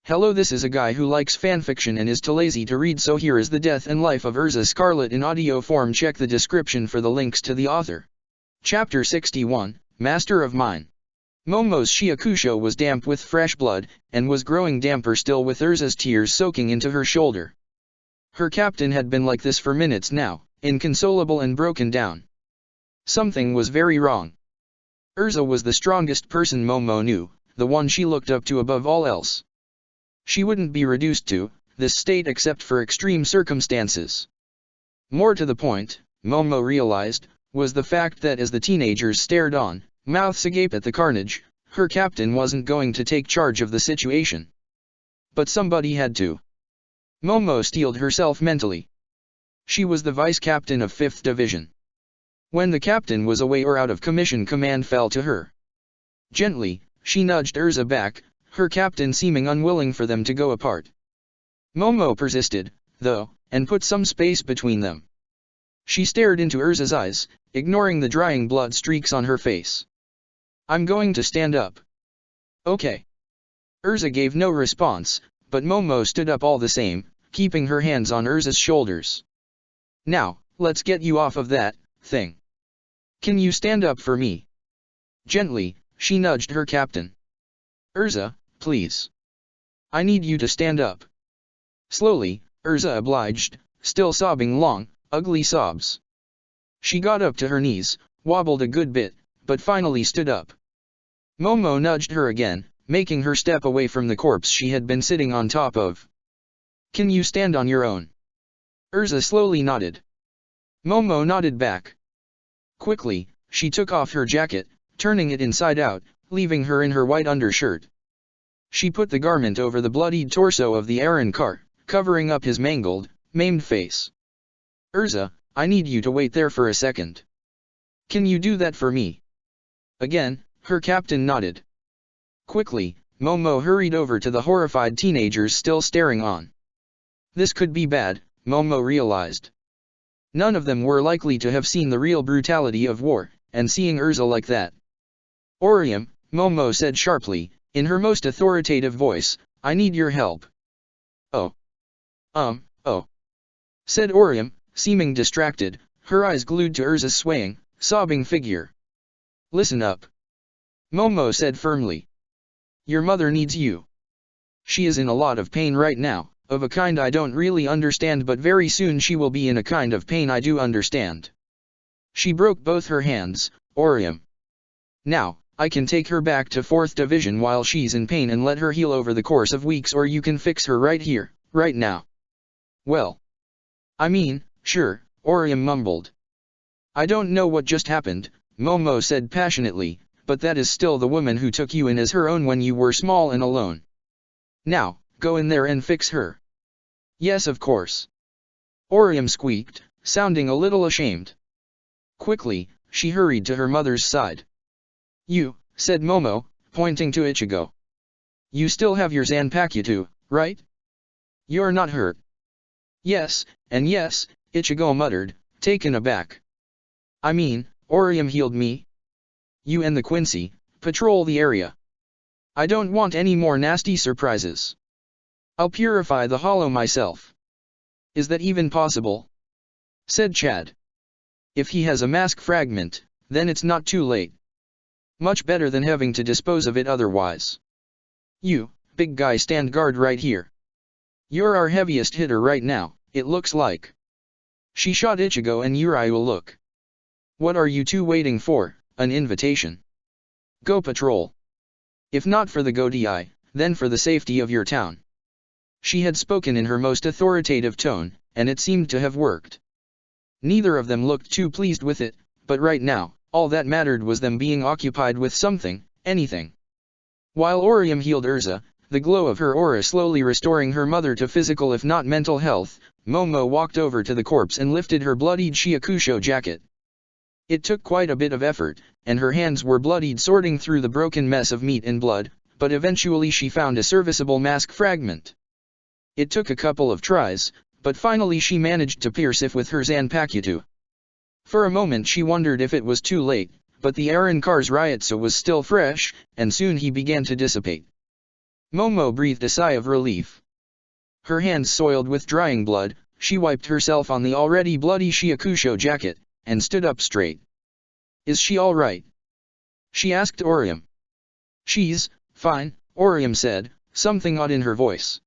Hello, this is a guy who likes fanfiction and is too lazy to read, so here is the death and life of Erza Scarlet in audio form. Check the description for the links to the author. Chapter 61, Master of Mine. Momo's Shiakusho was damp with fresh blood, and was growing damper still with Erza's tears soaking into her shoulder. Her captain had been like this for minutes now, inconsolable and broken down. Something was very wrong. Erza was the strongest person Momo knew, the one she looked up to above all else. She wouldn't be reduced to this state except for extreme circumstances. More to the point, Momo realized, was the fact that as the teenagers stared on, mouths agape at the carnage, her captain wasn't going to take charge of the situation. But somebody had to. Momo steeled herself mentally. She was the vice captain of 5th Division. When the captain was away or out of commission, command fell to her. Gently, she nudged Erza back, her captain seeming unwilling for them to go apart. Momo persisted, though, and put some space between them. She stared into Erza's eyes, ignoring the drying blood streaks on her face. "I'm going to stand up." "Okay." Erza gave no response, but Momo stood up all the same, keeping her hands on Erza's shoulders. "Now, let's get you off of that thing. Can you stand up for me?" Gently, she nudged her captain. "Erza, please. I need you to stand up." Slowly, Erza obliged, still sobbing long, ugly sobs. She got up to her knees, wobbled a good bit, but finally stood up. Momo nudged her again, making her step away from the corpse she had been sitting on top of. "Can you stand on your own?" Erza slowly nodded. Momo nodded back. Quickly, she took off her jacket, turning it inside out, leaving her in her white undershirt. She put the garment over the bloodied torso of the Aaron car, covering up his mangled, maimed face. "Erza, I need you to wait there for a second. Can you do that for me?" Again, her captain nodded. Quickly, Momo hurried over to the horrified teenagers still staring on. This could be bad, Momo realized. None of them were likely to have seen the real brutality of war, and seeing Erza like that. "Orium," Momo said sharply, in her most authoritative voice, "I need your help." Oh, said Orium, seeming distracted, her eyes glued to Erza's swaying, sobbing figure. "Listen up," Momo said firmly. "Your mother needs you. She is in a lot of pain right now, of a kind I don't really understand, but very soon she will be in a kind of pain I do understand." She broke both her hands. "Orium. Now, I can take her back to 4th Division while she's in pain and let her heal over the course of weeks, or you can fix her right here, right now." "Well, I mean, sure," Orium mumbled. "I don't know what just happened," Momo said passionately, "but that is still the woman who took you in as her own when you were small and alone. Now, go in there and fix her." "Yes, of course," Orium squeaked, sounding a little ashamed. Quickly, she hurried to her mother's side. "You," said Momo, pointing to Ichigo. "You still have your Zanpakuto, right? You're not hurt?" "Yes, and yes," Ichigo muttered, taken aback. "I mean, Orium healed me. You and the Quincy, patrol the area. I don't want any more nasty surprises. I'll purify the hollow myself." "Is that even possible?" said Chad. "If he has a mask fragment, then it's not too late. Much better than having to dispose of it otherwise. You, big guy, stand guard right here. You're our heaviest hitter right now, it looks like." She shot Ichigo and Uri a look. "What are you two waiting for, an invitation? Go patrol. If not for the Godii, then for the safety of your town." She had spoken in her most authoritative tone, and it seemed to have worked. Neither of them looked too pleased with it, but right now, all that mattered was them being occupied with something, anything. While Orium healed Erza, the glow of her aura slowly restoring her mother to physical if not mental health, Momo walked over to the corpse and lifted her bloodied Shiakusho jacket. It took quite a bit of effort, and her hands were bloodied sorting through the broken mess of meat and blood, but eventually she found a serviceable mask fragment. It took a couple of tries, but finally she managed to pierce it with her Zanpakuto. For a moment she wondered if it was too late, but the Aaron car's Ryotsu was still fresh, and soon he began to dissipate. Momo breathed a sigh of relief. Her hands soiled with drying blood, she wiped herself on the already bloody Shiakusho jacket, and stood up straight. Is she all right? She asked Orium. She's fine, Orium said, something odd in her voice.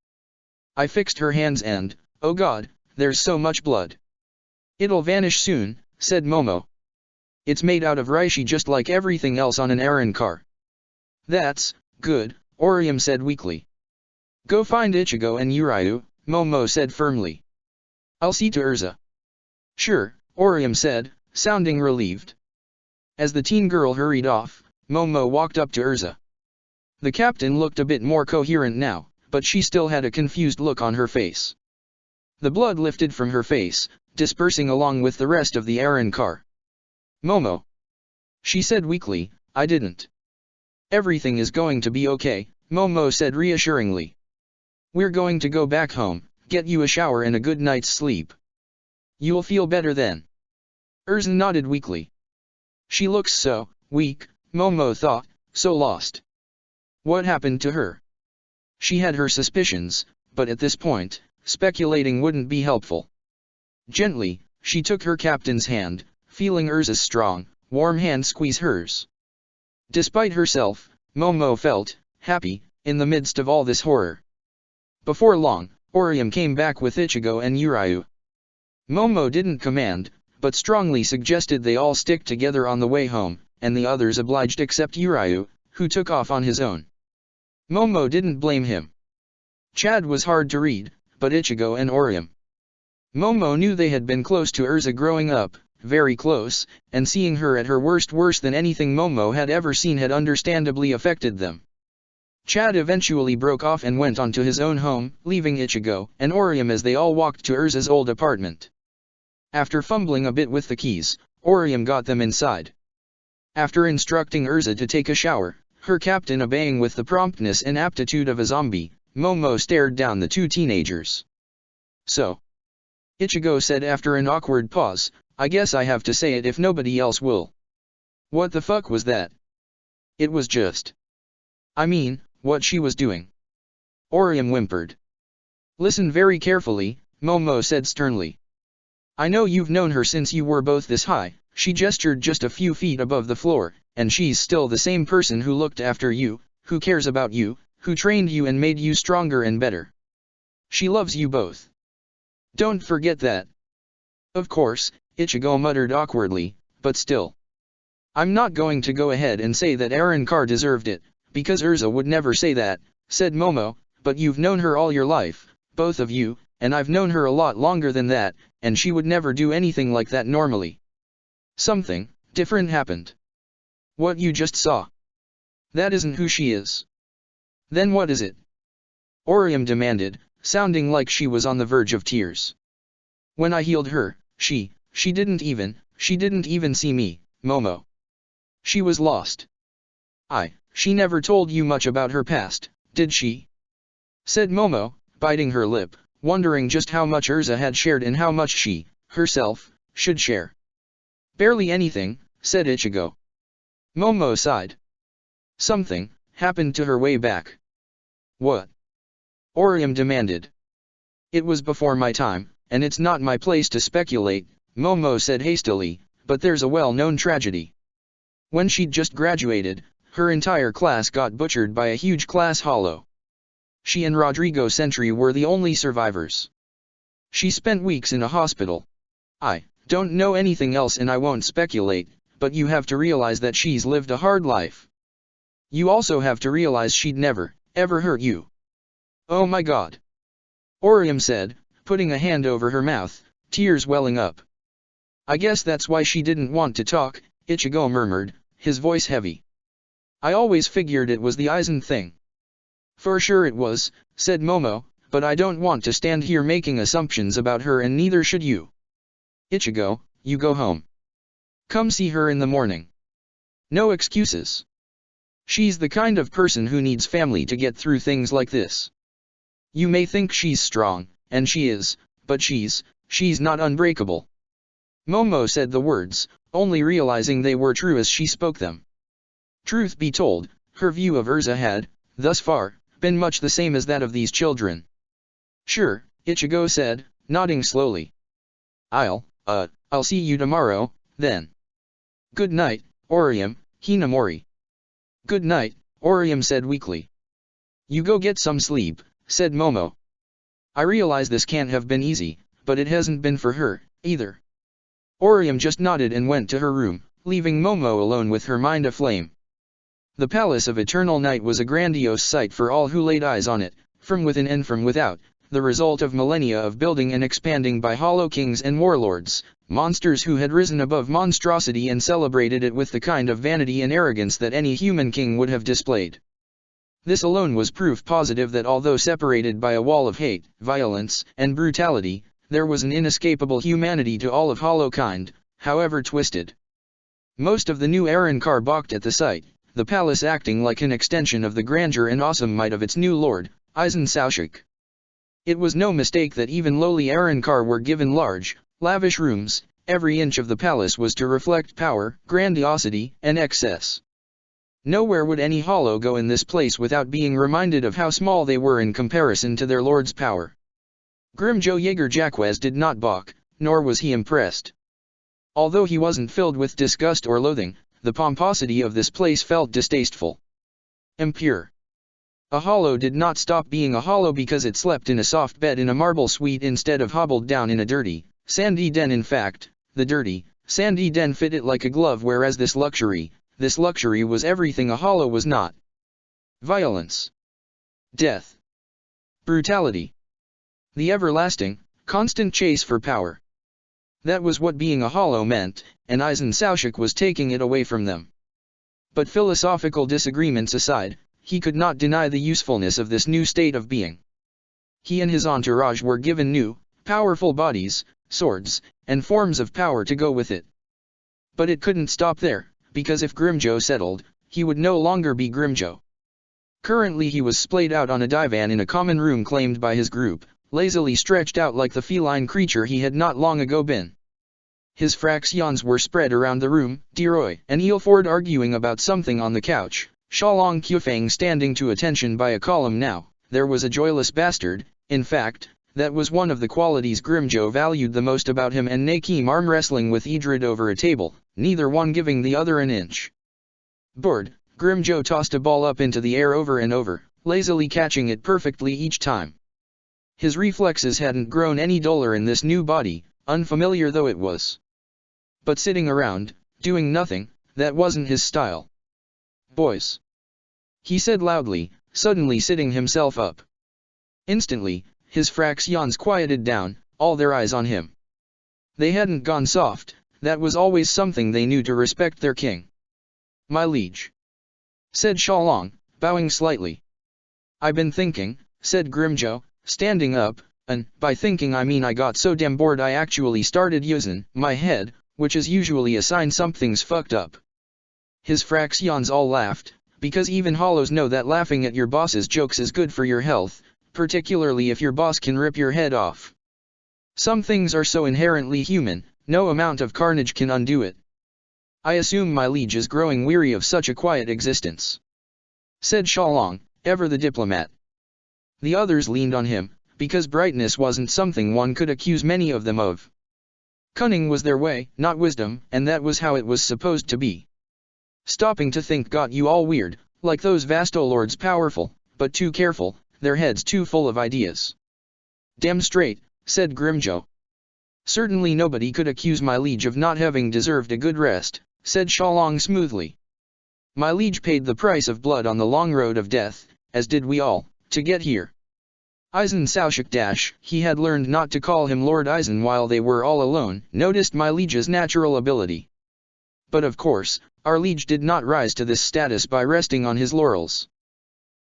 I fixed her hands and, oh god, there's so much blood. It'll vanish soon, said Momo. It's made out of reishi just like everything else on an Aaron car. That's good, Orium said weakly. Go find Ichigo and Uryu, Momo said firmly. I'll see to Erza. Sure, Orium said, sounding relieved. As the teen girl hurried off, Momo walked up to Erza. The captain looked a bit more coherent now, but she still had a confused look on her face. The blood lifted from her face, dispersing along with the rest of the Aaron car. Momo. She said weakly, I didn't. Everything is going to be okay, Momo said reassuringly. We're going to go back home, get you a shower and a good night's sleep. You'll feel better then. Erza nodded weakly. She looks so weak, Momo thought, so lost. What happened to her? She had her suspicions, but at this point, speculating wouldn't be helpful. Gently, she took her captain's hand, feeling Erza's strong, warm hand squeeze hers. Despite herself, Momo felt happy in the midst of all this horror. Before long, Orium came back with Ichigo and Uryu. Momo didn't command, but strongly suggested they all stick together on the way home, and the others obliged except Uryu, who took off on his own. Momo didn't blame him. Chad was hard to read, but Ichigo and Orium. Momo knew they had been close to Erza growing up, very close, and seeing her at her worst worse than anything Momo had ever seen had understandably affected them. Chad eventually broke off and went on to his own home, leaving Ichigo and Orium as they all walked to Erza's old apartment. After fumbling a bit with the keys, Orium got them inside. After instructing Erza to take a shower, her captain obeying with the promptness and aptitude of a zombie, Momo stared down the two teenagers. So, Ichigo said after an awkward pause, I guess I have to say it if nobody else will. What the fuck was that? It was just. I mean, what she was doing. Orium whimpered. Listen very carefully, Momo said sternly. I know you've known her since you were both this high, she gestured just a few feet above the floor, and she's still the same person who looked after you, who cares about you, who trained you and made you stronger and better. She loves you both. Don't forget that. Of course, Ichigo muttered awkwardly, but still. I'm not going to go ahead and say that Aaron Carr deserved it, because Erza would never say that, said Momo, but you've known her all your life, both of you, and I've known her a lot longer than that, and she would never do anything like that normally. Something different happened. What you just saw. That isn't who she is. Then what is it? Orium demanded, sounding like she was on the verge of tears. When I healed her, she didn't even see me, Momo. She was lost. She never told you much about her past, did she? Said Momo, biting her lip, wondering just how much Erza had shared and how much she, herself, should share. Barely anything, said Ichigo. Momo sighed. Something happened to her way back. What? Orium demanded. It was before my time, and it's not my place to speculate, Momo said hastily, but there's a well-known tragedy. When she'd just graduated, her entire class got butchered by a huge class hollow. She and Rodrigo Sentry were the only survivors. She spent weeks in a hospital. I don't know anything else and I won't speculate, but you have to realize that she's lived a hard life. You also have to realize she'd never, ever hurt you. Oh my god. Orium said, putting a hand over her mouth, tears welling up. I guess that's why she didn't want to talk, Ichigo murmured, his voice heavy. I always figured it was the Aizen thing. For sure it was, said Momo, but I don't want to stand here making assumptions about her and neither should you. Ichigo, you go home. Come see her in the morning. No excuses. She's the kind of person who needs family to get through things like this. You may think she's strong, and she is, but she's not unbreakable. Momo said the words, only realizing they were true as she spoke them. Truth be told, her view of Erza had, thus far, been much the same as that of these children. Sure, Ichigo said, nodding slowly. I'll see you tomorrow, then. Good night, Orium, Hinamori. Good night, Orium said weakly. You go get some sleep, said Momo. I realize this can't have been easy, but it hasn't been for her, either. Orium just nodded and went to her room, leaving Momo alone with her mind aflame. The Palace of Eternal Night was a grandiose sight for all who laid eyes on it, from within and from without, the result of millennia of building and expanding by hollow kings and warlords, monsters who had risen above monstrosity and celebrated it with the kind of vanity and arrogance that any human king would have displayed. This alone was proof positive that although separated by a wall of hate, violence, and brutality, there was an inescapable humanity to all of Hollowkind, however twisted. Most of the new Arrancar balked at the sight, the palace acting like an extension of the grandeur and awesome might of its new lord, Aizen Saushik. It was no mistake that even lowly Arrancar were given large, lavish rooms. Every inch of the palace was to reflect power, grandiosity, and excess. Nowhere would any hollow go in this place without being reminded of how small they were in comparison to their lord's power. Grimjo Jaeger Jaquez did not balk, nor was he impressed. Although he wasn't filled with disgust or loathing, the pomposity of this place felt distasteful. Impure. A hollow did not stop being a hollow because it slept in a soft bed in a marble suite instead of hobbled down in a dirty, sandy den. In fact, the dirty, sandy den fit it like a glove, whereas this luxury was everything a hollow was not. Violence. Death. Brutality. The everlasting, constant chase for power. That was what being a hollow meant, and Aizen Saushik was taking it away from them. But philosophical disagreements aside, he could not deny the usefulness of this new state of being. He and his entourage were given new, powerful bodies, swords, and forms of power to go with it. But it couldn't stop there, because if Grimjo settled, he would no longer be Grimjo. Currently he was splayed out on a divan in a common room claimed by his group, lazily stretched out like the feline creature he had not long ago been. His fractions were spread around the room, Deroy and Eelford arguing about something on the couch, Shalong Qufang standing to attention by a column. Now, there was a joyless bastard. In fact, that was one of the qualities Grimjo valued the most about him, and Nakim arm wrestling with Idrid over a table, neither one giving the other an inch. Bored, Grimjo tossed a ball up into the air over and over, lazily catching it perfectly each time. His reflexes hadn't grown any duller in this new body, unfamiliar though it was. But sitting around, doing nothing, that wasn't his style. Boys, he said loudly, suddenly sitting himself up. Instantly, his fractions quieted down, all their eyes on him. They hadn't gone soft, that was always something they knew to respect their king. My liege, said Shalong, bowing slightly. I've been thinking, said Grimjo, standing up, and by thinking I mean I got so damn bored I actually started using my head, which is usually a sign something's fucked up. His fractions all laughed, because even hollows know that laughing at your boss's jokes is good for your health, particularly if your boss can rip your head off. Some things are so inherently human, no amount of carnage can undo it. I assume my liege is growing weary of such a quiet existence, said Shalong, ever the diplomat. The others leaned on him, because brightness wasn't something one could accuse many of them of. Cunning was their way, not wisdom, and that was how it was supposed to be. Stopping to think got you all weird, like those Vastolords, powerful, but too careful, their heads too full of ideas. Damn straight, said Grimjo. Certainly nobody could accuse my liege of not having deserved a good rest, said Shalong smoothly. My liege paid the price of blood on the long road of death, as did we all, to get here. Aizen Saushik he had learned not to call him Lord Aizen while they were all alone, noticed my liege's natural ability. But of course, our liege did not rise to this status by resting on his laurels.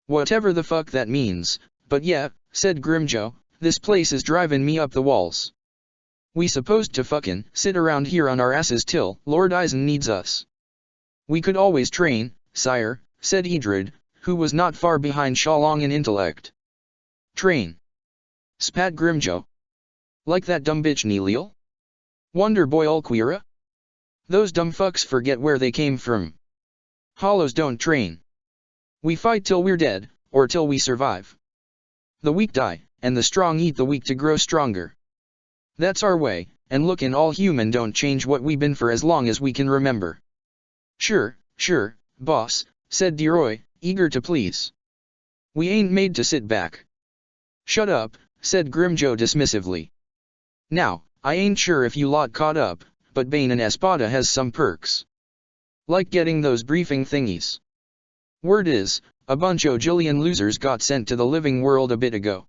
Whatever the fuck that means, but yeah, said Grimjo, this place is driving me up the walls. We supposed to fucking sit around here on our asses till Lord Aizen needs us. We could always train, sire, said Idrid, who was not far behind Shalong in intellect. Train? Spat Grimjo. Like that dumb bitch Nilil? Wonder boy Ulquira? Those dumb fucks forget where they came from. Hollows don't train. We fight till we're dead, or till we survive. The weak die, and the strong eat the weak to grow stronger. That's our way, and look, in all human don't change what we been for as long as we can remember. Sure, boss, said Deroy, eager to please. We ain't made to sit back. Shut up, said Grimjo dismissively. Now, I ain't sure if you lot caught up, but Bane and Espada has some perks. Like getting those briefing thingies. Word is, a bunch o' Jillian losers got sent to the living world a bit ago.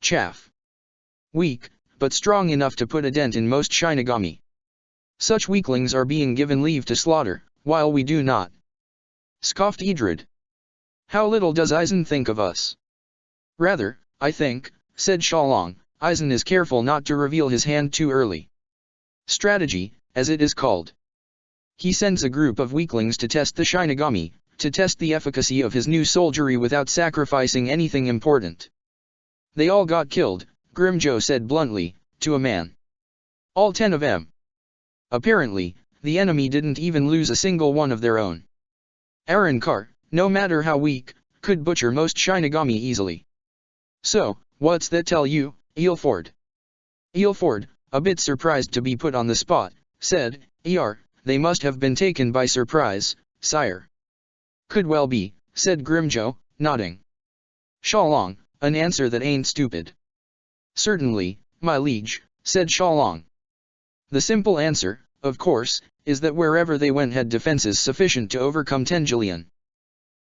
Chaff. Weak, but strong enough to put a dent in most Shinigami. Such weaklings are being given leave to slaughter, while we do not. Scoffed Idrid. How little does Aizen think of us? Rather, I think, said Shalong, Aizen is careful not to reveal his hand too early. Strategy, as it is called. He sends a group of weaklings to test the Shinigami, to test the efficacy of his new soldiery without sacrificing anything important. They all got killed, Grimjo said bluntly, to a man. All 10 of them. Apparently, the enemy didn't even lose a single one of their own. Arrancar, no matter how weak, could butcher most Shinigami easily. So, what's that tell you, Eelford? Eelford, a bit surprised to be put on the spot, said, they must have been taken by surprise, sire. Could well be, said Grimjo, nodding. Shalong, an answer that ain't stupid. Certainly, my liege, said Shalong. The simple answer, of course, is that wherever they went had defenses sufficient to overcome 10 Jillian.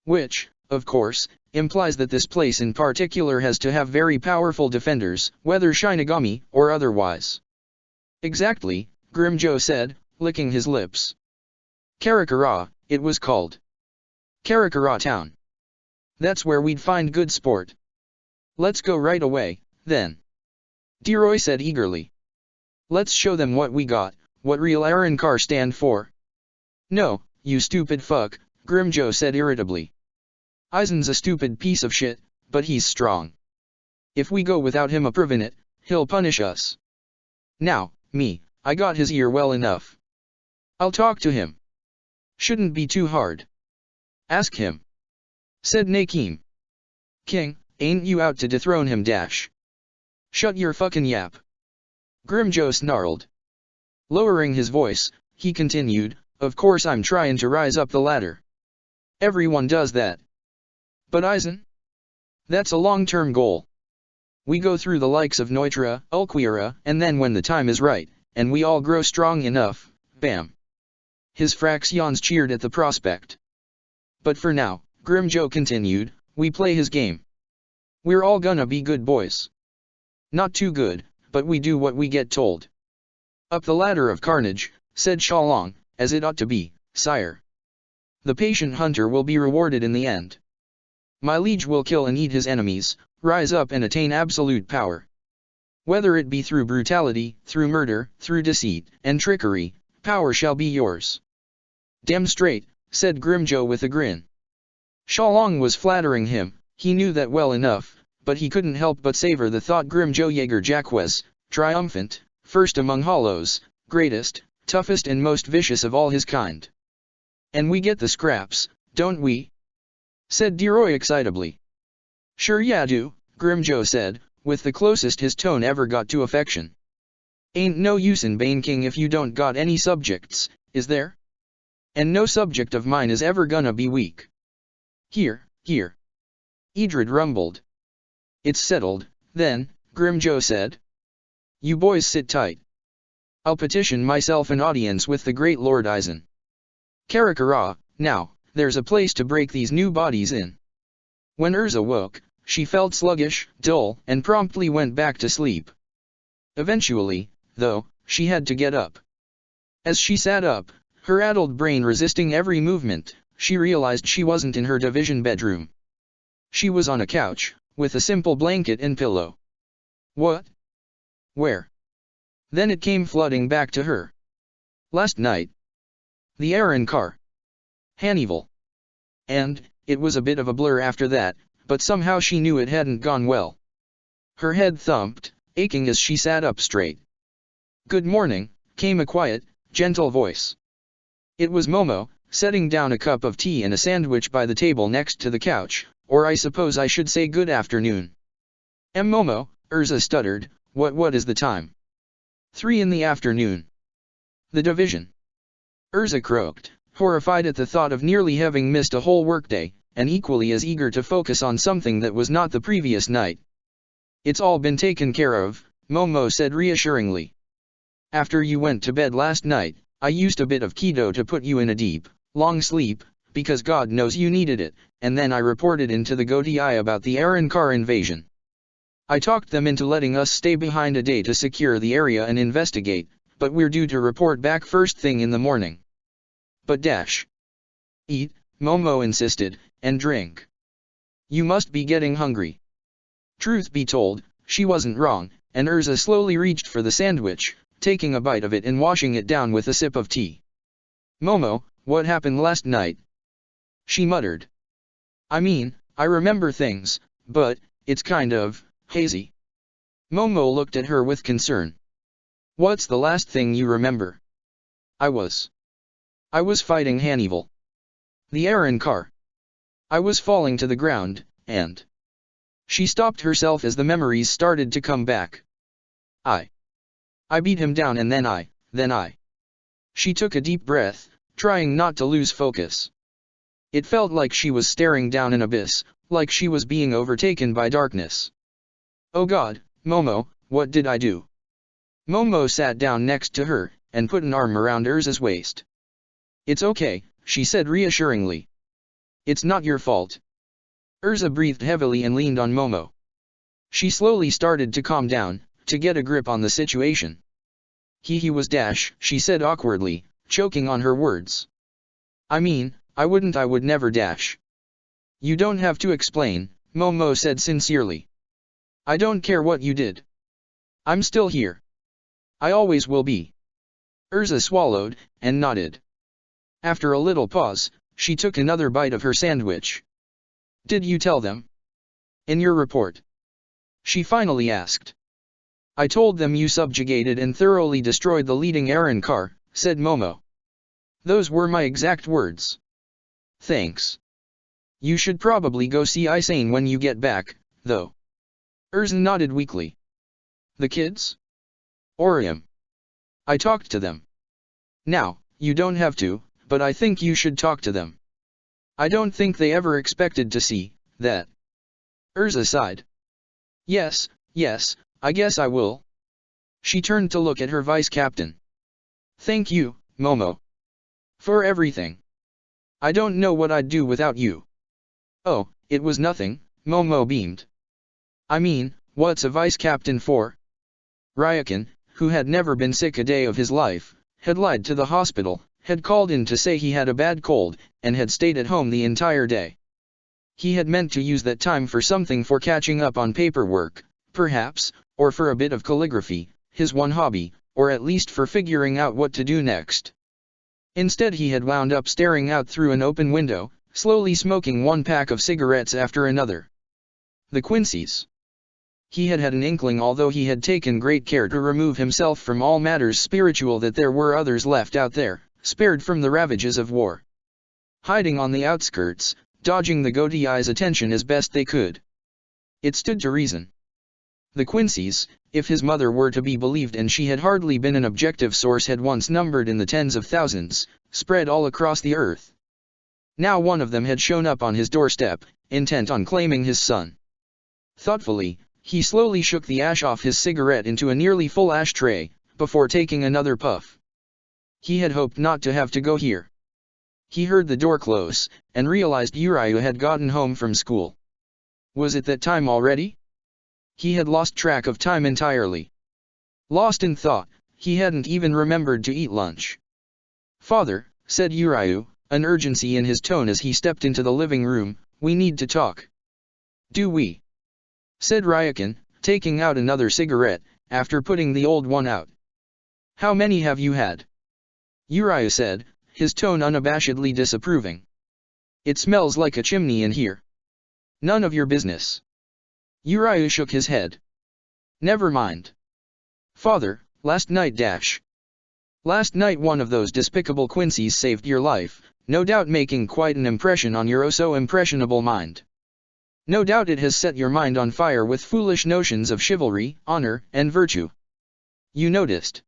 Which, of course, implies that this place in particular has to have very powerful defenders, whether Shinigami or otherwise. Exactly, Grimjo said, licking his lips. Karakura, it was called. Karakura town. That's where we'd find good sport. Let's go right away, then. Deroy said eagerly. Let's show them what we got, what real Arrancar stand for. No, you stupid fuck, Grimjo said irritably. Aizen's a stupid piece of shit, but he's strong. If we go without him approving it, he'll punish us. Now, I got his ear well enough. I'll talk to him. Shouldn't be too hard. Ask him. Said Nakim. King, ain't you out to dethrone him dash? Shut your fucking yap. Grimjo snarled. Lowering his voice, he continued, of course I'm trying to rise up the ladder. Everyone does that. But Aizen? That's a long-term goal. We go through the likes of Neutra, Ulquiera, and then when the time is right, and we all grow strong enough, bam. His fractions cheered at the prospect. But for now, Grimjo continued, we play his game. We're all gonna be good boys. Not too good, but we do what we get told. Up the ladder of carnage, said Shalong, as it ought to be, sire. The patient hunter will be rewarded in the end. My liege will kill and eat his enemies, rise up and attain absolute power. Whether it be through brutality, through murder, through deceit, and trickery, power shall be yours. Damn straight, said Grimjo with a grin. Shalong was flattering him, he knew that well enough, but he couldn't help but savor the thought Grimjo Jaeger Jacques, triumphant, first among hollows, greatest, toughest and most vicious of all his kind. And we get the scraps, don't we? Said Deroy excitably. Sure ya do, Grimjo said, with the closest his tone ever got to affection. Ain't no use in Bane King if you don't got any subjects, is there? And no subject of mine is ever gonna be weak. Here. Idrid rumbled. It's settled, then, Grimjo said. You boys sit tight. I'll petition myself an audience with the great Lord Aizen. Karakura, now, there's a place to break these new bodies in. When Erza woke, she felt sluggish, dull, and promptly went back to sleep. Eventually, though, she had to get up. As she sat up, her addled brain resisting every movement, she realized she wasn't in her division bedroom. She was on a couch, with a simple blanket and pillow. What? Where? Then it came flooding back to her. Last night. The Arrancar. Hannibal. And, it was a bit of a blur after that, but somehow she knew it hadn't gone well. Her head thumped, aching as she sat up straight. Good morning, came a quiet, gentle voice. It was Momo, setting down a cup of tea and a sandwich by the table next to the couch, or I suppose I should say good afternoon. Momo, Erza stuttered, what is the time? 3 in the afternoon. The division. Erza croaked, horrified at the thought of nearly having missed a whole workday, and equally as eager to focus on something that was not the previous night. It's all been taken care of, Momo said reassuringly. After you went to bed last night, I used a bit of keto to put you in a deep, long sleep, because God knows you needed it, and then I reported into the GOTI about the Arrancar invasion. I talked them into letting us stay behind a day to secure the area and investigate, but we're due to report back first thing in the morning. But eat, Momo insisted, and drink. You must be getting hungry. Truth be told, she wasn't wrong, and Erza slowly reached for the sandwich, taking a bite of it and washing it down with a sip of tea. Momo, what happened last night? She muttered. I mean, I remember things, but it's kind of hazy. Momo looked at her with concern. What's the last thing you remember? I was fighting Hannibal. The Arrancar. I was falling to the ground, and... She stopped herself as the memories started to come back. I beat him down and then I... She took a deep breath, trying not to lose focus. It felt like she was staring down an abyss, like she was being overtaken by darkness. Oh God, Momo, what did I do? Momo sat down next to her, and put an arm around Erza's waist. It's okay, she said reassuringly. It's not your fault. Erza breathed heavily and leaned on Momo. She slowly started to calm down, to get a grip on the situation. He was she said awkwardly, choking on her words. I mean, I would never dash. You don't have to explain, Momo said sincerely. I don't care what you did. I'm still here. I always will be. Erza swallowed, and nodded. After a little pause, she took another bite of her sandwich. Did you tell them? In your report? She finally asked. I told them you subjugated and thoroughly destroyed the leading Arrancar, said Momo. Those were my exact words. Thanks. You should probably go see Isane when you get back, though. Erza nodded weakly. The kids? Orium. I talked to them. Now, you don't have to, but I think you should talk to them. I don't think they ever expected to see that. Erza sighed. Yes, I guess I will. She turned to look at her vice-captain. Thank you, Momo. For everything. I don't know what I'd do without you. Oh, it was nothing, Momo beamed. I mean, what's a vice-captain for? Ryakan, who had never been sick a day of his life, had lied to the hospital, had called in to say he had a bad cold, and had stayed at home the entire day. He had meant to use that time for something, for catching up on paperwork, perhaps, or for a bit of calligraphy, his one hobby, or at least for figuring out what to do next. Instead he had wound up staring out through an open window, slowly smoking one pack of cigarettes after another. The Quincy's. He had had an inkling, although he had taken great care to remove himself from all matters spiritual, that there were others left out there, spared from the ravages of war. Hiding on the outskirts, dodging the GOTI's attention as best they could. It stood to reason. The Quincy's, if his mother were to be believed, and she had hardly been an objective source, had once numbered in the tens of thousands, spread all across the earth. Now one of them had shown up on his doorstep, intent on claiming his son. Thoughtfully, he slowly shook the ash off his cigarette into a nearly full ashtray, before taking another puff. He had hoped not to have to go here. He heard the door close, and realized Uriah had gotten home from school. Was it that time already? He had lost track of time entirely. Lost in thought, he hadn't even remembered to eat lunch. Father, said Uriah, an urgency in his tone as he stepped into the living room, we need to talk. Do we? Said Ryakan, taking out another cigarette, after putting the old one out. How many have you had? Uriah said, his tone unabashedly disapproving. It smells like a chimney in here. None of your business. Uriah shook his head. Never mind. Father, last night Last night one of those despicable Quincy's saved your life, no doubt making quite an impression on your oh-so-impressionable mind. No doubt it has set your mind on fire with foolish notions of chivalry, honor, and virtue. You noticed.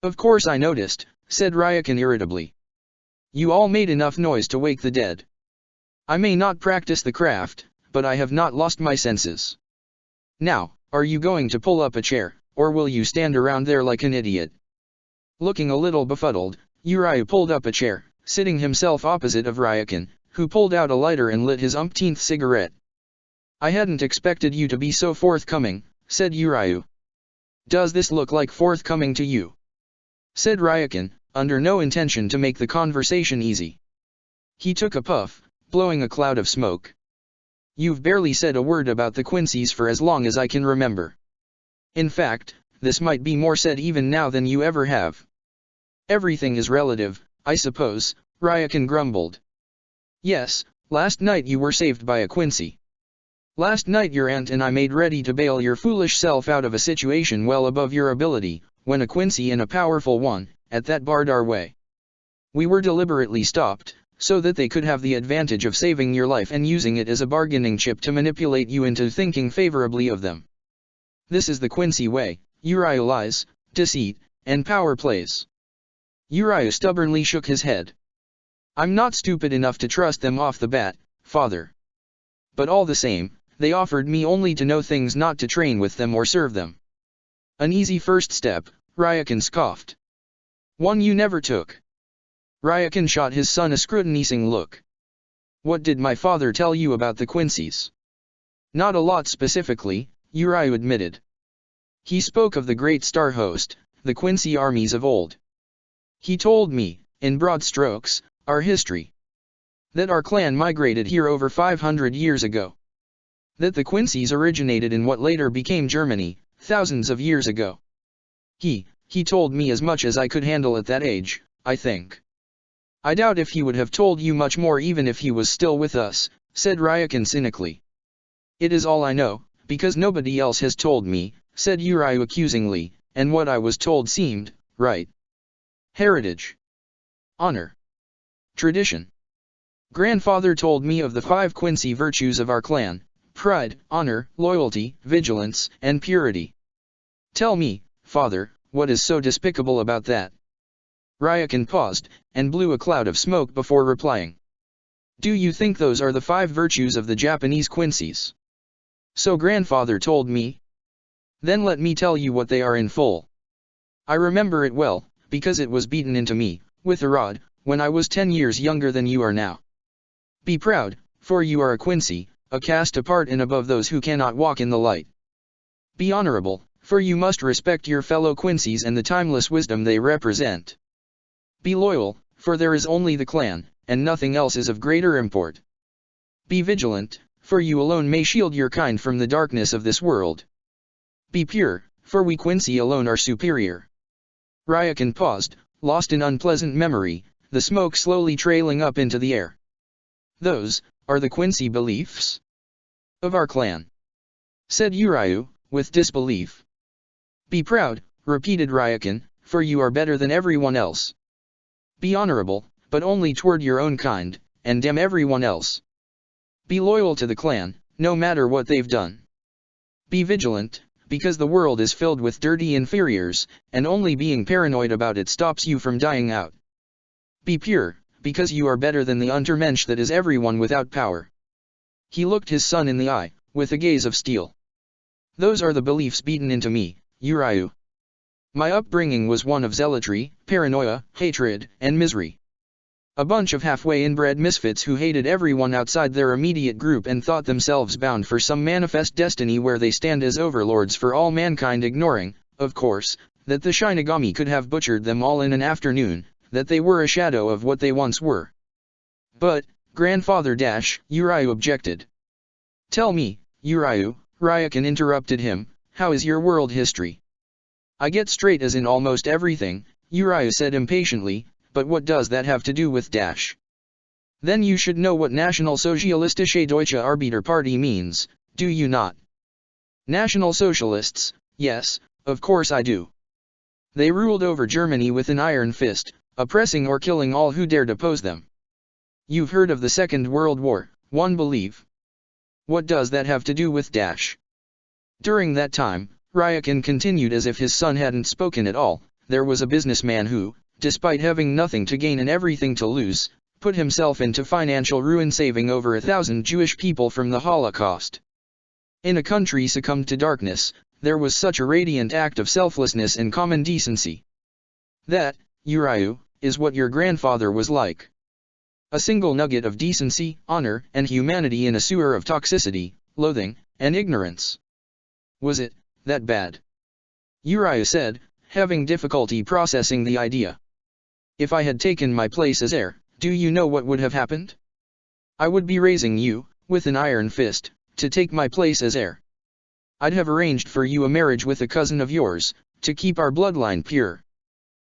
Of course I noticed, said Ryukin irritably. You all made enough noise to wake the dead. I may not practice the craft, but I have not lost my senses. Now, are you going to pull up a chair, or will you stand around there like an idiot? Looking a little befuddled, Uriah pulled up a chair, sitting himself opposite of Ryukin, who pulled out a lighter and lit his umpteenth cigarette. I hadn't expected you to be so forthcoming, said Uriah. Does this look like forthcoming to you? Said Ryukin, under no intention to make the conversation easy. He took a puff, blowing a cloud of smoke. You've barely said a word about the Quincy's for as long as I can remember. In fact, this might be more said even now than you ever have. Everything is relative, I suppose, Ryukin grumbled. Yes, last night you were saved by a Quincy. Last night your aunt and I made ready to bail your foolish self out of a situation well above your ability, when a Quincy and a powerful one, at that barred our way. We were deliberately stopped, so that they could have the advantage of saving your life and using it as a bargaining chip to manipulate you into thinking favorably of them. This is the Quincy way, Uriah lies, deceit, and power plays. Uriah stubbornly shook his head. I'm not stupid enough to trust them off the bat, father. But all the same, they offered me only to know things, not to train with them or serve them. An easy first step, Ryukin scoffed. One you never took. Ryukin shot his son a scrutinizing look. What did my father tell you about the Quincy's? Not a lot specifically, Uriah admitted. He spoke of the great star host, the Quincy armies of old. He told me, in broad strokes, our history. That our clan migrated here over 500 years ago. That the Quincy's originated in what later became Germany, thousands of years ago. He told me as much as I could handle at that age, I think. I doubt if he would have told you much more even if he was still with us, said Ryukin cynically. It is all I know, because nobody else has told me, said Uriah accusingly, and what I was told seemed right. Heritage. Honor. Tradition. Grandfather told me of the 5 Quincy virtues of our clan: pride, honor, loyalty, vigilance, and purity. Tell me, father, what is so despicable about that? Ryukin paused, and blew a cloud of smoke before replying. Do you think those are the 5 virtues of the Japanese Quincy's? So grandfather told me. Then let me tell you what they are in full. I remember it well, because it was beaten into me, with a rod, when I was 10 years younger than you are now. Be proud, for you are a Quincy, a caste apart and above those who cannot walk in the light. Be honorable, for you must respect your fellow Quincy's and the timeless wisdom they represent. Be loyal, for there is only the clan, and nothing else is of greater import. Be vigilant, for you alone may shield your kind from the darkness of this world. Be pure, for we Quincy alone are superior. Ryukin paused, lost in unpleasant memory, the smoke slowly trailing up into the air. Those are the Quincy beliefs of our clan, said Uriah, with disbelief. Be proud, repeated Ryukin, for you are better than everyone else. Be honorable, but only toward your own kind, and damn everyone else. Be loyal to the clan, no matter what they've done. Be vigilant, because the world is filled with dirty inferiors, and only being paranoid about it stops you from dying out. Be pure, because you are better than the Untermensch that is everyone without power. He looked his son in the eye, with a gaze of steel. Those are the beliefs beaten into me, Uriah. My upbringing was one of zealotry, paranoia, hatred, and misery. A bunch of halfway inbred misfits who hated everyone outside their immediate group and thought themselves bound for some manifest destiny where they stand as overlords for all mankind, ignoring, of course, that the Shinigami could have butchered them all in an afternoon, that they were a shadow of what they once were. But, grandfather Uriah objected. Tell me, Uriah, Ryukin interrupted him, how is your world history? I get straight as in almost everything, Uriah said impatiently, but what does that have to do with ? Then you should know what National Sozialistische Deutsche Arbeiterpartei means, do you not? National Socialists, yes, of course I do. They ruled over Germany with an iron fist, oppressing or killing all who dared oppose them. You've heard of the Second World War, one believe. What does that have to do with dash? During that time, Ryakan continued as if his son hadn't spoken at all. There was a businessman who, despite having nothing to gain and everything to lose, put himself into financial ruin, saving over 1,000 Jewish people from the Holocaust. In a country succumbed to darkness, there was such a radiant act of selflessness and common decency. That, Uriah, is what your grandfather was like. A single nugget of decency, honor, and humanity in a sewer of toxicity, loathing, and ignorance. Was it that bad? Uriah said, having difficulty processing the idea. If I had taken my place as heir, do you know what would have happened? I would be raising you, with an iron fist, to take my place as heir. I'd have arranged for you a marriage with a cousin of yours, to keep our bloodline pure.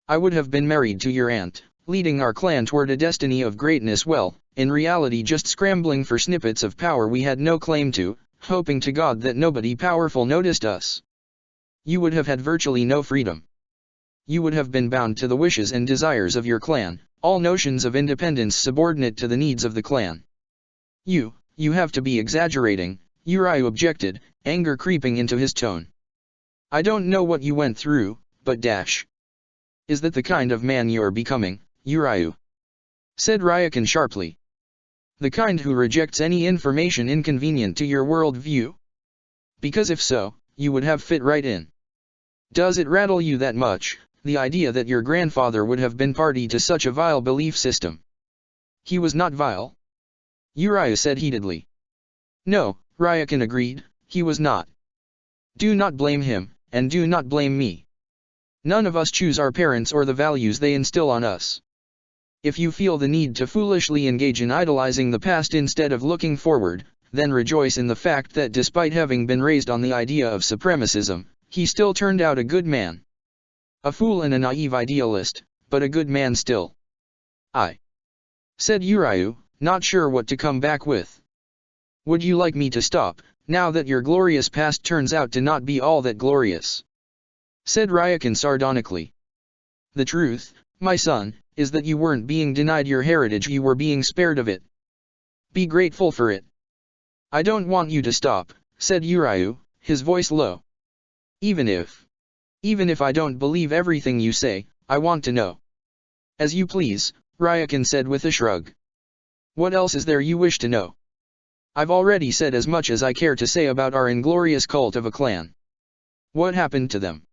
I would have been married to your aunt, leading our clan toward a destiny of greatness, well, in reality just scrambling for snippets of power we had no claim to, hoping to God that nobody powerful noticed us. You would have had virtually no freedom. You would have been bound to the wishes and desires of your clan, all notions of independence subordinate to the needs of the clan. You have to be exaggerating, Uriah objected, anger creeping into his tone. I don't know what you went through, but dash. Is that the kind of man you're becoming, Uriah? Said Ryakan sharply. The kind who rejects any information inconvenient to your world view? Because if so, you would have fit right in. Does it rattle you that much, the idea that your grandfather would have been party to such a vile belief system? He was not vile. Uriah said heatedly. No, Ryakan agreed, he was not. Do not blame him, and do not blame me. None of us choose our parents or the values they instill on us. If you feel the need to foolishly engage in idolizing the past instead of looking forward, then rejoice in the fact that despite having been raised on the idea of supremacism, he still turned out a good man. A fool and a naive idealist, but a good man still. I said Uriah, not sure what to come back with. Would you like me to stop, now that your glorious past turns out to not be all that glorious? Said Ryakan sardonically. The truth, my son, is that you weren't being denied your heritage, you were being spared of it. Be grateful for it. I don't want you to stop, said Uriah, his voice low. Even if I don't believe everything you say, I want to know. As you please, Ryakan said with a shrug. What else is there you wish to know? I've already said as much as I care to say about our inglorious cult of a clan. What happened to them?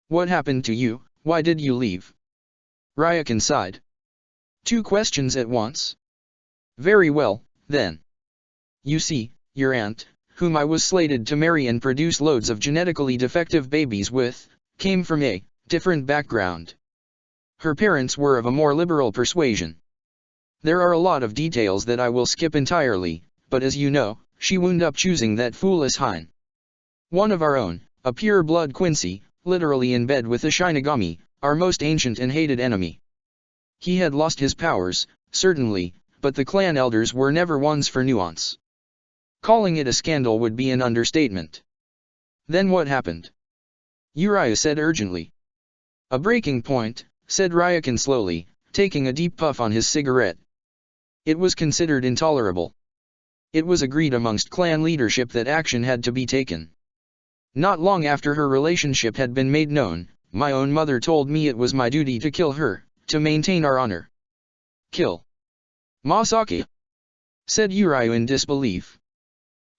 What happened to you? Why did you leave? Ryakan sighed. Two questions at once? Very well, then. You see, your aunt, whom I was slated to marry and produce loads of genetically defective babies with, came from a different background. Her parents were of a more liberal persuasion. There are a lot of details that I will skip entirely, but as you know, she wound up choosing that foolish hind. One of our own, a pure-blood Quincy, literally in bed with a Shinigami, our most ancient and hated enemy. He had lost his powers, certainly, but the clan elders were never ones for nuance. Calling it a scandal would be an understatement. Then what happened? Uriah said urgently. A breaking point, said Ryakan slowly, taking a deep puff on his cigarette. It was considered intolerable. It was agreed amongst clan leadership that action had to be taken. Not long after her relationship had been made known, my own mother told me it was my duty to kill her, to maintain our honor. Kill? Masaki? Said Uriah in disbelief.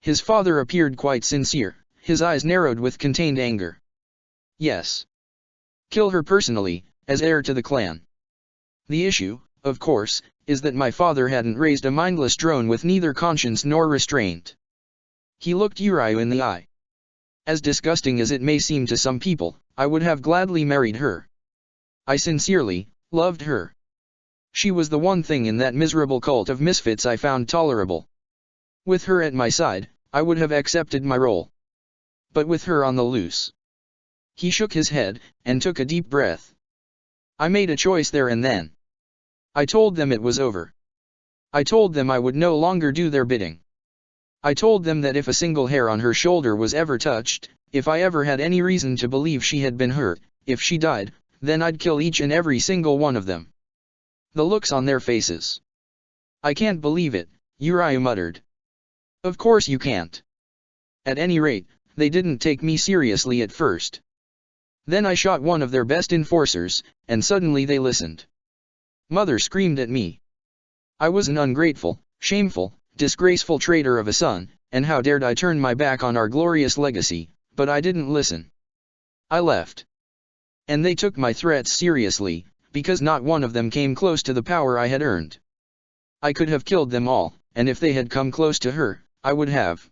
His father appeared quite sincere, his eyes narrowed with contained anger. Yes. Kill her personally, as heir to the clan. The issue, of course, is that my father hadn't raised a mindless drone with neither conscience nor restraint. He looked Uriah in the eye. As disgusting as it may seem to some people, I would have gladly married her. I sincerely loved her. She was the one thing in that miserable cult of misfits I found tolerable. With her at my side, I would have accepted my role. But with her on the loose. He shook his head, and took a deep breath. I made a choice there and then. I told them it was over. I told them I would no longer do their bidding. I told them that if a single hair on her shoulder was ever touched, if I ever had any reason to believe she had been hurt, if she died, then I'd kill each and every single one of them. The looks on their faces. I can't believe it, Uriah muttered. Of course you can't. At any rate, they didn't take me seriously at first. Then I shot one of their best enforcers, and suddenly they listened. Mother screamed at me. I was an ungrateful, shameful, disgraceful traitor of a son, and how dared I turn my back on our glorious legacy, but I didn't listen. I left. And they took my threats seriously, because not one of them came close to the power I had earned. I could have killed them all, and if they had come close to her, I would have.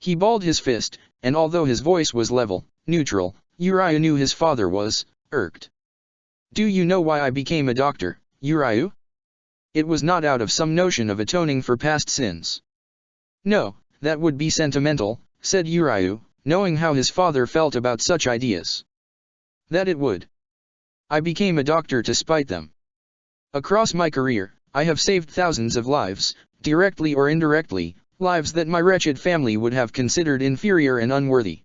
He balled his fist, and although his voice was level, neutral, Uriah knew his father was irked. Do you know why I became a doctor, Uriah? It was not out of some notion of atoning for past sins. No, that would be sentimental, said Uriah, knowing how his father felt about such ideas. That it would. I became a doctor to spite them. Across my career, I have saved thousands of lives, directly or indirectly, lives that my wretched family would have considered inferior and unworthy.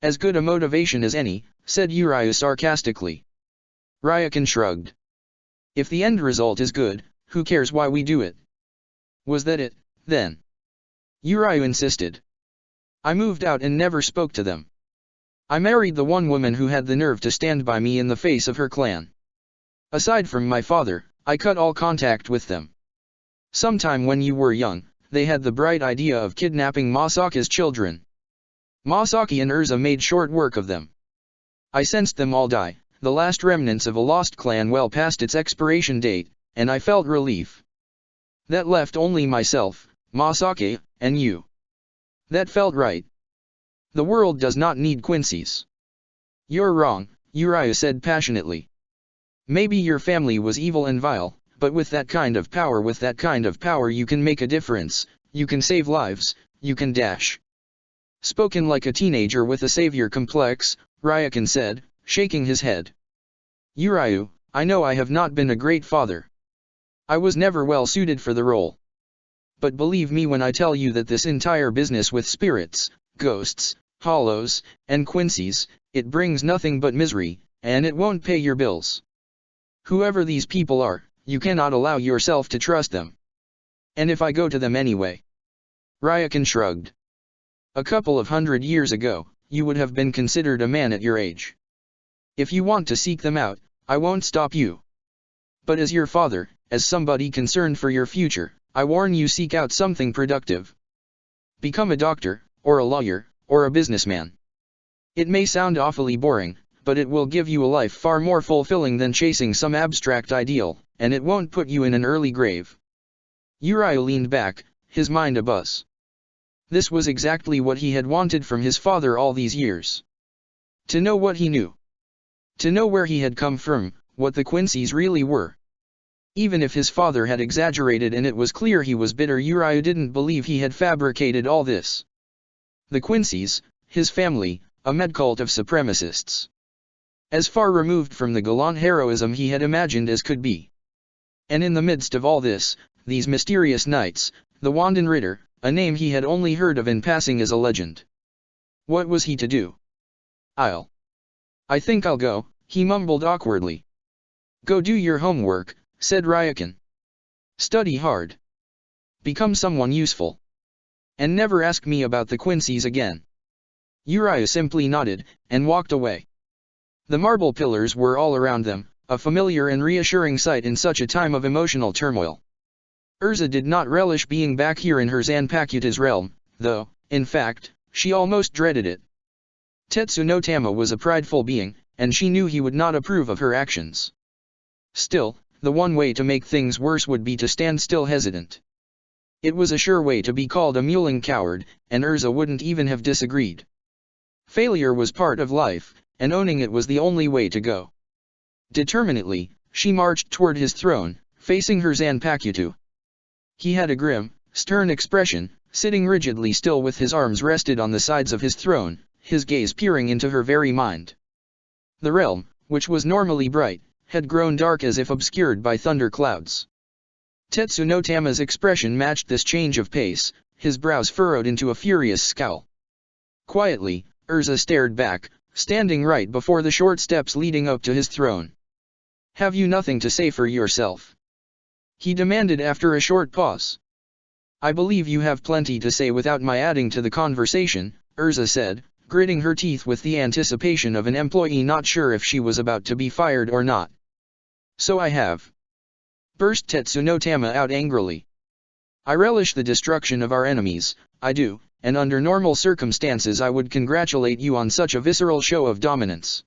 As good a motivation as any, said Uriah sarcastically. Ryakan shrugged. If the end result is good, who cares why we do it? Was that it, then? Uriah insisted. I moved out and never spoke to them. I married the one woman who had the nerve to stand by me in the face of her clan. Aside from my father, I cut all contact with them. Sometime when you were young, they had the bright idea of kidnapping Masaka's children. Masaki and Erza made short work of them. I sensed them all die, the last remnants of a lost clan well past its expiration date, and I felt relief. That left only myself, Masaki, and you. That felt right. The world does not need Quincy's. You're wrong, Uriah said passionately. Maybe your family was evil and vile, but with that kind of power you can make a difference, you can save lives, you can dash. Spoken like a teenager with a savior complex, Ryakan said, shaking his head. Uriah, I know I have not been a great father. I was never well suited for the role. But believe me when I tell you that this entire business with spirits, ghosts, hollows, and Quincy's, it brings nothing but misery, and it won't pay your bills. Whoever these people are, you cannot allow yourself to trust them. And if I go to them anyway? Ryakan shrugged. A couple of 100 years ago, you would have been considered a man at your age. If you want to seek them out, I won't stop you. But as your father, as somebody concerned for your future, I warn you, seek out something productive. Become a doctor, or a lawyer, or a businessman. It may sound awfully boring, but it will give you a life far more fulfilling than chasing some abstract ideal, and it won't put you in an early grave. Uriah leaned back, his mind abuzz. This was exactly what he had wanted from his father all these years. To know what he knew. To know where he had come from, what the Quincy's really were. Even if his father had exaggerated and it was clear he was bitter, Uriah didn't believe he had fabricated all this. The Quincy's, his family, a medcult of supremacists. As far removed from the gallant heroism he had imagined as could be. And in the midst of all this, these mysterious knights, the Wanden Ritter, a name he had only heard of in passing as a legend. What was he to do? I think I'll go, he mumbled awkwardly. Go do your homework, said Ryakan. Study hard. Become someone useful. And never ask me about the Quincy's again. Uriah simply nodded, and walked away. The marble pillars were all around them, a familiar and reassuring sight in such a time of emotional turmoil. Erza did not relish being back here in her Zanpakuta's realm, though, in fact, she almost dreaded it. Tetsu no Tama was a prideful being, and she knew he would not approve of her actions. Still, the one way to make things worse would be to stand still hesitant. It was a sure way to be called a mewling coward, and Erza wouldn't even have disagreed. Failure was part of life, and owning it was the only way to go. Determinedly, she marched toward his throne, facing her Zanpakutu. He had a grim, stern expression, sitting rigidly still with his arms rested on the sides of his throne, his gaze peering into her very mind. The realm, which was normally bright, had grown dark as if obscured by thunder clouds. Tetsu no Tama's expression matched this change of pace, his brows furrowed into a furious scowl. Quietly, Erza stared back, standing right before the short steps leading up to his throne. Have you nothing to say for yourself? He demanded after a short pause. I believe you have plenty to say without my adding to the conversation, Erza said, gritting her teeth with the anticipation of an employee not sure if she was about to be fired or not. So I have. Burst Tetsunotama out angrily. I relish the destruction of our enemies, I do, and under normal circumstances I would congratulate you on such a visceral show of dominance.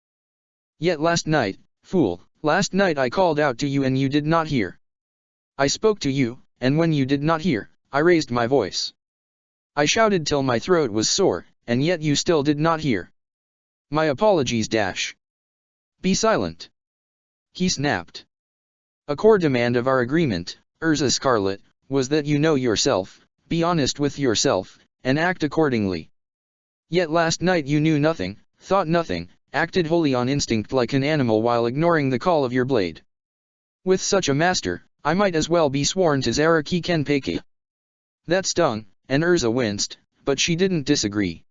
Yet last night, fool, last night I called out to you and you did not hear. I spoke to you, and when you did not hear, I raised my voice. I shouted till my throat was sore, and yet you still did not hear. My apologies. Be silent. He snapped. A core demand of our agreement, Erza Scarlet, was that you know yourself, be honest with yourself, and act accordingly. Yet last night you knew nothing, thought nothing, acted wholly on instinct like an animal while ignoring the call of your blade. With such a master, I might as well be sworn to Zaraki Kenpeki. That stung, and Erza winced, but she didn't disagree.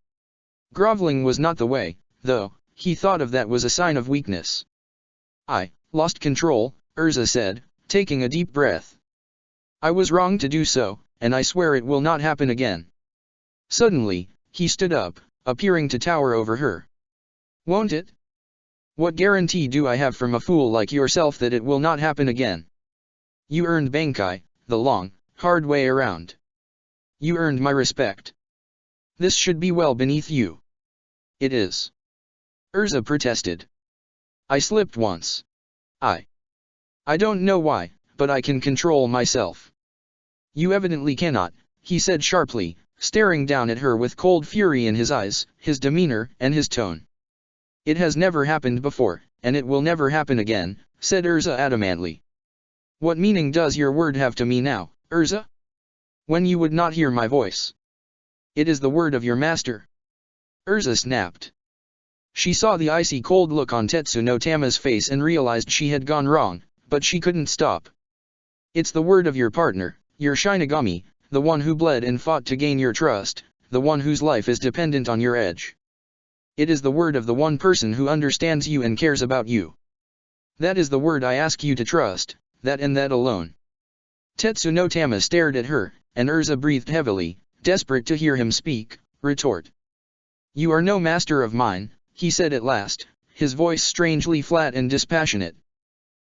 Groveling was not the way, though, he thought of that was a sign of weakness. I lost control, Erza said, taking a deep breath. I was wrong to do so, and I swear it will not happen again. Suddenly, he stood up, appearing to tower over her. Won't it? What guarantee do I have from a fool like yourself that it will not happen again? You earned Bankai, the long, hard way around. You earned my respect. This should be well beneath you. It is. Erza protested. I slipped once. I don't know why, but I can control myself. You evidently cannot, he said sharply, staring down at her with cold fury in his eyes, his demeanor, and his tone. It has never happened before, and it will never happen again, said Erza adamantly. What meaning does your word have to me now, Erza? When you would not hear my voice. It is the word of your master. Erza snapped. She saw the icy cold look on Tetsunotama's face and realized she had gone wrong, but she couldn't stop. It's the word of your partner, your Shinigami, the one who bled and fought to gain your trust, the one whose life is dependent on your edge. It is the word of the one person who understands you and cares about you. That is the word I ask you to trust, that and that alone. Tetsunotama stared at her, and Erza breathed heavily, desperate to hear him speak, retort. You are no master of mine, he said at last, his voice strangely flat and dispassionate.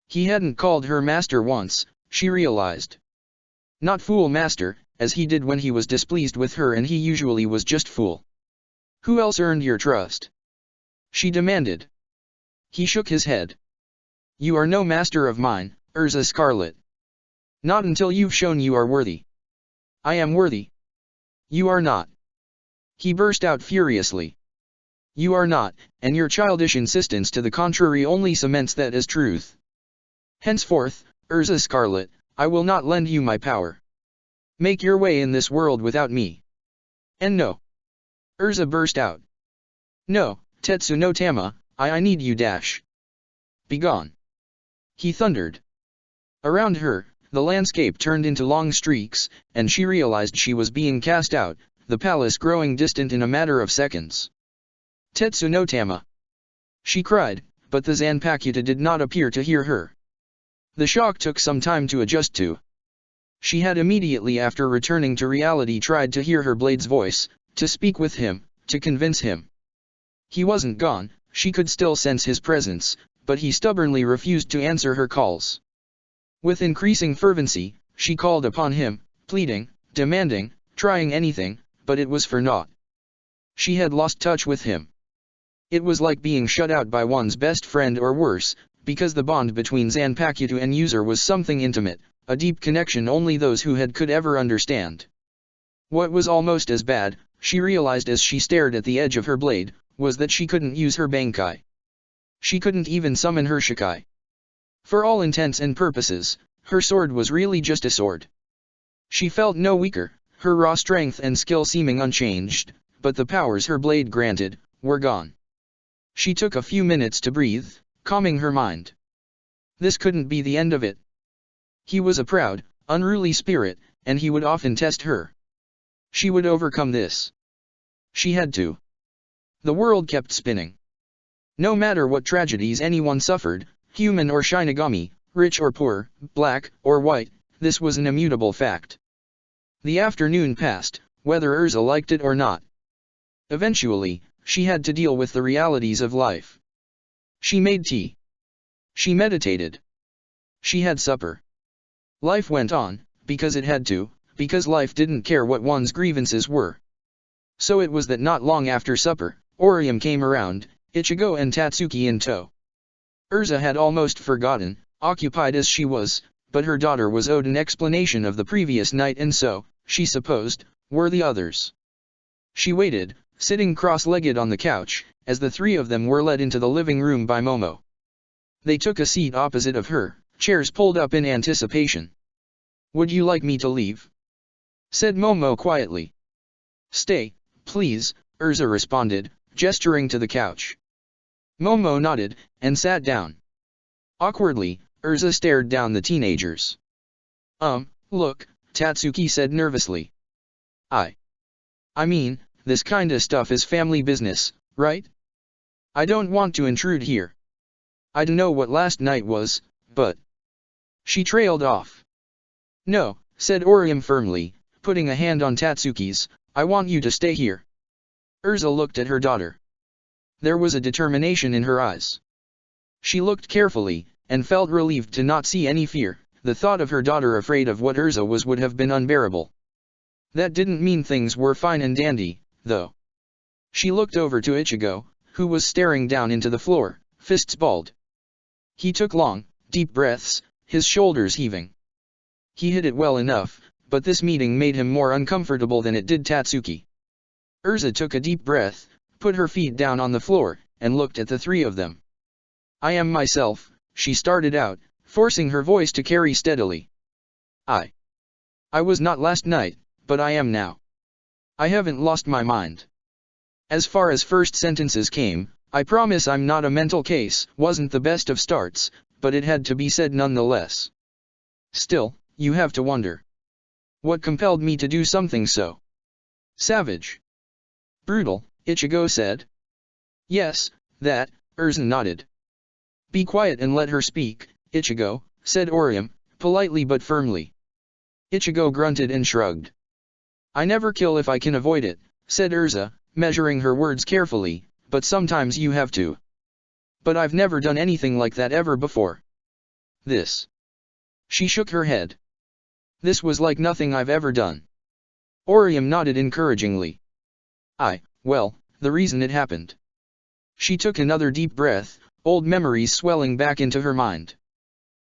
He hadn't called her master once, she realized. Not fool master, as he did when he was displeased with her, and he usually was just fool. Who else earned your trust? She demanded. He shook his head. You are no master of mine, Erza Scarlet. Not until you've shown you are worthy. I am worthy. You are not. He burst out furiously. You are not, and your childish insistence to the contrary only cements that as truth. Henceforth, Erza Scarlet, I will not lend you my power. Make your way in this world without me. And no. Erza burst out. No, Tetsunotama, I need you. Begone. He thundered. Around her, the landscape turned into long streaks, and she realized she was being cast out, the palace growing distant in a matter of seconds. Tetsunotama! She cried, but the Zanpakuta did not appear to hear her. The shock took some time to adjust to. She had immediately after returning to reality tried to hear her blade's voice, to speak with him, to convince him. He wasn't gone, she could still sense his presence, but he stubbornly refused to answer her calls. With increasing fervency, she called upon him, pleading, demanding, trying anything, but it was for naught. She had lost touch with him. It was like being shut out by one's best friend or worse, because the bond between Zanpakuta and user was something intimate, a deep connection only those who had could ever understand. What was almost as bad, she realized as she stared at the edge of her blade, was that she couldn't use her Bankai. She couldn't even summon her Shikai. For all intents and purposes, her sword was really just a sword. She felt no weaker, her raw strength and skill seeming unchanged, but the powers her blade granted, were gone. She took a few minutes to breathe, calming her mind. This couldn't be the end of it. He was a proud, unruly spirit, and he would often test her. She would overcome this. She had to. The world kept spinning. No matter what tragedies anyone suffered, human or Shinigami, rich or poor, black or white, this was an immutable fact. The afternoon passed, whether Erza liked it or not. Eventually, she had to deal with the realities of life. She made tea. She meditated. She had supper. Life went on, because it had to, because life didn't care what one's grievances were. So it was that not long after supper, Orium came around, Ichigo and Tatsuki in tow. Erza had almost forgotten, occupied as she was, but her daughter was owed an explanation of the previous night and so, she supposed, were the others. She waited, sitting cross-legged on the couch, as the three of them were led into the living room by Momo. They took a seat opposite of her, chairs pulled up in anticipation. "Would you like me to leave?" said Momo quietly. "Stay, please," Erza responded, gesturing to the couch. Momo nodded, and sat down. Awkwardly, Erza stared down the teenagers. Look," Tatsuki said nervously. I mean, this kinda stuff is family business, right? I don't want to intrude here. I don't know what last night was, but..." She trailed off. "No," said Orium firmly, putting a hand on Tatsuki's, "I want you to stay here." Erza looked at her daughter. There was a determination in her eyes. She looked carefully, and felt relieved to not see any fear. The thought of her daughter afraid of what Erza was would have been unbearable. That didn't mean things were fine and dandy, though. She looked over to Ichigo, who was staring down into the floor, fists balled. He took long, deep breaths, his shoulders heaving. He hid it well enough, but this meeting made him more uncomfortable than it did Tatsuki. Erza took a deep breath, put her feet down on the floor, and looked at the three of them. "I am myself," she started out, forcing her voice to carry steadily. I was not last night, but I am now. I haven't lost my mind. As far as first sentences came, I promise I'm not a mental case, wasn't the best of starts, but it had to be said nonetheless. Still, you have to wonder. What compelled me to do something so savage? Brutal, Ichigo said. Yes, that, Erza nodded. Be quiet and let her speak, Ichigo, said Orium, politely but firmly. Ichigo grunted and shrugged. I never kill if I can avoid it, said Erza, measuring her words carefully, but sometimes you have to. But I've never done anything like that ever before. This. She shook her head. This was like nothing I've ever done. Orium nodded encouragingly. Well, the reason it happened. She took another deep breath, old memories swelling back into her mind.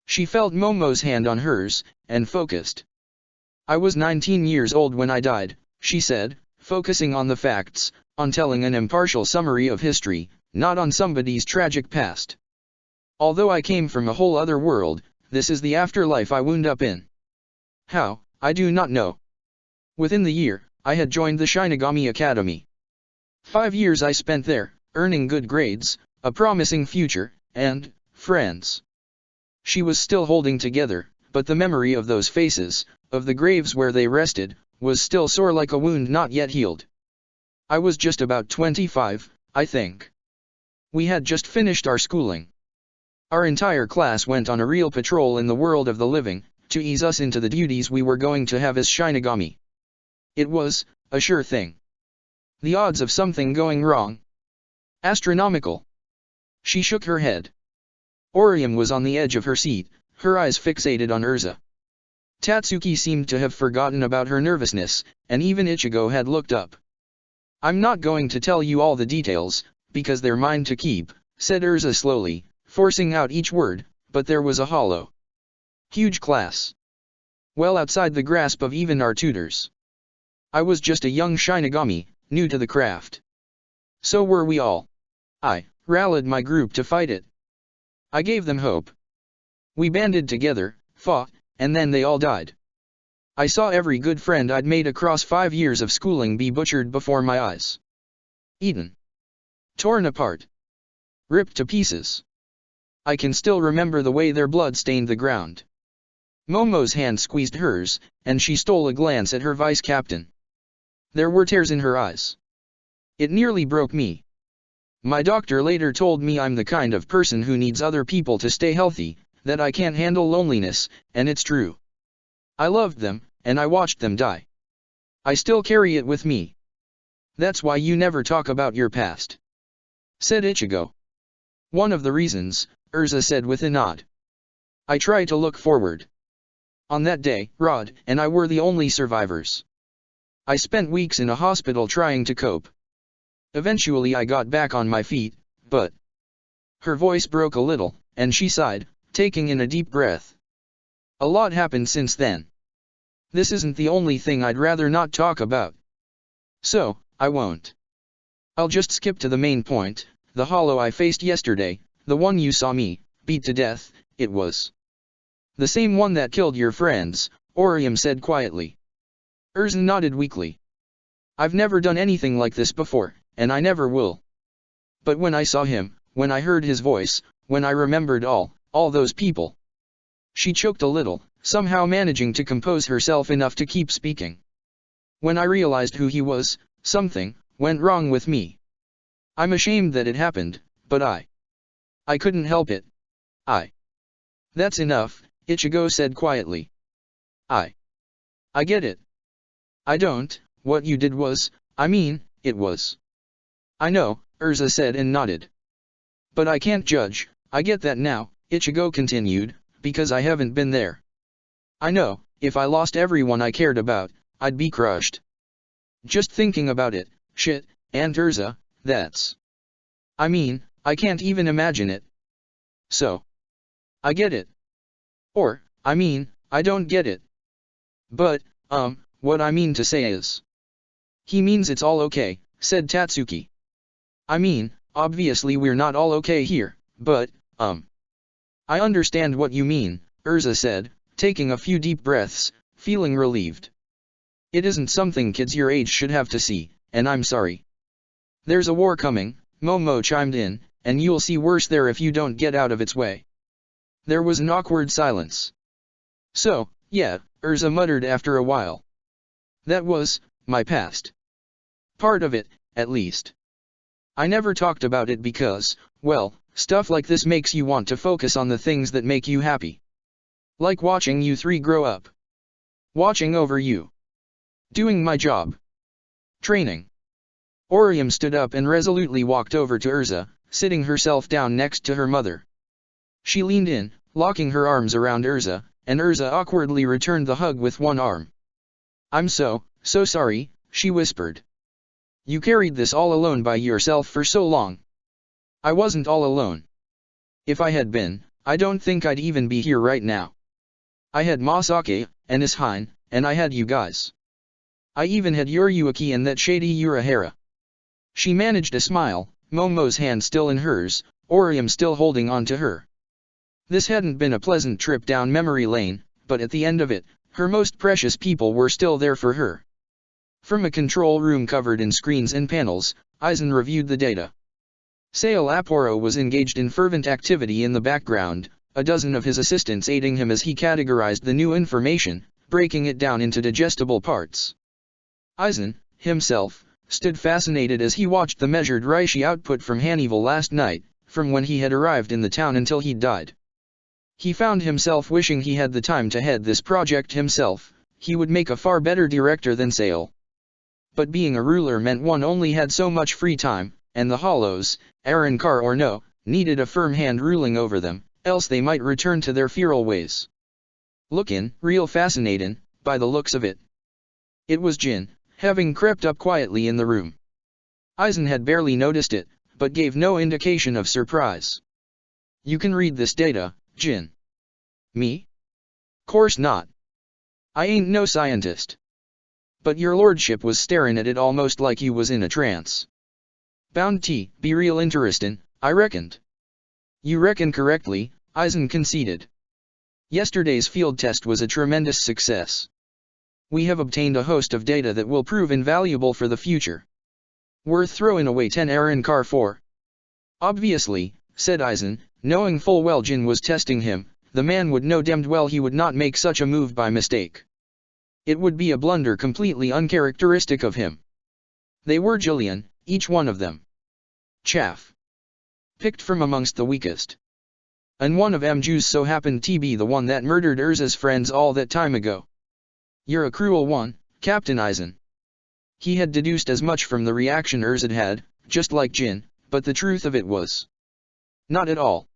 She felt Momo's hand on hers, and focused. I was 19 years old when I died, she said, focusing on the facts, on telling an impartial summary of history, not on somebody's tragic past. Although I came from a whole other world, this is the afterlife I wound up in. How, I do not know. Within the year, I had joined the Shinigami Academy. 5 years I spent there, earning good grades, a promising future, and friends. She was still holding together, but the memory of those faces, of the graves where they rested, was still sore like a wound not yet healed. I was just about 25, I think. We had just finished our schooling. Our entire class went on a real patrol in the world of the living, to ease us into the duties we were going to have as Shinigami. It was a sure thing. The odds of something going wrong? Astronomical. She shook her head. Orium was on the edge of her seat, her eyes fixated on Erza. Tatsuki seemed to have forgotten about her nervousness, and even Ichigo had looked up. I'm not going to tell you all the details, because they're mine to keep, said Erza slowly, forcing out each word, but there was a hollow. Huge class. Well outside the grasp of even our tutors. I was just a young Shinigami, new to the craft. So were we all. I rallied my group to fight it. I gave them hope. We banded together, fought, and then they all died. I saw every good friend I'd made across 5 years of schooling be butchered before my eyes. Eaten. Torn apart. Ripped to pieces. I can still remember the way their blood stained the ground. Momo's hand squeezed hers, and she stole a glance at her vice-captain. There were tears in her eyes. It nearly broke me. My doctor later told me I'm the kind of person who needs other people to stay healthy, that I can't handle loneliness, and it's true. I loved them, and I watched them die. I still carry it with me. That's why you never talk about your past," said Ichigo. "One of the reasons," Erza said with a nod. "I try to look forward. On that day, Rod and I were the only survivors. I spent weeks in a hospital trying to cope. Eventually I got back on my feet, but..." Her voice broke a little, and she sighed, taking in a deep breath. "A lot happened since then. This isn't the only thing I'd rather not talk about. So, I won't. I'll just skip to the main point. The hollow I faced yesterday, the one you saw me beat to death, it was the same one that killed your friends," Orium said quietly. Erza nodded weakly. "I've never done anything like this before, and I never will. But when I saw him, when I heard his voice, when I remembered all those people..." She choked a little, somehow managing to compose herself enough to keep speaking. "When I realized who he was, something went wrong with me. I'm ashamed that it happened, but I couldn't help it. That's enough," Ichigo said quietly. I get it. I don't, what you did was, it was." "I know," Erza said and nodded. "But I can't judge, I get that now," Ichigo continued, "because I haven't been there. I know, if I lost everyone I cared about, I'd be crushed. Just thinking about it, shit, Aunt Erza, that's... I can't even imagine it. So, I get it. Or, I don't get it. But, what I mean to say is..." "He means it's all okay," said Tatsuki. Obviously we're not all okay here, but, I understand what you mean," Erza said, taking a few deep breaths, feeling relieved. "It isn't something kids your age should have to see, and I'm sorry." "There's a war coming," Momo chimed in, "and you'll see worse there if you don't get out of its way." There was an awkward silence. "So, yeah," Erza muttered after a while. "That was my past. Part of it, at least. I never talked about it because, well, stuff like this makes you want to focus on the things that make you happy. Like watching you three grow up. Watching over you. Doing my job. Training." Orium stood up and resolutely walked over to Erza, sitting herself down next to her mother. She leaned in, locking her arms around Erza, and Erza awkwardly returned the hug with one arm. "I'm so sorry," she whispered. "You carried this all alone by yourself for so long." "I wasn't all alone. If I had been, I don't think I'd even be here right now. I had Masake, and Ishine, and I had you guys. I even had Yuriuki and that shady Urahara." She managed a smile, Momo's hand still in hers, Orium still holding on to her. This hadn't been a pleasant trip down memory lane, but at the end of it, her most precious people were still there for her. From a control room covered in screens and panels, Aizen reviewed the data. Sale Aporo was engaged in fervent activity in the background, a dozen of his assistants aiding him as he categorized the new information, breaking it down into digestible parts. Aizen, himself, stood fascinated as he watched the measured Reishi output from Hannibal last night, from when he had arrived in the town until he died. He found himself wishing he had the time to head this project himself. He would make a far better director than Sale. But being a ruler meant one only had so much free time, and the Hollows, Arrancar or no, needed a firm hand ruling over them, else they might return to their feral ways. "Lookin' real fascinatin', by the looks of it." It was Jin, having crept up quietly in the room. Aizen had barely noticed it, but gave no indication of surprise. "You can read this data, Jin." "Me? Course not. I ain't no scientist. But your lordship was staring at it almost like you was in a trance. Bound to be real interestin', I reckoned." "You reckon correctly," Aizen conceded. "Yesterday's field test was a tremendous success. We have obtained a host of data that will prove invaluable for the future. Worth throwing away 10 Arrancar for." "Obviously," said Aizen, knowing full well Jin was testing him. The man would know damned well he would not make such a move by mistake. It would be a blunder completely uncharacteristic of him. They were Jillian, each one of them. Chaff. Picked from amongst the weakest. And one of them Jews so happened to be the one that murdered Erza's friends all that time ago. "You're a cruel one, Captain Aizen." He had deduced as much from the reaction Erza had, just like Jin, but the truth of it was not at all.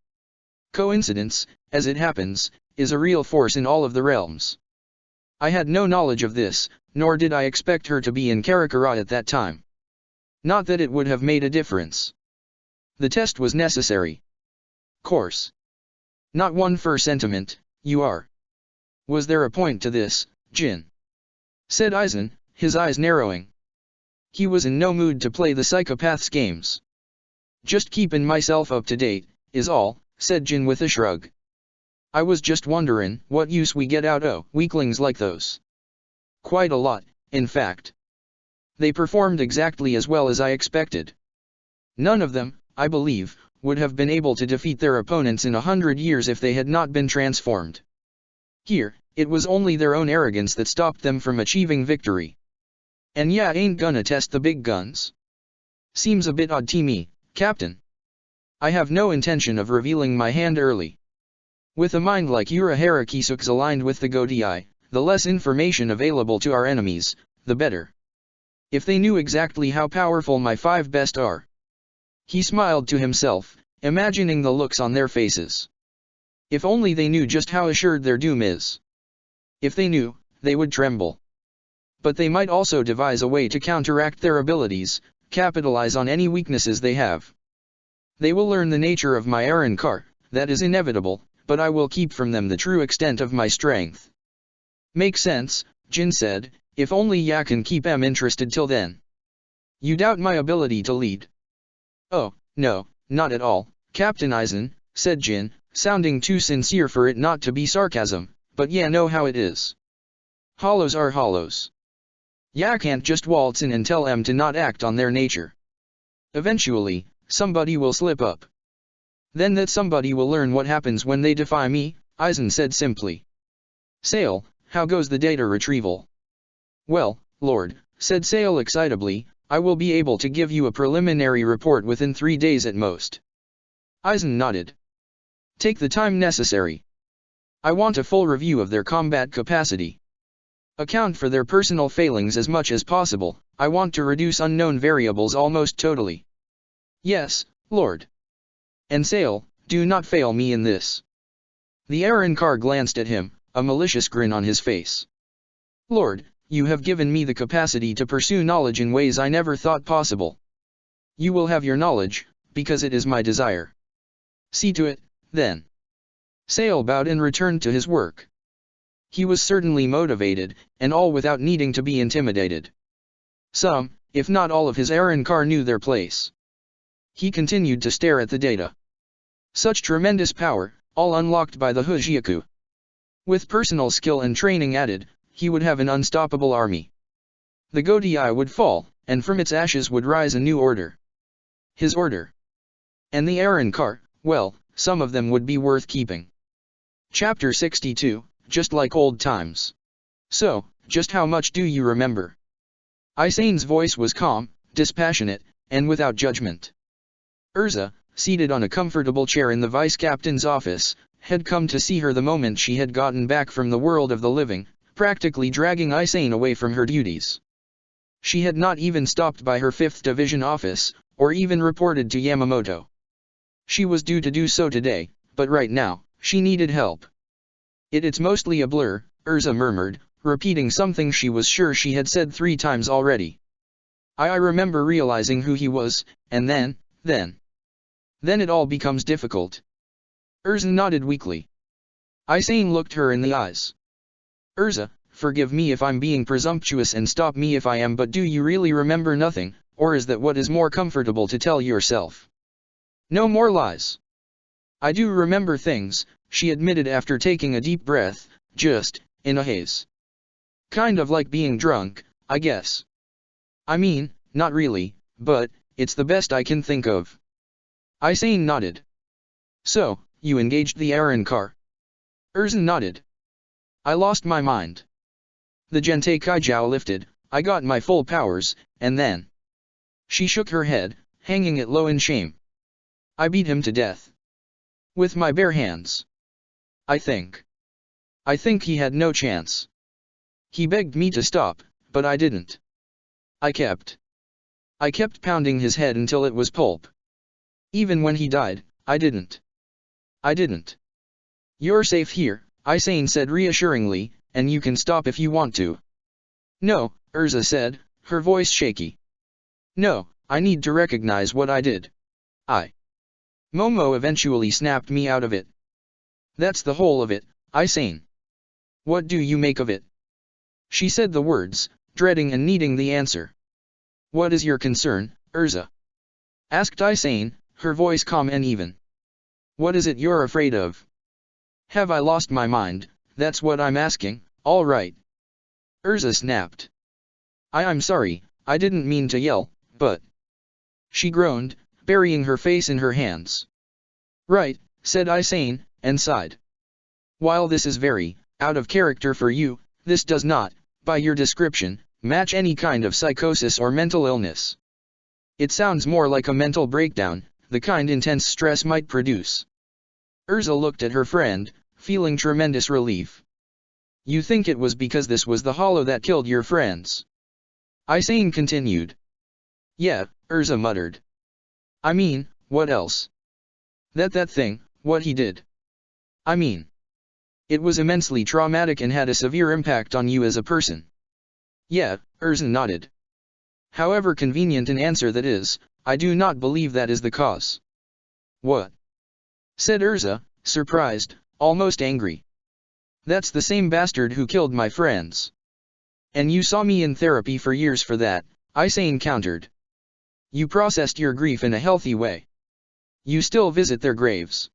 Coincidence, as it happens, is a real force in all of the realms. I had no knowledge of this, nor did I expect her to be in Karakara at that time. Not that it would have made a difference. The test was necessary. Course. Not one for sentiment, you are. Was there a point to this, Jin? Said Aizen, his eyes narrowing. He was in no mood to play the psychopath's games. Just keeping myself up to date, is all, said Jin with a shrug. I was just wonderin' what use we get out o' weaklings like those. Quite a lot, in fact. They performed exactly as well as I expected. None of them, I believe, would have been able to defeat their opponents in 100 years if they had not been transformed. Here, it was only their own arrogance that stopped them from achieving victory. And yeah, ain't gonna test the big guns. Seems a bit odd to me, Captain. I have no intention of revealing my hand early. With a mind like Urahara Kisuk's aligned with the Godii, the less information available to our enemies, the better. If they knew exactly how powerful my 5 best are. He smiled to himself, imagining the looks on their faces. If only they knew just how assured their doom is. If they knew, they would tremble. But they might also devise a way to counteract their abilities, capitalize on any weaknesses they have. They will learn the nature of my Arankar, that is inevitable, but I will keep from them the true extent of my strength. Makes sense, Jin said, if only ya can keep em interested till then. You doubt my ability to lead? Oh, no, not at all, Captain Aizen, said Jin, sounding too sincere for it not to be sarcasm, but ya know how it is. Hollows are hollows. Ya can't just waltz in and tell em to not act on their nature. Eventually, somebody will slip up. Then that somebody will learn what happens when they defy me, Aizen said simply. Sail, how goes the data retrieval? Well, Lord, said Sail excitably, I will be able to give you a preliminary report within 3 days at most. Aizen nodded. Take the time necessary. I want a full review of their combat capacity. Account for their personal failings as much as possible, I want to reduce unknown variables almost totally. Yes, Lord. And Sail, do not fail me in this. The Arankar glanced at him, a malicious grin on his face. Lord, you have given me the capacity to pursue knowledge in ways I never thought possible. You will have your knowledge, because it is my desire. See to it, then. Sail bowed and returned to his work. He was certainly motivated, and all without needing to be intimidated. Some, if not all of his Arankar knew their place. He continued to stare at the data. Such tremendous power, all unlocked by the Hujyaku. With personal skill and training added, he would have an unstoppable army. The Godii would fall, and from its ashes would rise a new order. His order. And the Arankar, well, some of them would be worth keeping. Chapter 62, Just like old times. So, just how much do you remember? Aizen's voice was calm, dispassionate, and without judgment. Erza, seated on a comfortable chair in the vice-captain's office, had come to see her the moment she had gotten back from the world of the living, practically dragging Aizen away from her duties. She had not even stopped by her 5th Division office, or even reported to Yamamoto. She was due to do so today, but right now, she needed help. It's mostly a blur, Erza murmured, repeating something she was sure she had said 3 times already. I remember realizing who he was, and then it all becomes difficult. Erza nodded weakly. Aizen looked her in the eyes. Erza, forgive me if I'm being presumptuous and stop me if I am, but do you really remember nothing, or is that what is more comfortable to tell yourself? No more lies. I do remember things, she admitted after taking a deep breath, just, in a haze. Kind of like being drunk, I guess. I mean, not really, but, it's the best I can think of. Aizen nodded. So, you engaged the Arankar? Erza nodded. I lost my mind. The Gentei Kaijou lifted, I got my full powers, and then. She shook her head, hanging it low in shame. I beat him to death. With my bare hands. I think he had no chance. He begged me to stop, but I didn't. I kept pounding his head until it was pulp. Even when he died, I didn't. You're safe here, Isane said reassuringly, and you can stop if you want to. No, Erza said, her voice shaky. No, I need to recognize what I did. Momo eventually snapped me out of it. That's the whole of it, Isane. What do you make of it? She said the words, dreading and needing the answer. What is your concern, Erza? Asked Isane, her voice calm and even. What is it you're afraid of? Have I lost my mind? That's what I'm asking. All right. Erza snapped. I'm sorry, I didn't mean to yell, but... She groaned, burying her face in her hands. Right, said Isane, and sighed. While this is very out of character for you, this does not, by your description, match any kind of psychosis or mental illness. It sounds more like a mental breakdown, the kind intense stress might produce. Erza looked at her friend, feeling tremendous relief. You think it was because this was the hollow that killed your friends? Isane continued. Yeah, Erza muttered. I mean, what else? That thing, what he did. I mean, it was immensely traumatic and had a severe impact on you as a person. Yeah, Erza nodded. However convenient an answer that is, I do not believe that is the cause. What? Said Erza, surprised, almost angry. That's the same bastard who killed my friends. And you saw me in therapy for years for that, Isane countered. You processed your grief in a healthy way. You still visit their graves.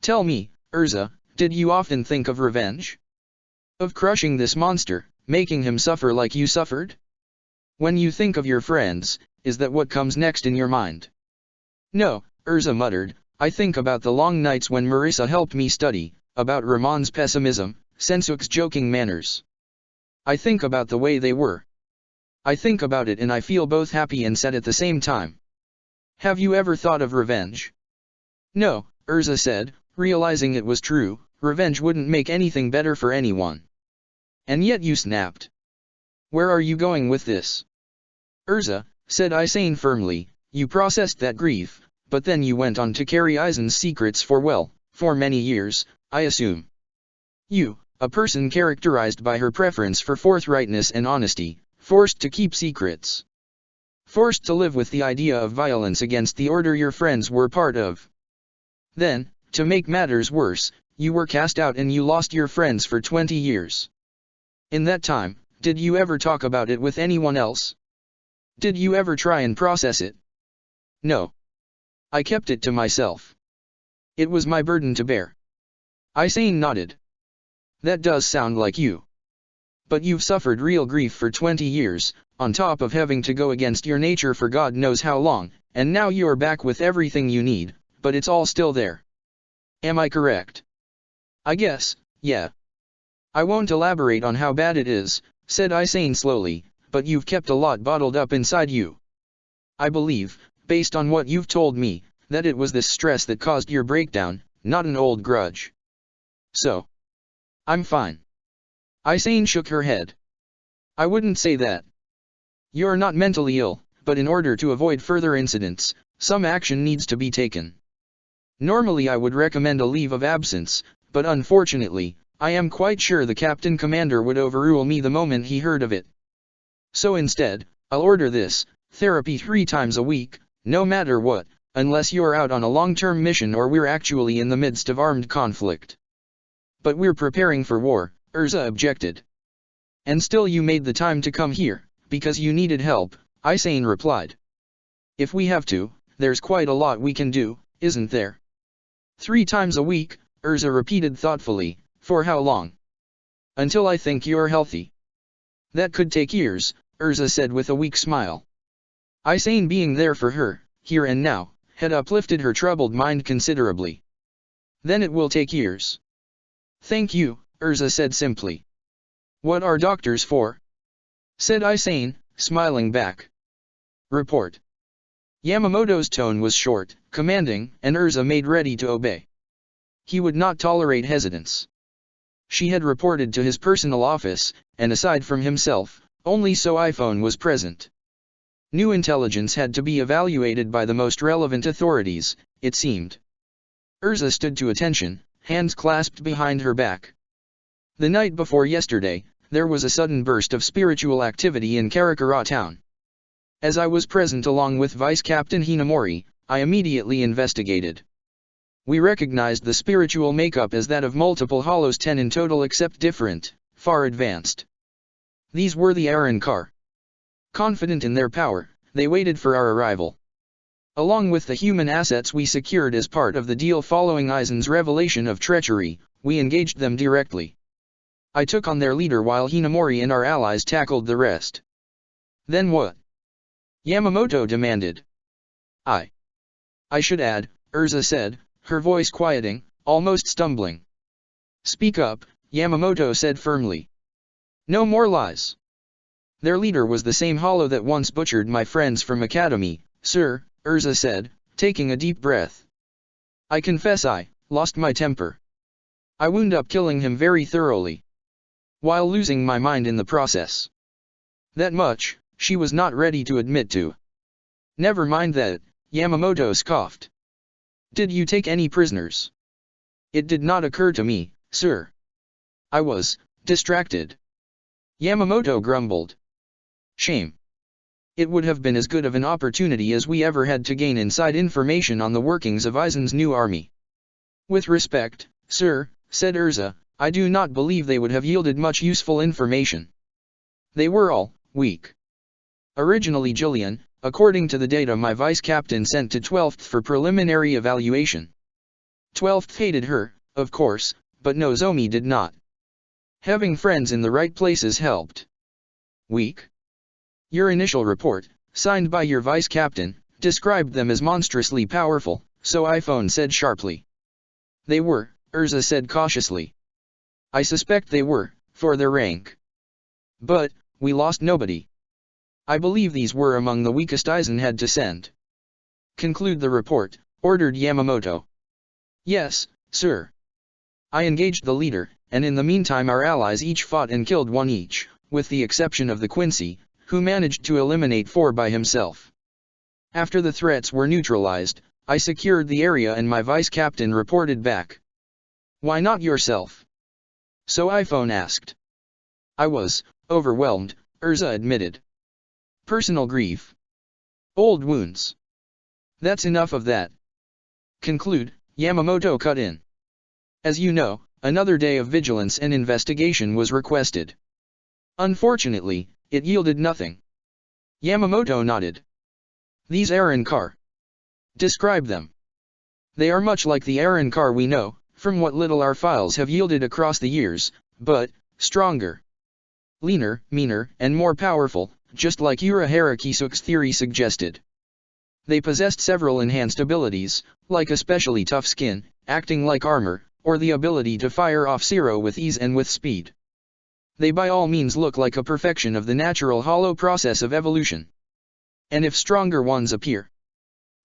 Tell me, Erza, did you often think of revenge? Of crushing this monster, making him suffer like you suffered? When you think of your friends, is that what comes next in your mind? No, Erza muttered, I think about the long nights when Marissa helped me study, about Ramon's pessimism, Sensuk's joking manners. I think about the way they were. I think about it and I feel both happy and sad at the same time. Have you ever thought of revenge? No, Erza said, realizing it was true, revenge wouldn't make anything better for anyone. And yet you snapped. Where are you going with this? Erza, said Isane firmly, you processed that grief, but then you went on to carry Aizen's secrets for many years, I assume. You, a person characterized by her preference for forthrightness and honesty, forced to keep secrets. Forced to live with the idea of violence against the order your friends were part of. Then, to make matters worse, you were cast out and you lost your friends for 20 years. In that time, did you ever talk about it with anyone else? Did you ever try and process it? No. I kept it to myself. It was my burden to bear. Isane nodded. That does sound like you. But you've suffered real grief for 20 years, on top of having to go against your nature for God knows how long, and now you're back with everything you need, but it's all still there. Am I correct? I guess, yeah. I won't elaborate on how bad it is, said Isane slowly, but you've kept a lot bottled up inside you. I believe, based on what you've told me, that it was this stress that caused your breakdown, not an old grudge. So. I'm fine. Isane shook her head. I wouldn't say that. You're not mentally ill, but in order to avoid further incidents, some action needs to be taken. Normally I would recommend a leave of absence, but unfortunately, I am quite sure the Captain Commander would overrule me the moment he heard of it. So instead, I'll order this, therapy 3 times a week, no matter what, unless you're out on a long-term mission or we're actually in the midst of armed conflict. But we're preparing for war, Erza objected. And still you made the time to come here, because you needed help, Isane replied. If we have to, there's quite a lot we can do, isn't there? 3 times a week, Erza repeated thoughtfully, for how long? Until I think you're healthy. That could take years, Erza said with a weak smile. Isane being there for her, here and now, had uplifted her troubled mind considerably. Then it will take years. Thank you, Erza said simply. What are doctors for? Said Isane, smiling back. Report. Yamamoto's tone was short, commanding, and Erza made ready to obey. He would not tolerate hesitance. She had reported to his personal office, and aside from himself, only So iPhone was present. New intelligence had to be evaluated by the most relevant authorities, it seemed. Erza stood to attention, hands clasped behind her back. The night before yesterday, there was a sudden burst of spiritual activity in Karakura town. As I was present along with Vice Captain Hinamori, I immediately investigated. We recognized the spiritual makeup as that of multiple hollows, 10 in total, except different, far advanced. These were the Arankar. Confident in their power, they waited for our arrival. Along with the human assets we secured as part of the deal following Aizen's revelation of treachery, we engaged them directly. I took on their leader while Hinamori and our allies tackled the rest. Then what? Yamamoto demanded. I should add, Erza said, her voice quieting, almost stumbling. Speak up, Yamamoto said firmly. No more lies. Their leader was the same hollow that once butchered my friends from Academy, sir, Erza said, taking a deep breath. I confess I lost my temper. I wound up killing him very thoroughly, while losing my mind in the process. That much, she was not ready to admit to. Never mind that, Yamamoto scoffed. Did you take any prisoners? It did not occur to me, sir. I was distracted. Yamamoto grumbled. Shame. It would have been as good of an opportunity as we ever had to gain inside information on the workings of Aizen's new army. With respect, sir, said Erza, I do not believe they would have yielded much useful information. They were all weak. Originally Jillian, according to the data my vice captain sent to 12th for preliminary evaluation. 12th hated her, of course, but Nozomi did not. Having friends in the right places helped. Weak? Your initial report, signed by your vice captain, described them as monstrously powerful, so iPhone said sharply. They were, Erza said cautiously. I suspect they were, for their rank. But, we lost nobody. I believe these were among the weakest Aizen had to send. Conclude the report, ordered Yamamoto. Yes, sir. I engaged the leader, and in the meantime our allies each fought and killed one each, with the exception of the Quincy, who managed to eliminate 4 by himself. After the threats were neutralized, I secured the area and my vice captain reported back. Why not yourself? So iPhone asked. I was overwhelmed, Erza admitted. Personal grief. Old wounds. That's enough of that. Conclude, Yamamoto cut in. As you know, another day of vigilance and investigation was requested. Unfortunately, it yielded nothing. Yamamoto nodded. These Arankar. Describe them. They are much like the Arankar we know, from what little our files have yielded across the years, but stronger. Leaner, meaner, and more powerful, just like Urahara Kisuk's theory suggested. They possessed several enhanced abilities, like especially tough skin, acting like armor, or the ability to fire off zero with ease and with speed. They by all means look like a perfection of the natural hollow process of evolution. And if stronger ones appear?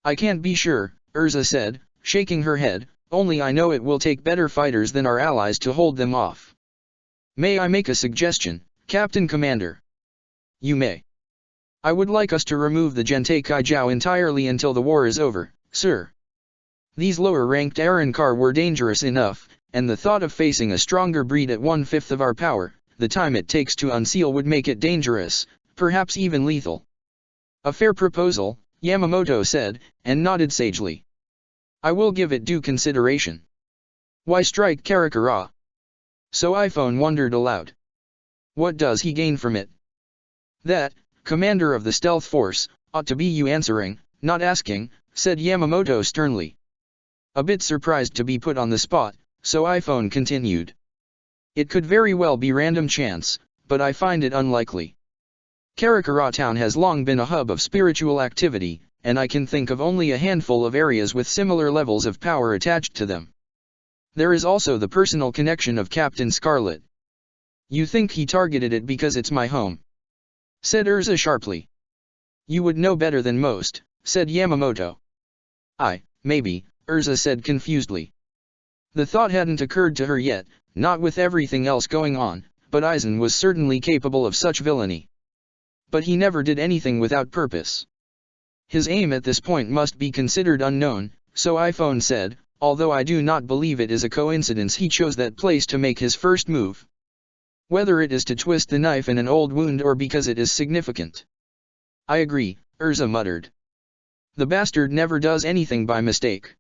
I can't be sure, Erza said, shaking her head, only I know it will take better fighters than our allies to hold them off. May I make a suggestion, Captain Commander? You may. I would like us to remove the Gentei Kaijao entirely until the war is over, sir. These lower-ranked Arankar were dangerous enough, and the thought of facing a stronger breed at 1/5 of our power, the time it takes to unseal would make it dangerous, perhaps even lethal. A fair proposal, Yamamoto said, and nodded sagely. I will give it due consideration. Why strike Karakura? So iPhone wondered aloud. What does he gain from it? That, commander of the stealth force, ought to be you answering, not asking, said Yamamoto sternly. A bit surprised to be put on the spot, so iPhone continued. It could very well be random chance, but I find it unlikely. Karakura town has long been a hub of spiritual activity, and I can think of only a handful of areas with similar levels of power attached to them. There is also the personal connection of Captain Scarlet. You think he targeted it because it's my home? Said Erza sharply. You would know better than most, said Yamamoto. Maybe, Erza said confusedly. The thought hadn't occurred to her yet, not with everything else going on, but Aizen was certainly capable of such villainy. But he never did anything without purpose. His aim at this point must be considered unknown, so iPhone said, although I do not believe it is a coincidence he chose that place to make his first move. Whether it is to twist the knife in an old wound or because it is significant. I agree, Erza muttered. The bastard never does anything by mistake.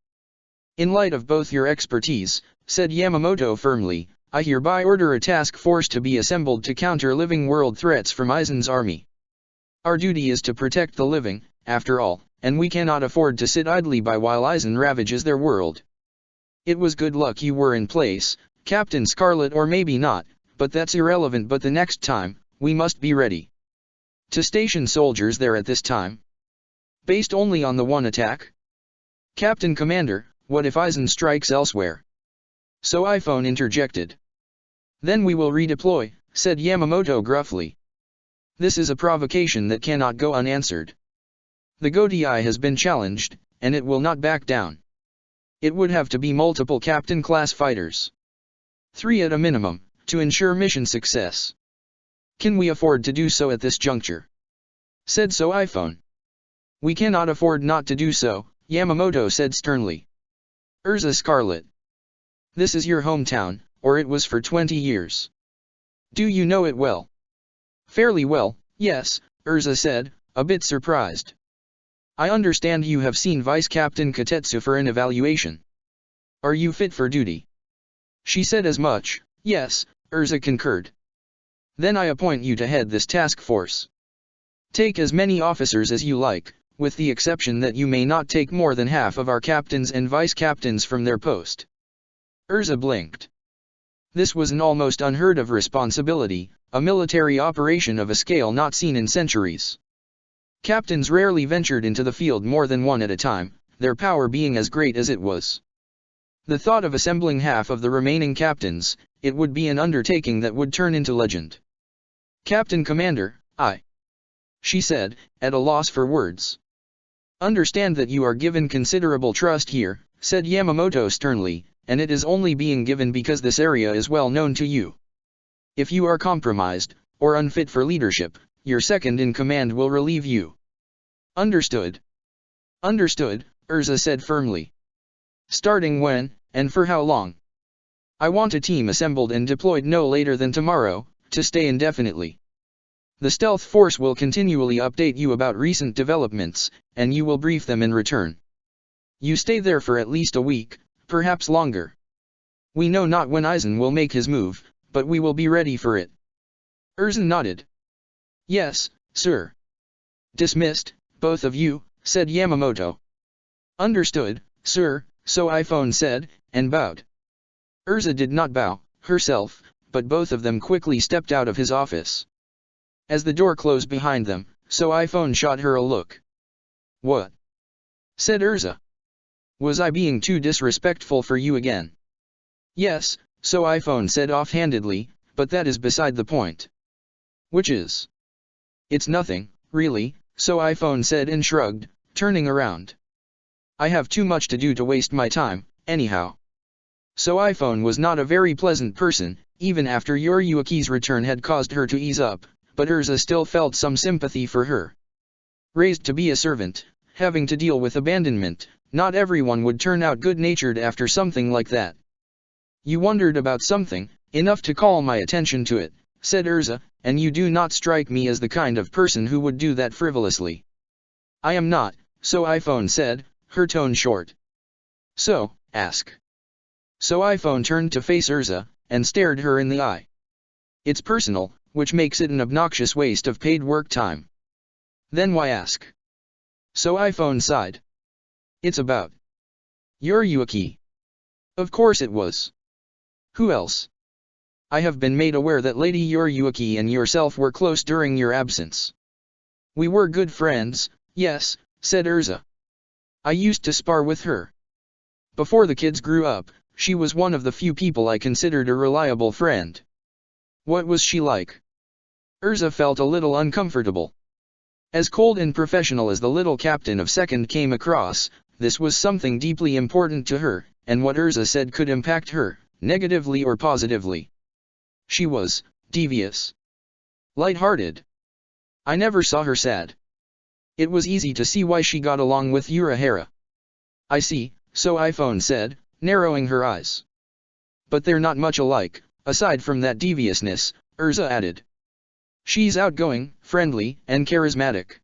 In light of both your expertise, said Yamamoto firmly, I hereby order a task force to be assembled to counter living world threats from Aizen's army. Our duty is to protect the living, after all, and we cannot afford to sit idly by while Aizen ravages their world. It was good luck you were in place, Captain Scarlet, or maybe not, but that's irrelevant. But the next time, we must be ready to station soldiers there at this time. Based only on the one attack? Captain Commander, what if Aizen strikes elsewhere? So iPhone interjected. Then we will redeploy, said Yamamoto gruffly. This is a provocation that cannot go unanswered. The Godai has been challenged, and it will not back down. It would have to be multiple captain-class fighters. 3 at a minimum, to ensure mission success. Can we afford to do so at this juncture? Said so iPhone. We cannot afford not to do so, Yamamoto said sternly. Erza Scarlet. This is your hometown, or it was for 20 years. Do you know it well? Fairly well, yes, Erza said, a bit surprised. I understand you have seen Vice Captain Katetsu for an evaluation. Are you fit for duty? She said as much. Yes, Erza concurred. Then I appoint you to head this task force. Take as many officers as you like, with the exception that you may not take more than half of our captains and vice captains from their post. Erza blinked. This was an almost unheard of responsibility, a military operation of a scale not seen in centuries. Captains rarely ventured into the field more than one at a time, their power being as great as it was. The thought of assembling half of the remaining captains, it would be an undertaking that would turn into legend. Captain Commander, she said, at a loss for words. Understand that you are given considerable trust here, said Yamamoto sternly, and it is only being given because this area is well known to you. If you are compromised, or unfit for leadership, your second in command will relieve you. Understood. Understood, Erza said firmly. Starting when, and for how long? I want a team assembled and deployed no later than tomorrow, to stay indefinitely. The stealth force will continually update you about recent developments, and you will brief them in return. You stay there for at least a week, perhaps longer. We know not when Aizen will make his move, but we will be ready for it. Erza nodded. Yes, sir. Dismissed, both of you, said Yamamoto. Understood, sir, so iPhone said, and bowed. Erza did not bow, herself, but both of them quickly stepped out of his office. As the door closed behind them, so iPhone shot her a look. What? Said Erza. Was I being too disrespectful for you again? Yes, so iPhone said offhandedly, but that is beside the point. Which is? It's nothing, really, so iPhone said and shrugged, turning around. I have too much to do to waste my time, anyhow. So iPhone was not a very pleasant person, even after Yoriyuki's return had caused her to ease up, but Erza still felt some sympathy for her. Raised to be a servant, having to deal with abandonment, not everyone would turn out good-natured after something like that. You wondered about something, enough to call my attention to it, said Erza, and you do not strike me as the kind of person who would do that frivolously. I am not, so iPhone said, her tone short. So, ask. So iPhone turned to face Erza, and stared her in the eye. It's personal, which makes it an obnoxious waste of paid work time. Then why ask? So iPhone sighed. It's about Yoriyuki. Of course it was. Who else? I have been made aware that Lady Yoriyuki and yourself were close during your absence. We were good friends, yes, said Erza. I used to spar with her. Before the kids grew up, she was one of the few people I considered a reliable friend. What was she like? Erza felt a little uncomfortable. As cold and professional as the little captain of second came across, this was something deeply important to her, and what Erza said could impact her, negatively or positively. She was devious, light-hearted, I never saw her sad. It was easy to see why she got along with Urahara. I see, so iPhone said, narrowing her eyes. But they're not much alike, aside from that deviousness, Erza added. She's outgoing, friendly, and charismatic.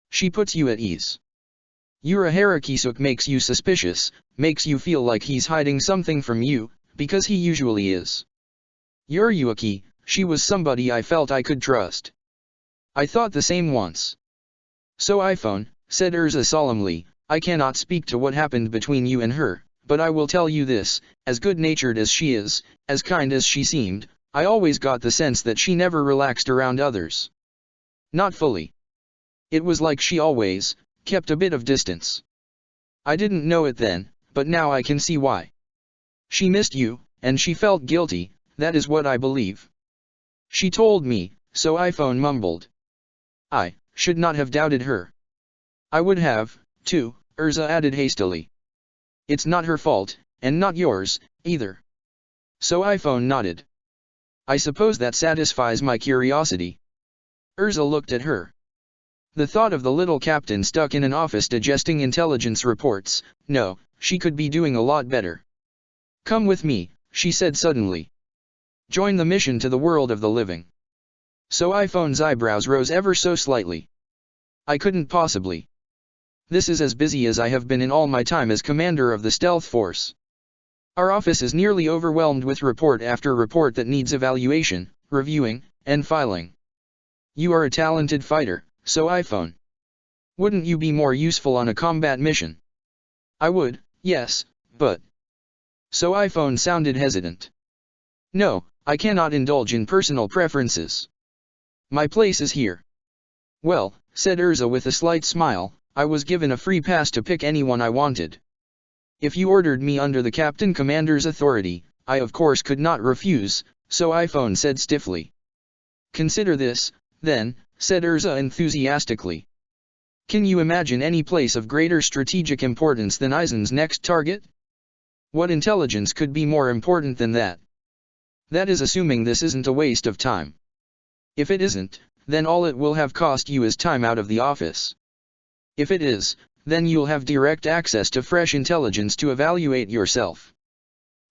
She puts you at ease. Urahara Kisuk makes you suspicious, makes you feel like he's hiding something from you, because he usually is. Yuruaki, she was somebody I felt I could trust. I thought the same once. So iPhone, said Erza solemnly, I cannot speak to what happened between you and her, but I will tell you this, as good-natured as she is, as kind as she seemed, I always got the sense that she never relaxed around others. Not fully. It was like she always kept a bit of distance. I didn't know it then, but now I can see why. She missed you, and she felt guilty, that is what I believe. She told me, so iPhone mumbled. I should not have doubted her. I would have, too, Erza added hastily. It's not her fault, and not yours, either. So iPhone nodded. I suppose that satisfies my curiosity. Erza looked at her. The thought of the little captain stuck in an office digesting intelligence reports, no, she could be doing a lot better. Come with me, she said suddenly. Join the mission to the world of the living. So iPhone's eyebrows rose ever so slightly. I couldn't possibly. This is as busy as I have been in all my time as commander of the stealth force. Our office is nearly overwhelmed with report after report that needs evaluation, reviewing, and filing. You are a talented fighter, so iPhone. Wouldn't you be more useful on a combat mission? I would, yes, but... So iPhone sounded hesitant. No, I cannot indulge in personal preferences. My place is here. Well, said Erza with a slight smile, I was given a free pass to pick anyone I wanted. If you ordered me under the Captain Commander's authority, I of course could not refuse, so iPhone said stiffly. Consider this, then, said Erza enthusiastically. Can you imagine any place of greater strategic importance than Aizen's next target? What intelligence could be more important than that? That is assuming this isn't a waste of time. If it isn't, then all it will have cost you is time out of the office. If it is, then you'll have direct access to fresh intelligence to evaluate yourself.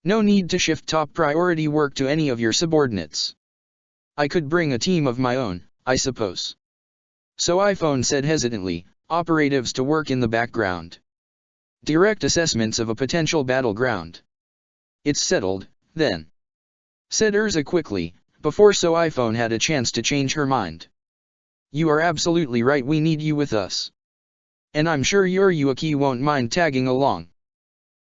No need to shift top priority work to any of your subordinates. I could bring a team of my own, I suppose. So iPhone said hesitantly, operatives to work in the background. Direct assessments of a potential battleground. It's settled, then. Said Erza quickly, before so iPhone had a chance to change her mind. You are absolutely right, we need you with us. And I'm sure Yuruaki won't mind tagging along.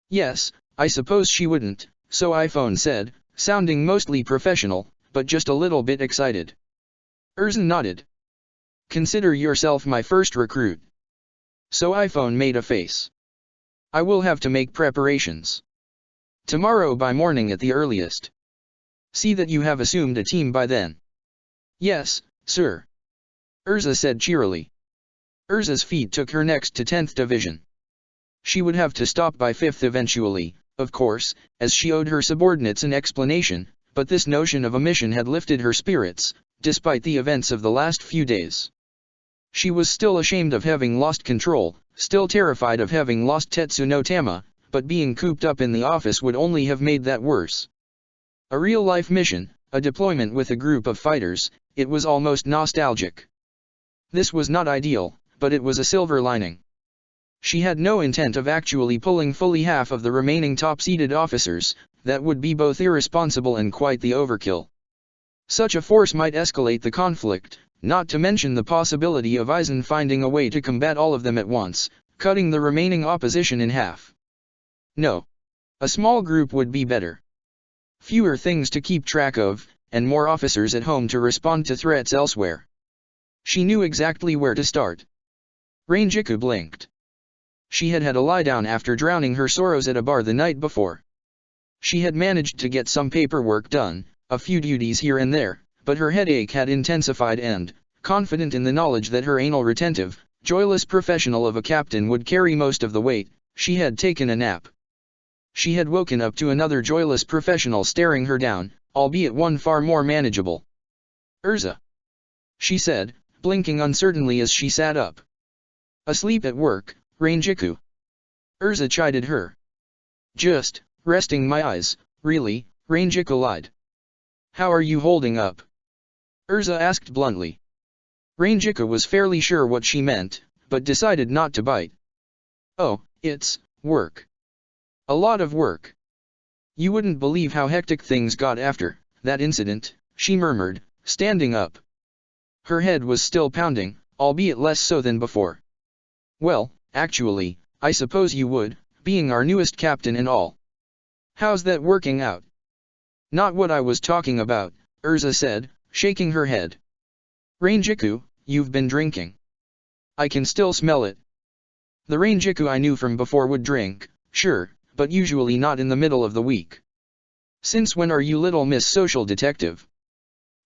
Yes, I suppose she wouldn't, so iPhone said, sounding mostly professional, but just a little bit excited. Erza nodded. Consider yourself my first recruit. So iPhone made a face. I will have to make preparations. Tomorrow by morning at the earliest. See that you have assumed a team by then. Yes, sir. Erza said cheerily. Erza's feet took her next to 10th Division. She would have to stop by 5th eventually, of course, as she owed her subordinates an explanation, but this notion of a mission had lifted her spirits, despite the events of the last few days. She was still ashamed of having lost control, still terrified of having lost Tetsu no Tama, but being cooped up in the office would only have made that worse. A real-life mission, a deployment with a group of fighters, it was almost nostalgic. This was not ideal, but it was a silver lining. She had no intent of actually pulling fully half of the remaining top-seated officers, that would be both irresponsible and quite the overkill. Such a force might escalate the conflict, not to mention the possibility of Aizen finding a way to combat all of them at once, cutting the remaining opposition in half. No. A small group would be better. Fewer things to keep track of, and more officers at home to respond to threats elsewhere. She knew exactly where to start. Rangiku blinked. She had had a lie-down after drowning her sorrows at a bar the night before. She had managed to get some paperwork done, a few duties here and there, but her headache had intensified and, confident in the knowledge that her anal retentive, joyless professional of a captain would carry most of the weight, she had taken a nap. She had woken up to another joyless professional staring her down, albeit one far more manageable. Erza, she said, blinking uncertainly as she sat up. Asleep at work, Rangiku? Erza chided her. Just resting my eyes, really, Rangiku lied. How are you holding up? Erza asked bluntly. Rangiku was fairly sure what she meant, but decided not to bite. Oh, it's work. A lot of work. You wouldn't believe how hectic things got after that incident, she murmured, standing up. Her head was still pounding, albeit less so than before. Well, actually, I suppose you would, being our newest captain and all. How's that working out? Not what I was talking about, Erza said, shaking her head. Rangiku, you've been drinking. I can still smell it. The Rangiku I knew from before would drink, sure, but usually not in the middle of the week. Since when are you little Miss Social Detective?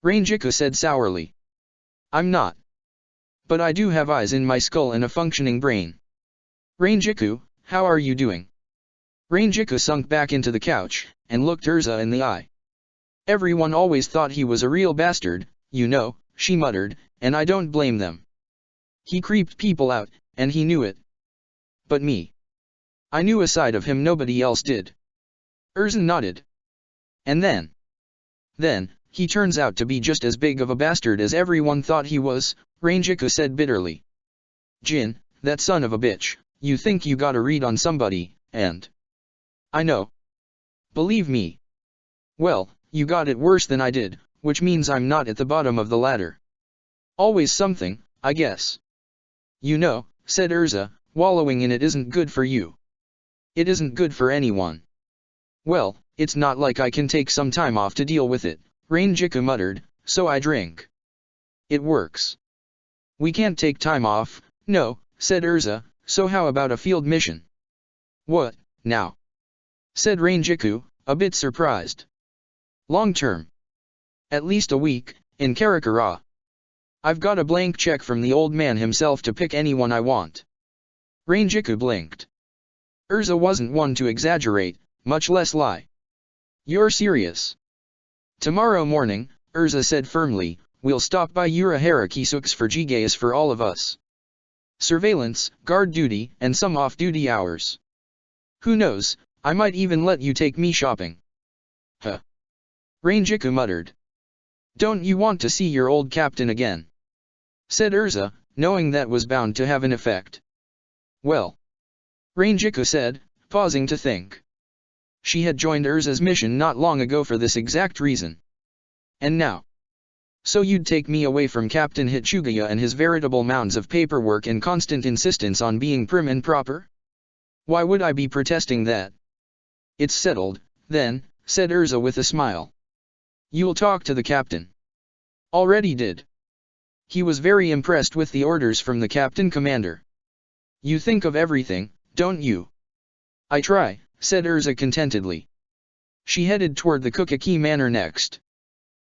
Rangiku said sourly. I'm not. But I do have eyes in my skull and a functioning brain. Rangiku, how are you doing? Rangiku sunk back into the couch, and looked Erza in the eye. Everyone always thought he was a real bastard, you know, she muttered, and I don't blame them. He creeped people out, and he knew it. But me. I knew a side of him nobody else did. Erza nodded. And then, he turns out to be just as big of a bastard as everyone thought he was, Rangiku said bitterly. Jin, that son of a bitch, you think you got a read on somebody, and... I know. Believe me. Well, you got it worse than I did, which means I'm not at the bottom of the ladder. Always something, I guess. You know, said Erza, wallowing in it isn't good for you. It isn't good for anyone. Well, it's not like I can take some time off to deal with it, Rangiku muttered, so I drink. It works. We can't take time off, no, said Erza, so how about a field mission? What, now? Said Rangiku, a bit surprised. Long term. At least a week, in Karakura. I've got a blank check from the old man himself to pick anyone I want. Rangiku blinked. Erza wasn't one to exaggerate, much less lie. You're serious? Tomorrow morning, Erza said firmly, we'll stop by Urahara Kisuke's for Jigae's for all of us. Surveillance, guard duty, and some off-duty hours. Who knows, I might even let you take me shopping. Huh. Rangiku muttered. Don't you want to see your old captain again? Said Erza, knowing that was bound to have an effect. Well. Rangiku said, pausing to think. She had joined Erza's mission not long ago for this exact reason. And now? So you'd take me away from Captain Hitsugaya and his veritable mounds of paperwork and constant insistence on being prim and proper? Why would I be protesting that? It's settled, then, said Erza with a smile. You'll talk to the captain. Already did. He was very impressed with the orders from the captain commander. You think of everything, don't you? I try, said Erza contentedly. She headed toward the Kukaki Manor next.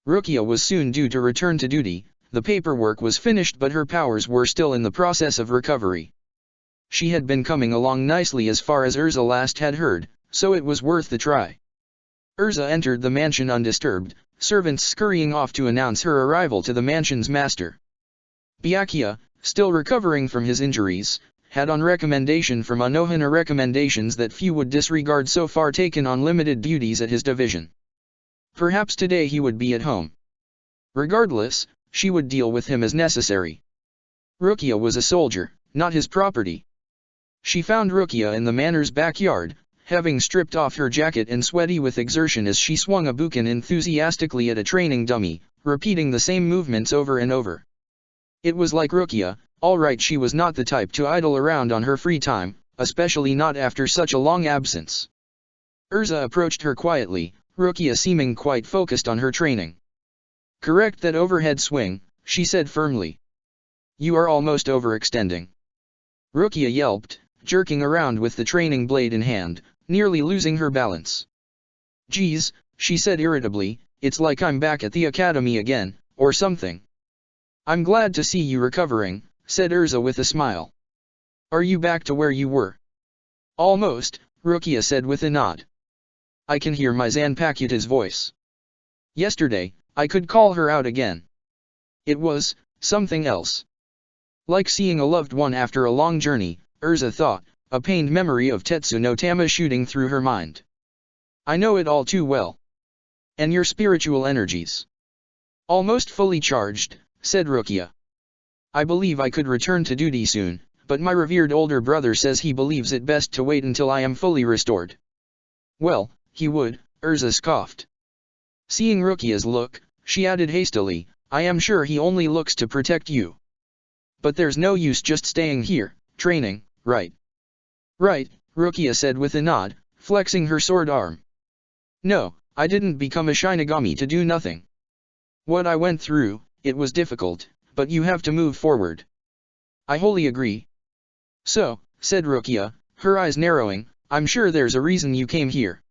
Rukia was soon due to return to duty, the paperwork was finished but her powers were still in the process of recovery. She had been coming along nicely as far as Erza last had heard, so it was worth the try. Erza entered the mansion undisturbed, servants scurrying off to announce her arrival to the mansion's master. Byakuya, still recovering from his injuries, had on recommendation from Anohana recommendations that few would disregard so far taken on limited duties at his division. Perhaps today he would be at home. Regardless, she would deal with him as necessary. Rukia was a soldier, not his property. She found Rukia in the manor's backyard, having stripped off her jacket and sweaty with exertion as she swung a bukin enthusiastically at a training dummy, repeating the same movements over and over. It was like Rukia, all right, she was not the type to idle around on her free time, especially not after such a long absence. Erza approached her quietly, Rukia seeming quite focused on her training. Correct that overhead swing, she said firmly. You are almost overextending. Rukia yelped, jerking around with the training blade in hand, nearly losing her balance. Geez, she said irritably, it's like I'm back at the academy again, or something. I'm glad to see you recovering, said Erza with a smile. Are you back to where you were? Almost, Rukia said with a nod. I can hear my Zanpakuta's voice. Yesterday, I could call her out again. It was something else. Like seeing a loved one after a long journey, Erza thought, a pained memory of Tetsu no Tama shooting through her mind. I know it all too well. And your spiritual energies. Almost fully charged, said Rukia. I believe I could return to duty soon, but my revered older brother says he believes it best to wait until I am fully restored. Well, he would, Erza scoffed. Seeing Rukia's look, she added hastily, I am sure he only looks to protect you. But there's no use just staying here, training, right? Right, Rukia said with a nod, flexing her sword arm. No, I didn't become a Shinigami to do nothing. What I went through, it was difficult, but you have to move forward. I wholly agree. So, said Rukia, her eyes narrowing, I'm sure there's a reason you came here.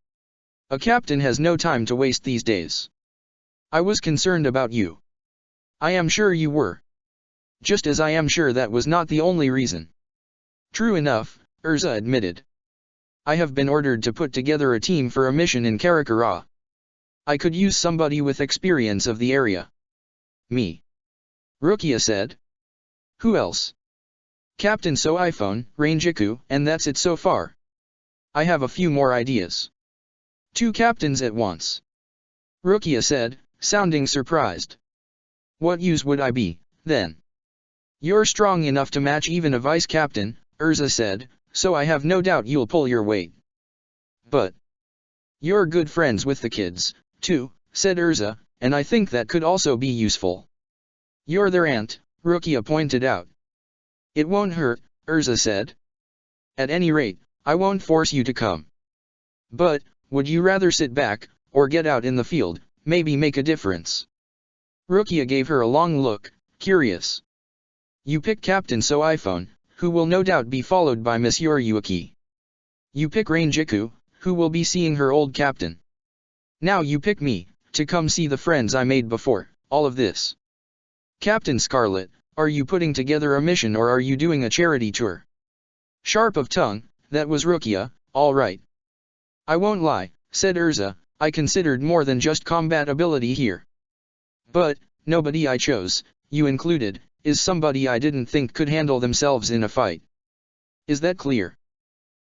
A captain has no time to waste these days. I was concerned about you. I am sure you were. Just as I am sure that was not the only reason. True enough, Erza admitted. I have been ordered to put together a team for a mission in Karakura. I could use somebody with experience of the area. Me. Rukia said. Who else? Captain iPhone, Rangiku, and that's it so far. I have a few more ideas. 2 captains at once. Rukia said, sounding surprised. What use would I be, then? You're strong enough to match even a vice captain, Erza said, so I have no doubt you'll pull your weight. But you're good friends with the kids, too, said Erza, and I think that could also be useful. You're their aunt, Rukia pointed out. It won't hurt, Erza said. At any rate, I won't force you to come. But, would you rather sit back, or get out in the field, maybe make a difference? Rukia gave her a long look, curious. You pick Captain iPhone, who will no doubt be followed by Miss Yoriyuki. You pick Rangiku, who will be seeing her old captain. Now you pick me, to come see the friends I made before, all of this. Captain Scarlet, are you putting together a mission or are you doing a charity tour? Sharp of tongue, that was Rukia, all right. I won't lie, said Erza, I considered more than just combat ability here. But, nobody I chose, you included, is somebody I didn't think could handle themselves in a fight. Is that clear?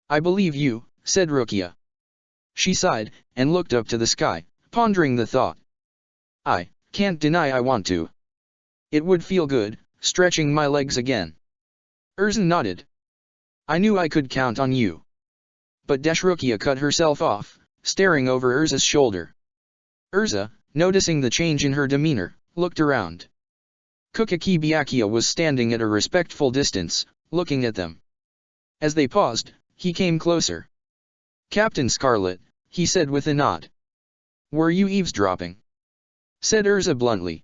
I believe you, said Rukia. She sighed, and looked up to the sky, pondering the thought. I can't deny I want to. It would feel good, stretching my legs again. Erza nodded. I knew I could count on you. But Rukia cut herself off, staring over Erza's shoulder. Erza, noticing the change in her demeanor, looked around. Kukaki Byakuya was standing at a respectful distance, looking at them. As they paused, he came closer. Captain Scarlet, he said with a nod. Were you eavesdropping? Said Erza bluntly.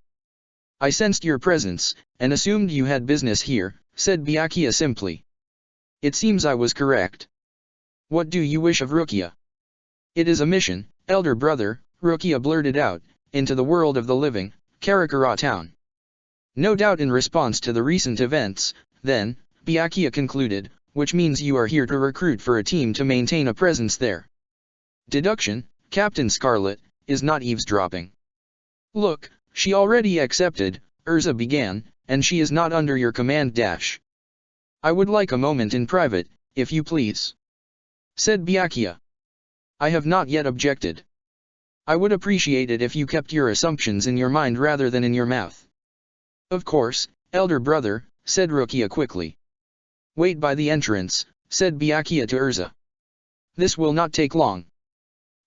I sensed your presence, and assumed you had business here, said Byakuya simply. It seems I was correct. What do you wish of Rukia? It is a mission, elder brother, Rukia blurted out, into the world of the living, Karakura town. No doubt in response to the recent events, then, Byakuya concluded, which means you are here to recruit for a team to maintain a presence there. Deduction, Captain Scarlet, is not eavesdropping. Look, she already accepted, Erza began, and she is not under your command. I would like a moment in private, if you please. Said Byakuya. I have not yet objected. I would appreciate it if you kept your assumptions in your mind rather than in your mouth. Of course, elder brother, said Rukia quickly. Wait by the entrance, said Byakuya to Erza. This will not take long.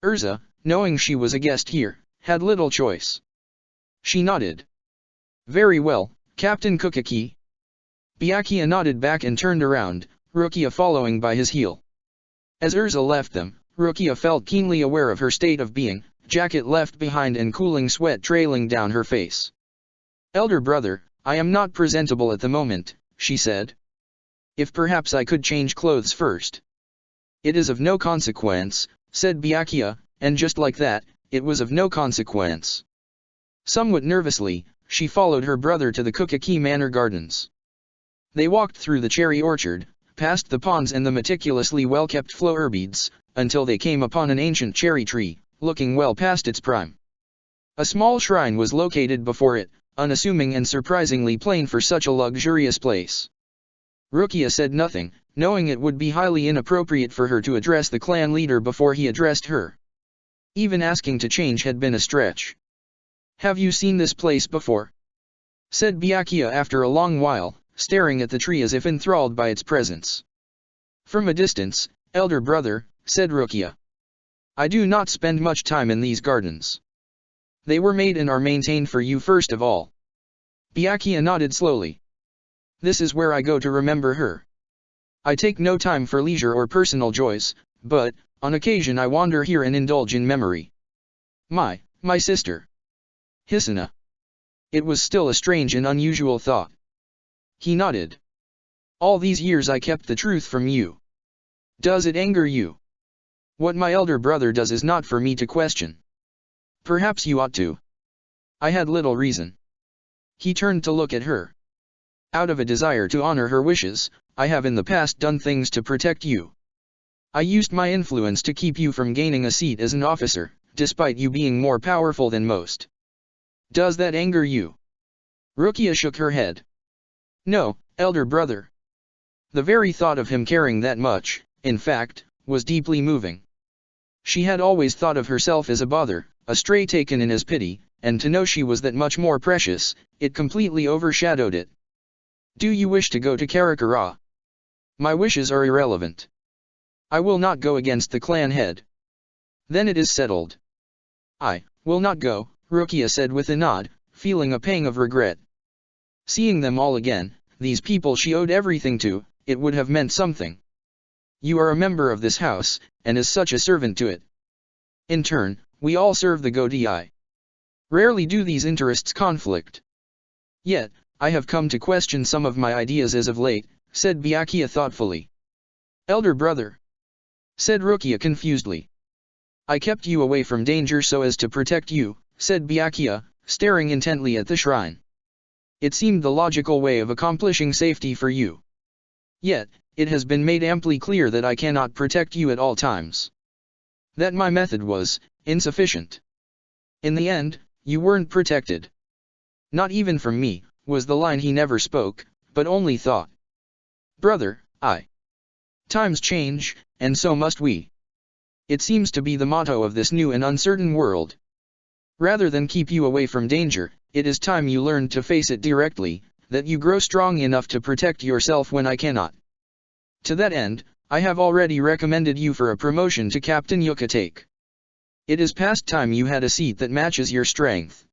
Erza, knowing she was a guest here, had little choice. She nodded. Very well, Captain Kukaki. Byakuya nodded back and turned around, Rukia following by his heel. As Erza left them, Rukia felt keenly aware of her state of being, jacket left behind and cooling sweat trailing down her face. Elder brother, I am not presentable at the moment, she said. If perhaps I could change clothes first. It is of no consequence, said Byakuya, and just like that, it was of no consequence. Somewhat nervously, she followed her brother to the Kukaki Manor Gardens. They walked through the cherry orchard, past the ponds and the meticulously well-kept flower beds, until they came upon an ancient cherry tree, looking well past its prime. A small shrine was located before it, unassuming and surprisingly plain for such a luxurious place. Rukia said nothing, knowing it would be highly inappropriate for her to address the clan leader before he addressed her. Even asking to change had been a stretch. "Have you seen this place before?" said Byakuya after a long while, staring at the tree as if enthralled by its presence. "From a distance, elder brother," said Rukia. "I do not spend much time in these gardens. They were made and are maintained for you first of all." Byakuya nodded slowly. "This is where I go to remember her. I take no time for leisure or personal joys, but, on occasion I wander here and indulge in memory. My sister. Hisuna." It was still a strange and unusual thought. He nodded. "All these years I kept the truth from you. Does it anger you? What my elder brother does is not for me to question. Perhaps you ought to." "I had little reason." He turned to look at her. "Out of a desire to honor her wishes, I have in the past done things to protect you. I used my influence to keep you from gaining a seat as an officer, despite you being more powerful than most. Does that anger you?" Rukia shook her head. "No, elder brother." The very thought of him caring that much, in fact, was deeply moving. She had always thought of herself as a bother, a stray taken in as pity, and to know she was that much more precious, it completely overshadowed it. "Do you wish to go to Karakura?" "My wishes are irrelevant. I will not go against the clan head." "Then it is settled." "I will not go," Rukia said with a nod, feeling a pang of regret. Seeing them all again, these people she owed everything to, it would have meant something. "You are a member of this house, and as such a servant to it. In turn, we all serve the Godai. Rarely do these interests conflict. Yet, I have come to question some of my ideas as of late," said Byakuya thoughtfully. "Elder brother," said Rukia confusedly. "I kept you away from danger so as to protect you," said Byakuya, staring intently at the shrine. "It seemed the logical way of accomplishing safety for you. Yet, it has been made amply clear that I cannot protect you at all times. That my method was insufficient. In the end, you weren't protected. Not even from me," was the line he never spoke, but only thought. "Brother, times change, and so must we. It seems to be the motto of this new and uncertain world. Rather than keep you away from danger, it is time you learned to face it directly, that you grow strong enough to protect yourself when I cannot. To that end, I have already recommended you for a promotion to Captain Yukatake. It is past time you had a seat that matches your strength."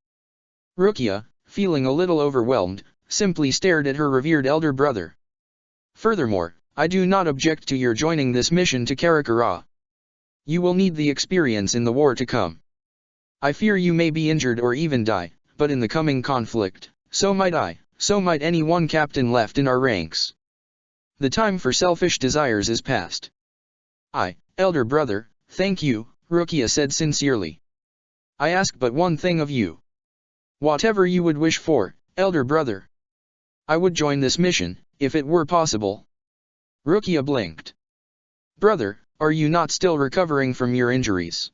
Rukia, feeling a little overwhelmed, simply stared at her revered elder brother. "Furthermore, I do not object to your joining this mission to Karakura. You will need the experience in the war to come. I fear you may be injured or even die, but in the coming conflict, so might I, so might any one captain left in our ranks. The time for selfish desires is past." Elder brother, thank you," Rukia said sincerely. "I ask but one thing of you. Whatever you would wish for, elder brother. I would join this mission, if it were possible." Rukia blinked. "Brother, are you not still recovering from your injuries?"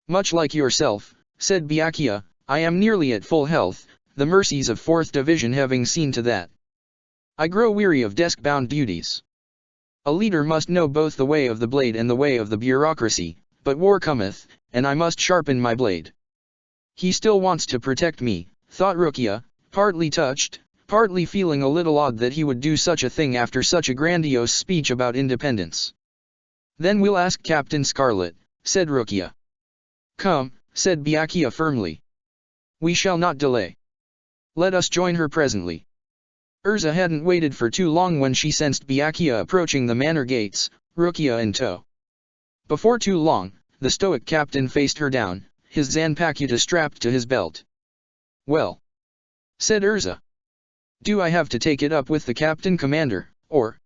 "Much like yourself," said Byakuya, "I am nearly at full health, the mercies of 4th Division having seen to that. I grow weary of desk-bound duties. A leader must know both the way of the blade and the way of the bureaucracy, but war cometh, and I must sharpen my blade." He still wants to protect me, thought Rukia, partly touched, partly feeling a little odd that he would do such a thing after such a grandiose speech about independence. "Then we'll ask Captain Scarlet," said Rukia. "Come," said Byakuya firmly. "We shall not delay. Let us join her presently." Erza hadn't waited for too long when she sensed Byakuya approaching the manor gates, Rukia in tow. Before too long, the stoic captain faced her down, his zanpakuta strapped to his belt. "Well," said Erza. "Do I have to take it up with the captain commander, or?"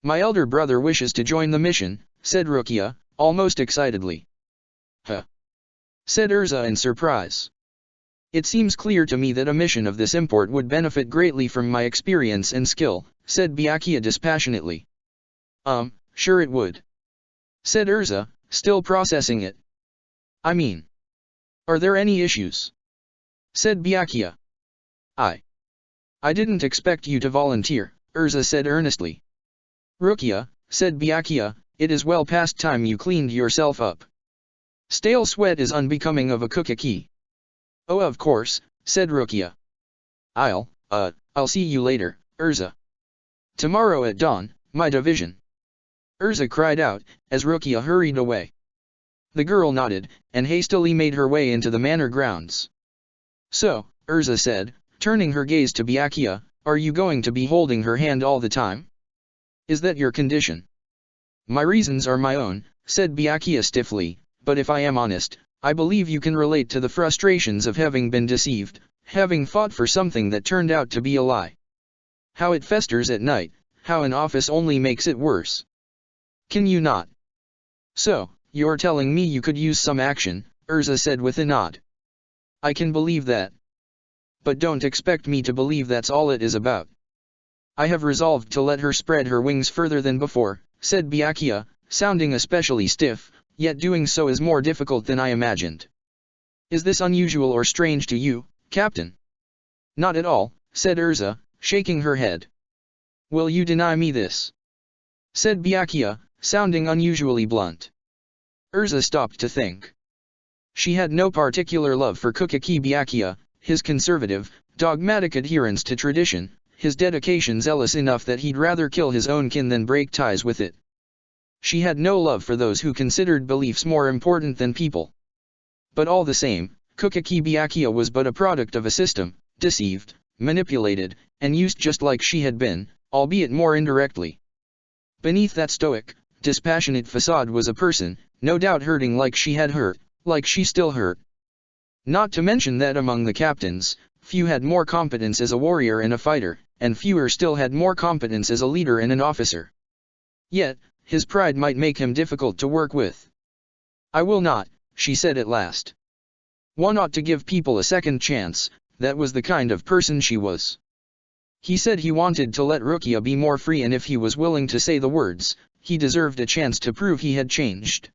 "My elder brother wishes to join the mission," said Rukia, almost excitedly. "Huh?" said Erza in surprise. "It seems clear to me that a mission of this import would benefit greatly from my experience and skill," said Byakuya dispassionately. Sure it would," said Erza, still processing it. "I mean, are there any issues?" said Byakuya. I didn't expect you to volunteer, Erza said earnestly. Rukia, said Byakuya, it is well past time you cleaned yourself up. Stale sweat is unbecoming of a Kukaki. Oh, of course, said Rukia. I'll see you later, Erza. Tomorrow at dawn, my division. Erza cried out, as Rukia hurried away. The girl nodded, and hastily made her way into the manor grounds. So, Erza said, turning her gaze to Byakuya, are you going to be holding her hand all the time? Is that your condition? My reasons are my own, said Byakuya stiffly, but if I am honest, I believe you can relate to the frustrations of having been deceived, having fought for something that turned out to be a lie. How it festers at night, how an office only makes it worse. Can you not? So, you're telling me you could use some action, Erza said with a nod. I can believe that. But don't expect me to believe that's all it is about. I have resolved to let her spread her wings further than before, said Byakuya, sounding especially stiff, yet doing so is more difficult than I imagined. Is this unusual or strange to you, Captain? Not at all, said Erza, shaking her head. Will you deny me this? Said Byakuya, sounding unusually blunt. Erza stopped to think. She had no particular love for Kukaki Byakuya, his conservative, dogmatic adherence to tradition, his dedication zealous enough that he'd rather kill his own kin than break ties with it. She had no love for those who considered beliefs more important than people. But all the same, Kukaki Byakuya was but a product of a system, deceived, manipulated, and used just like she had been, albeit more indirectly. Beneath that stoic, dispassionate facade was a person, no doubt hurting like she had hurt, like she still hurt. Not to mention that among the captains, few had more competence as a warrior and a fighter, and fewer still had more competence as a leader and an officer. Yet, his pride might make him difficult to work with. I will not, she said at last. One ought to give people a second chance, that was the kind of person she was. He said he wanted to let Rukia be more free, and if he was willing to say the words, he deserved a chance to prove he had changed.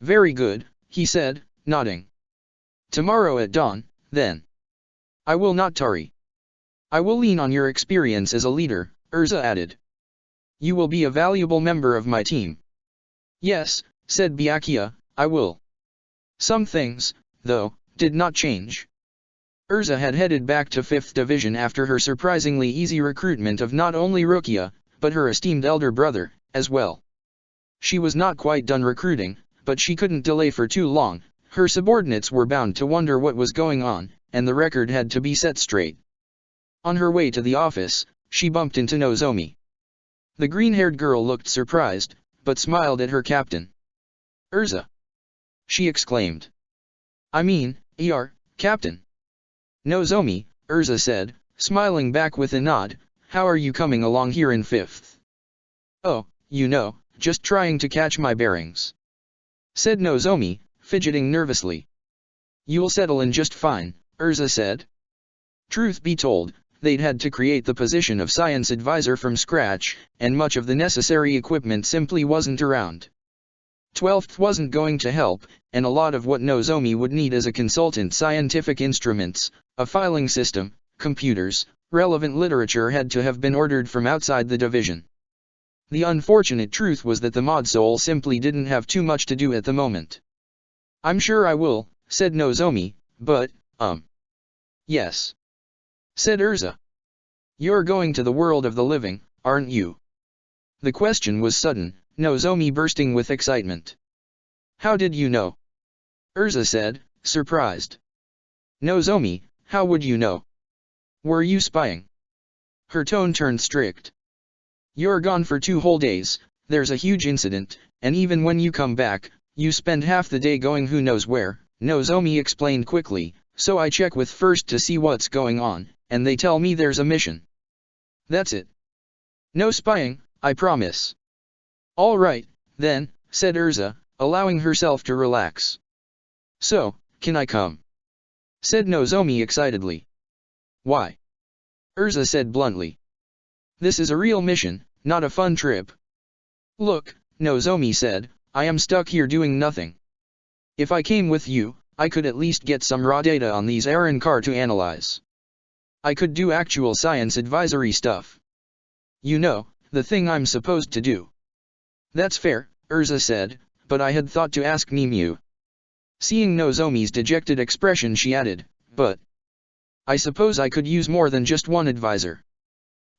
Very good, he said, nodding. Tomorrow at dawn, then. I will not tarry. I will lean on your experience as a leader, Erza added. You will be a valuable member of my team. Yes, said Byakuya, I will. Some things, though, did not change. Erza had headed back to 5th Division after her surprisingly easy recruitment of not only Rukia, but her esteemed elder brother, as well. She was not quite done recruiting, but she couldn't delay for too long. Her subordinates were bound to wonder what was going on, and the record had to be set straight. On her way to the office, she bumped into Nozomi. The green-haired girl looked surprised, but smiled at her captain. Erza! She exclaimed. I mean, Captain. Nozomi, Erza said, smiling back with a nod, how are you coming along here in 5th? Oh, you know, just trying to catch my bearings. Said Nozomi, fidgeting nervously. You'll settle in just fine, Erza said. Truth be told, they'd had to create the position of science advisor from scratch, and much of the necessary equipment simply wasn't around. 12th wasn't going to help, and a lot of what Nozomi would need as a consultant, scientific instruments, a filing system, computers, relevant literature, had to have been ordered from outside the division. The unfortunate truth was that the mod soul simply didn't have too much to do at the moment. I'm sure I will, said Nozomi, but, yes. Said Erza. You're going to the world of the living, aren't you? The question was sudden, Nozomi bursting with excitement. How did you know? Erza said, surprised. Nozomi, how would you know? Were you spying? Her tone turned strict. You're gone for 2 whole days, there's a huge incident, and even when you come back, you spend half the day going who knows where, Nozomi explained quickly, so I check with first to see what's going on, and they tell me there's a mission. That's it. No spying, I promise. All right, then, said Erza, allowing herself to relax. So, can I come? Said Nozomi excitedly. Why? Erza said bluntly. This is a real mission, not a fun trip. Look, Nozomi said, I am stuck here doing nothing. If I came with you, I could at least get some raw data on these Aaron Carr to analyze. I could do actual science advisory stuff. You know, the thing I'm supposed to do. That's fair, Erza said, but I had thought to ask Nimue. Seeing Nozomi's dejected expression, she added, but I suppose I could use more than just one advisor.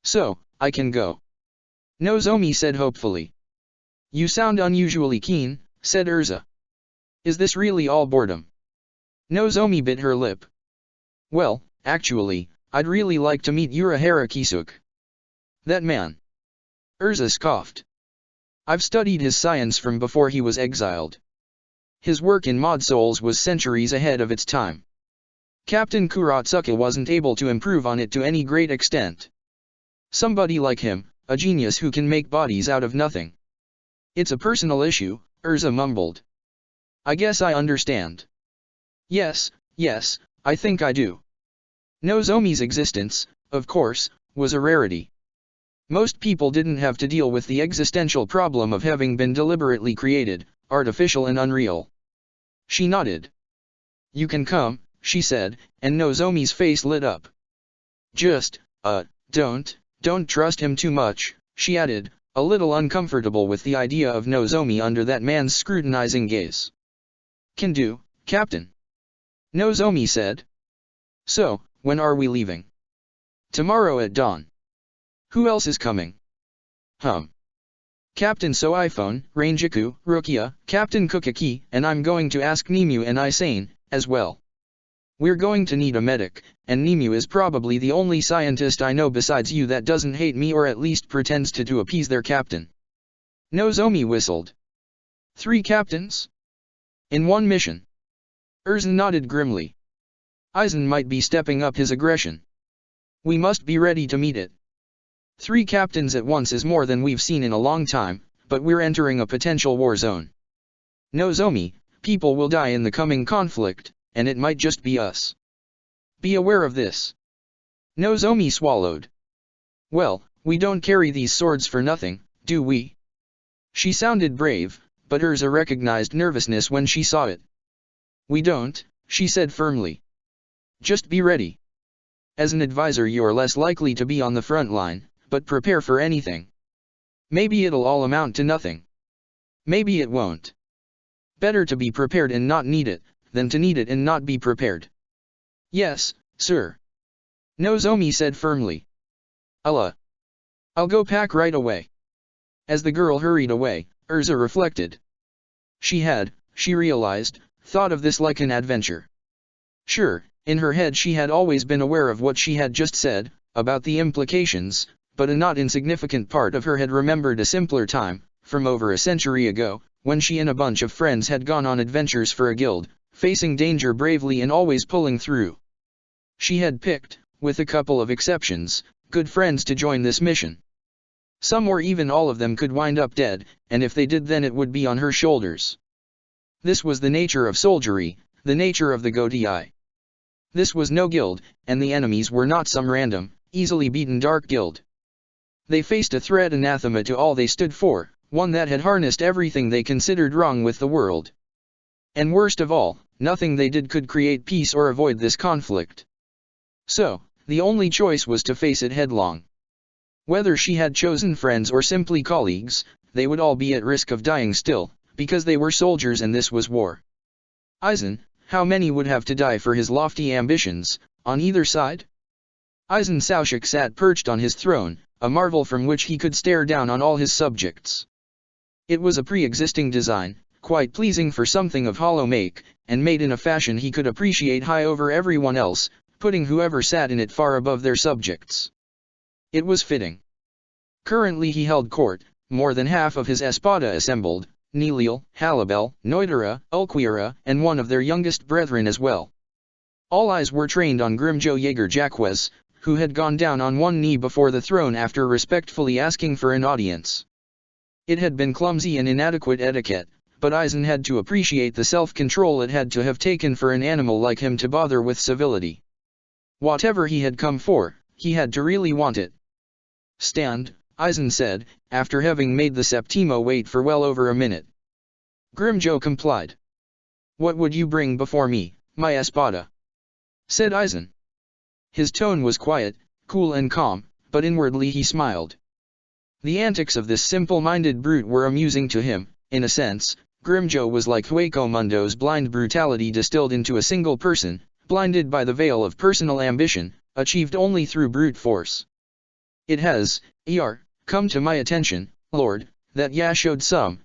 So, I can go. Nozomi said hopefully. You sound unusually keen, said Erza. Is this really all boredom? Nozomi bit her lip. Well, actually, I'd really like to meet Urahara Kisuk. That man. Erza scoffed. I've studied his science from before he was exiled. His work in Mod Souls was centuries ahead of its time. Captain Kuratsuka wasn't able to improve on it to any great extent. Somebody like him, a genius who can make bodies out of nothing. It's a personal issue, Erza mumbled. I guess I understand. Yes, I think I do. Nozomi's existence, of course, was a rarity. Most people didn't have to deal with the existential problem of having been deliberately created, artificial and unreal. She nodded. You can come, she said, and Nozomi's face lit up. Just, don't trust him too much, she added, a little uncomfortable with the idea of Nozomi under that man's scrutinizing gaze. Can do, Captain. Nozomi said. So, when are we leaving? Tomorrow at dawn. Who else is coming? Captain Soiphone, Rangiku, Rukia, Captain Kukaki, and I'm going to ask Nimue and Isane, as well. We're going to need a medic, and Nimue is probably the only scientist I know besides you that doesn't hate me or at least pretends to appease their captain. Nozomi whistled. 3 captains? In one mission. Erza nodded grimly. Aizen might be stepping up his aggression. We must be ready to meet it. 3 captains at once is more than we've seen in a long time, but we're entering a potential war zone. Nozomi, people will die in the coming conflict, and it might just be us. Be aware of this. Nozomi swallowed. Well, we don't carry these swords for nothing, do we? She sounded brave, but Erza recognized nervousness when she saw it. We don't, she said firmly. Just be ready. As an advisor you're less likely to be on the front line, but prepare for anything. Maybe it'll all amount to nothing. Maybe it won't. Better to be prepared and not need it, than to need it and not be prepared. Yes, sir. Nozomi said firmly. I'll go pack right away. As the girl hurried away, Erza reflected. She realized, thought of this like an adventure. Sure, in her head she had always been aware of what she had just said, about the implications, but a not insignificant part of her had remembered a simpler time, from over a century ago, when she and a bunch of friends had gone on adventures for a guild, facing danger bravely and always pulling through. She had picked, with a couple of exceptions, good friends to join this mission. Some or even all of them could wind up dead, and if they did then it would be on her shoulders. This was the nature of soldiery, the nature of the Godii. This was no guild, and the enemies were not some random, easily beaten dark guild. They faced a threat anathema to all they stood for, one that had harnessed everything they considered wrong with the world. And worst of all, nothing they did could create peace or avoid this conflict. So, the only choice was to face it headlong. Whether she had chosen friends or simply colleagues, they would all be at risk of dying still, because they were soldiers and this was war. Aizen, how many would have to die for his lofty ambitions, on either side? Aizen Saushik sat perched on his throne, a marvel from which he could stare down on all his subjects. It was a pre-existing design, quite pleasing for something of hollow make, and made in a fashion he could appreciate high over everyone else, putting whoever sat in it far above their subjects. It was fitting. Currently he held court, more than half of his espada assembled, Nilil, Halabel, Noidera, Ulquira, and one of their youngest brethren as well. All eyes were trained on Grimjo Jaeger Jacques, who had gone down on one knee before the throne after respectfully asking for an audience. It had been clumsy and inadequate etiquette, but Aizen had to appreciate the self-control it had to have taken for an animal like him to bother with civility. Whatever he had come for, he had to really want it. Stand, Aizen said, after having made the Septimo wait for well over a minute. Grimjo complied. What would you bring before me, my espada? Said Aizen. His tone was quiet, cool and calm, but inwardly he smiled. The antics of this simple-minded brute were amusing to him. In a sense, Grimjo was like Hueco Mundo's blind brutality distilled into a single person, blinded by the veil of personal ambition, achieved only through brute force. It has, come to my attention, Lord, that ya showed some,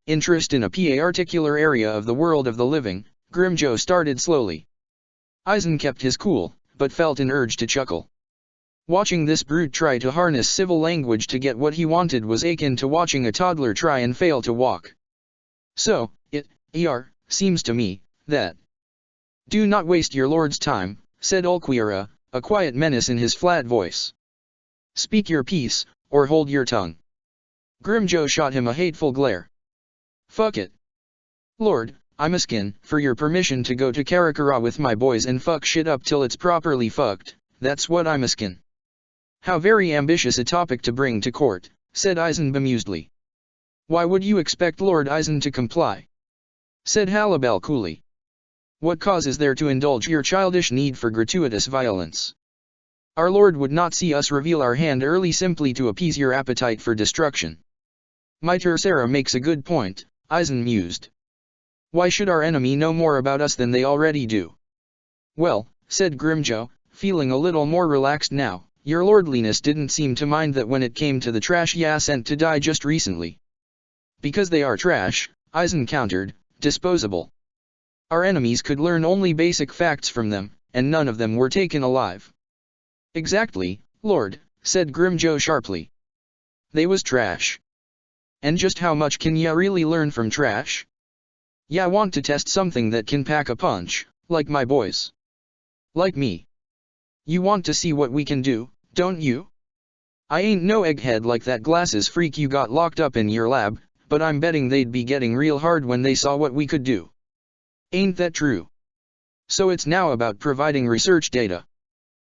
interest in a particular area of the world of the living. Grimjo started slowly. Eisen kept his cool, but felt an urge to chuckle. Watching this brute try to harness civil language to get what he wanted was akin to watching a toddler try and fail to walk. So, it seems to me, that. Do not waste your lord's time, said Ulquiorra, a quiet menace in his flat voice. Speak your piece, or hold your tongue. Grimjo shot him a hateful glare. Fuck it. Lord, I'm askin' for your permission to go to Karakara with my boys and fuck shit up till it's properly fucked, that's what I'm askin'. How very ambitious a topic to bring to court, said Eisen bemusedly. Why would you expect Lord Eisen to comply? Said Halibel coolly. What cause is there to indulge your childish need for gratuitous violence? Our Lord would not see us reveal our hand early simply to appease your appetite for destruction. My Tercera makes a good point, Eisen mused. Why should our enemy know more about us than they already do? Well, said Grimjo, feeling a little more relaxed now, your lordliness didn't seem to mind that when it came to the trash ya sent to die just recently. Because they are trash, Eisen countered, disposable. Our enemies could learn only basic facts from them, and none of them were taken alive. Exactly, Lord, said Grimjo sharply. They was trash. And just how much can ya really learn from trash? Ya want to test something that can pack a punch, like my boys. Like me. You want to see what we can do, don't you? I ain't no egghead like that glasses freak you got locked up in your lab, but I'm betting they'd be getting real hard when they saw what we could do. Ain't that true? So it's now about providing research data.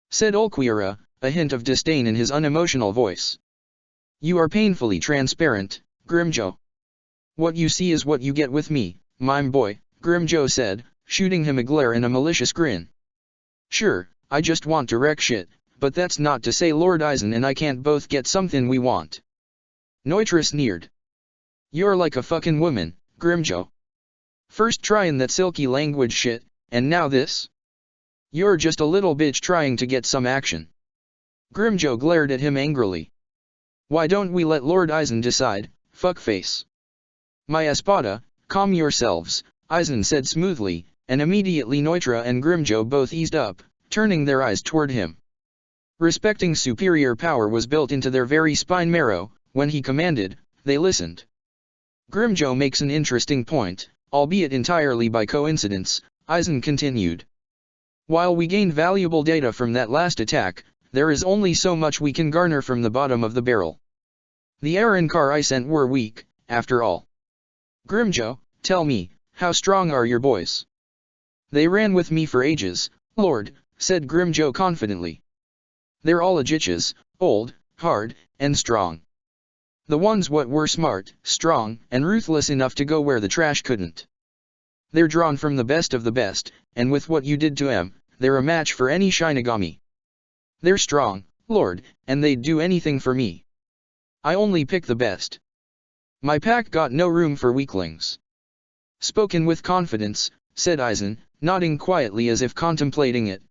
Said Ulquiorra, a hint of disdain in his unemotional voice. You are painfully transparent, Grimjo. What you see is what you get with me, mime boy, Grimjo said, shooting him a glare and a malicious grin. Sure, I just want to wreck shit, but that's not to say Lord Eisen and I can't both get something we want. Neutra sneered. You're like a fucking woman, Grimjo. First trying that silky language shit, and now this? You're just a little bitch trying to get some action. Grimjo glared at him angrily. Why don't we let Lord Eisen decide, fuckface? My espada, calm yourselves, Eisen said smoothly, and immediately Neutra and Grimjo both eased up, turning their eyes toward him. Respecting superior power was built into their very spine marrow. When he commanded, they listened. Grimjo makes an interesting point, albeit entirely by coincidence, Eisen continued. While we gained valuable data from that last attack, there is only so much we can garner from the bottom of the barrel. The Arankar I sent were weak, after all. Grimjo, tell me, how strong are your boys? They ran with me for ages, Lord, said Grimjo confidently. They're all Ajitchas, old, hard, and strong. The ones what were smart, strong, and ruthless enough to go where the trash couldn't. They're drawn from the best of the best, and with what you did to em, they're a match for any Shinigami. They're strong, Lord, and they'd do anything for me. I only pick the best. My pack got no room for weaklings. Spoken with confidence, said Eisen, nodding quietly as if contemplating it.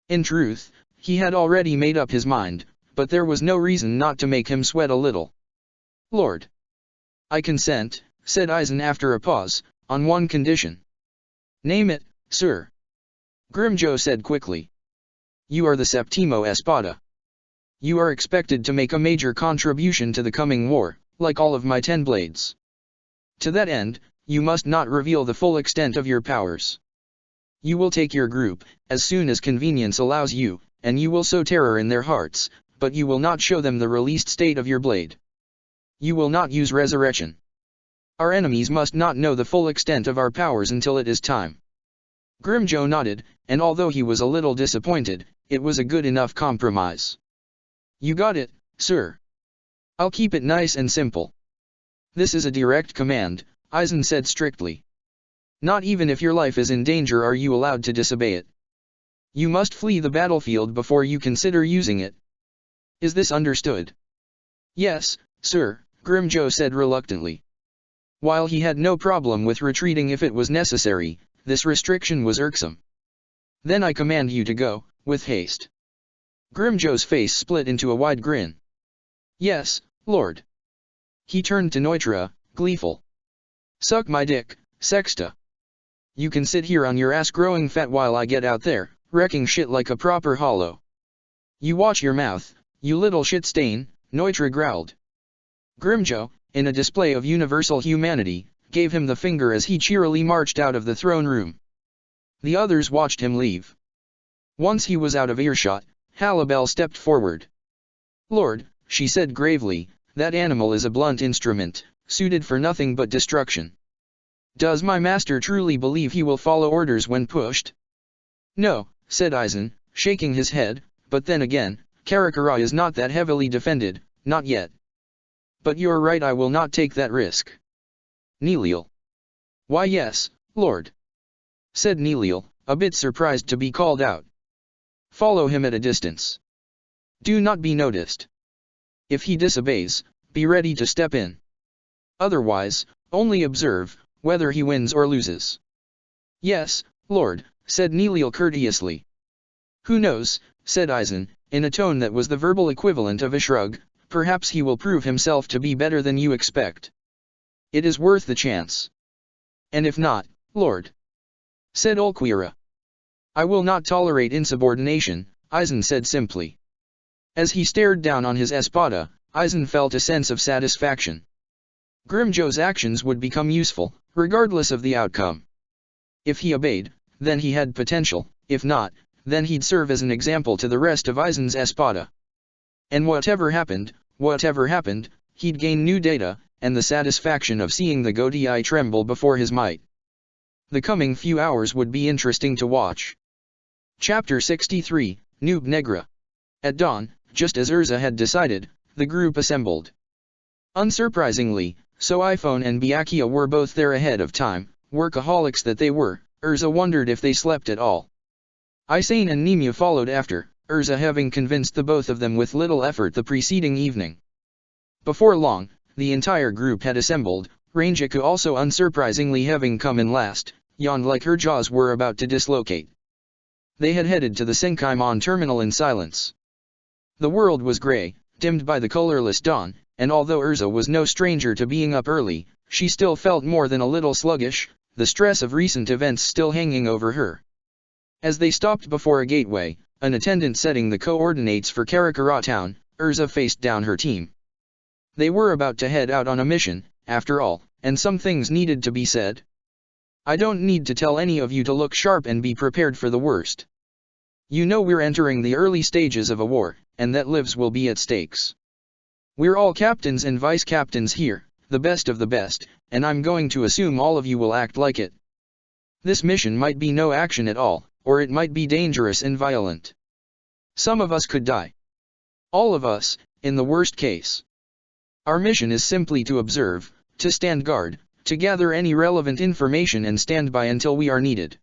In truth, he had already made up his mind, but there was no reason not to make him sweat a little. Lord. I consent, said Eisen after a pause, on one condition. Name it, sir. Grimjo said quickly. You are the Septimo Espada. You are expected to make a major contribution to the coming war, like all of my 10 blades. To that end, you must not reveal the full extent of your powers. You will take your group, as soon as convenience allows you, and you will sow terror in their hearts, but you will not show them the released state of your blade. You will not use resurrection. Our enemies must not know the full extent of our powers until it is time. Grimjo nodded, and although he was a little disappointed, it was a good enough compromise. You got it, sir. I'll keep it nice and simple. This is a direct command, Eisen said strictly. Not even if your life is in danger are you allowed to disobey it. You must flee the battlefield before you consider using it. Is this understood? Yes, sir, Grimjo said reluctantly. While he had no problem with retreating if it was necessary, this restriction was irksome. Then I command you to go, with haste. Grimjo's face split into a wide grin. Yes, Lord. He turned to Neutra, gleeful. Suck my dick, Sexta. You can sit here on your ass growing fat while I get out there, wrecking shit like a proper hollow. You watch your mouth, you little shit stain, Neutra growled. Grimjo, in a display of universal humanity, gave him the finger as he cheerily marched out of the throne room. The others watched him leave. Once he was out of earshot, Halabel stepped forward. Lord, she said gravely, that animal is a blunt instrument, suited for nothing but destruction. Does my master truly believe he will follow orders when pushed? No, said Aizen, shaking his head, but then again, Karakara is not that heavily defended, not yet. But you're right, I will not take that risk. Neliel. Why yes, Lord. Said Neliel, a bit surprised to be called out. Follow him at a distance. Do not be noticed. If he disobeys, be ready to step in. Otherwise, only observe, whether he wins or loses. Yes, Lord, said Neliel courteously. Who knows, said Aizen, in a tone that was the verbal equivalent of a shrug, perhaps he will prove himself to be better than you expect. It is worth the chance. And if not, Lord, said Ulquira. I will not tolerate insubordination, Aizen said simply. As he stared down on his espada, Aizen felt a sense of satisfaction. Grimjo's actions would become useful, regardless of the outcome. If he obeyed, then he had potential, if not, then he'd serve as an example to the rest of Aizen's espada. And whatever happened, he'd gain new data, and the satisfaction of seeing the Godii tremble before his might. The coming few hours would be interesting to watch. Chapter 63, Noob Negra. At dawn, just as Erza had decided, the group assembled. Unsurprisingly, so iPhone and Byakuya were both there ahead of time, workaholics that they were. Erza wondered if they slept at all. Isane and Nemu followed after, Erza having convinced the both of them with little effort the preceding evening. Before long, the entire group had assembled, Rangiku also unsurprisingly having come in last, yawned like her jaws were about to dislocate. They had headed to the Senkaimon terminal in silence. The world was gray, dimmed by the colorless dawn, and although Erza was no stranger to being up early, she still felt more than a little sluggish, the stress of recent events still hanging over her. As they stopped before a gateway, an attendant setting the coordinates for Karakara town, Erza faced down her team. They were about to head out on a mission, after all, and some things needed to be said. I don't need to tell any of you to look sharp and be prepared for the worst. You know we're entering the early stages of a war, and that lives will be at stakes. We're all captains and vice-captains here, the best of the best, and I'm going to assume all of you will act like it. This mission might be no action at all, or it might be dangerous and violent. Some of us could die. All of us, in the worst case. Our mission is simply to observe, to stand guard, to gather any relevant information and stand by until we are needed.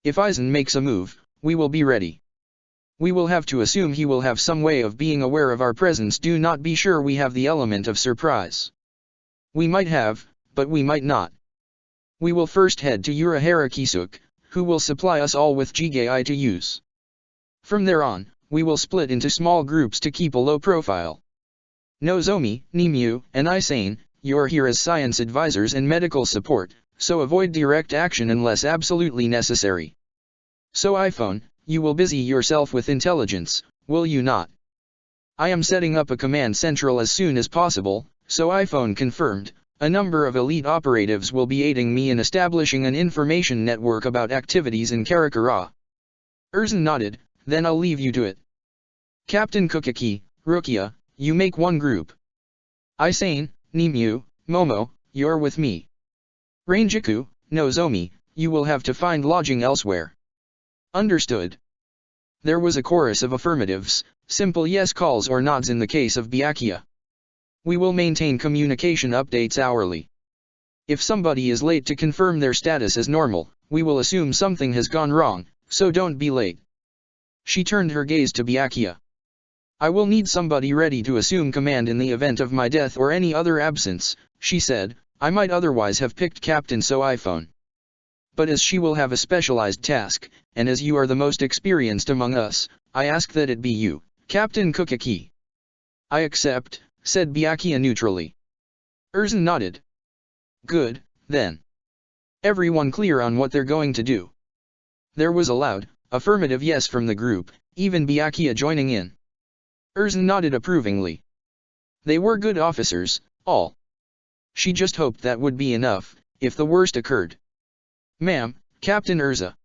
If Aizen makes a move, we will be ready. We will have to assume he will have some way of being aware of our presence. Do not be sure we have the element of surprise. We might have, but we might not. We will first head to Urahara Kisuk, who will supply us all with Jigai to use. From there on, we will split into small groups to keep a low profile. Nozomi, Nemu, and Isane, you're here as science advisors and medical support, so avoid direct action unless absolutely necessary. So iPhone, you will busy yourself with intelligence, will you not? I am setting up a command central as soon as possible, so iPhone confirmed. A number of elite operatives will be aiding me in establishing an information network about activities in Karakara. Erza nodded, then I'll leave you to it. Captain Kukaki, Rukia, you make one group. Isane, Nemu, Momo, you're with me. Rangiku, Nozomi, you will have to find lodging elsewhere. Understood. There was a chorus of affirmatives, simple yes calls or nods in the case of Byakuya. We will maintain communication updates hourly. If somebody is late to confirm their status as normal, we will assume something has gone wrong, so don't be late. She turned her gaze to Byakuya. I will need somebody ready to assume command in the event of my death or any other absence, she said. I might otherwise have picked Captain iPhone. But as she will have a specialized task, and as you are the most experienced among us, I ask that it be you, Captain Kukaki. I accept, said Byakuya neutrally. Erza nodded. Good, then. Everyone clear on what they're going to do? There was a loud, affirmative yes from the group, even Byakuya joining in. Erza nodded approvingly. They were good officers, all. She just hoped that would be enough, if the worst occurred. Ma'am, Captain Erza,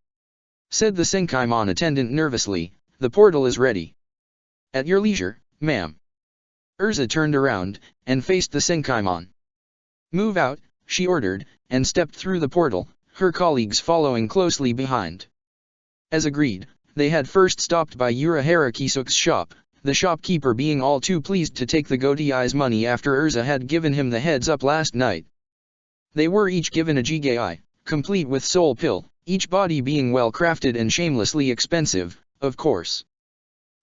said the Senkaimon attendant nervously, the portal is ready. At your leisure, ma'am. Erza turned around, and faced the Senkaimon. Move out, she ordered, and stepped through the portal, her colleagues following closely behind. As agreed, they had first stopped by Urahara Kisuk's shop, the shopkeeper being all too pleased to take the Gotei's money after Erza had given him the heads up last night. They were each given a Jigei, complete with soul pill, each body being well crafted and shamelessly expensive, of course.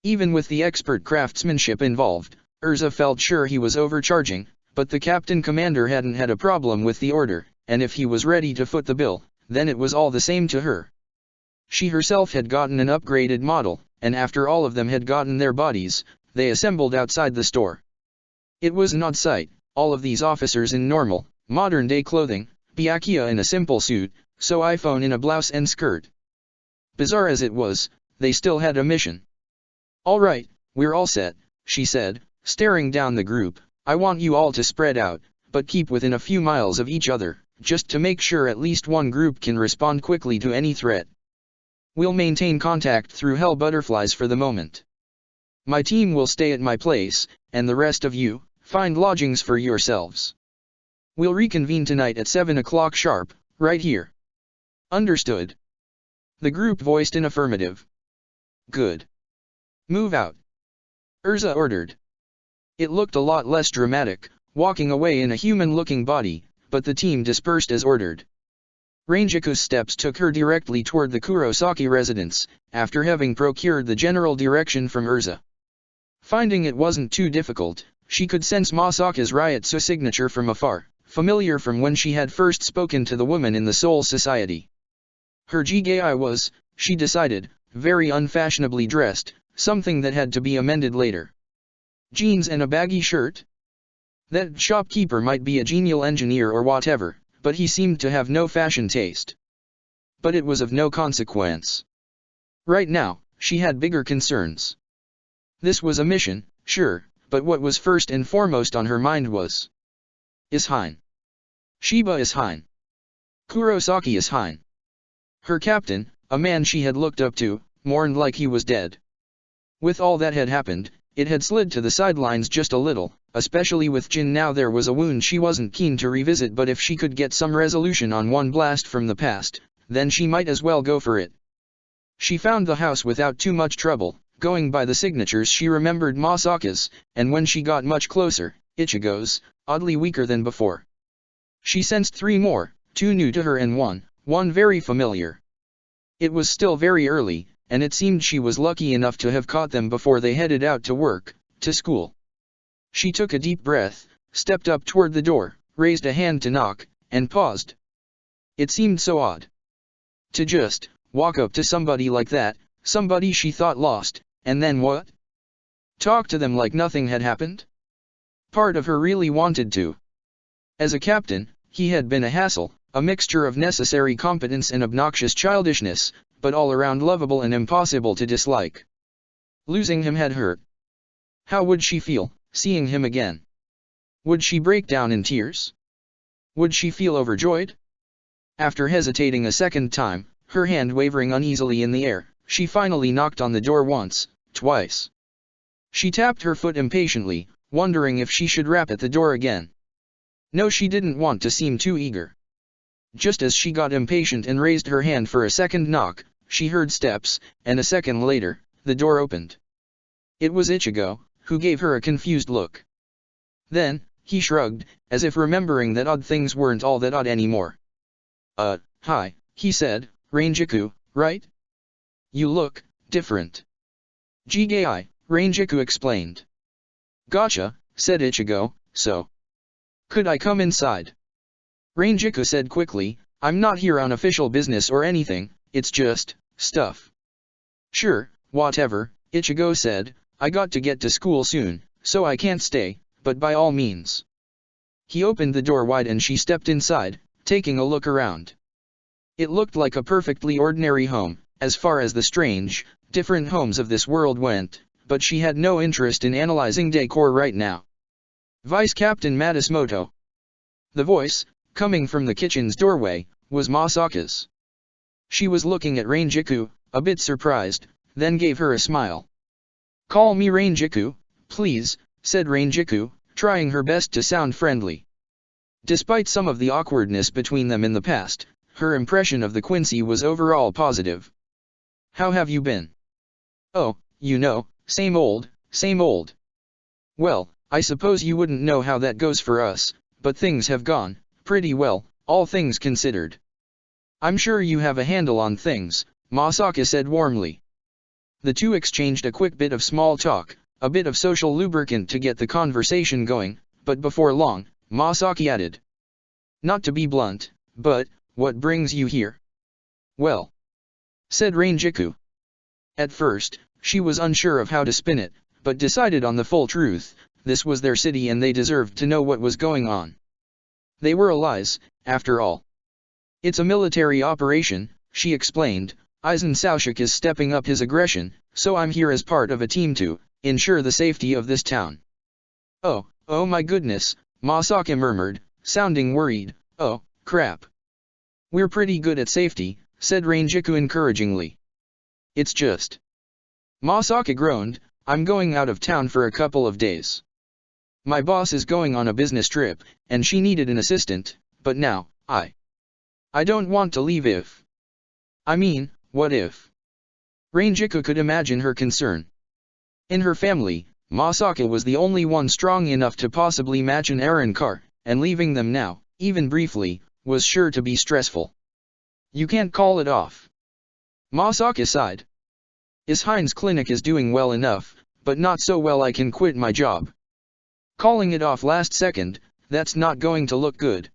Even with the expert craftsmanship involved, Erza felt sure he was overcharging, but the captain commander hadn't had a problem with the order, and if he was ready to foot the bill, then it was all the same to her. She herself had gotten an upgraded model, and after all of them had gotten their bodies, they assembled outside the store. It was an odd sight, all of these officers in normal, modern-day clothing, Byakuya in a simple suit, iPhone in a blouse and skirt. Bizarre as it was, they still had a mission. All right, we're all set, she said, staring down the group. I want you all to spread out, but keep within a few miles of each other, just to make sure at least one group can respond quickly to any threat. We'll maintain contact through Hell Butterflies for the moment. My team will stay at my place, and the rest of you, find lodgings for yourselves. We'll reconvene tonight at 7 o'clock sharp, right here. Understood. The group voiced an affirmative. Good. Move out. Erza ordered. It looked a lot less dramatic, walking away in a human-looking body, but the team dispersed as ordered. Ranjiku's steps took her directly toward the Kurosaki residence, after having procured the general direction from Erza. Finding it wasn't too difficult, she could sense Masaka's Ryotsu signature from afar, familiar from when she had first spoken to the woman in the Soul Society. Her Jigei was, she decided, very unfashionably dressed, something that had to be amended later. Jeans and a baggy shirt? That shopkeeper might be a genial engineer or whatever, but he seemed to have no fashion taste. But it was of no consequence. Right now, she had bigger concerns. This was a mission, sure, but what was first and foremost on her mind was Ishine. Shiba Ishine. Kurosaki Ishine. Her captain, a man she had looked up to, mourned like he was dead. With all that had happened, it had slid to the sidelines just a little, especially with Jin. Now there was a wound she wasn't keen to revisit, but if she could get some resolution on one blast from the past, then she might as well go for it. She found the house without too much trouble, going by the signatures she remembered Masaka's, and when she got much closer, Ichigo's, oddly weaker than before. She sensed 3 more, 2 new to her and one very familiar. It was still very early, and it seemed she was lucky enough to have caught them before they headed out to work, to school. She took a deep breath, stepped up toward the door, raised a hand to knock, and paused. It seemed so odd to just walk up to somebody like that, somebody she thought lost, and then what? Talk to them like nothing had happened? Part of her really wanted to. As a captain, he had been a hassle, a mixture of necessary competence and obnoxious childishness, but all around lovable and impossible to dislike. Losing him had hurt. How would she feel, seeing him again? Would she break down in tears? Would she feel overjoyed? After hesitating a second time, her hand wavering uneasily in the air, she finally knocked on the door once, twice. She tapped her foot impatiently, wondering if she should rap at the door again. No, she didn't want to seem too eager. Just as she got impatient and raised her hand for a second knock, she heard steps, and a second later, the door opened. It was Ichigo, who gave her a confused look. Then, he shrugged, as if remembering that odd things weren't all that odd anymore. Hi, he said, Ranjiku, right? You look different. Jigai, Rangiku explained. Gotcha, said Ichigo, so. Could I come inside? Rangiku said quickly, I'm not here on official business or anything, it's just, stuff. Sure, whatever, Ichigo said, I got to get to school soon, so I can't stay, but by all means. He opened the door wide and she stepped inside, taking a look around. It looked like a perfectly ordinary home, as far as the strange, different homes of this world went, but she had no interest in analyzing decor right now. Vice Captain Matsumoto. The voice, coming from the kitchen's doorway, was Masaka's. She was looking at Rangiku, a bit surprised, then gave her a smile. Call me Rangiku, please, said Rangiku, trying her best to sound friendly. Despite some of the awkwardness between them in the past, her impression of the Quincy was overall positive. How have you been? Oh, you know, same old, same old. Well, I suppose you wouldn't know how that goes for us, but things have gone pretty well, all things considered. I'm sure you have a handle on things, Masaka said warmly. The two exchanged a quick bit of small talk, a bit of social lubricant to get the conversation going, but before long, Masaki added. Not to be blunt, but, what brings you here? Well, said Rangiku. At first, she was unsure of how to spin it, but decided on the full truth, this was their city and they deserved to know what was going on. They were allies, after all. It's a military operation, she explained, Aizen Saoshik is stepping up his aggression, so I'm here as part of a team to ensure the safety of this town. Oh my goodness, Masaka murmured, sounding worried, oh, crap. We're pretty good at safety, said Rangiku encouragingly. It's just. Masaka groaned, I'm going out of town for a couple of days. My boss is going on a business trip, and she needed an assistant, but now, I don't want to leave if. I mean, what if? Rangiku could imagine her concern. In her family, Masaka was the only one strong enough to possibly match an Aaron Carr, and leaving them now, even briefly, was sure to be stressful. You can't call it off. Masaka sighed. Hein's clinic is doing well enough, but not so well I can quit my job. Calling it off last second, that's not going to look good.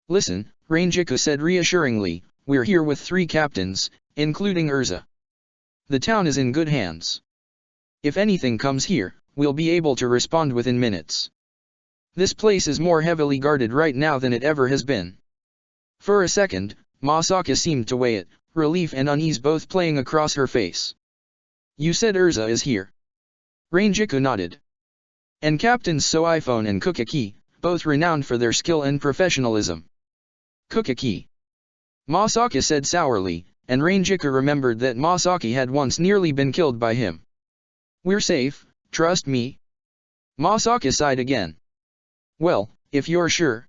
Listen, Rangiku said reassuringly, we're here with 3 captains, including Erza. The town is in good hands. If anything comes here, we'll be able to respond within minutes. This place is more heavily guarded right now than it ever has been. For a second, Masaka seemed to weigh it, relief and unease both playing across her face. You said Erza is here. Rangiku nodded. And Captains Soifone and Kukaki, both renowned for their skill and professionalism. Kukaki. Masaka said sourly, and Rangiku remembered that Masaki had once nearly been killed by him. We're safe, trust me. Masaka sighed again. Well, if you're sure.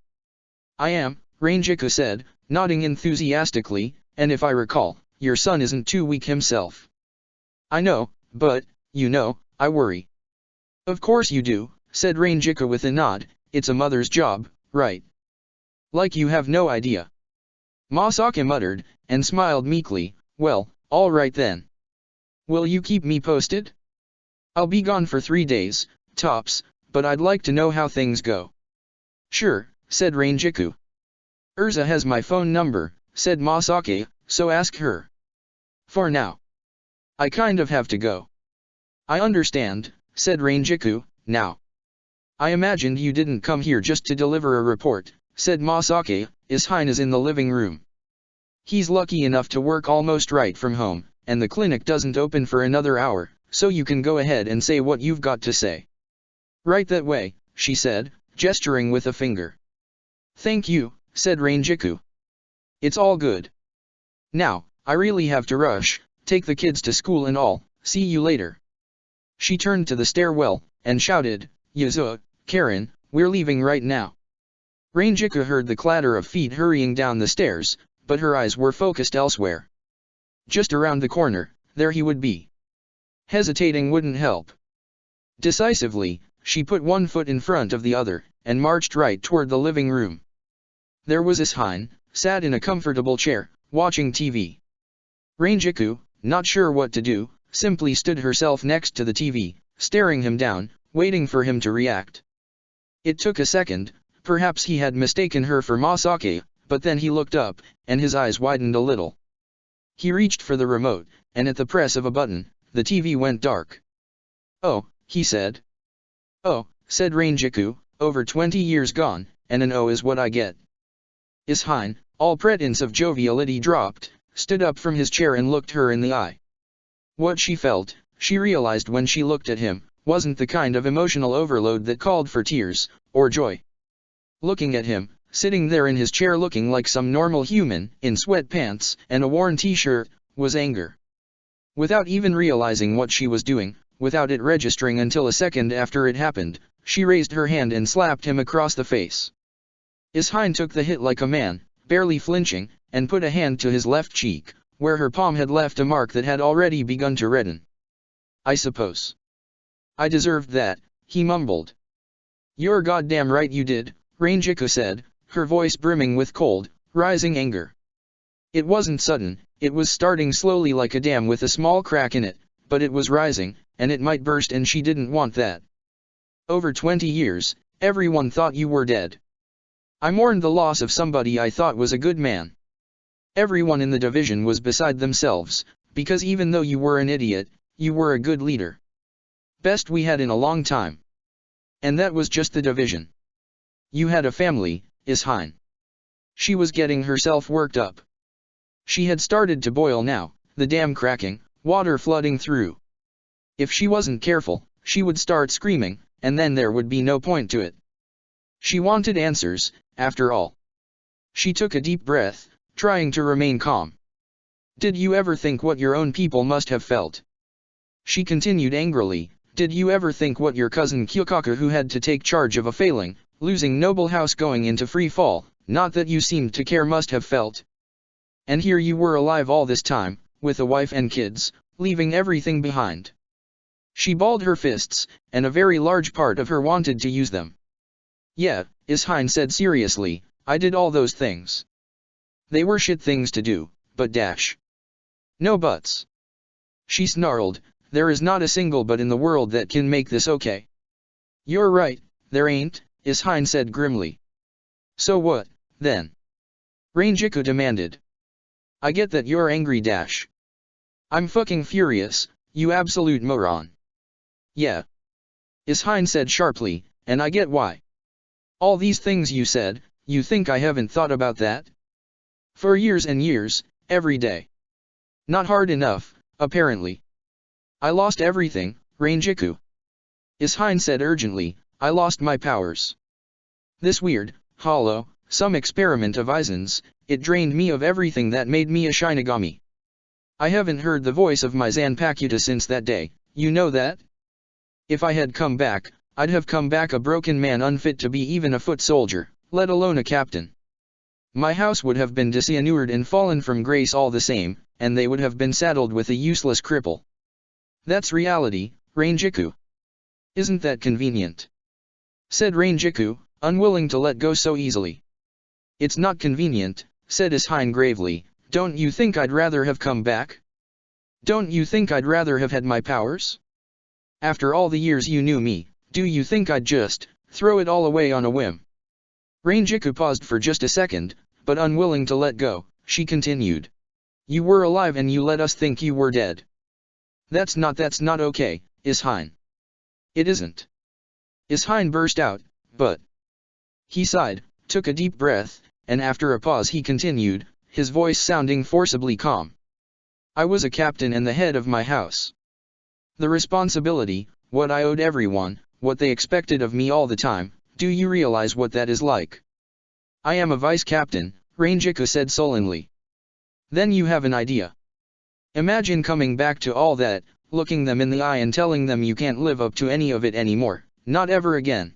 I am, Rangiku said, nodding enthusiastically, and if I recall, your son isn't too weak himself. I know, but, you know, I worry. Of course you do, said Rangiku with a nod, it's a mother's job, right? Like you have no idea. Masaka muttered, and smiled meekly, well, all right then. Will you keep me posted? I'll be gone for 3 days, tops, but I'd like to know how things go. Sure, said Rangiku. Erza has my phone number, said Masaka, so ask her. For now. I kind of have to go. I understand, said Rangiku, now. I imagined you didn't come here just to deliver a report, said Masaka, Hein is in the living room. He's lucky enough to work almost right from home, and the clinic doesn't open for another hour, so you can go ahead and say what you've got to say. Right that way, she said, gesturing with a finger. Thank you, said Rangiku. It's all good. Now, I really have to rush, take the kids to school and all, see you later. She turned to the stairwell, and shouted, Yazuo, Karen, we're leaving right now. Rangiku heard the clatter of feet hurrying down the stairs, but her eyes were focused elsewhere. Just around the corner, there he would be. Hesitating wouldn't help. Decisively, she put one foot in front of the other, and marched right toward the living room. There was Hein, sat in a comfortable chair, watching TV. Rangiku, not sure what to do, simply stood herself next to the TV, staring him down, waiting for him to react. It took a second, perhaps he had mistaken her for Masake, but then he looked up, and his eyes widened a little. He reached for the remote, and at the press of a button, the TV went dark. "Oh," he said. "Oh," said Rangiku, "over 20 years gone, and an O is what I get." Ishine, all pretense of joviality dropped, stood up from his chair and looked her in the eye. What she felt, she realized when she looked at him, wasn't the kind of emotional overload that called for tears, or joy. Looking at him, sitting there in his chair looking like some normal human, in sweatpants and a worn t-shirt, was anger. Without even realizing what she was doing, without it registering until a second after it happened, she raised her hand and slapped him across the face. Ishine took the hit like a man, barely flinching, and put a hand to his left cheek, where her palm had left a mark that had already begun to redden. "I suppose I deserved that," he mumbled. "You're goddamn right you did," Rangiku said, her voice brimming with cold, rising anger. It wasn't sudden, it was starting slowly like a dam with a small crack in it, but it was rising, and it might burst and she didn't want that. "Over 20 years, everyone thought you were dead. I mourned the loss of somebody I thought was a good man. Everyone in the division was beside themselves, because even though you were an idiot, you were a good leader. Best we had in a long time. And that was just the division. You had a family, Ishine." She was getting herself worked up. She had started to boil now, the dam cracking, water flooding through. If she wasn't careful, she would start screaming, and then there would be no point to it. She wanted answers, after all. She took a deep breath, trying to remain calm. "Did you ever think what your own people must have felt?" She continued angrily, "Did you ever think what your cousin Kyukaku, who had to take charge of a failing, losing noble house going into free fall, not that you seemed to care, must have felt? And here you were alive all this time, with a wife and kids, leaving everything behind." She balled her fists, and a very large part of her wanted to use them. "Yeah," Ishine said seriously, "I did all those things. They were shit things to do, but dash. No buts." She snarled, "There is not a single but in the world that can make this okay." "You're right, there ain't," Ishine said grimly. "So what, then?" Rangiku demanded. "I get that you're angry dash. I'm fucking furious, you absolute moron." "Yeah," Ishine said sharply, "and I get why. All these things you said, you think I haven't thought about that? For years and years, every day. Not hard enough, apparently. I lost everything, Rangiku." Ishine said urgently, "I lost my powers. This weird, hollow, some experiment of Aizen's, it drained me of everything that made me a Shinigami. I haven't heard the voice of my Zanpakuta since that day, you know that? If I had come back, I'd have come back a broken man unfit to be even a foot soldier, let alone a captain. My house would have been disinured and fallen from grace all the same, and they would have been saddled with a useless cripple. That's reality, Rangiku. Isn't that convenient?" said Rangiku, unwilling to let go so easily. "It's not convenient," said Ishine gravely. "Don't you think I'd rather have come back? Don't you think I'd rather have had my powers? After all the years you knew me, do you think I'd just throw it all away on a whim?" Rangiku paused for just a second, but unwilling to let go, she continued. "You were alive and you let us think you were dead. That's not okay, Ishine. It isn't." Ishine burst out, "But..." He sighed, took a deep breath, and after a pause he continued, his voice sounding forcibly calm. "I was a captain and the head of my house. The responsibility, what I owed everyone, what they expected of me all the time, do you realize what that is like?" "I am a vice-captain," Rangiku said sullenly. "Then you have an idea. Imagine coming back to all that, looking them in the eye and telling them you can't live up to any of it anymore, not ever again.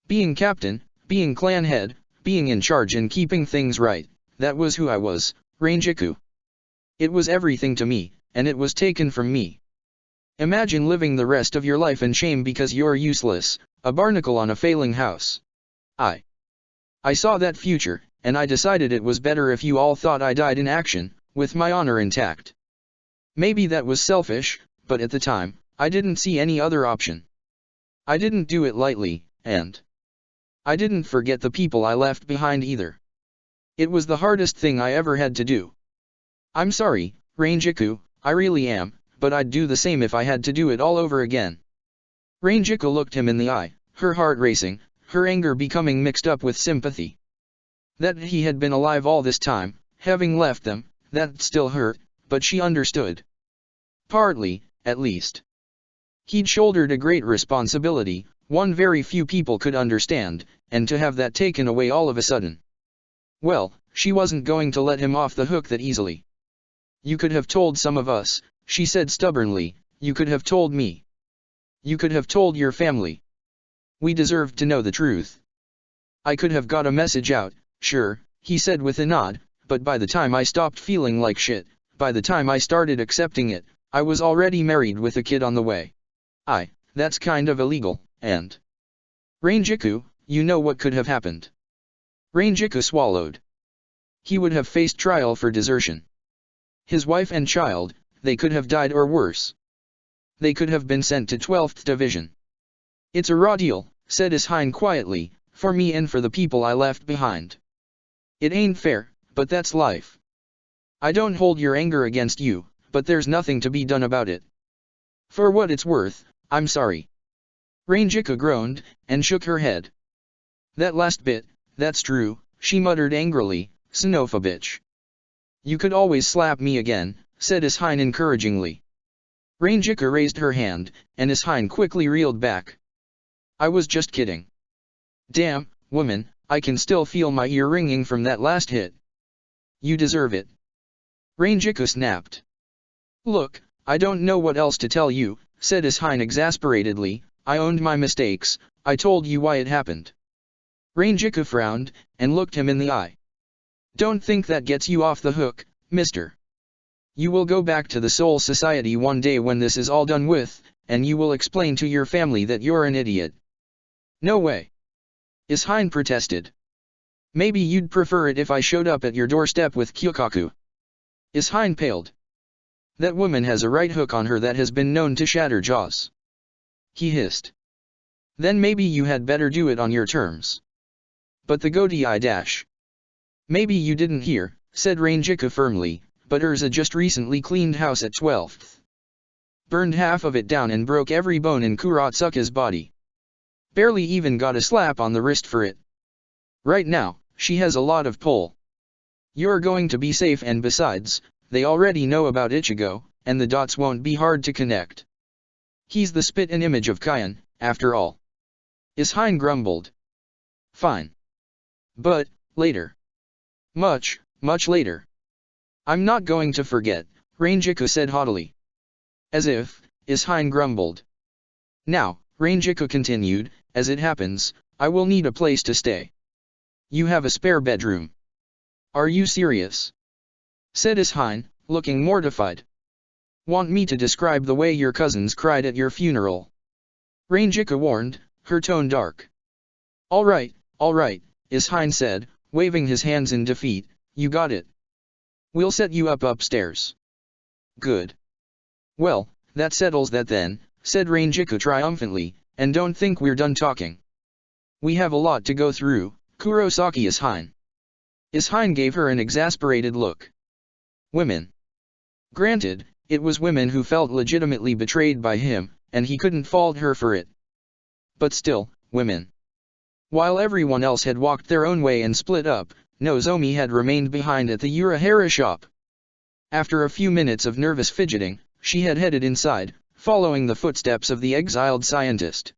Being captain, being clan head, being in charge and keeping things right, that was who I was, Rangiku. It was everything to me, and it was taken from me. Imagine living the rest of your life in shame because you're useless, a barnacle on a failing house. I saw that future, and I decided it was better if you all thought I died in action, with my honor intact. Maybe that was selfish, but at the time, I didn't see any other option. I didn't do it lightly, and I didn't forget the people I left behind either. It was the hardest thing I ever had to do. I'm sorry, Rangiku, I really am, but I'd do the same if I had to do it all over again. Rangiku looked him in the eye, her heart racing, her anger becoming mixed up with sympathy. That he had been alive all this time, having left them, that still hurt, but she understood. Partly, at least. He'd shouldered a great responsibility, one very few people could understand, and to have that taken away all of a sudden. Well, she wasn't going to let him off the hook that easily. You could have told some of us, she said stubbornly, you could have told me. You could have told your family. We deserved to know the truth. I could have got a message out, sure, he said with a nod, but by the time I stopped feeling like shit, by the time I started accepting it, I was already married with a kid on the way. That's kind of illegal, and... Rangiku, you know what could have happened. Rangiku swallowed. He would have faced trial for desertion. His wife and child, they could have died or worse. They could have been sent to 12th Division. It's a raw deal, said Ishine quietly, for me and for the people I left behind. It ain't fair, but that's life. I don't hold your anger against you, but there's nothing to be done about it. For what it's worth, I'm sorry. Rangiku groaned, and shook her head. That last bit, that's true, she muttered angrily, son of a bitch. You could always slap me again, said Ishine encouragingly. Rangiku raised her hand, and Ishine quickly reeled back. I was just kidding. Damn, woman, I can still feel my ear ringing from that last hit. You deserve it. Rangiku snapped. Look, I don't know what else to tell you, said Ishine exasperatedly, I owned my mistakes, I told you why it happened. Rangiku frowned, and looked him in the eye. Don't think that gets you off the hook, mister. You will go back to the Soul Society one day when this is all done with, and you will explain to your family that you're an idiot. No way. Ishine protested. Maybe you'd prefer it if I showed up at your doorstep with Kyokaku. Ishine paled. That woman has a right hook on her that has been known to shatter jaws. He hissed. Then maybe you had better do it on your terms. But the goatee dash. Maybe you didn't hear, said Rangiku firmly, but Erza just recently cleaned house at 12th. Burned half of it down and broke every bone in Kurotsuka's body. Barely even got a slap on the wrist for it. Right now, she has a lot of pull. You're going to be safe, and besides, they already know about Ichigo, and the dots won't be hard to connect. He's the spit-in image of Kyan, after all. Ishine grumbled. Fine. But, later. Much, much later. I'm not going to forget, Rangiku said haughtily. As if, Ishine grumbled. Now, Rangiku continued, as it happens, I will need a place to stay. You have a spare bedroom. Are you serious? Said Ishine, looking mortified. Want me to describe the way your cousins cried at your funeral? Rangiku warned, her tone dark. All right, Ishine said, waving his hands in defeat, you got it. We'll set you up upstairs. Good. Well, that settles that then, said Rangiku triumphantly, and don't think we're done talking. We have a lot to go through, Kurosaki Ishine. Ishine gave her an exasperated look. Women. Granted, it was women who felt legitimately betrayed by him, and he couldn't fault her for it. But still, women. While everyone else had walked their own way and split up, Nozomi had remained behind at the Urahara shop. After a few minutes of nervous fidgeting, she had headed inside, following the footsteps of the exiled scientist.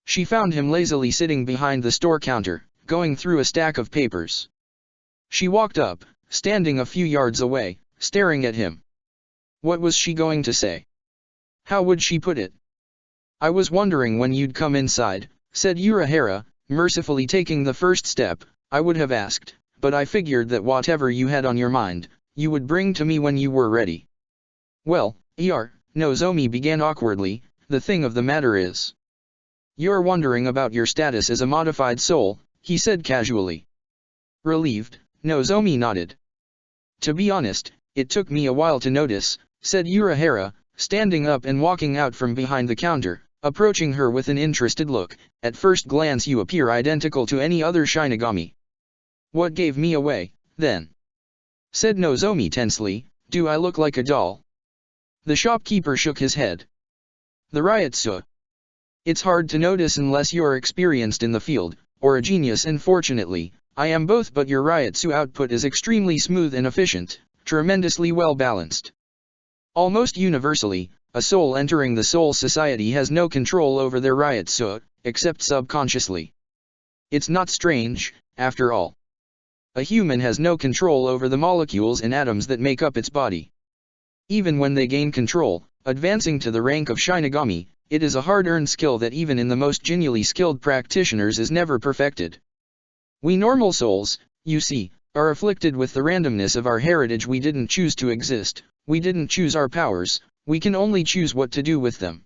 She found him lazily sitting behind the store counter, going through a stack of papers. She walked up, standing a few yards away, staring at him. What was she going to say? How would she put it? I was wondering when you'd come inside, said Urahara, mercifully taking the first step. I would have asked, but I figured that whatever you had on your mind, you would bring to me when you were ready. Well, Nozomi began awkwardly, the thing of the matter is. You're wondering about your status as a modified soul, he said casually. Relieved, Nozomi nodded. To be honest, it took me a while to notice, said Urahara, standing up and walking out from behind the counter, approaching her with an interested look. At first glance you appear identical to any other Shinigami. What gave me away, then? Said Nozomi tensely. Do I look like a doll? The shopkeeper shook his head. The Ryotsu. It's hard to notice unless you're experienced in the field, or a genius, and fortunately, I am both, but your Ryotsu output is extremely smooth and efficient, tremendously well balanced. Almost universally, a soul entering the Soul Society has no control over their Ryotsu, except subconsciously. It's not strange, after all. A human has no control over the molecules and atoms that make up its body. Even when they gain control, advancing to the rank of Shinigami, it is a hard-earned skill that even in the most genuinely skilled practitioners is never perfected. We normal souls, you see, are afflicted with the randomness of our heritage. We didn't choose to exist, we didn't choose our powers, we can only choose what to do with them.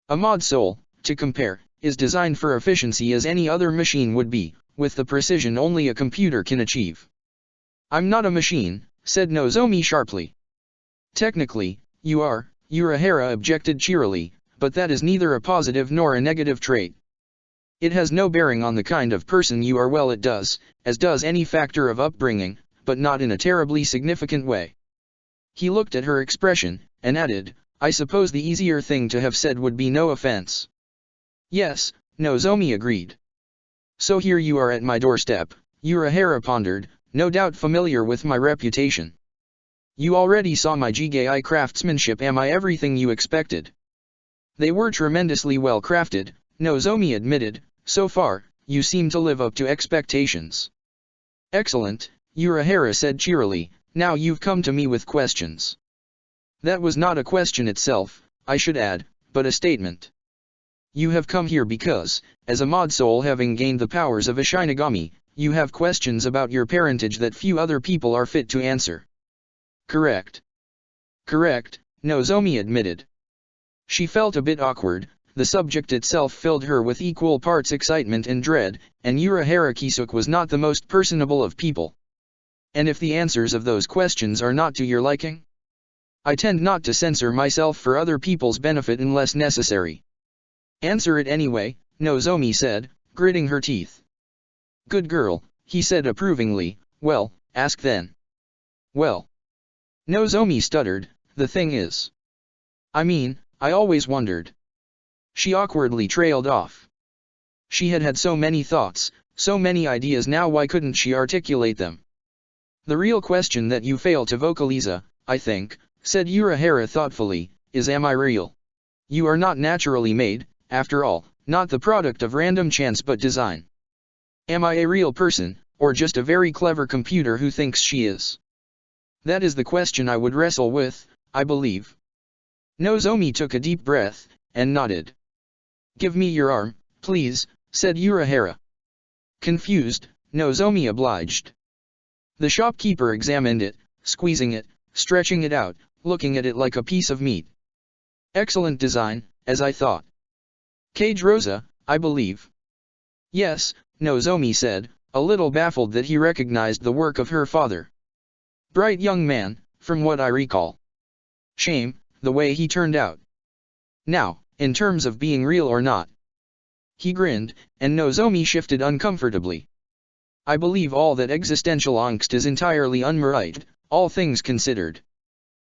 A mod soul, to compare, is designed for efficiency as any other machine would be, with the precision only a computer can achieve. I'm not a machine, said Nozomi sharply. Technically, you are, Urahara objected cheerily, but that is neither a positive nor a negative trait. It has no bearing on the kind of person you are. Well, it does, as does any factor of upbringing, but not in a terribly significant way. He looked at her expression, and added, I suppose the easier thing to have said would be no offense. Yes, Nozomi agreed. So here you are at my doorstep, Urahara pondered, no doubt familiar with my reputation. You already saw my Jigai craftsmanship. Am I everything you expected? They were tremendously well crafted, Nozomi admitted. So far, you seem to live up to expectations. Excellent, Urahara said cheerily. Now you've come to me with questions. That was not a question itself, I should add, but a statement. You have come here because, as a mod soul having gained the powers of a Shinigami, you have questions about your parentage that few other people are fit to answer. Correct. Correct, Nozomi admitted. She felt a bit awkward. The subject itself filled her with equal parts excitement and dread, and Urahara Kisuke was not the most personable of people. And if the answers of those questions are not to your liking? I tend not to censor myself for other people's benefit unless necessary. Answer it anyway, Nozomi said, gritting her teeth. Good girl, he said approvingly. Well, ask then. Well. Nozomi stuttered, the thing is. I mean, I always wondered. She awkwardly trailed off. She had had so many thoughts, so many ideas. Now why couldn't she articulate them? The real question that you fail to vocalize, I think, said Urahara thoughtfully, is am I real? You are not naturally made, after all, not the product of random chance but design. Am I a real person, or just a very clever computer who thinks she is? That is the question I would wrestle with, I believe. Nozomi took a deep breath, and nodded. Give me your arm, please, said Urahara. Confused, Nozomi obliged. The shopkeeper examined it, squeezing it, stretching it out, looking at it like a piece of meat. Excellent design, as I thought. Cage Rosa, I believe. Yes, Nozomi said, a little baffled that he recognized the work of her father. Bright young man, from what I recall. Shame, the way he turned out. Now, in terms of being real or not. He grinned, and Nozomi shifted uncomfortably. I believe all that existential angst is entirely unmerited, all things considered.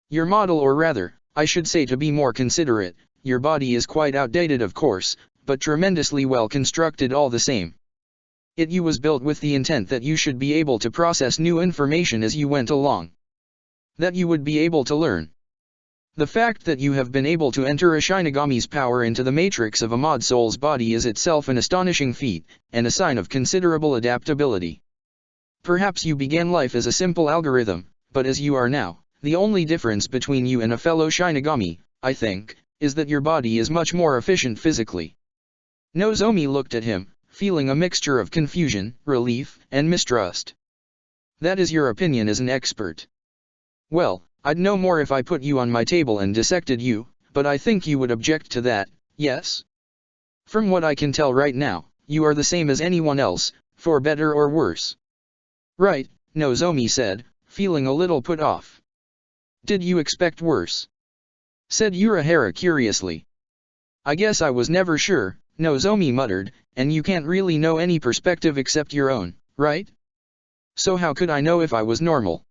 Your model, or rather, I should say to be more considerate, your body is quite outdated of course, but tremendously well constructed all the same. It was built with the intent that you should be able to process new information as you went along. That you would be able to learn. The fact that you have been able to enter a Shinigami's power into the matrix of a mod soul's body is itself an astonishing feat, and a sign of considerable adaptability. Perhaps you began life as a simple algorithm, but as you are now, the only difference between you and a fellow Shinigami, I think, is that your body is much more efficient physically. Nozomi looked at him, feeling a mixture of confusion, relief, and mistrust. That is your opinion as an expert. Well, I'd know more if I put you on my table and dissected you, but I think you would object to that, yes? From what I can tell right now, you are the same as anyone else, for better or worse. Right, Nozomi said, feeling a little put off. Did you expect worse? said Urahara curiously. I guess I was never sure, Nozomi muttered, and you can't really know any perspective except your own, right? So how could I know if I was normal?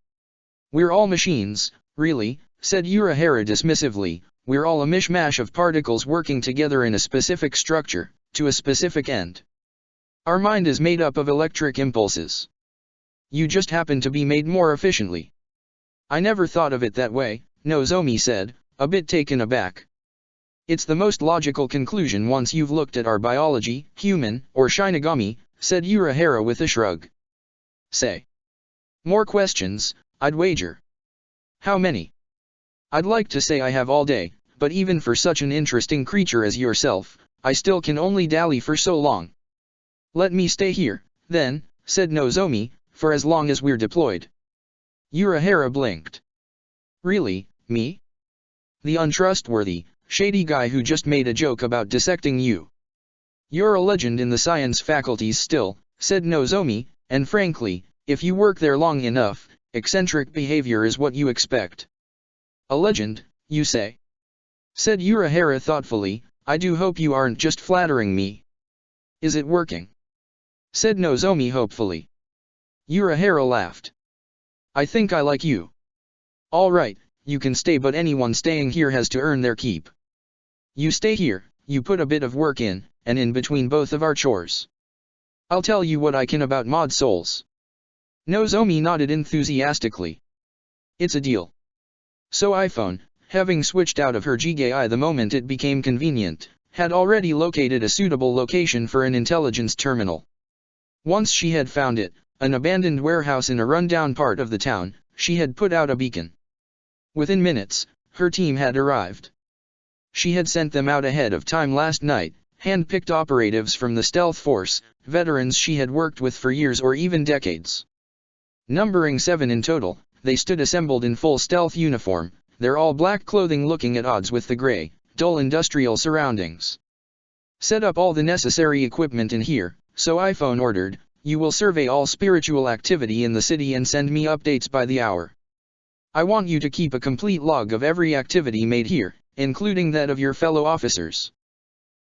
We're all machines, really, said Urahara dismissively, we're all a mishmash of particles working together in a specific structure, to a specific end. Our mind is made up of electric impulses. You just happen to be made more efficiently. I never thought of it that way, Nozomi said, a bit taken aback. It's the most logical conclusion once you've looked at our biology, human, or Shinigami, said Urahara with a shrug. Say. More questions, I'd wager. How many? I'd like to say I have all day, but even for such an interesting creature as yourself, I still can only dally for so long. Let me stay here, then, said Nozomi, for as long as we're deployed. Urahara blinked. Really, me? The untrustworthy, shady guy who just made a joke about dissecting you. You're a legend in the science faculties still, said Nozomi, and frankly, if you work there long enough, eccentric behavior is what you expect. A legend, you say? Said Urahara thoughtfully, I do hope you aren't just flattering me. Is it working? Said Nozomi hopefully. Urahara laughed. I think I like you. All right, you can stay, but anyone staying here has to earn their keep. You stay here, you put a bit of work in, and in between both of our chores. I'll tell you what I can about mod souls. Nozomi nodded enthusiastically. It's a deal. So iPhone, having switched out of her Jigai the moment it became convenient, had already located a suitable location for an intelligence terminal. Once she had found it, an abandoned warehouse in a rundown part of the town, she had put out a beacon. Within minutes, her team had arrived. She had sent them out ahead of time last night, hand-picked operatives from the stealth force, veterans she had worked with for years or even decades. Numbering 7 in total, they stood assembled in full stealth uniform, their all-black clothing looking at odds with the gray, dull industrial surroundings. Set up all the necessary equipment in here, so iPhone ordered, you will survey all spiritual activity in the city and send me updates by the hour. I want you to keep a complete log of every activity made here, including that of your fellow officers.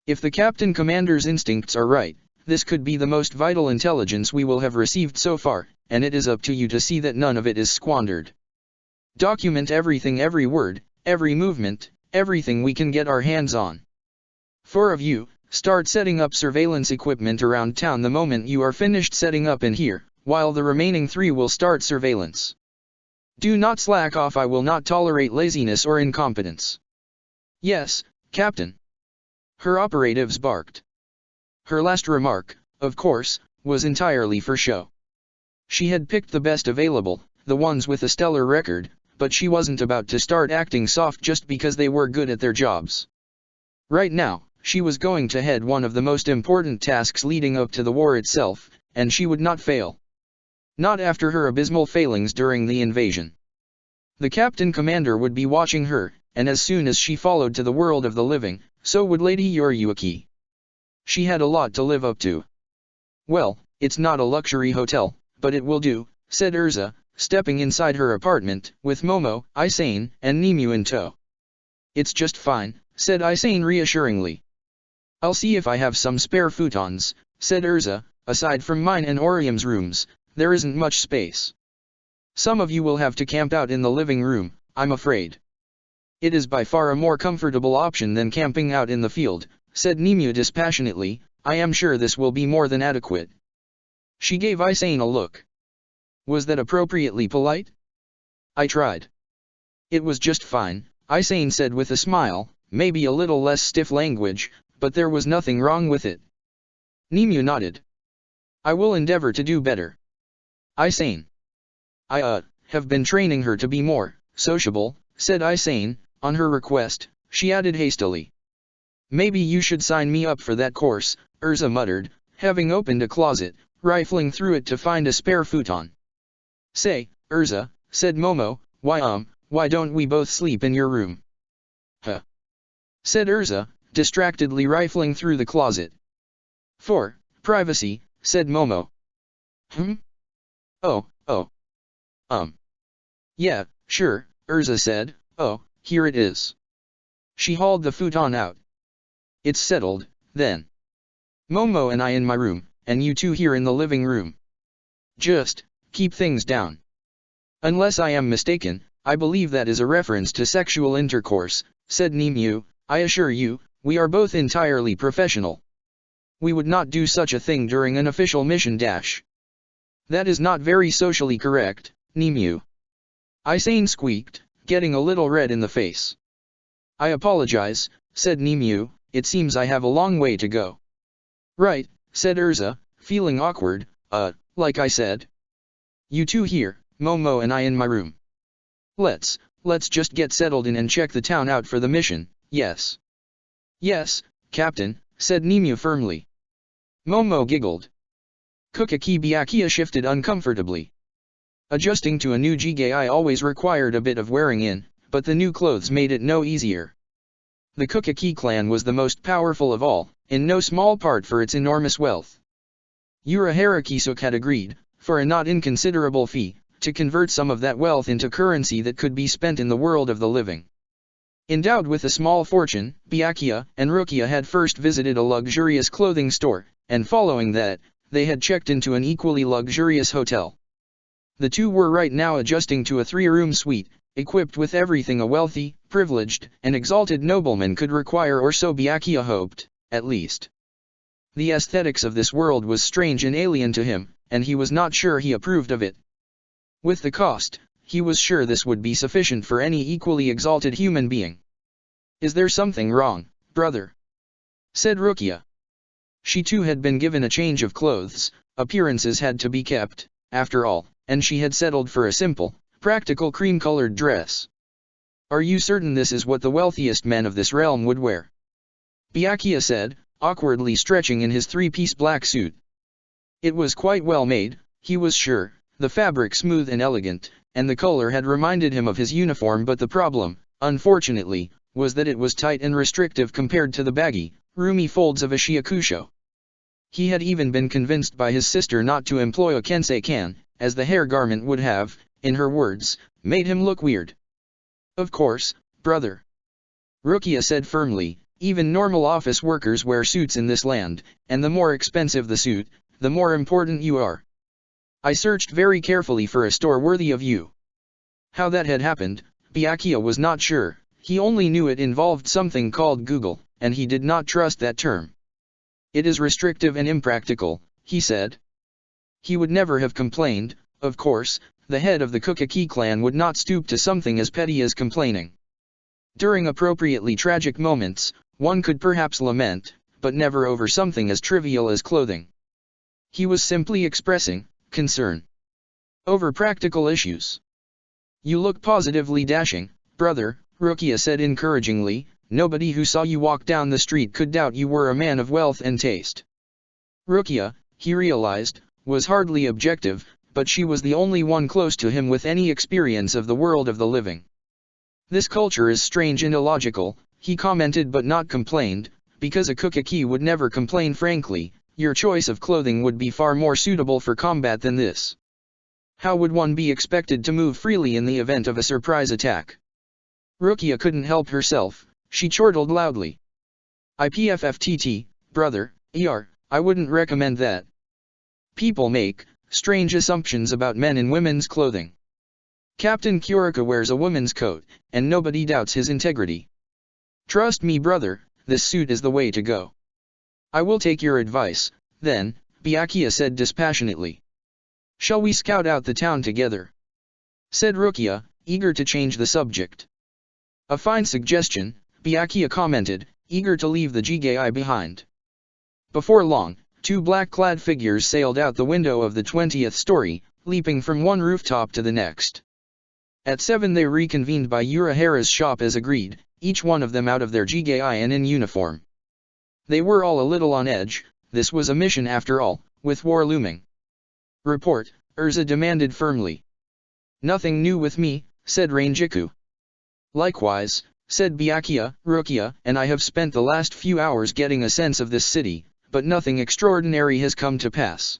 If the Captain Commander's instincts are right, this could be the most vital intelligence we will have received so far, and it is up to you to see that none of it is squandered. Document everything, every word, every movement, everything we can get our hands on. 4 of you, start setting up surveillance equipment around town the moment you are finished setting up in here, while the remaining 3 will start surveillance. Do not slack off, I will not tolerate laziness or incompetence. Yes, Captain. Her operatives barked. Her last remark, of course, was entirely for show. She had picked the best available, the ones with a stellar record, but she wasn't about to start acting soft just because they were good at their jobs. Right now, she was going to head one of the most important tasks leading up to the war itself, and she would not fail. Not after her abysmal failings during the invasion. The Captain Commander would be watching her, and as soon as she followed to the world of the living, so would Lady Yoriyuki. She had a lot to live up to. Well, it's not a luxury hotel, but it will do, said Erza, stepping inside her apartment, with Momo, Isane, and Nimue in tow. It's just fine, said Isane reassuringly. I'll see if I have some spare futons, said Erza, aside from mine and Orium's rooms, there isn't much space. Some of you will have to camp out in the living room, I'm afraid. It is by far a more comfortable option than camping out in the field, said Nimue dispassionately, I am sure this will be more than adequate. She gave Isane a look. Was that appropriately polite? I tried. It was just fine, Isane said with a smile, maybe a little less stiff language, but there was nothing wrong with it. Nimue nodded. I will endeavor to do better. Isane. I have been training her to be more sociable, said Isane, on her request, she added hastily. Maybe you should sign me up for that course, Erza muttered, having opened a closet, rifling through it to find a spare futon. Say, Erza, said Momo, why don't we both sleep in your room? Huh? Said Erza, distractedly rifling through the closet. For privacy, said Momo. Oh. Yeah, sure, Erza said, oh, here it is. She hauled the futon out. It's settled, then. Momo and I in my room, and you two here in the living room. Just, keep things down. Unless I am mistaken, I believe that is a reference to sexual intercourse, said Nemu. I assure you, we are both entirely professional. We would not do such a thing during an official mission dash. That is not very socially correct, Nemu. Isane squeaked, getting a little red in the face. I apologize, said Nemu, it seems I have a long way to go. Right, said Erza, feeling awkward, like I said. You two here, Momo and I in my room. Let's just get settled in and check the town out for the mission, yes. Yes, Captain, said Nemu firmly. Momo giggled. Kukaki Byakuya shifted uncomfortably. Adjusting to a new Jigai always required a bit of wearing in, but the new clothes made it no easier. The Kukaki clan was the most powerful of all, in no small part for its enormous wealth. Urahara Kisuk had agreed, for a not inconsiderable fee, to convert some of that wealth into currency that could be spent in the world of the living. Endowed with a small fortune, Byakuya and Rukia had first visited a luxurious clothing store, and following that, they had checked into an equally luxurious hotel. The two were right now adjusting to a 3-room suite, equipped with everything a wealthy, privileged, and exalted nobleman could require, or so Byakuya hoped, at least. The aesthetics of this world was strange and alien to him, and he was not sure he approved of it. With the cost, he was sure this would be sufficient for any equally exalted human being. Is there something wrong, brother? Said Rukia. She too had been given a change of clothes, appearances had to be kept, after all, and she had settled for a simple, practical cream-colored dress. Are you certain this is what the wealthiest men of this realm would wear? Byakuya said, awkwardly stretching in his 3-piece black suit. It was quite well made, he was sure, the fabric smooth and elegant, and the color had reminded him of his uniform, but the problem, unfortunately, was that it was tight and restrictive compared to the baggy, roomy folds of a shiakusho. He had even been convinced by his sister not to employ a kensei-kan, as the hair garment would have, in her words, made him look weird. Of course, brother. Rukia said firmly, even normal office workers wear suits in this land, and the more expensive the suit, the more important you are. I searched very carefully for a store worthy of you. How that had happened, Byakuya was not sure, he only knew it involved something called Google, and he did not trust that term. It is restrictive and impractical, he said. He would never have complained, of course, the head of the Kukaki clan would not stoop to something as petty as complaining. During appropriately tragic moments, one could perhaps lament, but never over something as trivial as clothing. He was simply expressing concern over practical issues. You look positively dashing, brother, Rukia said encouragingly. Nobody who saw you walk down the street could doubt you were a man of wealth and taste. Rukia, he realized, was hardly objective, but she was the only one close to him with any experience of the world of the living. This culture is strange and illogical, he commented but not complained, because a Kukaki would never complain frankly. Your choice of clothing would be far more suitable for combat than this. How would one be expected to move freely in the event of a surprise attack? Rukia couldn't help herself, she chortled loudly. IPFFTT, brother, I wouldn't recommend that. People make strange assumptions about men in women's clothing. Captain Kurika wears a woman's coat, and nobody doubts his integrity. Trust me, brother, this suit is the way to go. I will take your advice, then, Byakuya said dispassionately. Shall we scout out the town together? Said Rukia, eager to change the subject. A fine suggestion, Byakuya commented, eager to leave the Jigai behind. Before long, 2 black-clad figures sailed out the window of the 20th story, leaping from one rooftop to the next. At 7 they reconvened by Urahara's shop as agreed, each one of them out of their Jigai and in uniform. They were all a little on edge, this was a mission after all, with war looming. Report, Erza demanded firmly. Nothing new with me, said Rangiku. Likewise, said Byakuya, Rukia, and I have spent the last few hours getting a sense of this city, but nothing extraordinary has come to pass.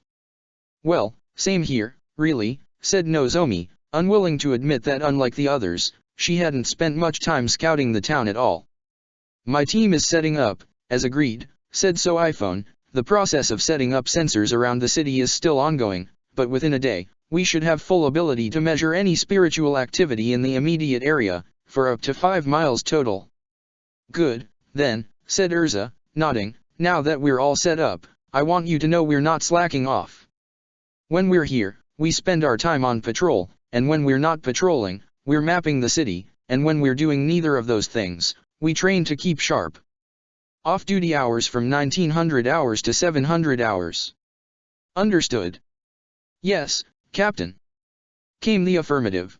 Well, same here, really, said Nozomi, unwilling to admit that unlike the others, she hadn't spent much time scouting the town at all. My team is setting up, as agreed, said So iPhone. The process of setting up sensors around the city is still ongoing, but within a day, we should have full ability to measure any spiritual activity in the immediate area, for up to 5 miles total. Good, then, said Erza, nodding. Now that we're all set up, I want you to know we're not slacking off. When we're here, we spend our time on patrol, and when we're not patrolling, we're mapping the city, and when we're doing neither of those things, we train to keep sharp. Off-duty hours from 1900 hours to 700 hours. Understood. Yes, Captain. Came the affirmative.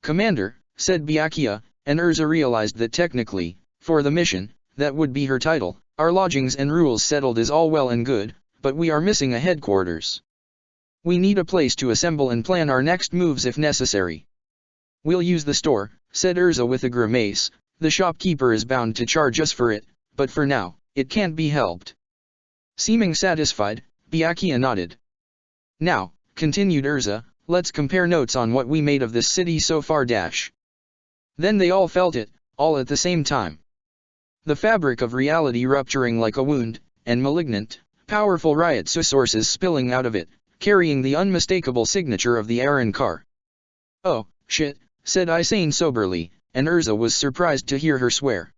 Commander, said Byakuya, and Erza realized that technically, for the mission, that would be her title. Our lodgings and rules settled is all well and good, but we are missing a headquarters. We need a place to assemble and plan our next moves if necessary. We'll use the store, said Erza with a grimace. The shopkeeper is bound to charge us for it, but for now, it can't be helped. Seeming satisfied, Byakuya nodded. Now, continued Erza, let's compare notes on what we made of this city so far. Then they all felt it, all at the same time. The fabric of reality rupturing like a wound, and malignant, powerful riot sources spilling out of it, carrying the unmistakable signature of the Aaron car. Oh, shit, said Isane soberly, and Erza was surprised to hear her swear.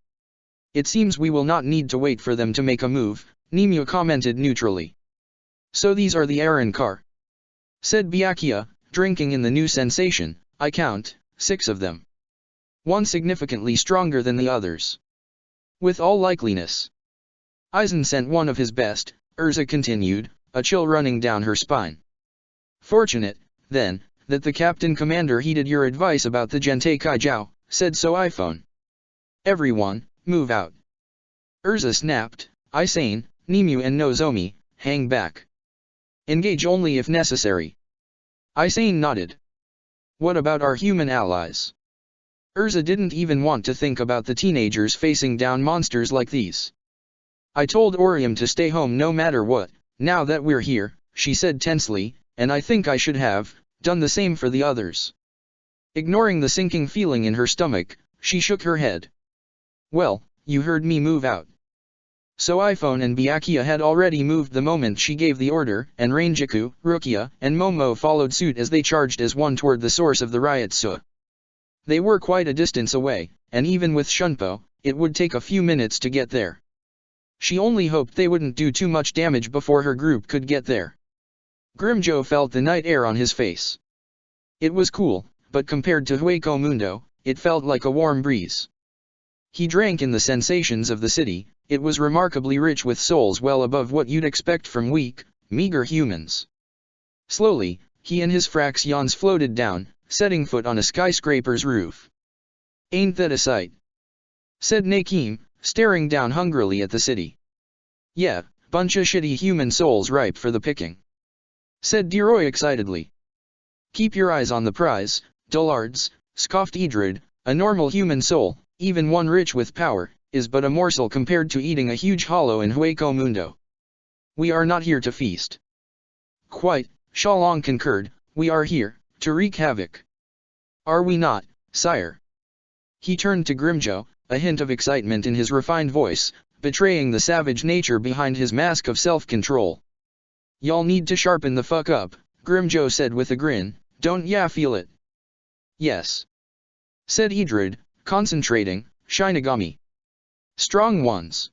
It seems we will not need to wait for them to make a move, Nimue commented neutrally. So these are the Aaron car? Said Byakuya, drinking in the new sensation. I count 6 of them. One significantly stronger than the others. With all likeliness. Aizen sent one of his best, Erza continued, a chill running down her spine. Fortunate, then, that the Captain Commander heeded your advice about the Gentei Kaijao, said So iPhone. Everyone, move out. Erza snapped. Isane, Nimue and Nozomi, hang back. Engage only if necessary. Isane nodded. What about our human allies? Erza didn't even want to think about the teenagers facing down monsters like these. I told Orium to stay home no matter what, now that we're here, she said tensely, and I think I should have done the same for the others. Ignoring the sinking feeling in her stomach, she shook her head. Well, you heard me move out. So iPhone and Byakuya had already moved the moment she gave the order, and Rangiku, Rukia, and Momo followed suit as they charged as one toward the source of the riot. They were quite a distance away, and even with Shunpo, it would take a few minutes to get there. She only hoped they wouldn't do too much damage before her group could get there. Grimjo felt the night air on his face. It was cool, but compared to Hueco Mundo, it felt like a warm breeze. He drank in the sensations of the city. It was remarkably rich with souls well above what you'd expect from weak, meager humans. Slowly, he and his fractions floated down, setting foot on a skyscraper's roof. Ain't that a sight? Said Nakim, staring down hungrily at the city. Yeah, bunch of shitty human souls ripe for the picking. Said Deroy excitedly. Keep your eyes on the prize, dullards, scoffed Idrid. A normal human soul, even one rich with power, is but a morsel compared to eating a huge hollow in Hueco Mundo. We are not here to feast. Quite, Shalong concurred, we are here to wreak havoc. Are we not, sire? He turned to Grimjo, a hint of excitement in his refined voice, betraying the savage nature behind his mask of self-control. Y'all need to sharpen the fuck up, Grimjo said with a grin, don't ya feel it? Yes. Said Idrid, concentrating, Shinigami. Strong ones.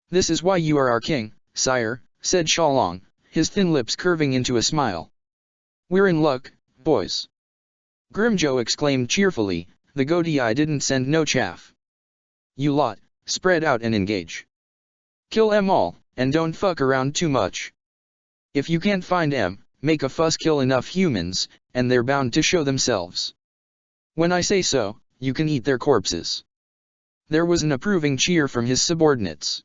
This is why you are our king, sire, said Shalong, his thin lips curving into a smile. We're in luck, boys. Grimjo exclaimed cheerfully, the goatee eye didn't send no chaff. You lot, spread out and engage. Kill 'em all, and don't fuck around too much. If you can't find 'em, make a fuss, kill enough humans, and they're bound to show themselves. When I say so, you can eat their corpses. There was an approving cheer from his subordinates.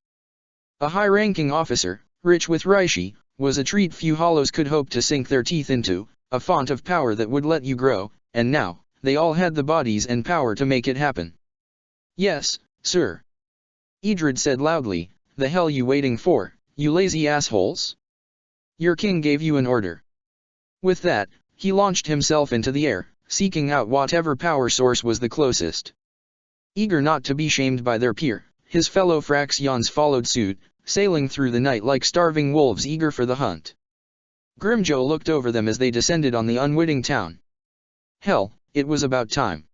A high-ranking officer, rich with reishi, was a treat few hollows could hope to sink their teeth into, a font of power that would let you grow, and now, they all had the bodies and power to make it happen. Yes, sir. Idrid said loudly, the hell you waiting for, you lazy assholes? Your king gave you an order. With that, he launched himself into the air, seeking out whatever power source was the closest. Eager not to be shamed by their peer, His fellow Fraxions followed suit, sailing through the night like starving wolves eager for the hunt. Grimjo looked over them as they descended on the unwitting town. Hell, it was about time.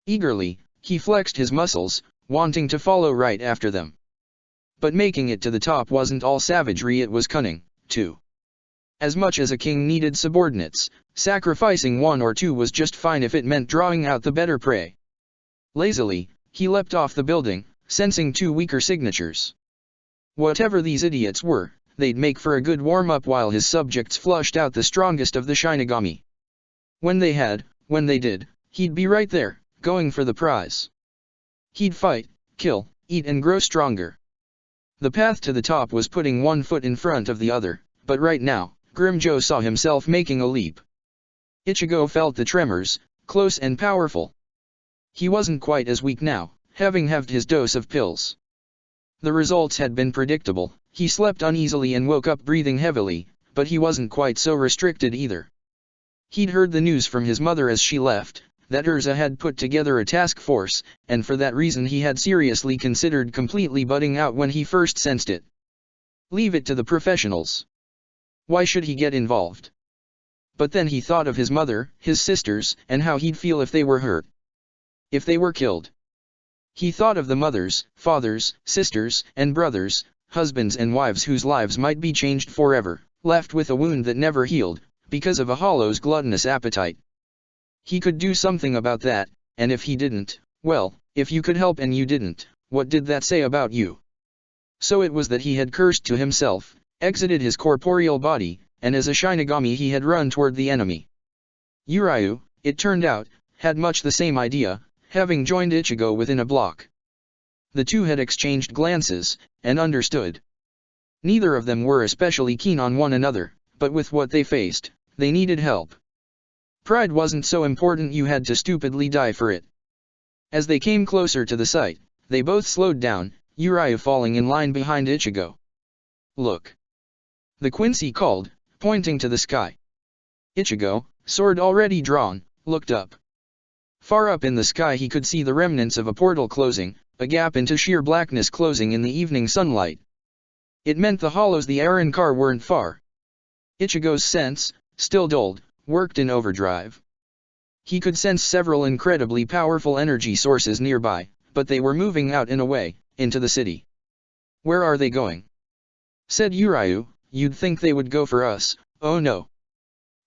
Eagerly, he flexed his muscles, wanting to follow right after them. But making it to the top wasn't all savagery, it was cunning, too. As much as a king needed subordinates, sacrificing one or two was just fine if it meant drawing out the better prey. Lazily, he leapt off the building, sensing two weaker signatures. Whatever these idiots were, they'd make for a good warm-up while his subjects flushed out the strongest of the Shinigami. When they did, he'd be right there, going for the prize. He'd fight, kill, eat and grow stronger. The path to the top was putting one foot in front of the other, but right now, Grimjo saw himself making a leap. Ichigo felt the tremors, close and powerful. He wasn't quite as weak now, having halved his dose of pills. The results had been predictable. He slept uneasily and woke up breathing heavily, but he wasn't quite so restricted either. He'd heard the news from his mother as she left, that Erza had put together a task force, and for that reason he had seriously considered completely butting out when he first sensed it. Leave it to the professionals. Why should he get involved? But then he thought of his mother, his sisters, and how he'd feel if they were hurt. If they were killed. He thought of the mothers, fathers, sisters, and brothers, husbands and wives whose lives might be changed forever, left with a wound that never healed, because of a hollow's gluttonous appetite. He could do something about that, and if he didn't, well, if you could help and you didn't, what did that say about you? So it was that he had cursed to himself, exited his corporeal body, and as a Shinigami he had run toward the enemy. Uryu, it turned out, had much the same idea, having joined Ichigo within a block. The two had exchanged glances, and understood. Neither of them were especially keen on one another, but with what they faced, they needed help. Pride wasn't so important you had to stupidly die for it. As they came closer to the site, they both slowed down, Uryu falling in line behind Ichigo. Look. The Quincy called, pointing to the sky. Ichigo, sword already drawn, looked up. Far up in the sky he could see the remnants of a portal closing, a gap into sheer blackness closing in the evening sunlight. It meant the hollows the Arrancar weren't far. Ichigo's sense, still dulled, worked in overdrive. He could sense several incredibly powerful energy sources nearby, but they were moving out and away, into the city. Where are they going? Said Uryu, you'd think they would go for us, oh no.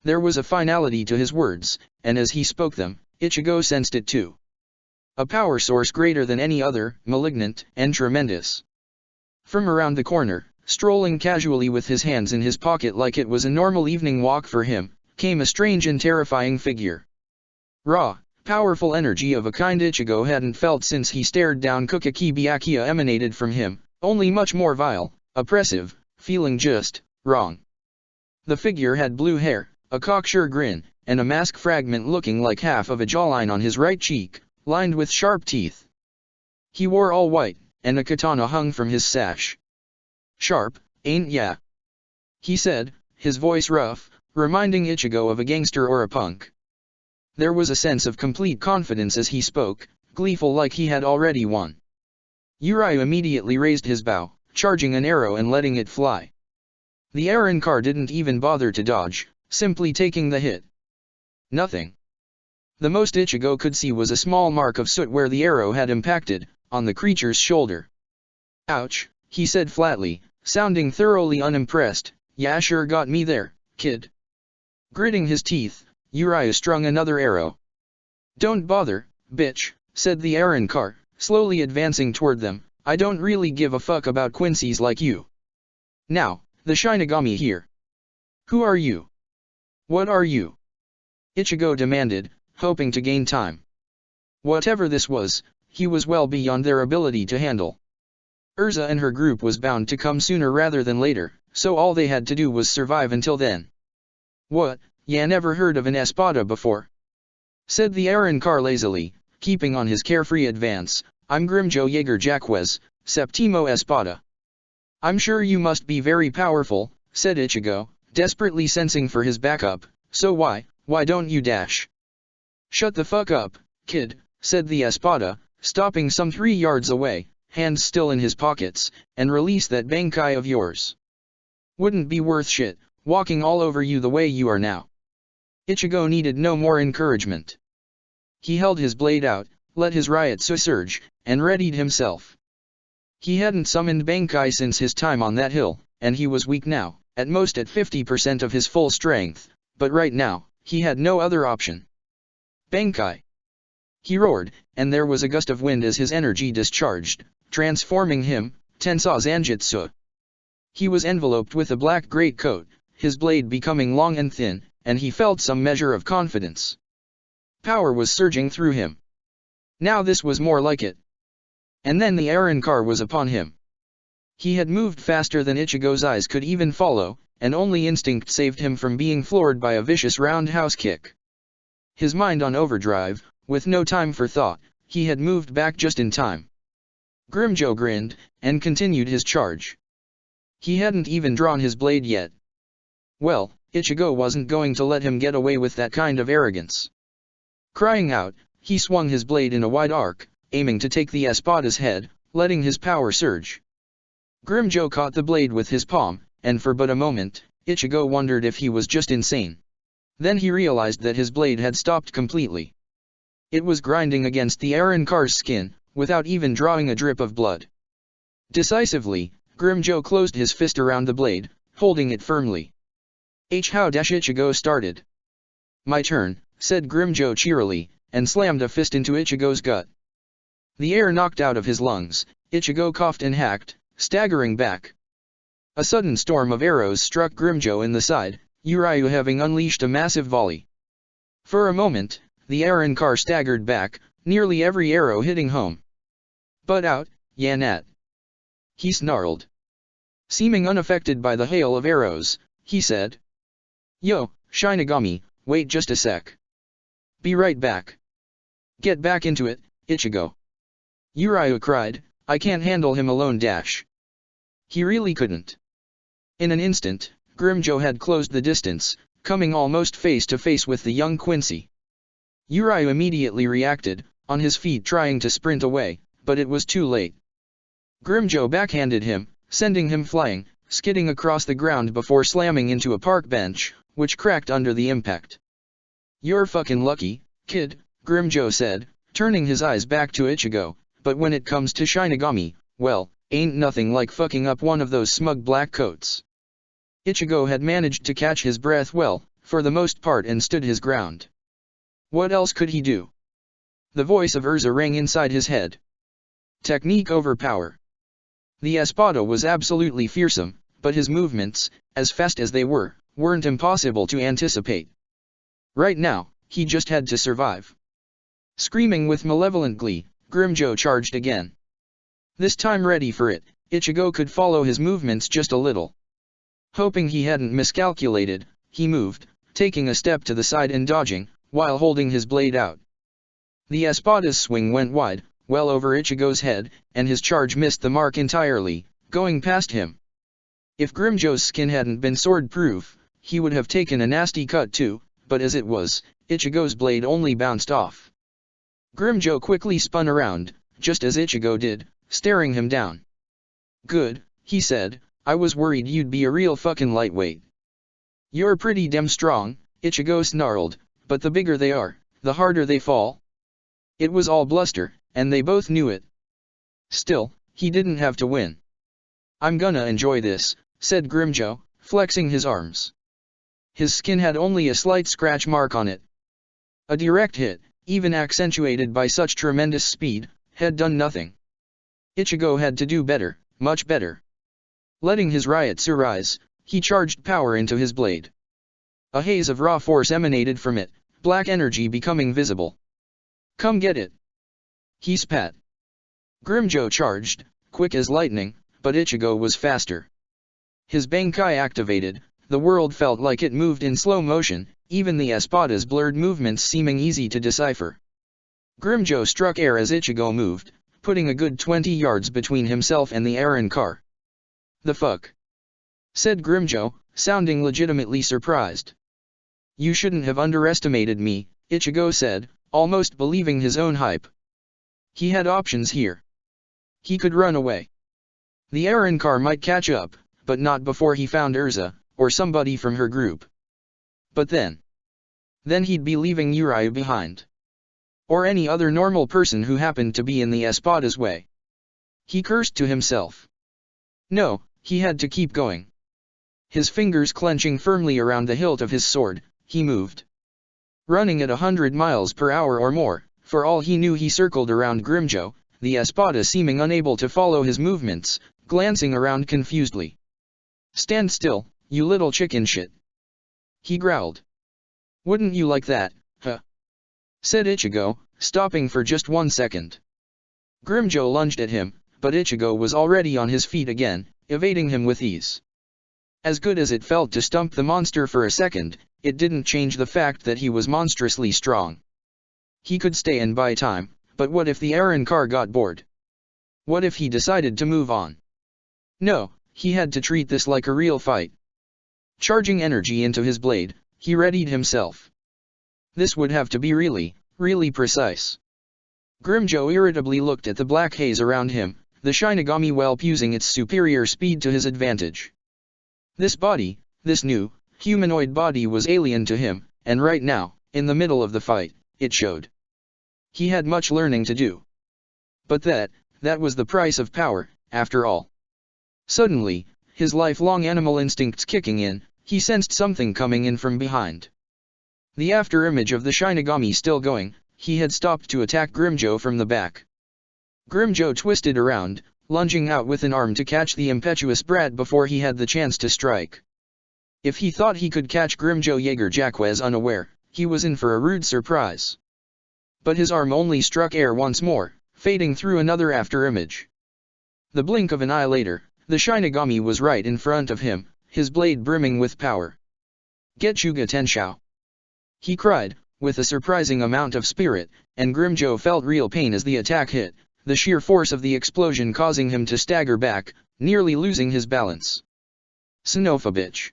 There was a finality to his words, and as he spoke them, Ichigo sensed it too. A power source greater than any other, malignant, and tremendous. From around the corner, strolling casually with his hands in his pocket like it was a normal evening walk for him, came a strange and terrifying figure. Raw, powerful energy of a kind Ichigo hadn't felt since he stared down Kukaki Byakuya emanated from him, only much more vile, oppressive, feeling just wrong. The figure had blue hair, a cocksure grin, and a mask fragment looking like half of a jawline on his right cheek, lined with sharp teeth. He wore all white, and a katana hung from his sash. Sharp, ain't ya? He said, his voice rough, reminding Ichigo of a gangster or a punk. There was a sense of complete confidence as he spoke, gleeful like he had already won. Uryu immediately raised his bow, charging an arrow and letting it fly. The Arrancar didn't even bother to dodge, simply taking the hit. Nothing. The most Ichigo could see was a small mark of soot where the arrow had impacted, on the creature's shoulder. Ouch, he said flatly, sounding thoroughly unimpressed, ya sure got me there, kid. Gritting his teeth, Uryu strung another arrow. Don't bother, bitch, said the Arrancar, slowly advancing toward them, I don't really give a fuck about Quincy's like you. Now, the Shinigami here. Who are you? What are you? Ichigo demanded, hoping to gain time. Whatever this was, he was well beyond their ability to handle. Erza and her group was bound to come sooner rather than later, so all they had to do was survive until then. What, ya never heard of an espada before? Said the Arrancar lazily, keeping on his carefree advance, I'm Grimjo Jaeger Jaquez, Septimo Espada. I'm sure you must be very powerful, said Ichigo, desperately sensing for his backup, so why don't you dash? Shut the fuck up, kid, said the Espada, stopping some 3 yards away, hands still in his pockets, and release that bankai of yours. Wouldn't be worth shit, walking all over you the way you are now. Ichigo needed no more encouragement. He held his blade out, let his Ryotsu surge, and readied himself. He hadn't summoned bankai since his time on that hill, and he was weak now, at most at 50% of his full strength, but right now, he had no other option. Bankai! He roared, and there was a gust of wind as his energy discharged, transforming him, Tensou Zanjutsu. He was enveloped with a black greatcoat, his blade becoming long and thin, and he felt some measure of confidence. Power was surging through him. Now this was more like it. And then the Aaron car was upon him. He had moved faster than Ichigo's eyes could even follow, and only instinct saved him from being floored by a vicious roundhouse kick. His mind on overdrive, with no time for thought, he had moved back just in time. Grimjo grinned, and continued his charge. He hadn't even drawn his blade yet. Well, Ichigo wasn't going to let him get away with that kind of arrogance. Crying out, he swung his blade in a wide arc, aiming to take the Espada's head, letting his power surge. Grimjo caught the blade with his palm, and for but a moment, Ichigo wondered if he was just insane. Then he realized that his blade had stopped completely. It was grinding against the Aaron car's skin, without even drawing a drip of blood. Decisively, Grimjo closed his fist around the blade, holding it firmly. How Ichigo started. My turn, said Grimjo cheerily, and slammed a fist into Ichigo's gut. The air knocked out of his lungs, Ichigo coughed and hacked, staggering back. A sudden storm of arrows struck Grimjo in the side, Uryu having unleashed a massive volley. For a moment, the Aaron car staggered back, nearly every arrow hitting home. Butt out, Yanat. He snarled. Seeming unaffected by the hail of arrows, he said. Yo, Shinigami, wait just a sec. Be right back. Get back into it, Ichigo. Uryu cried, I can't handle him alone dash. He really couldn't. In an instant, Grimjo had closed the distance, coming almost face to face with the young Quincy. Uryu immediately reacted, on his feet trying to sprint away, but it was too late. Grimjo backhanded him, sending him flying, skidding across the ground before slamming into a park bench, which cracked under the impact. You're fucking lucky, kid, Grimjo said, turning his eyes back to Ichigo, but when it comes to Shinigami, well, ain't nothing like fucking up one of those smug black coats. Ichigo had managed to catch his breath well, for the most part, and stood his ground. What else could he do? The voice of Erza rang inside his head. Technique over power. The Espada was absolutely fearsome, but his movements, as fast as they were, weren't impossible to anticipate. Right now, he just had to survive. Screaming with malevolent glee, Grimjo charged again. This time ready for it, Ichigo could follow his movements just a little. Hoping he hadn't miscalculated, he moved, taking a step to the side and dodging, while holding his blade out. The Espada's swing went wide, well over Ichigo's head, and his charge missed the mark entirely, going past him. If Grimjo's skin hadn't been sword-proof, he would have taken a nasty cut too, but as it was, Ichigo's blade only bounced off. Grimjo quickly spun around, just as Ichigo did, staring him down. Good, he said, I was worried you'd be a real fucking lightweight. You're pretty damn strong, Ichigo snarled, but the bigger they are, the harder they fall. It was all bluster, and they both knew it. Still, he didn't have to win. I'm gonna enjoy this, said Grimjo, flexing his arms. His skin had only a slight scratch mark on it. A direct hit, even accentuated by such tremendous speed, had done nothing. Ichigo had to do better, much better. Letting his Ryotsu rise, he charged power into his blade. A haze of raw force emanated from it, black energy becoming visible. Come get it. He spat. Grimjo charged, quick as lightning, but Ichigo was faster. His Bankai activated, the world felt like it moved in slow motion, even the Espada's blurred movements seeming easy to decipher. Grimjo struck air as Ichigo moved, putting a good 20 yards between himself and the Aaron car. The fuck? Said Grimjo, sounding legitimately surprised. You shouldn't have underestimated me, Ichigo said, almost believing his own hype. He had options here. He could run away. The errand car might catch up, but not before he found Erza, or somebody from her group. But then he'd be leaving Uriah behind. Or any other normal person who happened to be in the Espada's way. He cursed to himself. No, he had to keep going. His fingers clenching firmly around the hilt of his sword, he moved. Running at 100 miles per hour or more, for all he knew he circled around Grimjo, the Espada seeming unable to follow his movements, glancing around confusedly. "Stand still, you little chicken shit," he growled. "Wouldn't you like that, huh?" said Ichigo, stopping for just 1 second. Grimjo lunged at him, but Ichigo was already on his feet again, evading him with ease. As good as it felt to stump the monster for a second, it didn't change the fact that he was monstrously strong. He could stay and buy time, but what if the errand car got bored? What if he decided to move on? No, he had to treat this like a real fight. Charging energy into his blade, he readied himself. This would have to be really, really precise. Grimjo irritably looked at the black haze around him, the Shinigami whelp using its superior speed to his advantage. This body, this new, humanoid body was alien to him, and right now, in the middle of the fight, it showed. He had much learning to do. But that was the price of power, after all. Suddenly, his lifelong animal instincts kicking in, he sensed something coming in from behind. The afterimage of the Shinigami still going, he had stopped to attack Grimjo from the back. Grimjo twisted around, lunging out with an arm to catch the impetuous brat before he had the chance to strike. If he thought he could catch Grimjo Jaeger-Jaquez unaware, he was in for a rude surprise. But his arm only struck air once more, fading through another afterimage. The blink of an eye later, the Shinigami was right in front of him, his blade brimming with power. "Getchuga Tenshou!" he cried, with a surprising amount of spirit, and Grimjo felt real pain as the attack hit, the sheer force of the explosion causing him to stagger back, nearly losing his balance. "Sonofa bitch!"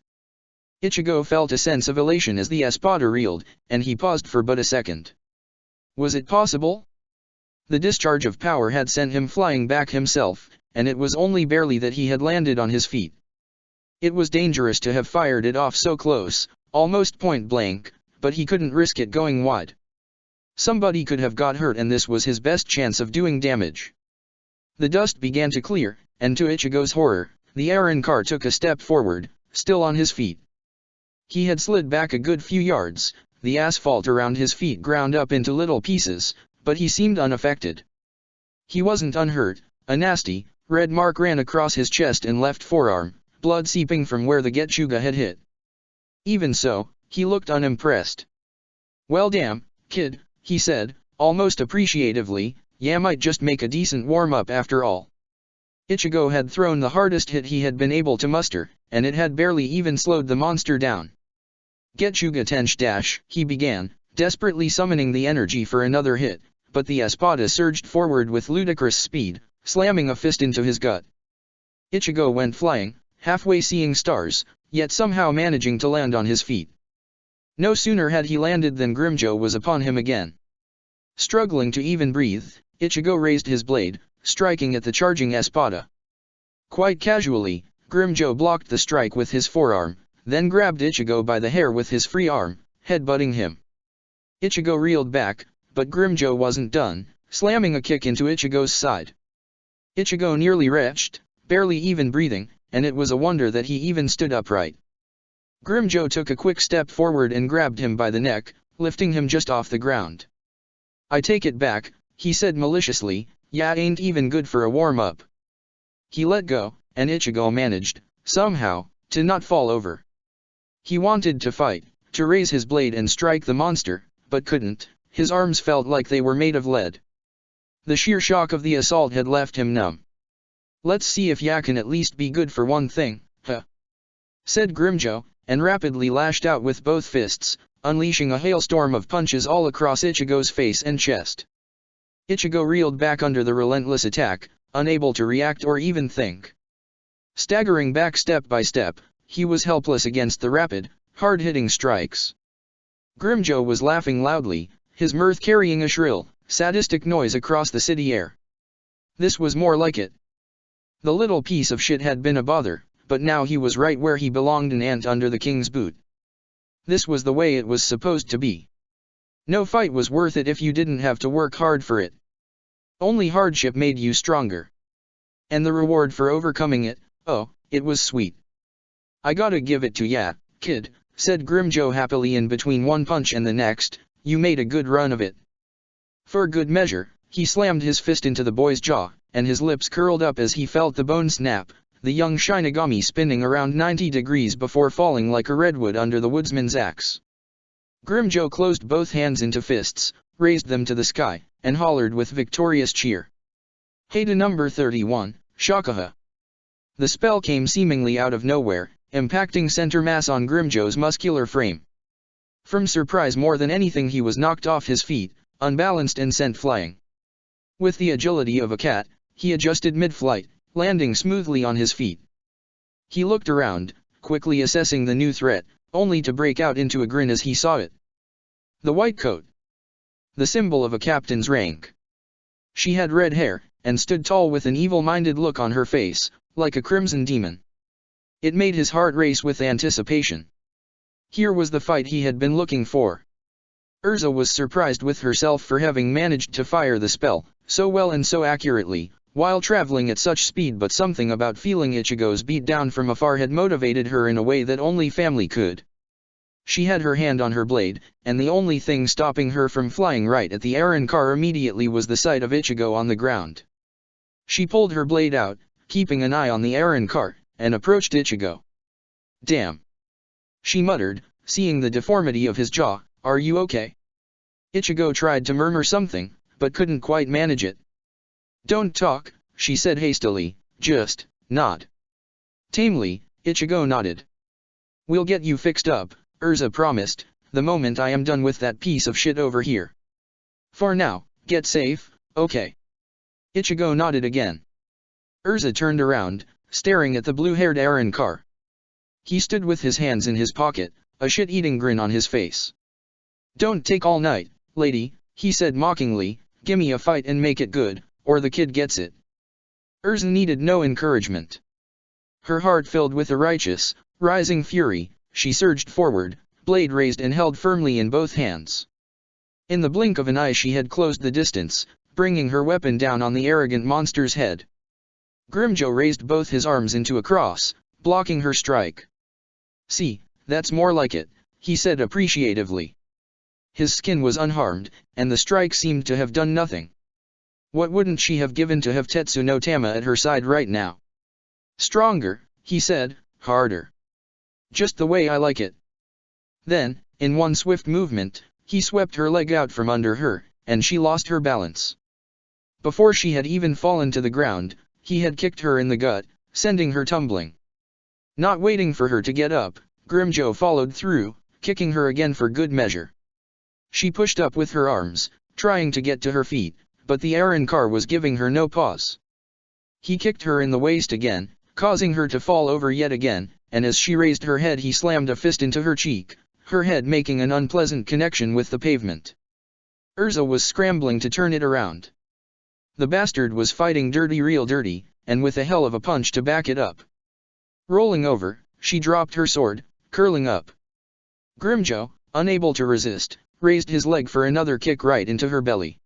Ichigo felt a sense of elation as the Espada reeled, and he paused for but a second. Was it possible? The discharge of power had sent him flying back himself, and it was only barely that he had landed on his feet. It was dangerous to have fired it off so close, almost point blank, but he couldn't risk it going wide. Somebody could have got hurt and this was his best chance of doing damage. The dust began to clear, and to Ichigo's horror, the errand car took a step forward, still on his feet. He had slid back a good few yards, the asphalt around his feet ground up into little pieces, but he seemed unaffected. He wasn't unhurt. A nasty, red mark ran across his chest and left forearm, blood seeping from where the Getchuga had hit. Even so, he looked unimpressed. "Well damn, kid," he said, almost appreciatively, "ya might just make a decent warm-up after all." Ichigo had thrown the hardest hit he had been able to muster, and it had barely even slowed the monster down. "Getchuga Tensh," he began, desperately summoning the energy for another hit, but the Espada surged forward with ludicrous speed, slamming a fist into his gut. Ichigo went flying, halfway seeing stars, yet somehow managing to land on his feet. No sooner had he landed than Grimjo was upon him again. Struggling to even breathe, Ichigo raised his blade, striking at the charging Espada. Quite casually, Grimjo blocked the strike with his forearm, then grabbed Ichigo by the hair with his free arm, headbutting him. Ichigo reeled back, but Grimjo wasn't done, slamming a kick into Ichigo's side. Ichigo nearly retched, barely even breathing, and it was a wonder that he even stood upright. Grimjo took a quick step forward and grabbed him by the neck, lifting him just off the ground. "I take it back," he said maliciously, "ya ain't even good for a warm-up." He let go, and Ichigo managed, somehow, to not fall over. He wanted to fight, to raise his blade and strike the monster, but couldn't. His arms felt like they were made of lead. The sheer shock of the assault had left him numb. "Let's see if ya can at least be good for one thing, huh?" said Grimjo, and rapidly lashed out with both fists, unleashing a hailstorm of punches all across Ichigo's face and chest. Ichigo reeled back under the relentless attack, unable to react or even think. Staggering back step by step, he was helpless against the rapid, hard-hitting strikes. Grimjo was laughing loudly, his mirth carrying a shrill, sadistic noise across the city air. This was more like it. The little piece of shit had been a bother, but now he was right where he belonged, an ant under the king's boot. This was the way it was supposed to be. No fight was worth it if you didn't have to work hard for it. Only hardship made you stronger. And the reward for overcoming it, oh, it was sweet. I gotta give it to ya, kid, said Grimjoe happily in between one punch and the next, you made a good run of it. For good measure, he slammed his fist into the boy's jaw, and his lips curled up as he felt the bone snap, the young Shinigami spinning around 90 degrees before falling like a redwood under the woodsman's axe. Grimjoe closed both hands into fists, raised them to the sky, and hollered with victorious cheer. Hey to number 31, Shakaha. The spell came seemingly out of nowhere, impacting center mass on Grimjoe's muscular frame. From surprise more than anything he was knocked off his feet, unbalanced and sent flying. With the agility of a cat, he adjusted mid-flight, landing smoothly on his feet. He looked around, quickly assessing the new threat, only to break out into a grin as he saw it. The white coat. The symbol of a captain's rank. She had red hair, and stood tall with an evil-minded look on her face, like a crimson demon. It made his heart race with anticipation. Here was the fight he had been looking for. Erza was surprised with herself for having managed to fire the spell so well and so accurately, while traveling at such speed, but something about feeling Ichigo's beat down from afar had motivated her in a way that only family could. She had her hand on her blade, and the only thing stopping her from flying right at the Aaron car immediately was the sight of Ichigo on the ground. She pulled her blade out, keeping an eye on the Aaron car, and approached Ichigo. Damn! She muttered, seeing the deformity of his jaw, are you okay? Ichigo tried to murmur something, but couldn't quite manage it. Don't talk, she said hastily, just nod. Tamely, Ichigo nodded. We'll get you fixed up, Erza promised, the moment I am done with that piece of shit over here. For now, get safe, okay? Ichigo nodded again. Erza turned around, staring at the blue-haired Aaron car. He stood with his hands in his pocket, a shit-eating grin on his face. Don't take all night, lady, he said mockingly, gimme a fight and make it good, or the kid gets it. Erza needed no encouragement. Her heart filled with a righteous, rising fury, she surged forward, blade raised and held firmly in both hands. In the blink of an eye she had closed the distance, bringing her weapon down on the arrogant monster's head. Grimjoe raised both his arms into a cross, blocking her strike. See, that's more like it, he said appreciatively. His skin was unharmed, and the strike seemed to have done nothing. What wouldn't she have given to have Tetsu no Tama at her side right now? Stronger, he said, harder. Just the way I like it. Then, in one swift movement, he swept her leg out from under her, and she lost her balance. Before she had even fallen to the ground, he had kicked her in the gut, sending her tumbling. Not waiting for her to get up, Grimjoe followed through, kicking her again for good measure. She pushed up with her arms, trying to get to her feet, but the Aaron car was giving her no pause. He kicked her in the waist again, causing her to fall over yet again, and as she raised her head he slammed a fist into her cheek, her head making an unpleasant connection with the pavement. Erza was scrambling to turn it around. The bastard was fighting dirty, real dirty, and with a hell of a punch to back it up. Rolling over, she dropped her sword, curling up. Grimjoe, unable to resist, raised his leg for another kick right into her belly.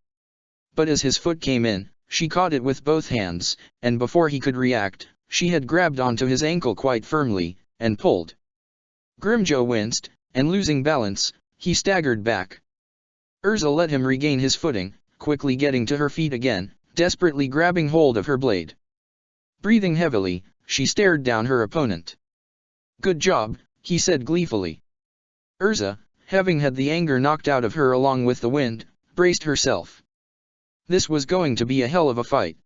But as his foot came in, she caught it with both hands, and before he could react, she had grabbed onto his ankle quite firmly, and pulled. Grimjoe winced, and losing balance, he staggered back. Erza let him regain his footing, quickly getting to her feet again, desperately grabbing hold of her blade. Breathing heavily, she stared down her opponent. Good job, he said gleefully. Erza, having had the anger knocked out of her along with the wind, braced herself. This was going to be a hell of a fight.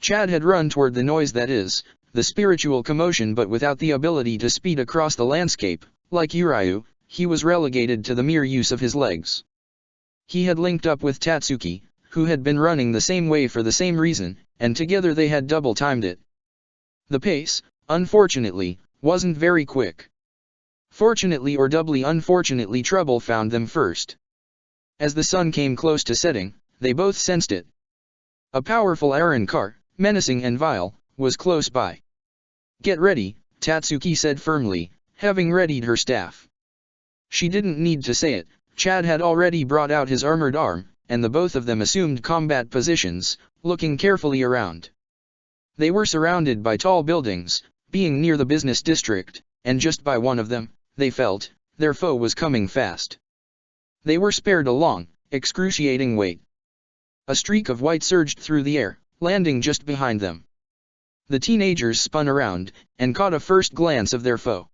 Chad had run toward the noise, that is, the spiritual commotion, but without the ability to speed across the landscape. Like Uryu, he was relegated to the mere use of his legs. He had linked up with Tatsuki, who had been running the same way for the same reason, and together they had double-timed it. The pace, unfortunately, wasn't very quick. Fortunately or doubly unfortunately, trouble found them first. As the sun came close to setting, they both sensed it. A powerful Aaron car, menacing and vile, was close by. "Get ready," Tatsuki said firmly, having readied her staff. She didn't need to say it, Chad had already brought out his armored arm, and the both of them assumed combat positions, looking carefully around. They were surrounded by tall buildings, being near the business district, and just by one of them, they felt, their foe was coming fast. They were spared a long, excruciating wait. A streak of white surged through the air, landing just behind them. The teenagers spun around, and caught a first glance of their foe.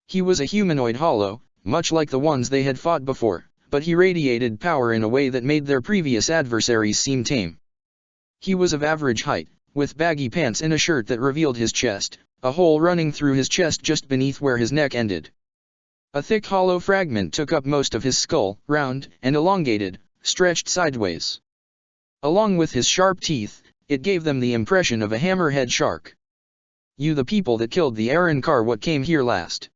He was a humanoid hollow, much like the ones they had fought before, but he radiated power in a way that made their previous adversaries seem tame. He was of average height, with baggy pants and a shirt that revealed his chest, a hole running through his chest just beneath where his neck ended. A thick hollow fragment took up most of his skull, round and elongated, stretched sideways. Along with his sharp teeth, it gave them the impression of a hammerhead shark. "You the people that killed the Aaron car what came here last?"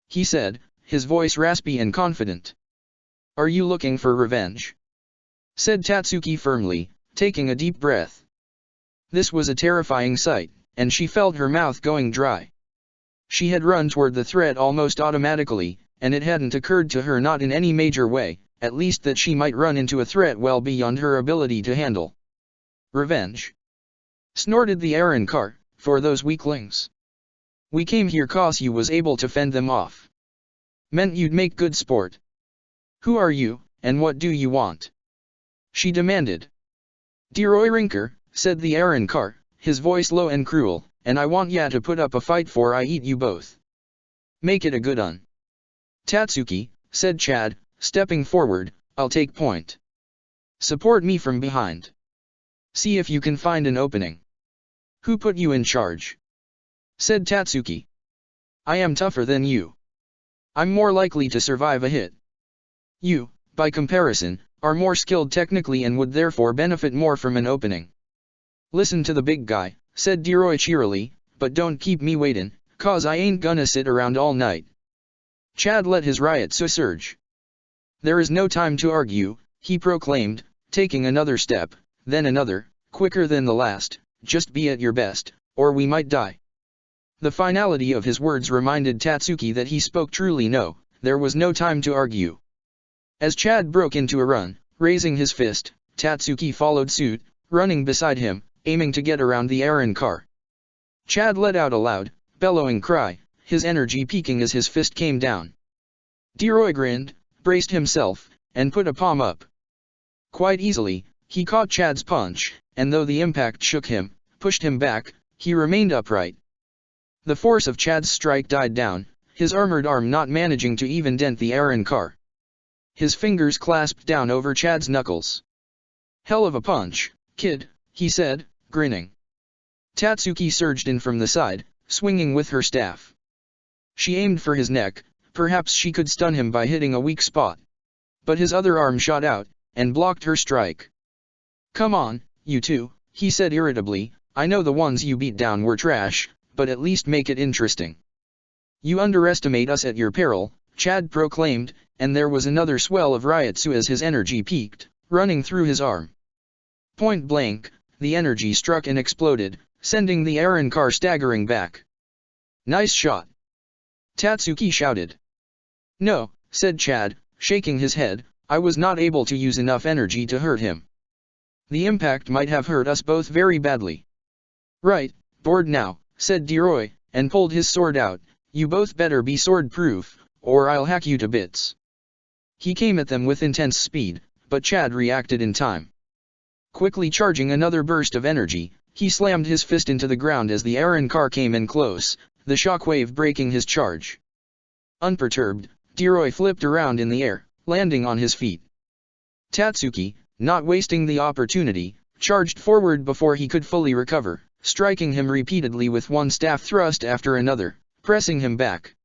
he said, his voice raspy and confident. "Are you looking for revenge?" said Tatsuki firmly, taking a deep breath. This was a terrifying sight, and she felt her mouth going dry. She had run toward the threat almost automatically, and it hadn't occurred to her not in any major way, at least that she might run into a threat well beyond her ability to handle. "Revenge?" snorted the Aaron car, "for those weaklings? We came here 'cause you was able to fend them off. Meant you'd make good sport. Who are you, and what do you want?" she demanded. "Dear Rinker," said the Aaron car, his voice low and cruel, "and I want ya to put up a fight for I eat you both. Make it a good un." "Tatsuki," said Chad, stepping forward, "I'll take point. Support me from behind. See if you can find an opening." "Who put you in charge?" said Tatsuki. "I am tougher than you. I'm more likely to survive a hit. You, by comparison, are more skilled technically and would therefore benefit more from an opening." "Listen to the big guy," said Deroy cheerily, "but don't keep me waitin', 'cause I ain't gonna sit around all night." Chad let his riot surge. "There is no time to argue," he proclaimed, taking another step, then another, quicker than the last. "Just be at your best, or we might die." The finality of his words reminded Tatsuki that he spoke truly. No, there was no time to argue. As Chad broke into a run, raising his fist, Tatsuki followed suit, running beside him, aiming to get around the Aaron car. Chad let out a loud, bellowing cry, his energy peaking as his fist came down. Deroy grinned, braced himself, and put a palm up. Quite easily, he caught Chad's punch, and though the impact shook him, pushed him back, he remained upright. The force of Chad's strike died down, his armored arm not managing to even dent the Aaron car. His fingers clasped down over Chad's knuckles. "Hell of a punch, kid," he said, grinning. Tatsuki surged in from the side, swinging with her staff. She aimed for his neck, perhaps she could stun him by hitting a weak spot. But his other arm shot out, and blocked her strike. "Come on, you two," he said irritably, "I know the ones you beat down were trash, but at least make it interesting." "You underestimate us at your peril," Chad proclaimed, and there was another swell of riotsu as his energy peaked, running through his arm. Point blank, the energy struck and exploded, sending the Aaron car staggering back. "Nice shot!" Tatsuki shouted. "No," said Chad, shaking his head, "I was not able to use enough energy to hurt him. The impact might have hurt us both very badly." "Right, bored now," said Deroy, and pulled his sword out. "You both better be sword-proof, or I'll hack you to bits." He came at them with intense speed, but Chad reacted in time. Quickly charging another burst of energy, he slammed his fist into the ground as the Aaron car came in close, the shockwave breaking his charge. Unperturbed, Deroy flipped around in the air, landing on his feet. Tatsuki, not wasting the opportunity, charged forward before he could fully recover, striking him repeatedly with one staff thrust after another, pressing him back.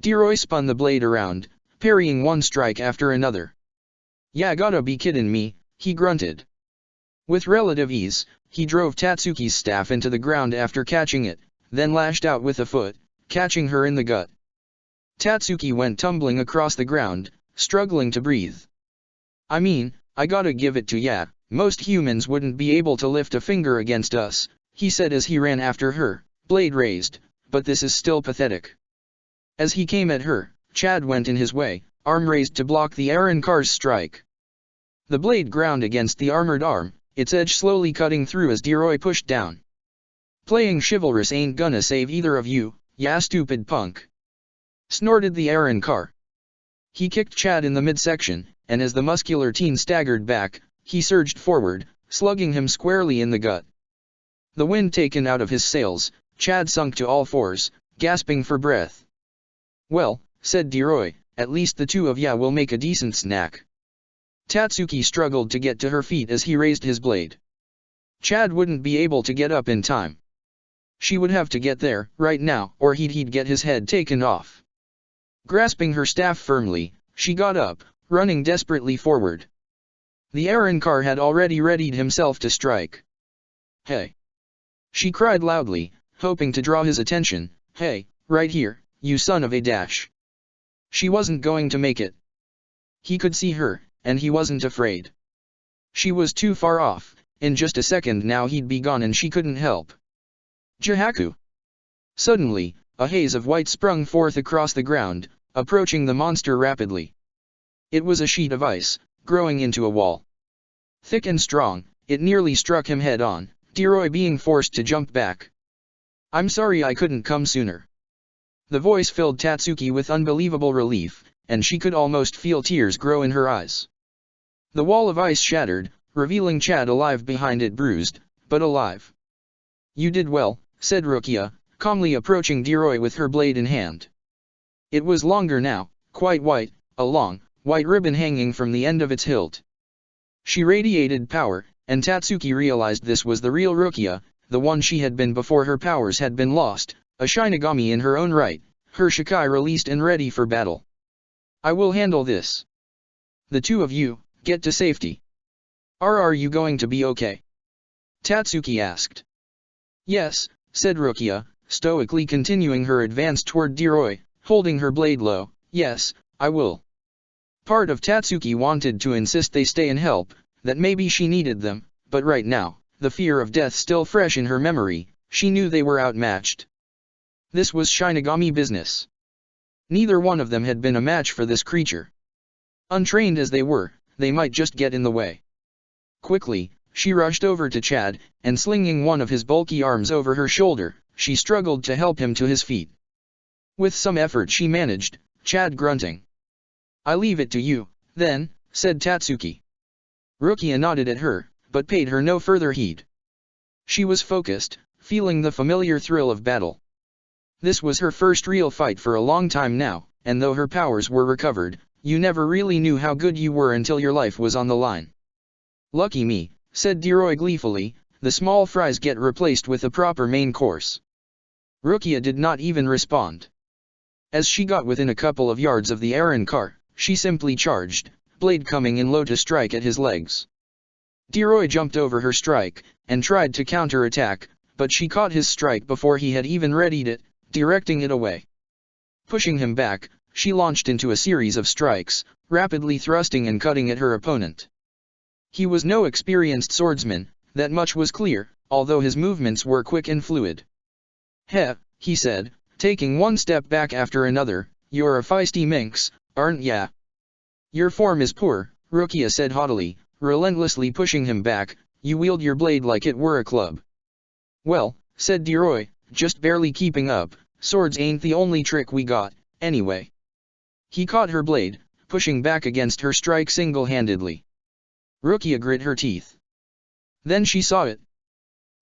Deroy spun the blade around, parrying one strike after another. "Ya gotta be kiddin' me," he grunted. With relative ease, he drove Tatsuki's staff into the ground after catching it, then lashed out with a foot, catching her in the gut. Tatsuki went tumbling across the ground, struggling to breathe. "I mean, I gotta give it to ya," Most humans wouldn't be able to lift a finger against us, he said as he ran after her, blade raised, but this is still pathetic. As he came at her, Chad went in his way, arm raised to block the Arrancar's strike. The blade ground against the armored arm, its edge slowly cutting through as Deroy pushed down. Playing chivalrous ain't gonna save either of you, ya stupid punk, snorted the Arrancar. He kicked Chad in the midsection, and as the muscular teen staggered back, he surged forward, slugging him squarely in the gut. The wind taken out of his sails, Chad sunk to all fours, gasping for breath. Well, said Deroy, at least the two of ya will make a decent snack. Tatsuki struggled to get to her feet as he raised his blade. Chad wouldn't be able to get up in time. She would have to get there, right now, or he'd get his head taken off. Grasping her staff firmly, she got up, running desperately forward. The Arrancar had already readied himself to strike. Hey! She cried loudly, hoping to draw his attention. Hey, right here, you son of a dash! She wasn't going to make it. He could see her, and he wasn't afraid. She was too far off, in just a second now he'd be gone and she couldn't help. Jahaku! Suddenly, a haze of white sprung forth across the ground, approaching the monster rapidly. It was a sheet of ice, growing into a wall. Thick and strong, it nearly struck him head-on, Deroy being forced to jump back. I'm sorry I couldn't come sooner. The voice filled Tatsuki with unbelievable relief, and she could almost feel tears grow in her eyes. The wall of ice shattered, revealing Chad alive behind it, bruised, but alive. You did well, said Rukia, calmly approaching Deroy with her blade in hand. It was longer now, quite white, a long, white ribbon hanging from the end of its hilt. She radiated power, and Tatsuki realized this was the real Rukia, the one she had been before her powers had been lost, a Shinigami in her own right, her Shikai released and ready for battle. I will handle this. The two of you, get to safety. Are you going to be okay? Tatsuki asked. Yes, said Rukia, stoically continuing her advance toward Deroy, holding her blade low. Yes, I will. Part of Tatsuki wanted to insist they stay and help, that maybe she needed them, but right now, the fear of death still fresh in her memory, she knew they were outmatched. This was Shinigami business. Neither one of them had been a match for this creature. Untrained as they were, they might just get in the way. Quickly, she rushed over to Chad, and slinging one of his bulky arms over her shoulder, she struggled to help him to his feet. With some effort she managed, Chad grunting. I leave it to you, then, said Tatsuki. Rukia nodded at her, but paid her no further heed. She was focused, feeling the familiar thrill of battle. This was her first real fight for a long time now, and though her powers were recovered, you never really knew how good you were until your life was on the line. Lucky me, said Deroy gleefully, the small fries get replaced with a proper main course. Rukia did not even respond. As she got within a couple of yards of the Arrancar, she simply charged, blade coming in low to strike at his legs. Deroy jumped over her strike, and tried to counter-attack, but she caught his strike before he had even readied it, directing it away. Pushing him back, she launched into a series of strikes, rapidly thrusting and cutting at her opponent. He was no experienced swordsman, that much was clear, although his movements were quick and fluid. Heh, he said, taking one step back after another, you're a feisty minx, aren't ya? Your form is poor, Rukia said haughtily, relentlessly pushing him back, you wield your blade like it were a club. Well, said Deroy, just barely keeping up, swords ain't the only trick we got, anyway. He caught her blade, pushing back against her strike single-handedly. Rukia grit her teeth. Then she saw it.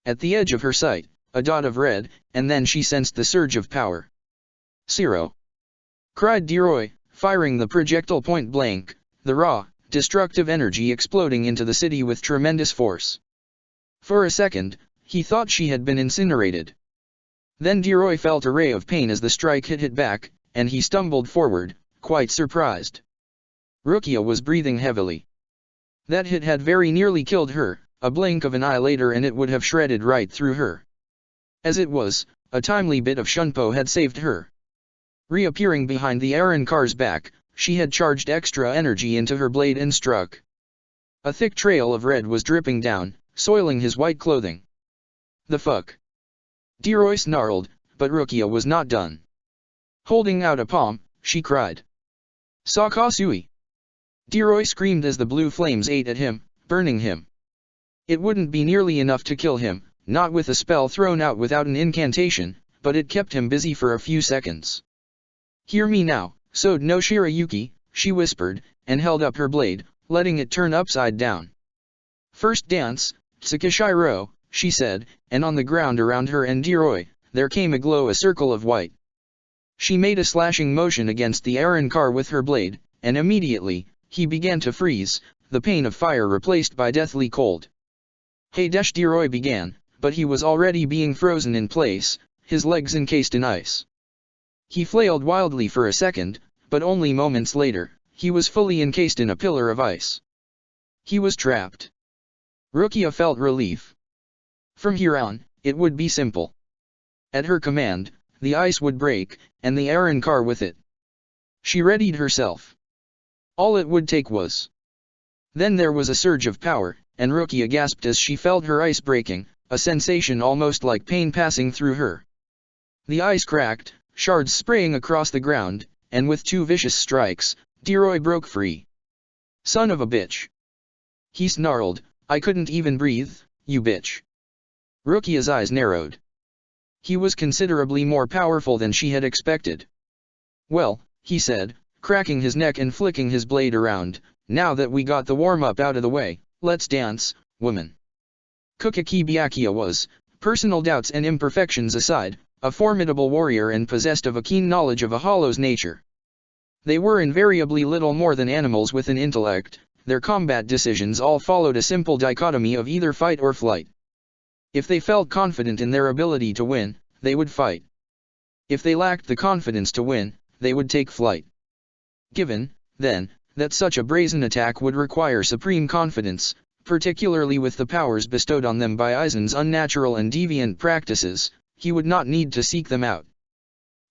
At the edge of her sight, a dot of red, and then she sensed the surge of power. Zero! Cried Deroy, firing the projectile point blank, the raw, destructive energy exploding into the city with tremendous force. For a second, he thought she had been incinerated. Then Deroy felt a ray of pain as the strike hit back, and he stumbled forward, quite surprised. Rukia was breathing heavily. That hit had very nearly killed her, a blink of an eye later and it would have shredded right through her. As it was, a timely bit of shunpo had saved her. Reappearing behind the Arrancar's back, she had charged extra energy into her blade and struck. A thick trail of red was dripping down, soiling his white clothing. The fuck? Deroy snarled, but Rukia was not done. Holding out a palm, she cried. Sakasui! Deroy screamed as the blue flames ate at him, burning him. It wouldn't be nearly enough to kill him, not with a spell thrown out without an incantation, but it kept him busy for a few seconds. Hear me now, Sode no Shirayuki, she whispered, and held up her blade, letting it turn upside down. First dance, Tsukishiro, she said, and on the ground around her and Deroy, there came a circle of white. She made a slashing motion against the Aaron car with her blade, and immediately, he began to freeze, the pain of fire replaced by deathly cold. Hadesh Deroy began, but he was already being frozen in place, his legs encased in ice. He flailed wildly for a second, but only moments later, he was fully encased in a pillar of ice. He was trapped. Rukia felt relief. From here on, it would be simple. At her command, the ice would break, and the Aaron car with it. She readied herself. All it would take was. Then there was a surge of power, and Rukia gasped as she felt her ice breaking, a sensation almost like pain passing through her. The ice cracked, shards spraying across the ground, and with two vicious strikes, Deroy broke free. Son of a bitch! He snarled, I couldn't even breathe, you bitch. Rukia's eyes narrowed. He was considerably more powerful than she had expected. Well, he said, cracking his neck and flicking his blade around, now that we got the warm-up out of the way, let's dance, woman. Kukaki Byakuya was, personal doubts and imperfections aside, a formidable warrior and possessed of a keen knowledge of a hollow's nature. They were invariably little more than animals with an intellect, their combat decisions all followed a simple dichotomy of either fight or flight. If they felt confident in their ability to win, they would fight. If they lacked the confidence to win, they would take flight. Given, then, that such a brazen attack would require supreme confidence, particularly with the powers bestowed on them by Aizen's unnatural and deviant practices, he would not need to seek them out.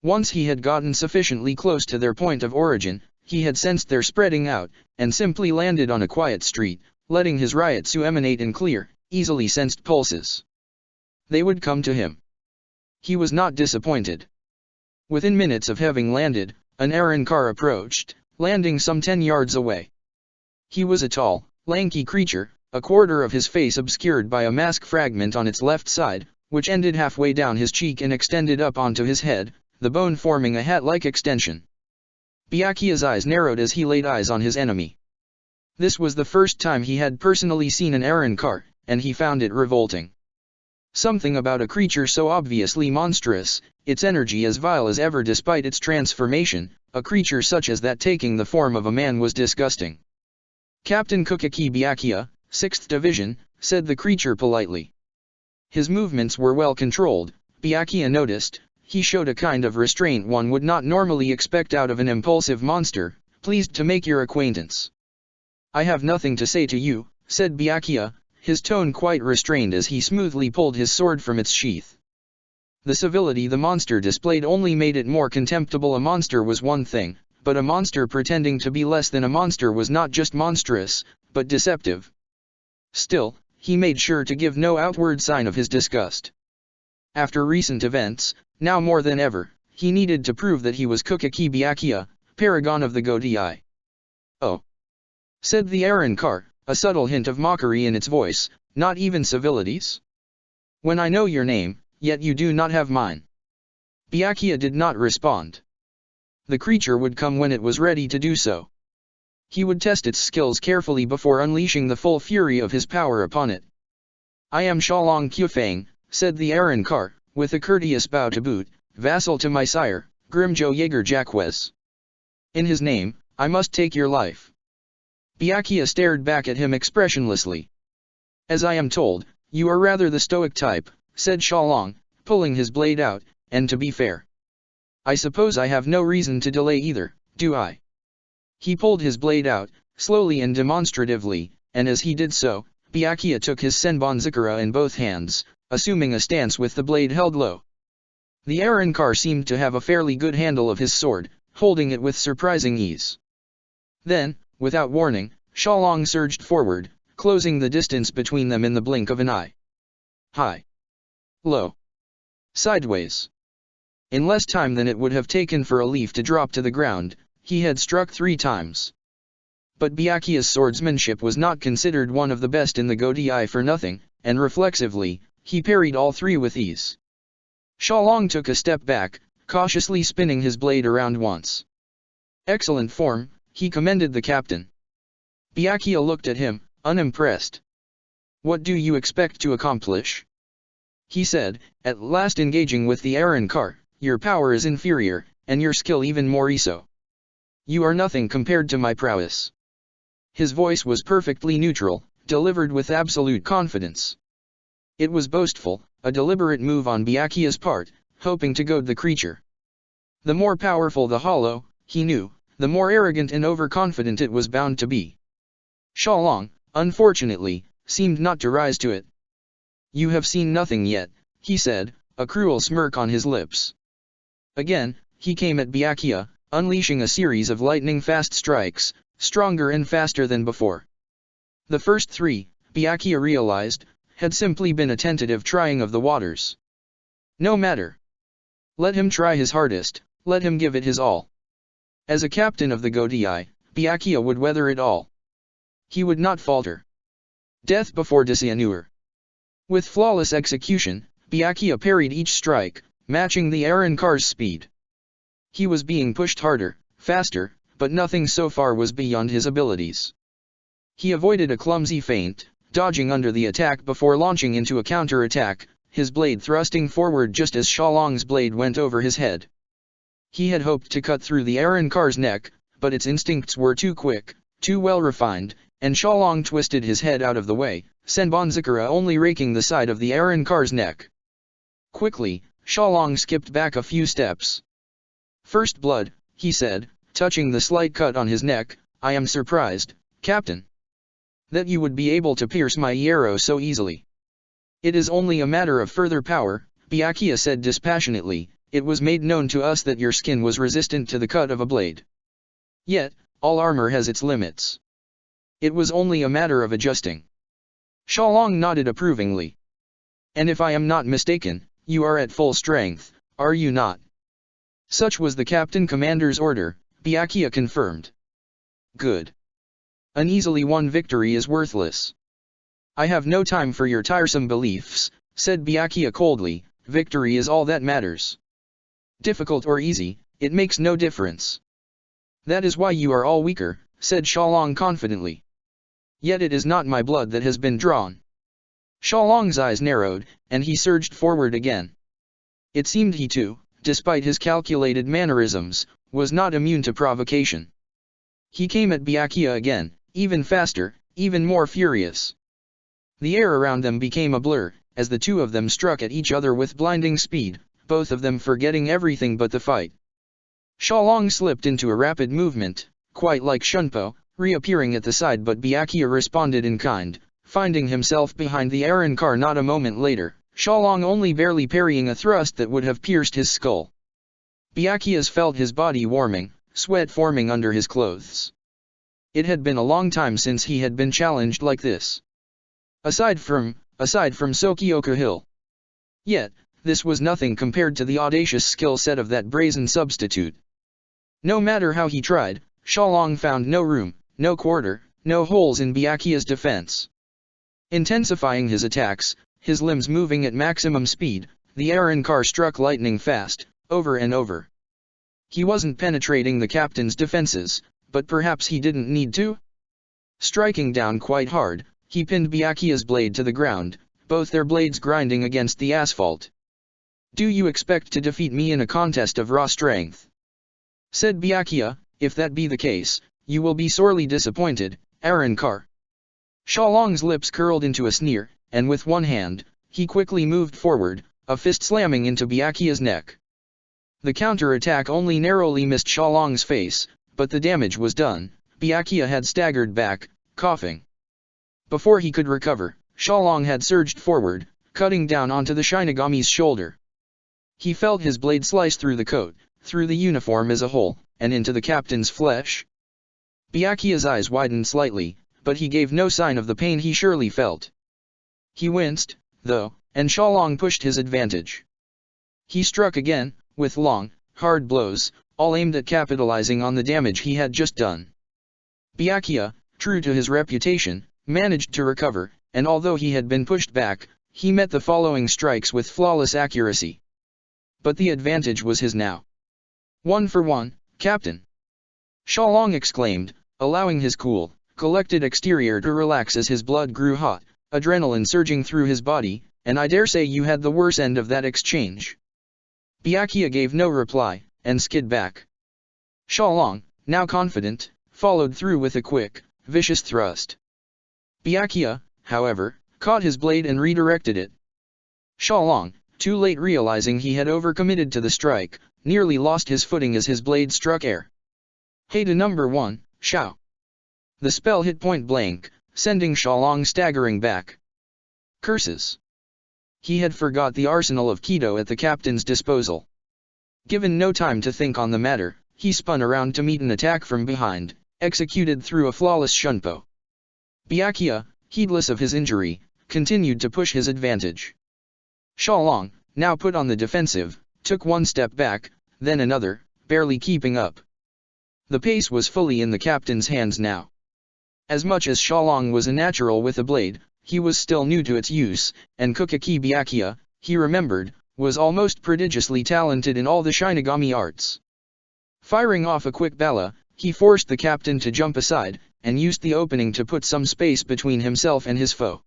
Once he had gotten sufficiently close to their point of origin, he had sensed their spreading out, and simply landed on a quiet street, letting his ryotsu emanate in clear, easily sensed pulses. They would come to him. He was not disappointed. Within minutes of having landed, an Aaron car approached, landing some 10 yards away. He was a tall, lanky creature, a quarter of his face obscured by a mask fragment on its left side, which ended halfway down his cheek and extended up onto his head, the bone forming a hat-like extension. Byakuya's eyes narrowed as he laid eyes on his enemy. This was the first time he had personally seen an Aaron car, and he found it revolting. Something about a creature so obviously monstrous, its energy as vile as ever despite its transformation, a creature such as that taking the form of a man was disgusting. Captain Kukaki Byakuya, 6th Division, said the creature politely. His movements were well controlled, Byakuya noticed. He showed a kind of restraint one would not normally expect out of an impulsive monster, pleased to make your acquaintance. I have nothing to say to you, said Byakuya, his tone quite restrained as he smoothly pulled his sword from its sheath. The civility the monster displayed only made it more contemptible. A monster was one thing, but a monster pretending to be less than a monster was not just monstrous, but deceptive. Still, he made sure to give no outward sign of his disgust. After recent events, now more than ever, he needed to prove that he was Kukaki Byakuya, paragon of the Godei. Oh! Said the Aaron car, a subtle hint of mockery in its voice, not even civilities? When I know your name, yet you do not have mine. Byakuya did not respond. The creature would come when it was ready to do so. He would test its skills carefully before unleashing the full fury of his power upon it. I am Shalong Kyufang, said the Aaron car, with a courteous bow to boot, vassal to my sire, Grimjo Jaeger Jacques. In his name, I must take your life. Byakuya stared back at him expressionlessly. As I am told, you are rather the stoic type, said Shalong, pulling his blade out, and to be fair. I suppose I have no reason to delay either, do I? He pulled his blade out, slowly and demonstratively, and as he did so, Byakuya took his Senbonzakura in both hands, assuming a stance with the blade held low. The Aaron car seemed to have a fairly good handle of his sword, holding it with surprising ease. Then, without warning, Shalong surged forward, closing the distance between them in the blink of an eye. High. Low. Sideways. In less time than it would have taken for a leaf to drop to the ground, he had struck 3 times. But Byakuya's swordsmanship was not considered one of the best in the Godai for nothing, and reflexively, he parried all 3 with ease. Shalong took a step back, cautiously spinning his blade around once. Excellent form, he commended the captain. Byakuya looked at him, unimpressed. What do you expect to accomplish? He said, at last engaging with the Aaron-Kar, your power is inferior, and your skill even more so. You are nothing compared to my prowess. His voice was perfectly neutral, delivered with absolute confidence. It was boastful, a deliberate move on Byakuya's part, hoping to goad the creature. The more powerful the hollow, he knew, the more arrogant and overconfident it was bound to be. Shalong, unfortunately, seemed not to rise to it. You have seen nothing yet, he said, a cruel smirk on his lips. Again, he came at Byakuya, unleashing a series of lightning-fast strikes, stronger and faster than before. The first 3, Byakuya realized, had simply been a tentative trying of the waters. No matter. Let him try his hardest, let him give it his all. As a captain of the Godai, Byakuya would weather it all. He would not falter. Death before dishonour. With flawless execution, Byakuya parried each strike, matching the Aaron-Kar's speed. He was being pushed harder, faster, but nothing so far was beyond his abilities. He avoided a clumsy feint, dodging under the attack before launching into a counter-attack, his blade thrusting forward just as Shalong's blade went over his head. He had hoped to cut through the Aaron-Kar's neck, but its instincts were too quick, too well refined, and Shalong twisted his head out of the way, Senbonzakura only raking the side of the Aaron-Kar's neck. Quickly, Shalong skipped back a few steps. First blood, he said, touching the slight cut on his neck, I am surprised, Captain. That you would be able to pierce my arrow so easily. It is only a matter of further power, Byakuya said dispassionately, it was made known to us that your skin was resistant to the cut of a blade. Yet, all armor has its limits. It was only a matter of adjusting. Shalong nodded approvingly. And if I am not mistaken, you are at full strength, are you not? Such was the Captain Commander's order, Byakuya confirmed. Good. An easily won victory is worthless. I have no time for your tiresome beliefs, said Byakuya coldly, victory is all that matters. Difficult or easy, it makes no difference. That is why you are all weaker, said Shalong confidently. Yet it is not my blood that has been drawn. Shalong's eyes narrowed, and he surged forward again. It seemed he too, despite his calculated mannerisms, was not immune to provocation. He came at Byakuya again, even faster, even more furious. The air around them became a blur, as the two of them struck at each other with blinding speed, both of them forgetting everything but the fight. Shalong slipped into a rapid movement, quite like Shunpo, reappearing at the side, but Byakuya responded in kind, finding himself behind the Aaron-Kar not a moment later, Shalong only barely parrying a thrust that would have pierced his skull. Byakuya felt his body warming, sweat forming under his clothes. It had been a long time since he had been challenged like this. Aside from Sokioka Hill. Yet, this was nothing compared to the audacious skill set of that brazen substitute. No matter how he tried, Shalong found no room, no quarter, no holes in Byakuya's defense. Intensifying his attacks, his limbs moving at maximum speed, the Aaron-Kar struck lightning fast, over and over. He wasn't penetrating the captain's defenses, but perhaps he didn't need to? Striking down quite hard, he pinned Byakuya's blade to the ground, both their blades grinding against the asphalt. Do you expect to defeat me in a contest of raw strength? Said Byakuya, if that be the case, you will be sorely disappointed, Aaron-Kar. Shalong's lips curled into a sneer, and with one hand, he quickly moved forward, a fist slamming into Byakuya's neck. The counter-attack only narrowly missed Shalong's face, but the damage was done. Byakuya had staggered back, coughing. Before he could recover, Shalong had surged forward, cutting down onto the Shinigami's shoulder. He felt his blade slice through the coat, through the uniform as a whole, and into the captain's flesh. Byakuya's eyes widened slightly, but he gave no sign of the pain he surely felt. He winced, though, and Shalong pushed his advantage. He struck again, with long, hard blows, all aimed at capitalizing on the damage he had just done. Byakuya, true to his reputation, managed to recover, and although he had been pushed back, he met the following strikes with flawless accuracy. But the advantage was his now. 1 for 1, Captain! Shalong exclaimed, allowing his cool, collected exterior to relax as his blood grew hot, adrenaline surging through his body, and I dare say you had the worse end of that exchange. Byakuya gave no reply, and skid back. Shalong, now confident, followed through with a quick, vicious thrust. Byakuya, however, caught his blade and redirected it. Shalong, too late realizing he had overcommitted to the strike, nearly lost his footing as his blade struck air. Hey to number 1, Shao! The spell hit point blank, sending Shalong staggering back. Curses! He had forgot the arsenal of Kido at the captain's disposal. Given no time to think on the matter, he spun around to meet an attack from behind, executed through a flawless shunpo. Byakuya, heedless of his injury, continued to push his advantage. Shalong, now put on the defensive, took one step back, then another, barely keeping up. The pace was fully in the captain's hands now. As much as Shalong was a natural with a blade, he was still new to its use, and Kukaki Byakuya, he remembered, was almost prodigiously talented in all the Shinigami arts. Firing off a quick balla, he forced the captain to jump aside, and used the opening to put some space between himself and his foe.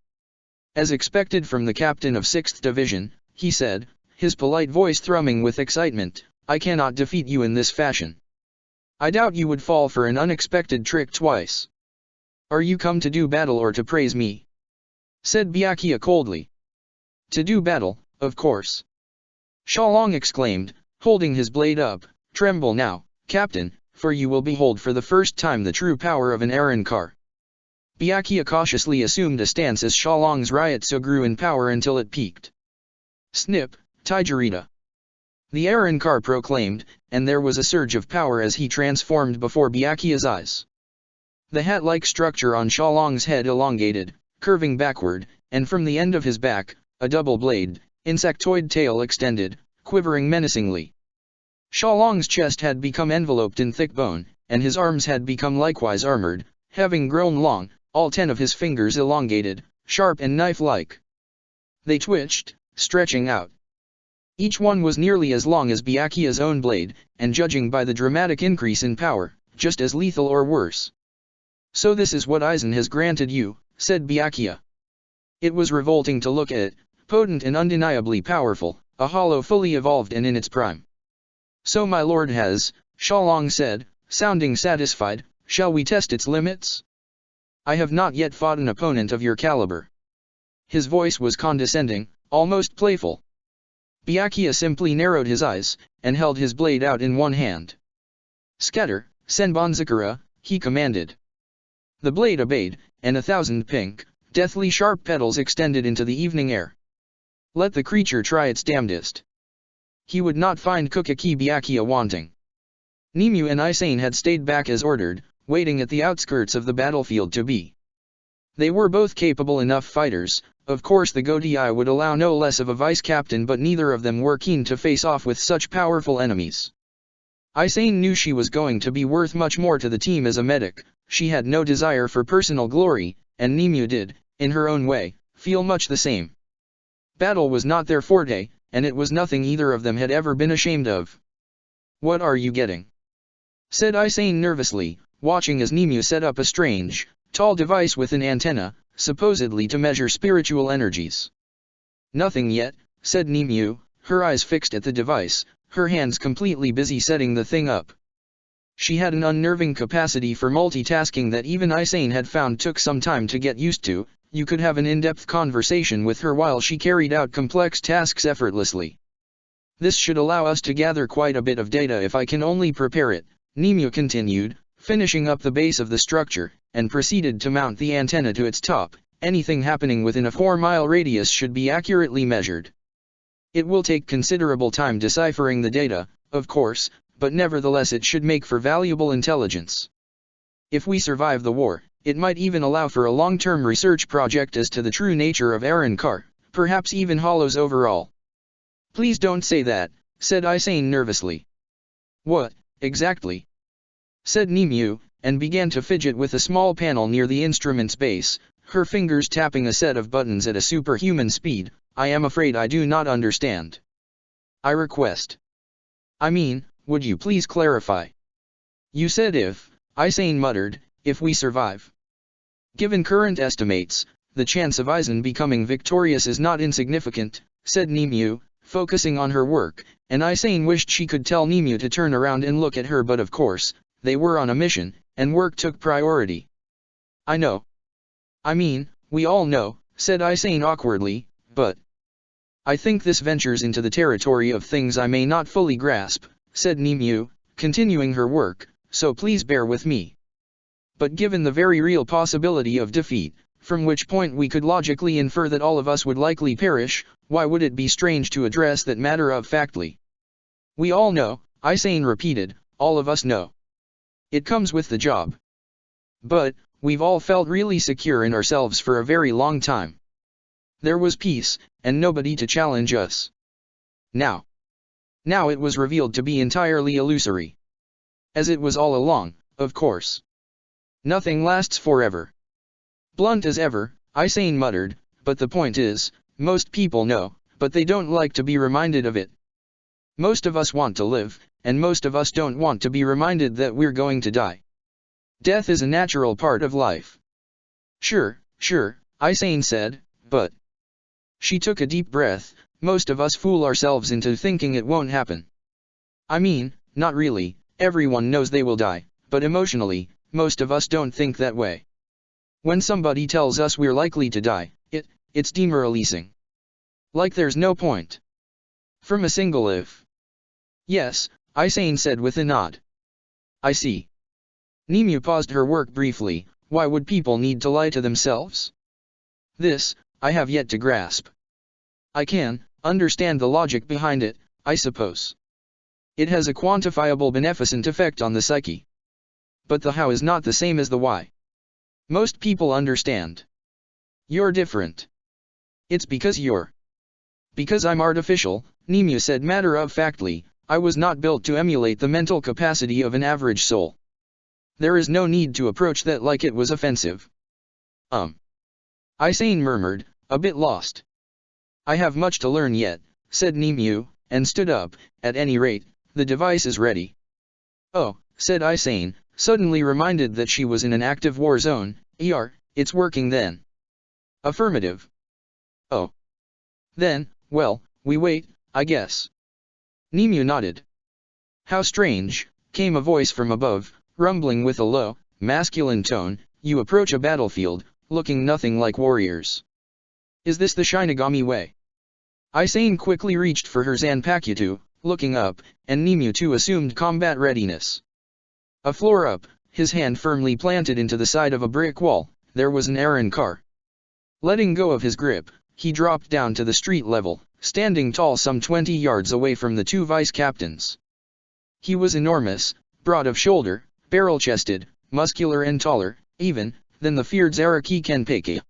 As expected from the captain of 6th Division, he said, his polite voice thrumming with excitement, I cannot defeat you in this fashion. I doubt you would fall for an unexpected trick twice. Are you come to do battle or to praise me? Said Byakuya coldly. To do battle, of course. Shalong exclaimed, holding his blade up, tremble now, Captain, for you will behold for the first time the true power of an Arrancar. Byakuya cautiously assumed a stance as Shalong's Ryotsu grew in power until it peaked. Snip, Tigerita! The Arrancar proclaimed, and there was a surge of power as he transformed before Byakuya's eyes. The hat-like structure on Shalong's head elongated, curving backward, and from the end of his back, a double-bladed, insectoid tail extended, quivering menacingly. Shalong's chest had become enveloped in thick bone, and his arms had become likewise armored, having grown long, all 10 of his fingers elongated, sharp and knife-like. They twitched, stretching out. Each one was nearly as long as Byakuya's own blade, and judging by the dramatic increase in power, just as lethal or worse. So this is what Aizen has granted you, said Byakuya. It was revolting to look at, potent and undeniably powerful, a hollow fully evolved and in its prime. So my lord has, Shalong said, sounding satisfied, shall we test its limits? I have not yet fought an opponent of your caliber. His voice was condescending, almost playful. Byakuya simply narrowed his eyes, and held his blade out in one hand. Scatter, Senbonzakura, he commanded. The blade obeyed, and 1,000 pink, deathly sharp petals extended into the evening air. Let the creature try its damnedest. He would not find Kukaki Byakuya wanting. Nimue and Isane had stayed back as ordered, waiting at the outskirts of the battlefield to be. They were both capable enough fighters, of course the Gotei would allow no less of a vice-captain, but neither of them were keen to face off with such powerful enemies. Isane knew she was going to be worth much more to the team as a medic, she had no desire for personal glory, and Nimue did, in her own way, feel much the same. Battle was not their forte, and it was nothing either of them had ever been ashamed of. What are you getting? Said Isane nervously, watching as Nimue set up a strange, tall device with an antenna, supposedly to measure spiritual energies. Nothing yet, said Nimue, her eyes fixed at the device, her hands completely busy setting the thing up. She had an unnerving capacity for multitasking that even Isane had found took some time to get used to. You could have an in-depth conversation with her while she carried out complex tasks effortlessly. This should allow us to gather quite a bit of data if I can only prepare it, Nimue continued, finishing up the base of the structure, and proceeded to mount the antenna to its top. Anything happening within a 4-mile radius should be accurately measured. It will take considerable time deciphering the data, of course, but nevertheless it should make for valuable intelligence. If we survive the war, It might even allow for a long-term research project as to the true nature of Arrancar, perhaps even Hollows overall. Please don't say that, said Isane nervously. What, exactly? Said Nemu, and began to fidget with a small panel near the instrument's base, her fingers tapping a set of buttons at a superhuman speed. I am afraid I do not understand. I request. I mean, would you please clarify? You said if, Isane muttered, if we survive. Given current estimates, the chance of Aizen becoming victorious is not insignificant, said Nemu, focusing on her work, and Isane wished she could tell Nemu to turn around and look at her, but of course, they were on a mission, and work took priority. I know. I mean, we all know, said Isane awkwardly, but I think this ventures into the territory of things I may not fully grasp, said Nemu, continuing her work, so please bear with me. But given the very real possibility of defeat, from which point we could logically infer that all of us would likely perish, why would it be strange to address that matter of factly? We all know, Isane repeated, all of us know. It comes with the job. But, we've all felt really secure in ourselves for a very long time. There was peace, and nobody to challenge us. Now it was revealed to be entirely illusory. As it was all along, of course. Nothing lasts forever. Blunt as ever, Isane muttered, but the point is, most people know, but they don't like to be reminded of it. Most of us want to live, and most of us don't want to be reminded that we're going to die. Death is a natural part of life. Sure, Isane said, but... She took a deep breath. Most of us fool ourselves into thinking it won't happen. I mean, not really, everyone knows they will die, but emotionally, most of us don't think that way. When somebody tells us we're likely to die, it's demoralizing. Like there's no point. From a single if. Yes, Isane said with a nod. I see. Nemu paused her work briefly. Why would people need to lie to themselves? This, I have yet to grasp. I can understand the logic behind it, I suppose. It has a quantifiable beneficent effect on the psyche. But the how is not the same as the why. Most people understand. You're different. It's because you're. Because I'm artificial, Nemu said matter-of-factly. I was not built to emulate the mental capacity of an average soul. There is no need to approach that like it was offensive. Isane murmured, a bit lost. I have much to learn yet, said Nemu, and stood up. At any rate, the device is ready. Oh, said Isane, suddenly reminded that she was in an active war zone. It's working then. Affirmative. Oh. Then, well, we wait, I guess. Nemu nodded. How strange, came a voice from above, rumbling with a low, masculine tone. You approach a battlefield, looking nothing like warriors. Is this the Shinigami way? Isane quickly reached for her Zanpakuto, looking up, and Nemu too assumed combat readiness. A floor up, his hand firmly planted into the side of a brick wall, there was an Arrancar. Letting go of his grip, he dropped down to the street level, standing tall some 20 yards away from the two vice-captains. He was enormous, broad of shoulder, barrel-chested, muscular and taller, even, than the feared Zaraki Kenpeki.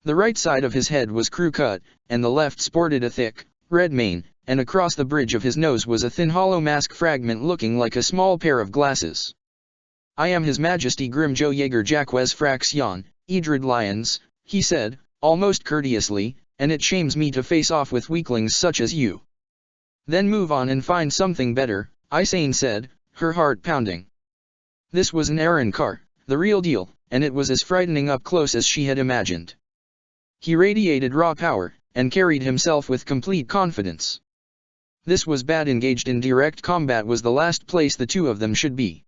The right side of his head was crew-cut, and the left sported a thick, red mane, and across the bridge of his nose was a thin hollow mask fragment looking like a small pair of glasses. I am His Majesty Grimjo Jaeger Jacques Fraxion, Idrid Lyons, he said, almost courteously, and it shames me to face off with weaklings such as you. Then move on and find something better, Isane said, her heart pounding. This was an Arrancar, the real deal, and it was as frightening up close as she had imagined. He radiated raw power, and carried himself with complete confidence. This was bad. Engaged in direct combat was the last place the two of them should be.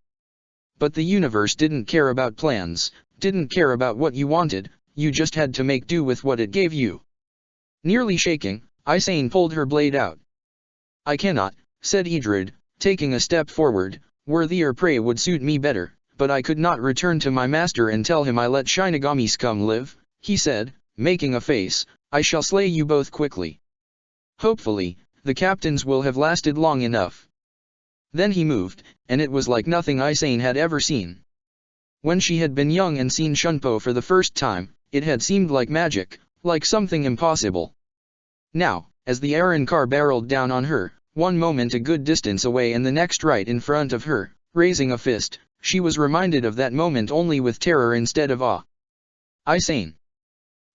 But the universe didn't care about plans, didn't care about what you wanted, you just had to make do with what it gave you. Nearly shaking, Isane pulled her blade out. I cannot, said Idrid, taking a step forward, worthier prey would suit me better, but I could not return to my master and tell him I let Shinigami scum live, he said, making a face. I shall slay you both quickly. Hopefully, the captains will have lasted long enough. Then he moved, and it was like nothing Isane had ever seen. When she had been young and seen Shunpo for the first time, it had seemed like magic, like something impossible. Now, as the Aaron car barreled down on her, one moment a good distance away and the next right in front of her, raising a fist, she was reminded of that moment only with terror instead of awe. "Isane!"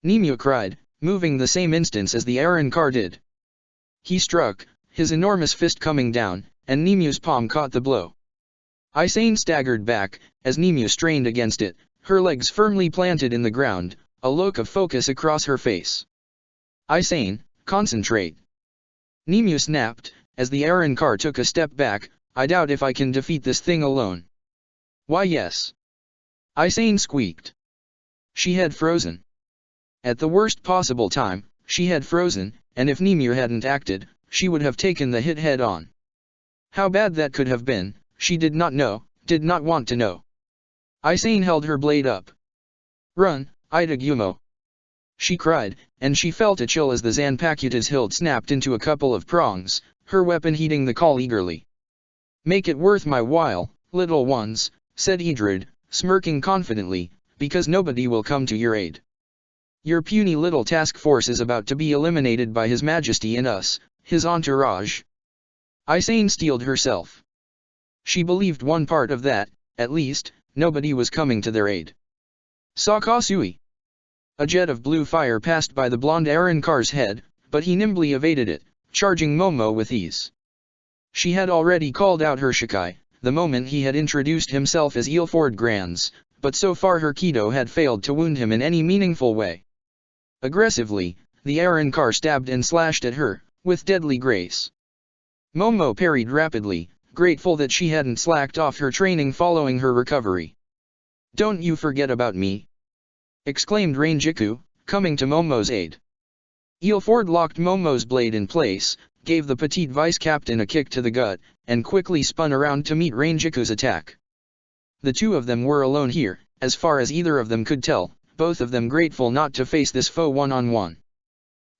Nimue cried, moving the same instance as the Aaron car did. He struck, his enormous fist coming down, and Nimue's palm caught the blow. Isane staggered back, as Nimue strained against it, her legs firmly planted in the ground, a look of focus across her face. "Isane, concentrate!" Nimue snapped, as the Aaron car took a step back. "I doubt if I can defeat this thing alone." "Why yes." Isane squeaked. She had frozen. At the worst possible time, she had frozen, and if Nimue hadn't acted, she would have taken the hit head on. How bad that could have been, she did not know, did not want to know. Isane held her blade up. "Run, Itagumo!" she cried, and she felt a chill as the Zanpakuta's hilt snapped into a couple of prongs, her weapon heeding the call eagerly. "Make it worth my while, little ones," said Idrid, smirking confidently, "because nobody will come to your aid. Your puny little task force is about to be eliminated by His Majesty and us, his entourage." Isane steeled herself. She believed one part of that, at least, nobody was coming to their aid. "Sakasui!" A jet of blue fire passed by the blonde Aaron car's head, but he nimbly evaded it, charging Momo with ease. She had already called out her Shikai, the moment he had introduced himself as Eelford Grands, but so far her Kido had failed to wound him in any meaningful way. Aggressively, the Aaron car stabbed and slashed at her, with deadly grace. Momo parried rapidly, grateful that she hadn't slacked off her training following her recovery. "Don't you forget about me!" exclaimed Rangiku, coming to Momo's aid. Eelford locked Momo's blade in place, gave the petite vice-captain a kick to the gut, and quickly spun around to meet Rangiku's attack. The two of them were alone here, as far as either of them could tell, both of them grateful not to face this foe one-on-one.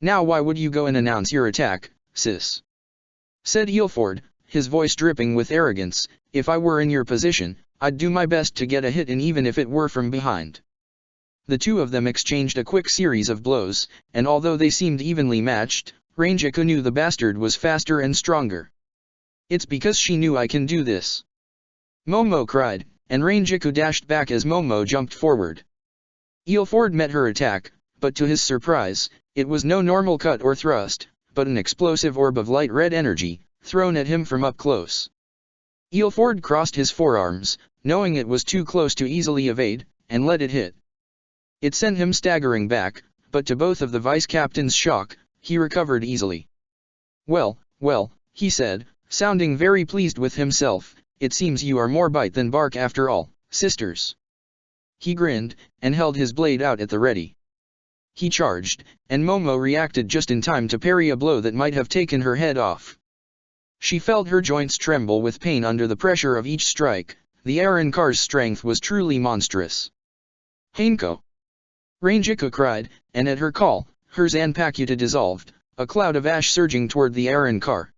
"Now why would you go and announce your attack, sis?" said Eelford, his voice dripping with arrogance. "If I were in your position, I'd do my best to get a hit in even if it were from behind." The two of them exchanged a quick series of blows, and although they seemed evenly matched, Rangiku knew the bastard was faster and stronger. "It's because she knew I can do this," Momo cried, and Rangiku dashed back as Momo jumped forward. Eelford met her attack, but to his surprise, it was no normal cut or thrust, but an explosive orb of light red energy, thrown at him from up close. Eelford crossed his forearms, knowing it was too close to easily evade, and let it hit. It sent him staggering back, but to both of the vice-captain's shock, he recovered easily. Well, he said, sounding very pleased with himself, "it seems you are more bite than bark after all, sisters." He grinned, and held his blade out at the ready. He charged, and Momo reacted just in time to parry a blow that might have taken her head off. She felt her joints tremble with pain under the pressure of each strike. The Aaron car's strength was truly monstrous. "Hanko!" Rangiku cried, and at her call, her Zanpakuta dissolved, a cloud of ash surging toward the Aaron car.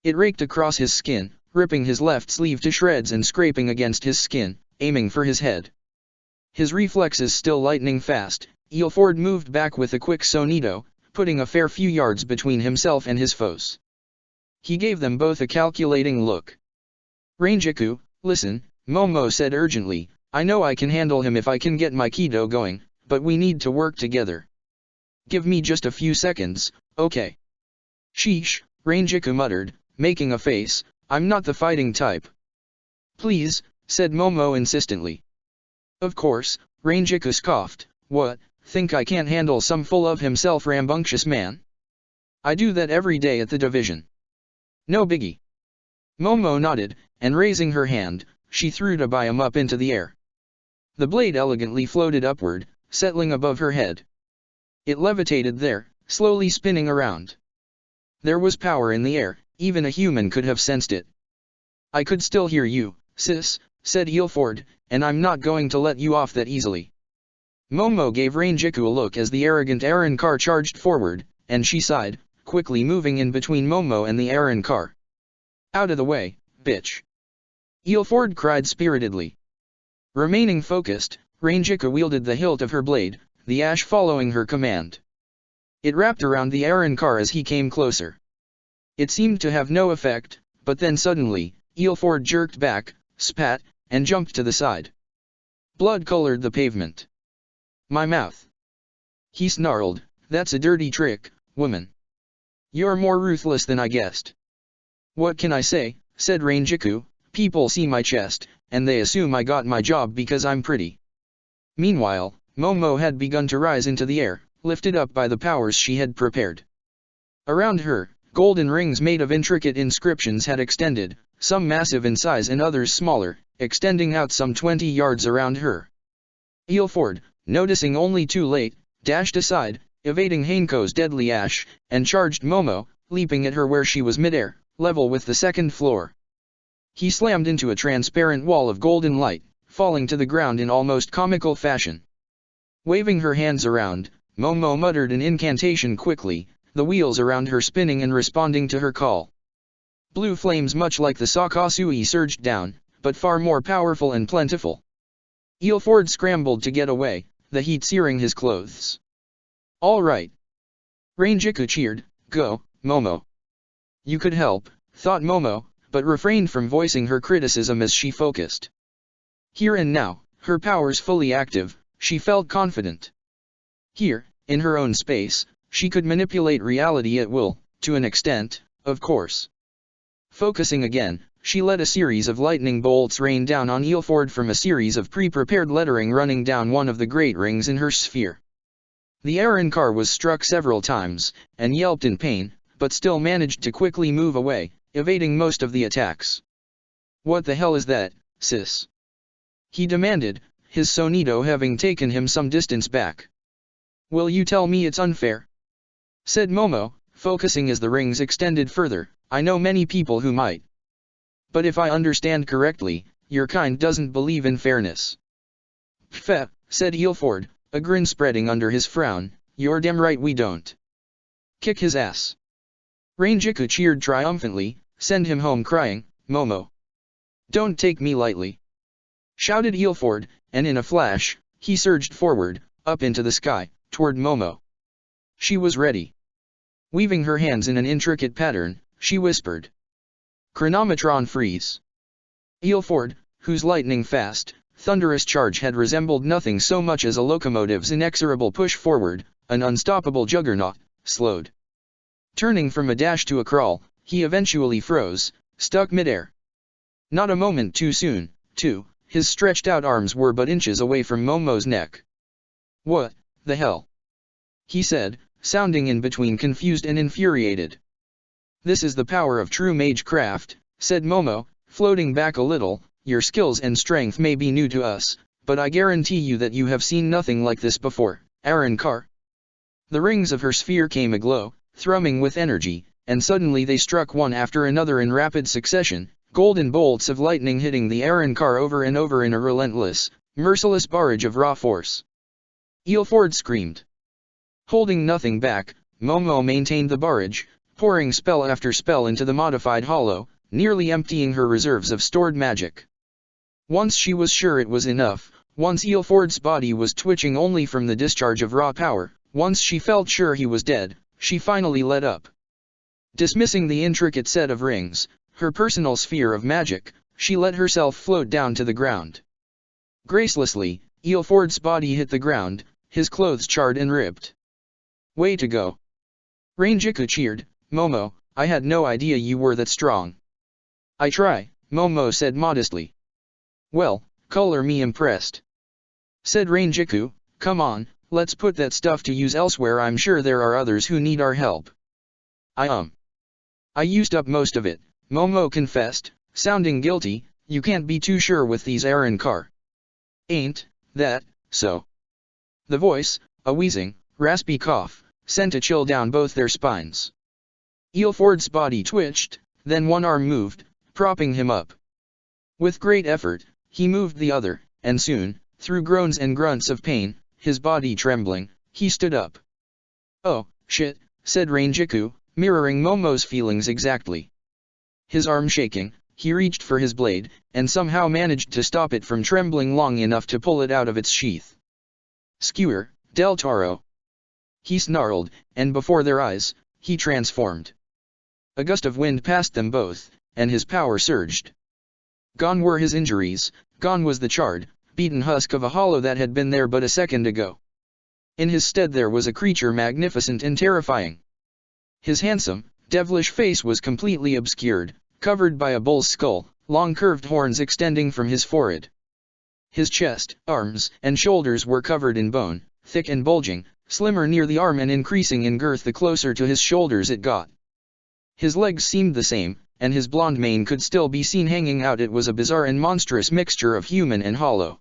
It raked across his skin, ripping his left sleeve to shreds and scraping against his skin, aiming for his head. His reflexes still lightning fast, Eelford moved back with a quick sonito, putting a fair few yards between himself and his foes. He gave them both a calculating look. "Rangiku, listen," Momo said urgently, "I know I can handle him if I can get my Kido going, but we need to work together. Give me just a few seconds, okay?" "Sheesh," Rangiku muttered, making a face, "I'm not the fighting type." "Please," said Momo insistently. "Of course," Rangiku scoffed, "what, think I can't handle some full-of-himself rambunctious man? I do that every day at the division. No biggie." Momo nodded, and raising her hand, she threw Tabayam up into the air. The blade elegantly floated upward, settling above her head. It levitated there, slowly spinning around. There was power in the air, even a human could have sensed it. "I could still hear you, sis," said Eelford, "and I'm not going to let you off that easily." Momo gave Rangiku a look as the arrogant Aaron car charged forward, and she sighed, quickly moving in between Momo and the Aaron car. "Out of the way, bitch!" Eelford cried spiritedly. Remaining focused, Ranjika wielded the hilt of her blade, the ash following her command. It wrapped around the Arankar as he came closer. It seemed to have no effect, but then suddenly, Eelford jerked back, spat, and jumped to the side. Blood colored the pavement. My mouth. He snarled, that's a dirty trick, woman. You're more ruthless than I guessed. What can I say, said Ranjiku, people see my chest, and they assume I got my job because I'm pretty. Meanwhile, Momo had begun to rise into the air, lifted up by the powers she had prepared. Around her, golden rings made of intricate inscriptions had extended, some massive in size and others smaller, extending out some 20 yards around her. Eelford, noticing only too late, dashed aside, evading Hanko's deadly ash, and charged Momo, leaping at her where she was midair, level with the second floor. He slammed into a transparent wall of golden light, falling to the ground in almost comical fashion. Waving her hands around, Momo muttered an incantation quickly, the wheels around her spinning and responding to her call. Blue flames much like the Sakasui surged down, but far more powerful and plentiful. Eelford scrambled to get away, the heat searing his clothes. All right. Ranjiku cheered, go, Momo. You could help, thought Momo, but refrained from voicing her criticism as she focused. Here and now, her powers fully active, she felt confident. Here, in her own space, she could manipulate reality at will, to an extent, of course. Focusing again, she let a series of lightning bolts rain down on Eelford from a series of pre-prepared lettering running down one of the great rings in her sphere. The Arankar was struck several times, and yelped in pain, but still managed to quickly move away, evading most of the attacks. What the hell is that, sis? He demanded, his sonido having taken him some distance back. Will you tell me it's unfair? Said Momo, focusing as the rings extended further, I know many people who might. But if I understand correctly, your kind doesn't believe in fairness. Pfeh, said Eelford, a grin spreading under his frown, you're damn right we don't. Kick his ass. Ranjiku cheered triumphantly, send him home crying, Momo. Don't take me lightly. Shouted Eelford, and in a flash, he surged forward, up into the sky, toward Momo. She was ready. Weaving her hands in an intricate pattern, she whispered. Chronometron freeze. Eelford, whose lightning-fast, thunderous charge had resembled nothing so much as a locomotive's inexorable push forward, an unstoppable juggernaut, slowed. Turning from a dash to a crawl, he eventually froze, stuck midair. Not a moment too soon, too, his stretched-out arms were but inches away from Momo's neck. What the hell? He said, sounding in between confused and infuriated. This is the power of true magecraft, said Momo, floating back a little, your skills and strength may be new to us, but I guarantee you that you have seen nothing like this before, Arankar. The rings of her sphere came aglow, thrumming with energy, and suddenly they struck one after another in rapid succession, golden bolts of lightning hitting the Arankar over and over in a relentless, merciless barrage of raw force. Eelford screamed. Holding nothing back, Momo maintained the barrage, pouring spell after spell into the modified hollow, nearly emptying her reserves of stored magic. Once she was sure it was enough, once Eelford's body was twitching only from the discharge of raw power, once she felt sure he was dead, she finally let up. Dismissing the intricate set of rings, her personal sphere of magic, she let herself float down to the ground. Gracelessly, Eelford's body hit the ground, his clothes charred and ripped. Way to go. Ranjiku cheered, Momo, I had no idea you were that strong. I try, Momo said modestly. Well, color me impressed. Said Ranjiku, come on, let's put that stuff to use elsewhere. I'm sure there are others who need our help. I used up most of it, Momo confessed, sounding guilty, you can't be too sure with these Arankar. Ain't that so? The voice, a wheezing, raspy cough, sent a chill down both their spines. Eelford's body twitched, then one arm moved, propping him up. With great effort, he moved the other, and soon, through groans and grunts of pain, his body trembling, he stood up. Oh, shit, said Ranjiku, mirroring Momo's feelings exactly. His arm shaking, he reached for his blade, and somehow managed to stop it from trembling long enough to pull it out of its sheath. "Skewer, Del Toro!" he snarled, and before their eyes, he transformed. A gust of wind passed them both, and his power surged. Gone were his injuries, gone was the charred, beaten husk of a hollow that had been there but a second ago. In his stead there was a creature magnificent and terrifying. His handsome, devilish face was completely obscured, covered by a bull's skull, long curved horns extending from his forehead. His chest, arms, and shoulders were covered in bone, thick and bulging, slimmer near the arm and increasing in girth the closer to his shoulders it got. His legs seemed the same, and his blonde mane could still be seen hanging out. It was a bizarre and monstrous mixture of human and hollow.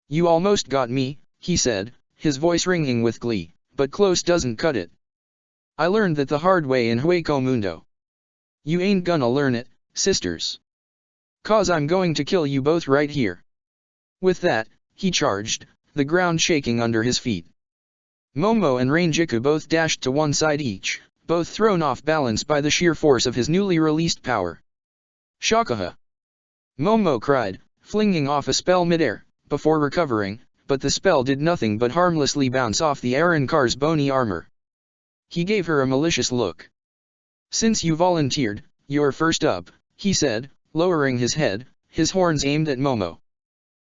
"You almost got me," he said, his voice ringing with glee, "but close doesn't cut it. I learned that the hard way in Hueco Mundo. You ain't gonna learn it, sisters. 'Cause I'm going to kill you both right here." With that, he charged, the ground shaking under his feet. Momo and Rangiku both dashed to one side each, both thrown off balance by the sheer force of his newly released power. "Shakaha!" Momo cried, flinging off a spell midair, before recovering, but the spell did nothing but harmlessly bounce off the Arrancar's bony armor. He gave her a malicious look. "Since you volunteered, you're first up," he said, lowering his head, his horns aimed at Momo.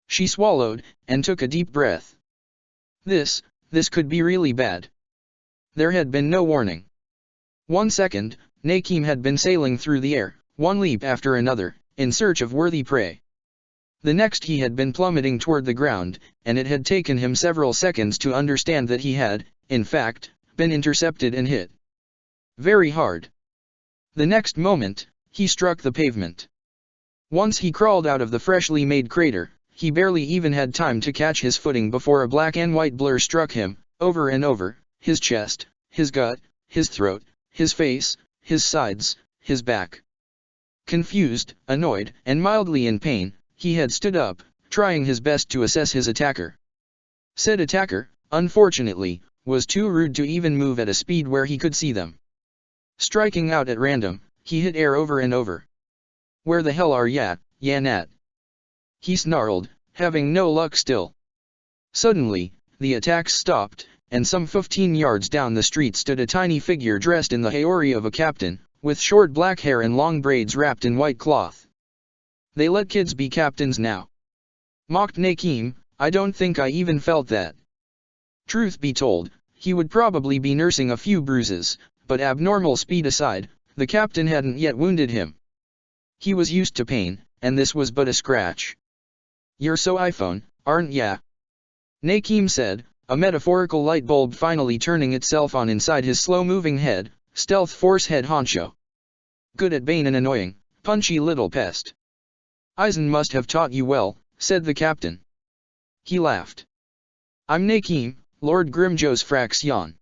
She swallowed, and took a deep breath. This could be really bad. There had been no warning. 1 second, Nakim had been sailing through the air, one leap after another, in search of worthy prey. The next he had been plummeting toward the ground, and it had taken him several seconds to understand that he had, in fact, been intercepted and hit very hard. The next moment, he struck the pavement. Once he crawled out of the freshly made crater, he barely even had time to catch his footing before a black and white blur struck him, over and over, his chest, his gut, his throat, his face, his sides, his back. Confused, annoyed, and mildly in pain, he had stood up, trying his best to assess his attacker. Said attacker, unfortunately, was too rude to even move at a speed where he could see them. Striking out at random, he hit air over and over. "Where the hell are ya, Yanat?" he snarled, having no luck still. Suddenly, the attacks stopped, and some 15 yards down the street stood a tiny figure dressed in the haori of a captain, with short black hair and long braids wrapped in white cloth. "They let kids be captains now," mocked Nakim. "I don't think I even felt that." Truth be told, he would probably be nursing a few bruises, but abnormal speed aside, the captain hadn't yet wounded him. He was used to pain, and this was but a scratch. "You're so iPhone, aren't ya?" Nakim said, a metaphorical light bulb finally turning itself on inside his slow-moving head, stealth force head honcho. "Good at bane and annoying, punchy little pest." "Eisen must have taught you well," said the captain. He laughed. "I'm Nakim, Lord Grimjo's Fraxion.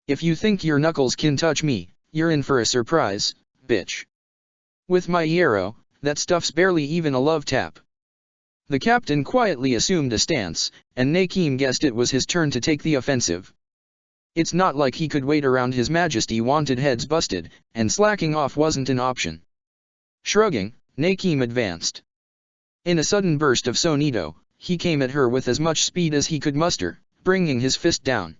If you think your knuckles can touch me, you're in for a surprise, bitch. With my arrow, that stuff's barely even a love tap." The captain quietly assumed a stance, and Nakim guessed it was his turn to take the offensive. It's not like he could wait around. His Majesty wanted heads busted, and slacking off wasn't an option. Shrugging, Nakim advanced. In a sudden burst of sonido, he came at her with as much speed as he could muster, bringing his fist down.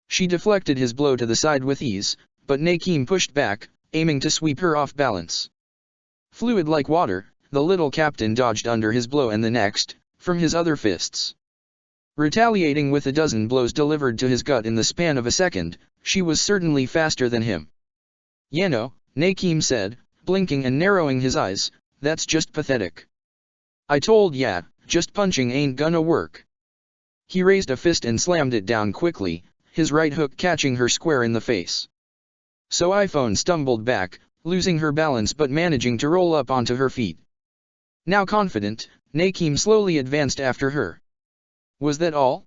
She deflected his blow to the side with ease, but Nakim pushed back, aiming to sweep her off balance. Fluid like water, the little captain dodged under his blow and the next, from his other fists. Retaliating with a dozen blows delivered to his gut in the span of a second, she was certainly faster than him. "Yano," Nakim said, blinking and narrowing his eyes, "that's just pathetic. I told ya, just punching ain't gonna work." He raised a fist and slammed it down quickly, his right hook catching her square in the face. So iPhone stumbled back, losing her balance but managing to roll up onto her feet. Now confident, Nakim slowly advanced after her. "Was that all?"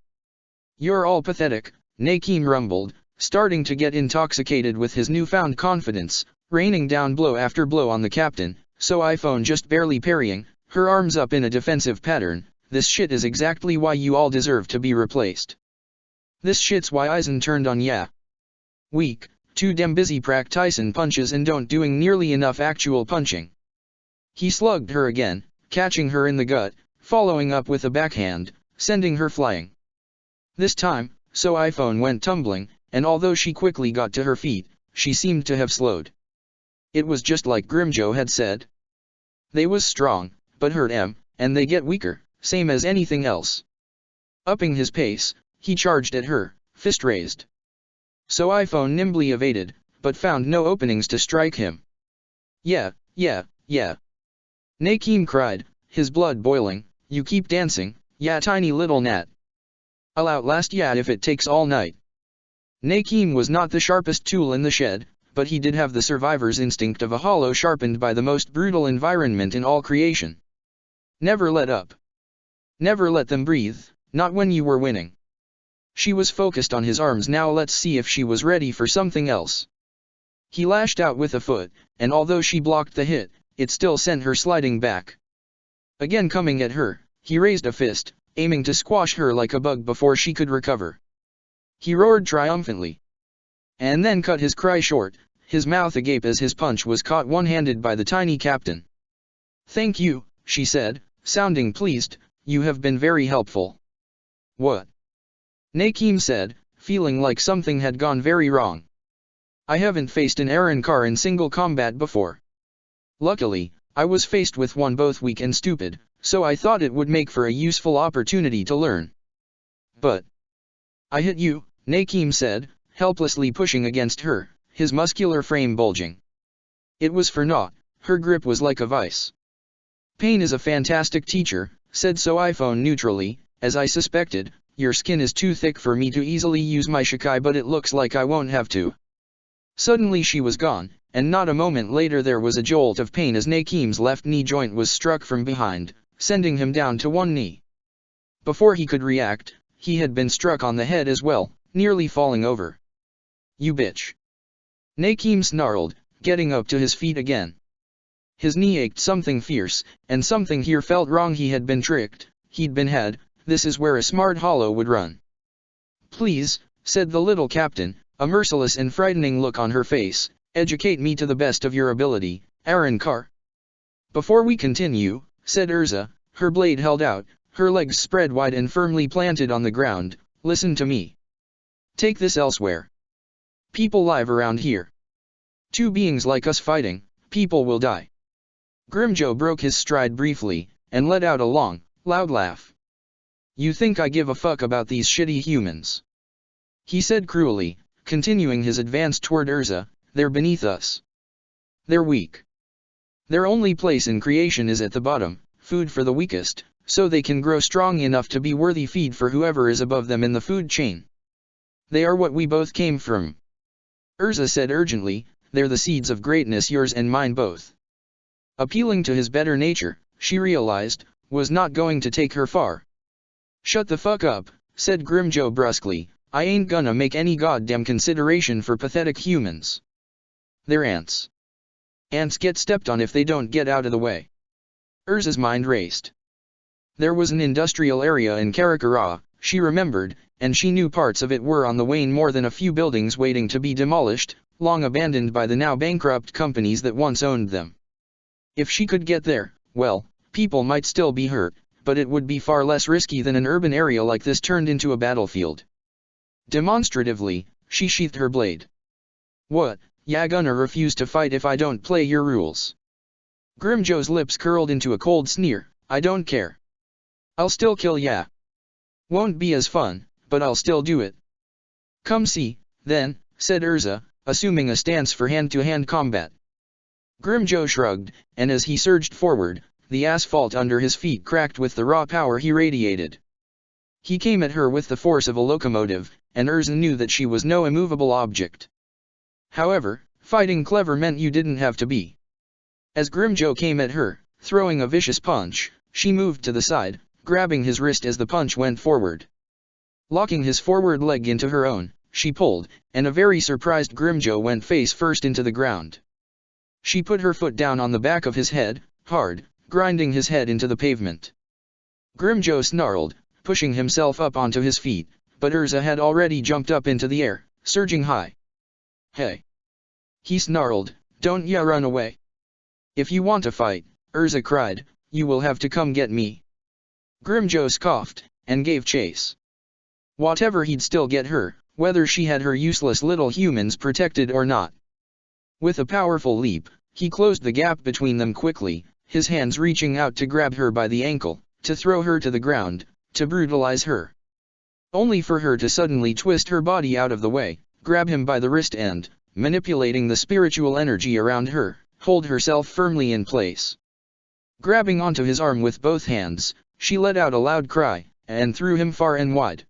"You're all pathetic," Nakim rumbled, starting to get intoxicated with his newfound confidence, raining down blow after blow on the captain, so iPhone just barely parrying, her arms up in a defensive pattern. "This shit is exactly why you all deserve to be replaced. This shit's why Eisen turned on ya. Weak, too damn busy practicing punches and don't doing nearly enough actual punching." He slugged her again, catching her in the gut, following up with a backhand, sending her flying. This time, so iPhone went tumbling, and although she quickly got to her feet, she seemed to have slowed. It was just like Grimjo had said. They was strong, but hurt and they get weaker, same as anything else. Upping his pace, he charged at her, fist raised. So iPhone nimbly evaded, but found no openings to strike him. Yeah. Nakeem cried, his blood boiling, you keep dancing, ya tiny little gnat. I'll outlast ya if it takes all night. Nakeem was not the sharpest tool in the shed, but he did have the survivor's instinct of a hollow sharpened by the most brutal environment in all creation. Never let up. Never let them breathe, not when you were winning. She was focused on his arms now. Let's see if she was ready for something else. He lashed out with a foot, and although she blocked the hit, it still sent her sliding back. Again coming at her, he raised a fist, aiming to squash her like a bug before she could recover. He roared triumphantly. And then cut his cry short, his mouth agape as his punch was caught one-handed by the tiny captain. Thank you, she said, sounding pleased, you have been very helpful. What? Nakeem said, feeling like something had gone very wrong. I haven't faced an Arrancar in single combat before. Luckily, I was faced with one both weak and stupid, so I thought it would make for a useful opportunity to learn. But I hit you, Nakeem said, helplessly pushing against her, his muscular frame bulging. It was for naught, her grip was like a vice. Pain is a fantastic teacher, said So iPhone neutrally, as I suspected, your skin is too thick for me to easily use my Shikai, but it looks like I won't have to. Suddenly she was gone, and not a moment later there was a jolt of pain as Nakeem's left knee joint was struck from behind, sending him down to one knee. Before he could react, he had been struck on the head as well, nearly falling over. You bitch. Nakeem snarled, getting up to his feet again. His knee ached something fierce, and something here felt wrong. He had been tricked, he'd been had, this is where a smart hollow would run. Please, said the little captain, a merciless and frightening look on her face, educate me to the best of your ability, Arrancar. Before we continue, said Erza, her blade held out, her legs spread wide and firmly planted on the ground, listen to me. Take this elsewhere. People live around here. Two beings like us fighting, people will die. Grimjo broke his stride briefly, and let out a long, loud laugh. You think I give a fuck about these shitty humans? He said cruelly, continuing his advance toward Erza, they're beneath us. They're weak. Their only place in creation is at the bottom, food for the weakest, so they can grow strong enough to be worthy feed for whoever is above them in the food chain. They are what we both came from. Erza said urgently, they're the seeds of greatness, yours and mine both. Appealing to his better nature, she realized, was not going to take her far. Shut the fuck up, said Grimjo brusquely, I ain't gonna make any goddamn consideration for pathetic humans. They're ants. Ants get stepped on if they don't get out of the way. Erza's mind raced. There was an industrial area in Karakara, she remembered, and she knew parts of it were on the wane, more than a few buildings waiting to be demolished, long abandoned by the now bankrupt companies that once owned them. If she could get there, well, people might still be hurt, but it would be far less risky than an urban area like this turned into a battlefield. Demonstratively, she sheathed her blade. What, ya gonna refuse to fight if I don't play your rules? Grimjo's lips curled into a cold sneer, I don't care. I'll still kill ya. Won't be as fun, but I'll still do it. Come see, then, said Erza, assuming a stance for hand-to-hand combat. Grimjo shrugged, and as he surged forward, the asphalt under his feet cracked with the raw power he radiated. He came at her with the force of a locomotive, and Erza knew that she was no immovable object. However, fighting clever meant you didn't have to be. As Grimjo came at her, throwing a vicious punch, she moved to the side, grabbing his wrist as the punch went forward. Locking his forward leg into her own, she pulled, and a very surprised Grimjo went face first into the ground. She put her foot down on the back of his head, hard, grinding his head into the pavement. Grimjo snarled, pushing himself up onto his feet, but Erza had already jumped up into the air, surging high. Hey! He snarled, don't ya run away. If you want to fight, Erza cried, "You will have to come get me." Grimjo scoffed, and gave chase. Whatever, he'd still get her, whether she had her useless little humans protected or not. With a powerful leap, he closed the gap between them quickly, his hands reaching out to grab her by the ankle, to throw her to the ground, to brutalize her. Only for her to suddenly twist her body out of the way, grab him by the wrist and, manipulating the spiritual energy around her, hold herself firmly in place. Grabbing onto his arm with both hands, she let out a loud cry, and threw him far and wide.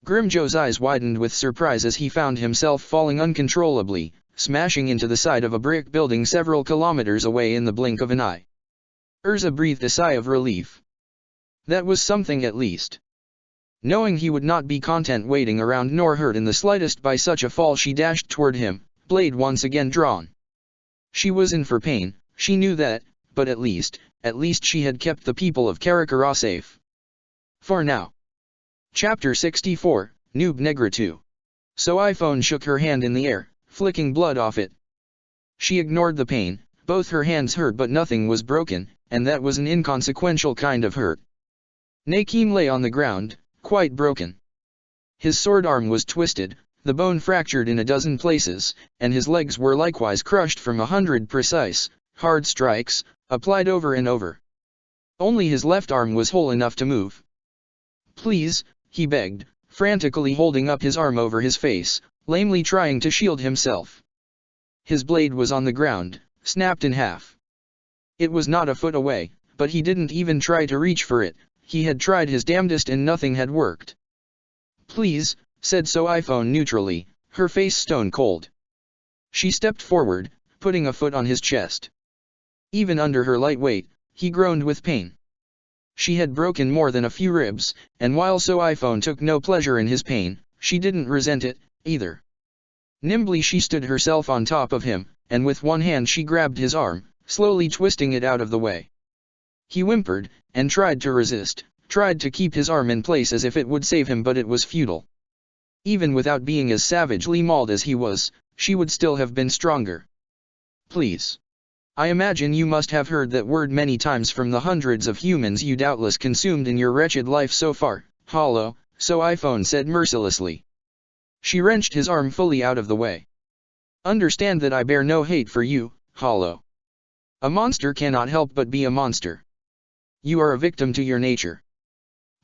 Grimjo's eyes widened with surprise as he found himself falling uncontrollably, smashing into the side of a brick building several kilometers away in the blink of an eye. Erza breathed a sigh of relief. That was something at least. Knowing he would not be content waiting around nor hurt in the slightest by such a fall, she dashed toward him, blade once again drawn. She was in for pain, she knew that, but at least she had kept the people of Karakara safe. For now. Chapter 64, Noob Negra 2. So iPhone shook her hand in the air, flicking blood off it. She ignored the pain, both her hands hurt but nothing was broken, and that was an inconsequential kind of hurt. Nakeem lay on the ground, quite broken. His sword arm was twisted, the bone fractured in a dozen places, and his legs were likewise crushed from 100 precise, hard strikes, applied over and over. Only his left arm was whole enough to move. "Please," he begged, frantically holding up his arm over his face, lamely trying to shield himself. His blade was on the ground, snapped in half. It was not a foot away, but he didn't even try to reach for it. He had tried his damnedest and nothing had worked. "Please," said So iPhone neutrally, her face stone cold. She stepped forward, putting a foot on his chest. Even under her light weight, he groaned with pain. She had broken more than a few ribs, and while So iPhone took no pleasure in his pain, she didn't resent it, either. Nimbly she stood herself on top of him, and with one hand she grabbed his arm, slowly twisting it out of the way. He whimpered, and tried to resist, tried to keep his arm in place as if it would save him, but it was futile. Even without being as savagely mauled as he was, she would still have been stronger. "Please. I imagine you must have heard that word many times from the hundreds of humans you doubtless consumed in your wretched life so far, Hollow," So iPhone said mercilessly. She wrenched his arm fully out of the way. "Understand that I bear no hate for you, Hollow. A monster cannot help but be a monster. You are a victim to your nature.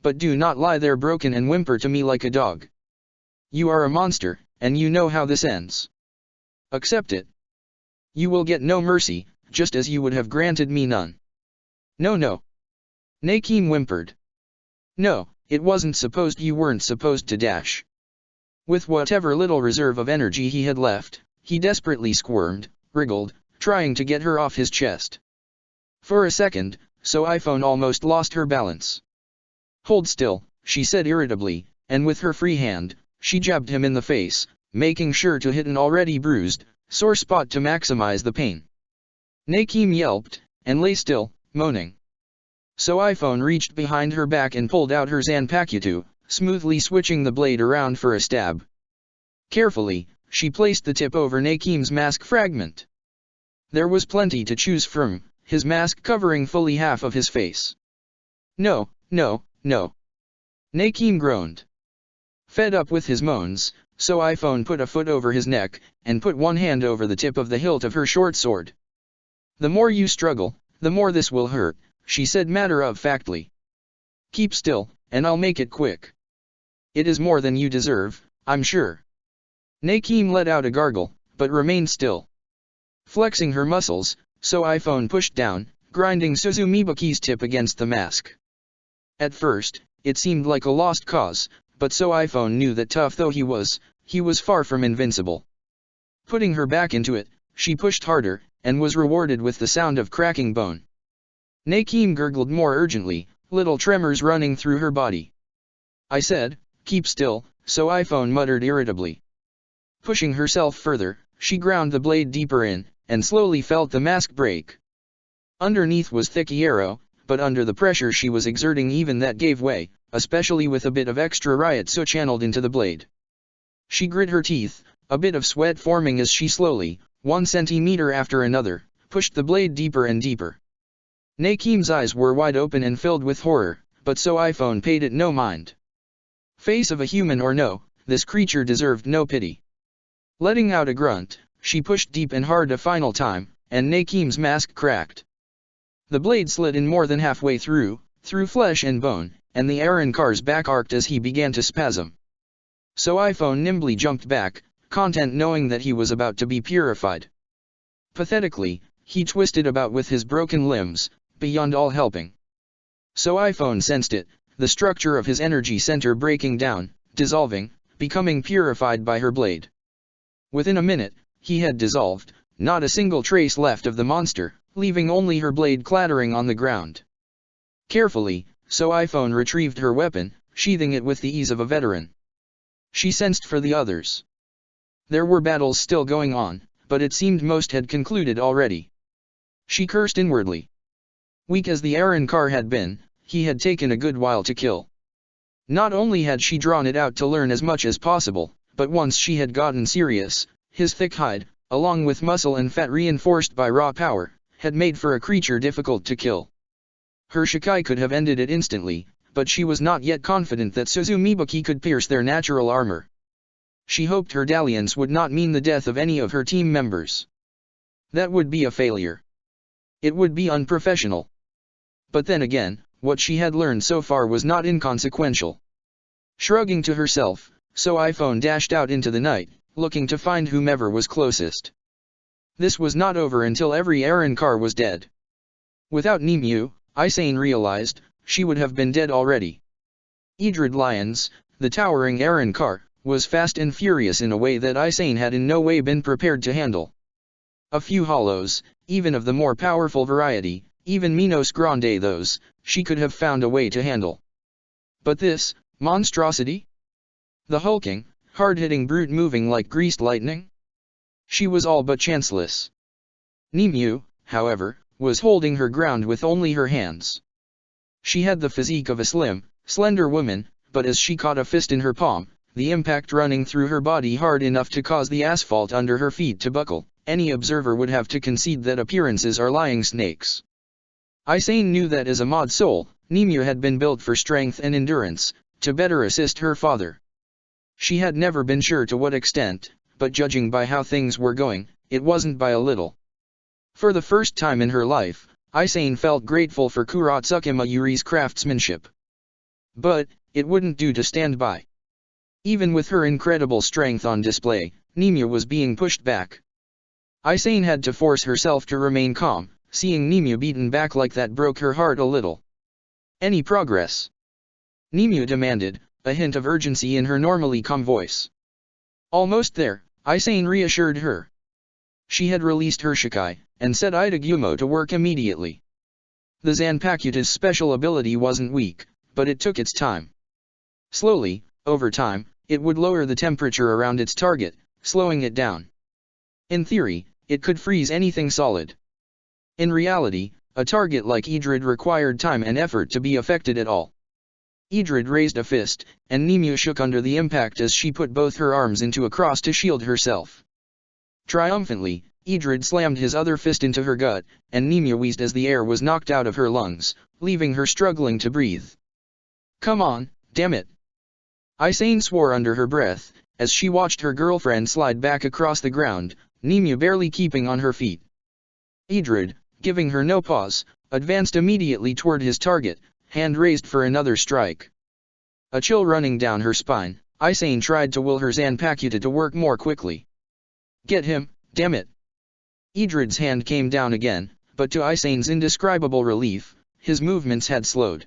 But do not lie there broken and whimper to me like a dog. You are a monster, and you know how this ends. Accept it. You will get no mercy, just as you would have granted me none." No. Nakeem whimpered. "No, it wasn't supposed. You weren't supposed to dash." With whatever little reserve of energy he had left, he desperately squirmed, wriggled, trying to get her off his chest. For a second, So iPhone almost lost her balance. "Hold still," she said irritably, and with her free hand, she jabbed him in the face, making sure to hit an already bruised, sore spot to maximize the pain. Nakeem yelped, and lay still, moaning. So iPhone reached behind her back and pulled out her Zanpakuto, smoothly switching the blade around for a stab. Carefully, she placed the tip over Nakeem's mask fragment. There was plenty to choose from, his mask covering fully half of his face. No. Nakeem groaned. Fed up with his moans, So iPhone put a foot over his neck, and put one hand over the tip of the hilt of her short sword. "The more you struggle, the more this will hurt," she said matter-of-factly. "Keep still, and I'll make it quick. It is more than you deserve, I'm sure." Nakeem let out a gargle, but remained still. Flexing her muscles, So iPhone pushed down, grinding Suzumibaki's tip against the mask. At first, it seemed like a lost cause, but So iPhone knew that tough though he was far from invincible. Putting her back into it, she pushed harder, and was rewarded with the sound of cracking bone. Nakeem gurgled more urgently, little tremors running through her body. "I said, keep still," So iPhone muttered irritably. Pushing herself further, she ground the blade deeper in, and slowly felt the mask break. Underneath was thick yarrow, but under the pressure she was exerting even that gave way, especially with a bit of extra ryotsu channeled into the blade. She grit her teeth, a bit of sweat forming as she slowly, 1 centimeter after another, pushed the blade deeper and deeper. Nakim's eyes were wide open and filled with horror, but so iPhone paid it no mind. Face of a human or no, this creature deserved no pity. Letting out a grunt, she pushed deep and hard a final time, and Nakim's mask cracked. The blade slid in more than halfway through flesh and bone, and the Arrancar's back arced as he began to spasm. So iPhone nimbly jumped back, content knowing that he was about to be purified. Pathetically, he twisted about with his broken limbs, beyond all helping. So iPhone sensed it, the structure of his energy center breaking down, dissolving, becoming purified by her blade. Within a minute, he had dissolved, not a single trace left of the monster, leaving only her blade clattering on the ground. Carefully, so iPhone retrieved her weapon, sheathing it with the ease of a veteran. She sensed for the others. There were battles still going on, but it seemed most had concluded already. She cursed inwardly. Weak as the Arrancar had been, he had taken a good while to kill. Not only had she drawn it out to learn as much as possible, but once she had gotten serious, his thick hide, along with muscle and fat reinforced by raw power, had made for a creature difficult to kill. Her Shikai could have ended it instantly, but she was not yet confident that Suzumibuki could pierce their natural armor. She hoped her dalliance would not mean the death of any of her team members. That would be a failure. It would be unprofessional. But then again, what she had learned so far was not inconsequential. Shrugging to herself, so iPhone dashed out into the night, looking to find whomever was closest. This was not over until every Arrancar was dead. Without Nimue, Isane realized, she would have been dead already. Idrid Lyons, the towering Arrancar, was fast and furious in a way that Isane had in no way been prepared to handle. A few hollows, even of the more powerful variety, even Minos Grande those, she could have found a way to handle. But this monstrosity? The hulking, hard-hitting brute moving like greased lightning? She was all but chanceless. Nimue, however, was holding her ground with only her hands. She had the physique of a slim, slender woman, but as she caught a fist in her palm, the impact running through her body hard enough to cause the asphalt under her feet to buckle, any observer would have to concede that appearances are lying snakes. Isane knew that as a mod soul, Nimue had been built for strength and endurance, to better assist her father. She had never been sure to what extent, but judging by how things were going, it wasn't by a little. For the first time in her life, Isane felt grateful for Kurotsukima Yuri's craftsmanship. But, it wouldn't do to stand by. Even with her incredible strength on display, Nimue was being pushed back. Isane had to force herself to remain calm, seeing Nimue beaten back like that broke her heart a little. Any progress? Nimue demanded, a hint of urgency in her normally calm voice. Almost there, Isane reassured her. She had released her Shikai, and set Itagumo to work immediately. The Zanpakuta's special ability wasn't weak, but it took its time. Slowly, over time, it would lower the temperature around its target, slowing it down. In theory, it could freeze anything solid. In reality, a target like Idrid required time and effort to be affected at all. Idrid raised a fist, and Nimue shook under the impact as she put both her arms into a cross to shield herself. Triumphantly, Idrid slammed his other fist into her gut, and Nimue wheezed as the air was knocked out of her lungs, leaving her struggling to breathe. Come on, damn it! Isane swore under her breath, as she watched her girlfriend slide back across the ground, Nimue barely keeping on her feet. Idrid, giving her no pause, advanced immediately toward his target, hand raised for another strike. A chill running down her spine, Isane tried to will her Zanpakuta to work more quickly. Get him, damn it! Idrid's hand came down again, but to Isane's indescribable relief, his movements had slowed.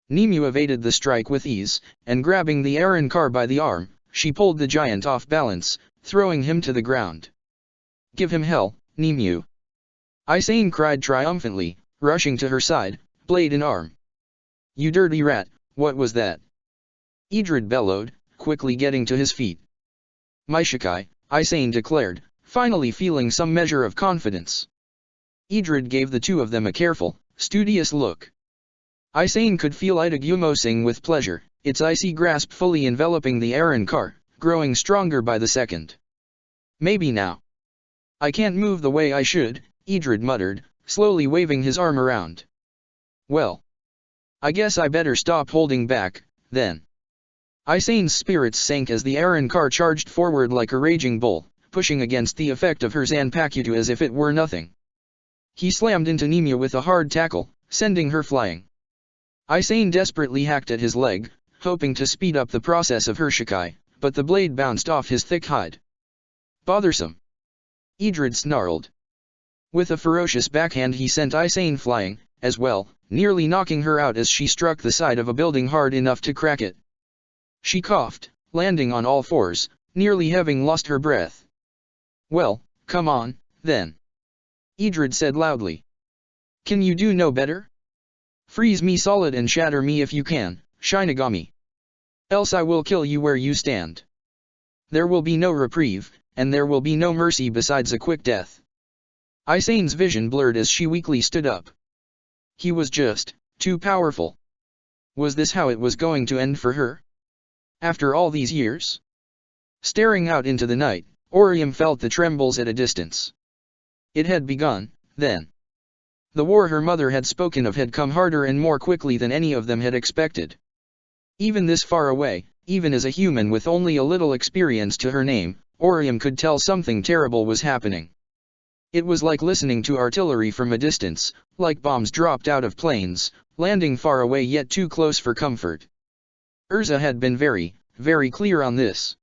Nimue evaded the strike with ease, and grabbing the Arrancar by the arm, she pulled the giant off balance, throwing him to the ground. Give him hell, Nimue! Isane cried triumphantly, rushing to her side, blade in arm. You dirty rat, what was that? Idrid bellowed, quickly getting to his feet. My Shikai, Isane declared, finally feeling some measure of confidence. Idrid gave the two of them a careful, studious look. Isane could feel Itagumo sing with pleasure, its icy grasp fully enveloping the Arrancar, growing stronger by the second. Maybe now. I can't move the way I should, Idrid muttered, slowly waving his arm around. Well, I guess I better stop holding back, then. Isane's spirits sank as the Aaron car charged forward like a raging bull, pushing against the effect of her Zanpakuto as if it were nothing. He slammed into Nemia with a hard tackle, sending her flying. Isane desperately hacked at his leg, hoping to speed up the process of her Shikai, but the blade bounced off his thick hide. Bothersome. Idrid snarled. With a ferocious backhand he sent Isane flying, as well, nearly knocking her out as she struck the side of a building hard enough to crack it. She coughed, landing on all fours, nearly having lost her breath. Well, come on, then. Idrid said loudly. Can you do no better? Freeze me solid and shatter me if you can, Shinigami. Else I will kill you where you stand. There will be no reprieve, and there will be no mercy besides a quick death. Isane's vision blurred as she weakly stood up. He was just too powerful. Was this how it was going to end for her? After all these years? Staring out into the night, Orium felt the trembles at a distance. It had begun, then. The war her mother had spoken of had come harder and more quickly than any of them had expected. Even this far away, even as a human with only a little experience to her name, Orium could tell something terrible was happening. It was like listening to artillery from a distance, like bombs dropped out of planes, landing far away yet too close for comfort. Erza had been very, very clear on this.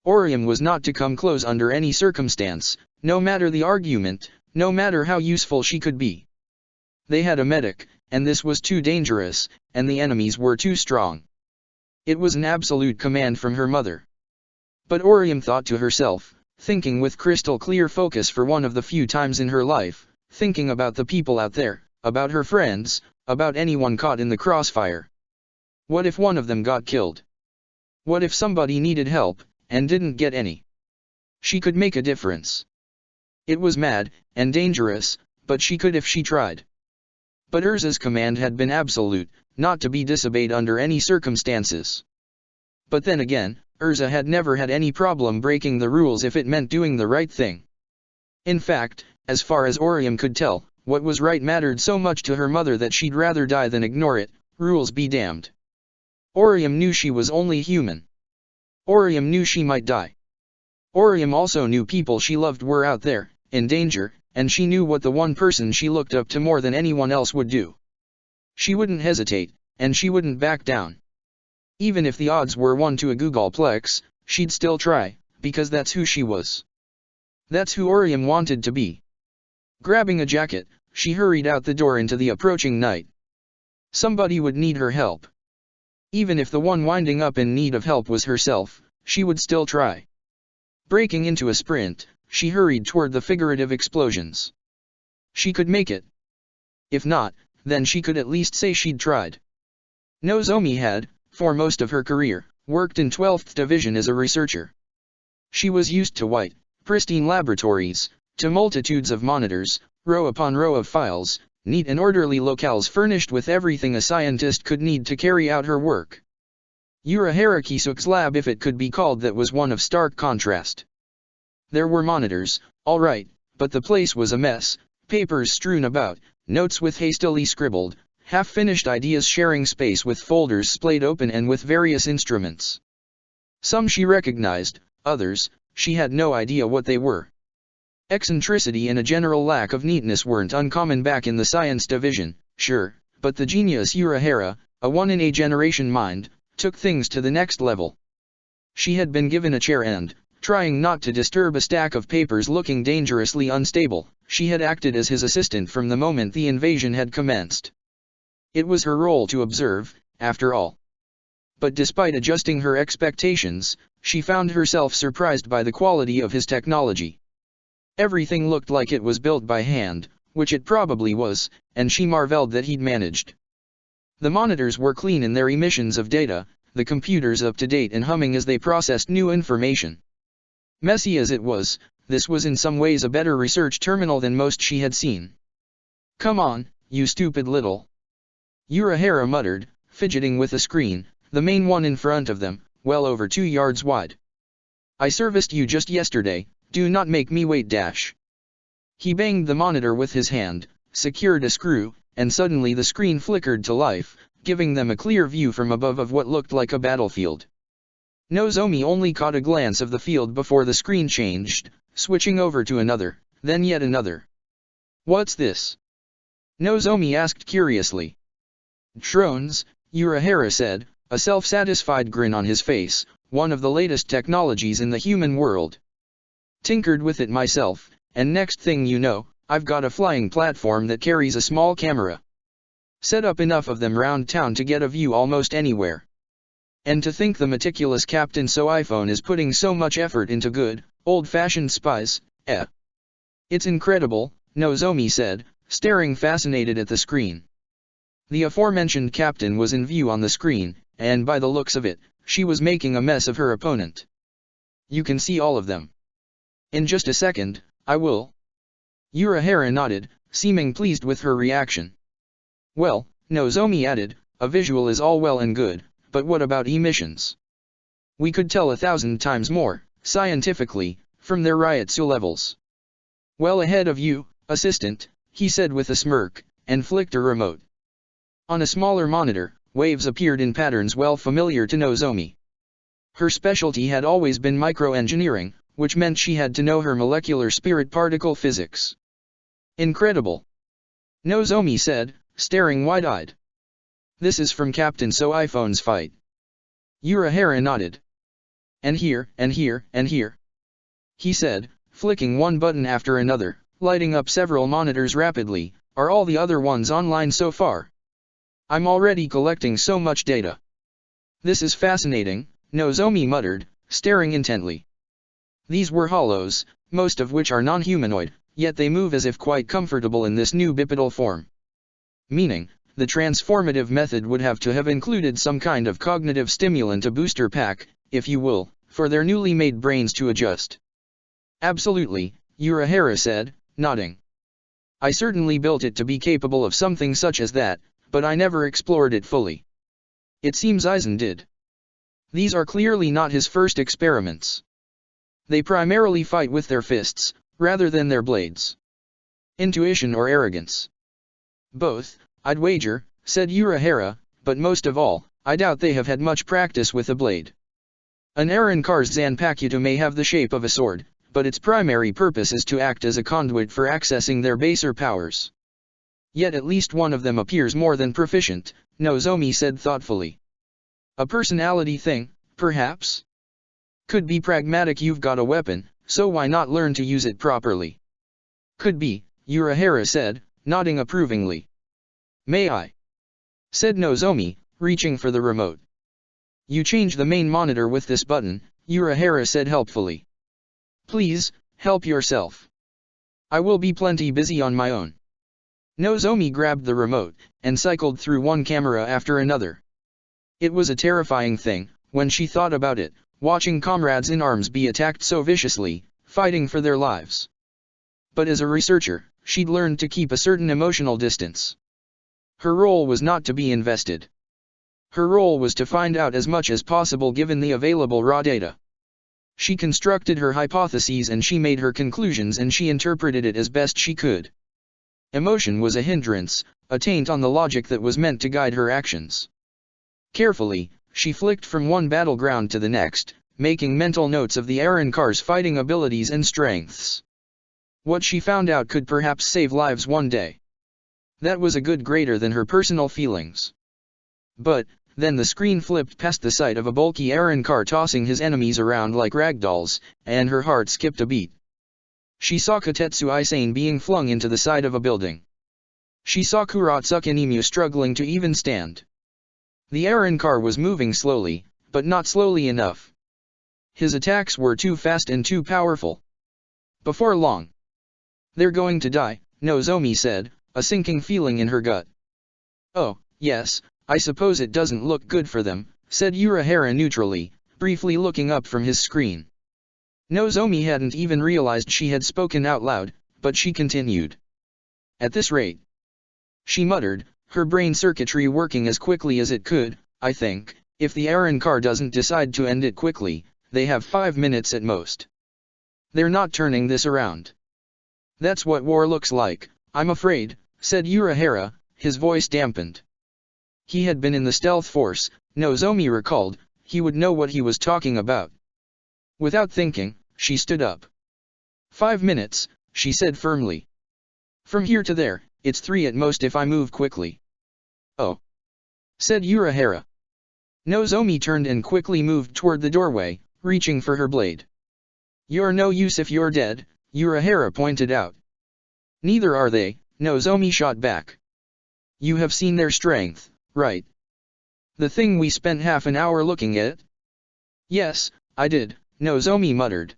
Orium was not to come close under any circumstance, no matter the argument, no matter how useful she could be. They had a medic, and this was too dangerous, and the enemies were too strong. It was an absolute command from her mother. But Orium thought to herself, thinking with crystal clear focus for one of the few times in her life, thinking about the people out there, about her friends, about anyone caught in the crossfire. What if one of them got killed? What if somebody needed help, and didn't get any? She could make a difference. It was mad, and dangerous, but she could if she tried. But Erza's command had been absolute, not to be disobeyed under any circumstances. But then again, Erza had never had any problem breaking the rules if it meant doing the right thing. In fact, as far as Orium could tell, what was right mattered so much to her mother that she'd rather die than ignore it, rules be damned. Orium knew she was only human. Orium knew she might die. Orium also knew people she loved were out there, in danger, and she knew what the one person she looked up to more than anyone else would do. She wouldn't hesitate, and she wouldn't back down. Even if the odds were 1 to a Googleplex, she'd still try, because that's who she was. That's who Orium wanted to be. Grabbing a jacket, she hurried out the door into the approaching night. Somebody would need her help. Even if the one winding up in need of help was herself, she would still try. Breaking into a sprint, she hurried toward the figurative explosions. She could make it. If not, then she could at least say she'd tried. Nozomi had, for most of her career, worked in 12th Division as a researcher. She was used to white, pristine laboratories, to multitudes of monitors, row upon row of files, neat and orderly locales furnished with everything a scientist could need to carry out her work. Urahara Kisuk's lab, if it could be called that, was one of stark contrast. There were monitors, all right, but the place was a mess, papers strewn about, notes with hastily scribbled, half-finished ideas sharing space with folders splayed open and with various instruments. Some she recognized, others, she had no idea what they were. Eccentricity and a general lack of neatness weren't uncommon back in the science division, sure, but the genius Urahara, a one-in-a-generation mind, took things to the next level. She had been given a chair and, trying not to disturb a stack of papers looking dangerously unstable, she had acted as his assistant from the moment the invasion had commenced. It was her role to observe, after all. But despite adjusting her expectations, she found herself surprised by the quality of his technology. Everything looked like it was built by hand, which it probably was, and she marveled that he'd managed. The monitors were clean in their emissions of data, the computers up to date and humming as they processed new information. Messy as it was, this was in some ways a better research terminal than most she had seen. "Come on, you stupid little..." Urahara muttered, fidgeting with a screen, the main one in front of them, well over 2 yards wide. "I serviced you just yesterday, do not make me wait." He banged the monitor with his hand, secured a screw, and suddenly the screen flickered to life, giving them a clear view from above of what looked like a battlefield. Nozomi only caught a glance of the field before the screen changed, switching over to another, then yet another. "What's this?" Nozomi asked curiously. "Drones," Urahara said, a self-satisfied grin on his face, "one of the latest technologies in the human world. Tinkered with it myself, and next thing you know, I've got a flying platform that carries a small camera. Set up enough of them round town to get a view almost anywhere. And to think the meticulous Captain So iPhone is putting so much effort into good, old-fashioned spies, eh? It's incredible," Nozomi said, staring fascinated at the screen. The aforementioned captain was in view on the screen, and by the looks of it, she was making a mess of her opponent. "You can see all of them." "In just a second, I will." Urahara nodded, seeming pleased with her reaction. "Well," Nozomi added, "a visual is all well and good, but what about emissions? We could tell 1,000 times more, scientifically, from their Ryotsu levels." "Well ahead of you, assistant," he said with a smirk, and flicked a remote. On a smaller monitor, waves appeared in patterns well familiar to Nozomi. Her specialty had always been microengineering, which meant she had to know her molecular spirit particle physics. "Incredible," Nozomi said, staring wide-eyed. "This is from Captain So iPhone's fight." Urahara nodded. "And here, and here, and here," he said, flicking one button after another, lighting up several monitors rapidly. "Are all the other ones online so far? I'm already collecting so much data." "This is fascinating," Nozomi muttered, staring intently. These were hollows, most of which are non-humanoid, yet they move as if quite comfortable in this new bipedal form. Meaning, the transformative method would have to have included some kind of cognitive stimulant, a booster pack, if you will, for their newly made brains to adjust. "Absolutely," Urahara said, nodding. "I certainly built it to be capable of something such as that, but I never explored it fully. It seems Aizen did. These are clearly not his first experiments. They primarily fight with their fists, rather than their blades. Intuition or arrogance?" "Both, I'd wager," said Urahara, "but most of all, I doubt they have had much practice with a blade. An Arrancar's Zanpakuto may have the shape of a sword, but its primary purpose is to act as a conduit for accessing their baser powers. Yet at least one of them appears more than proficient," Nozomi said thoughtfully. "A personality thing, perhaps? Could be pragmatic. You've got a weapon, so why not learn to use it properly?" "Could be," Urahara said, nodding approvingly. "May I?" said Nozomi, reaching for the remote. "You change the main monitor with this button," Urahara said helpfully. "Please, help yourself. I will be plenty busy on my own." Nozomi grabbed the remote, and cycled through one camera after another. It was a terrifying thing, when she thought about it, watching comrades in arms be attacked so viciously, fighting for their lives. But as a researcher, she'd learned to keep a certain emotional distance. Her role was not to be invested. Her role was to find out as much as possible given the available raw data. She constructed her hypotheses and she made her conclusions and she interpreted it as best she could. Emotion was a hindrance, a taint on the logic that was meant to guide her actions. Carefully, she flicked from one battleground to the next, making mental notes of the Arrancar's fighting abilities and strengths. What she found out could perhaps save lives one day. That was a good greater than her personal feelings. But, then the screen flipped past the sight of a bulky Arrancar tossing his enemies around like ragdolls, and her heart skipped a beat. She saw Kotetsu Isane being flung into the side of a building. She saw Kuratsuka Emu struggling to even stand. The Arrancar was moving slowly, but not slowly enough. His attacks were too fast and too powerful. Before long, "They're going to die," Nozomi said, a sinking feeling in her gut. "Oh, yes, I suppose it doesn't look good for them," said Urahara neutrally, briefly looking up from his screen. Nozomi hadn't even realized she had spoken out loud, but she continued. "At this rate," she muttered, her brain circuitry working as quickly as it could, "I think, if the Arrancar doesn't decide to end it quickly, they have 5 minutes at most. They're not turning this around. That's what war looks like, I'm afraid," said Urahara, his voice dampened. He had been in the stealth force, Nozomi recalled, he would know what he was talking about. Without thinking, she stood up. 5 minutes, she said firmly. From here to there, it's 3 at most if I move quickly. Oh, said Urahara. Nozomi turned and quickly moved toward the doorway, reaching for her blade. You're no use if you're dead, Urahara pointed out. Neither are they, Nozomi shot back. You have seen their strength, right? The thing we spent half an hour looking at? Yes, I did, Nozomi muttered.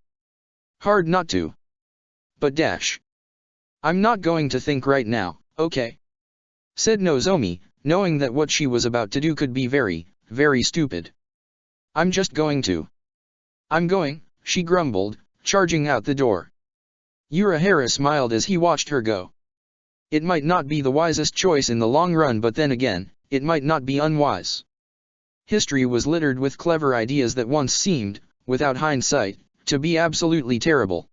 Hard not to. But dash. I'm not going to think right now, okay? Said Nozomi, knowing that what she was about to do could be very, very stupid. I'm just going to. I'm going, she grumbled, charging out the door. Urahara smiled as he watched her go. It might not be the wisest choice in the long run, but then again, it might not be unwise. History was littered with clever ideas that once seemed, without hindsight, to be absolutely terrible.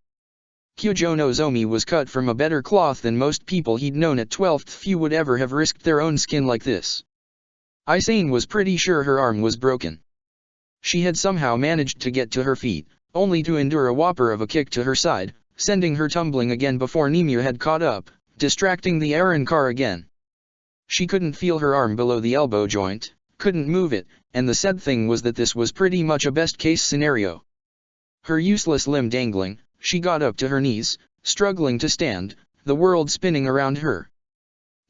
Kyujo Nozomi was cut from a better cloth than most people he'd known at 12th. Few would ever have risked their own skin like this. Isane was pretty sure her arm was broken. She had somehow managed to get to her feet, only to endure a whopper of a kick to her side, sending her tumbling again before Nimue had caught up, distracting the Aaron car again. She couldn't feel her arm below the elbow joint, couldn't move it, and the sad thing was that this was pretty much a best-case scenario. Her useless limb dangling, she got up to her knees, struggling to stand, the world spinning around her.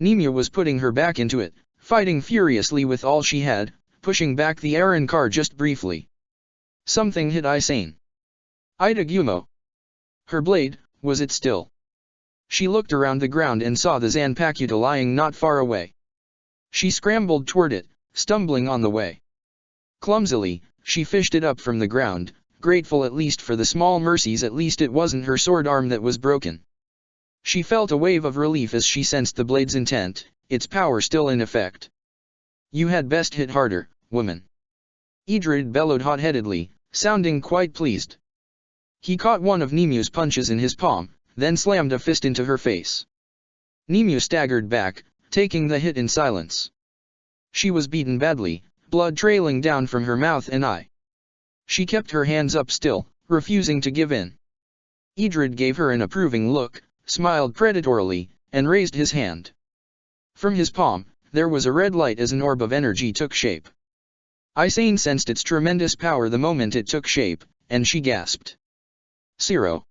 Nimue was putting her back into it, fighting furiously with all she had, pushing back the Aaron car just briefly. Something hit Isane. Ida Gumo. Her blade, was it still? She looked around the ground and saw the Zanpakuto lying not far away. She scrambled toward it, stumbling on the way. Clumsily, she fished it up from the ground, grateful at least for the small mercies. At least it wasn't her sword arm that was broken. She felt a wave of relief as she sensed the blade's intent, its power still in effect. You had best hit harder, woman. Idrid bellowed hot-headedly, sounding quite pleased. He caught one of Nimue's punches in his palm, then slammed a fist into her face. Nimue staggered back, taking the hit in silence. She was beaten badly, blood trailing down from her mouth and eye. She kept her hands up still, refusing to give in. Idrid gave her an approving look, smiled predatorily, and raised his hand. From his palm, there was a red light as an orb of energy took shape. Isane sensed its tremendous power the moment it took shape, and she gasped. Zero.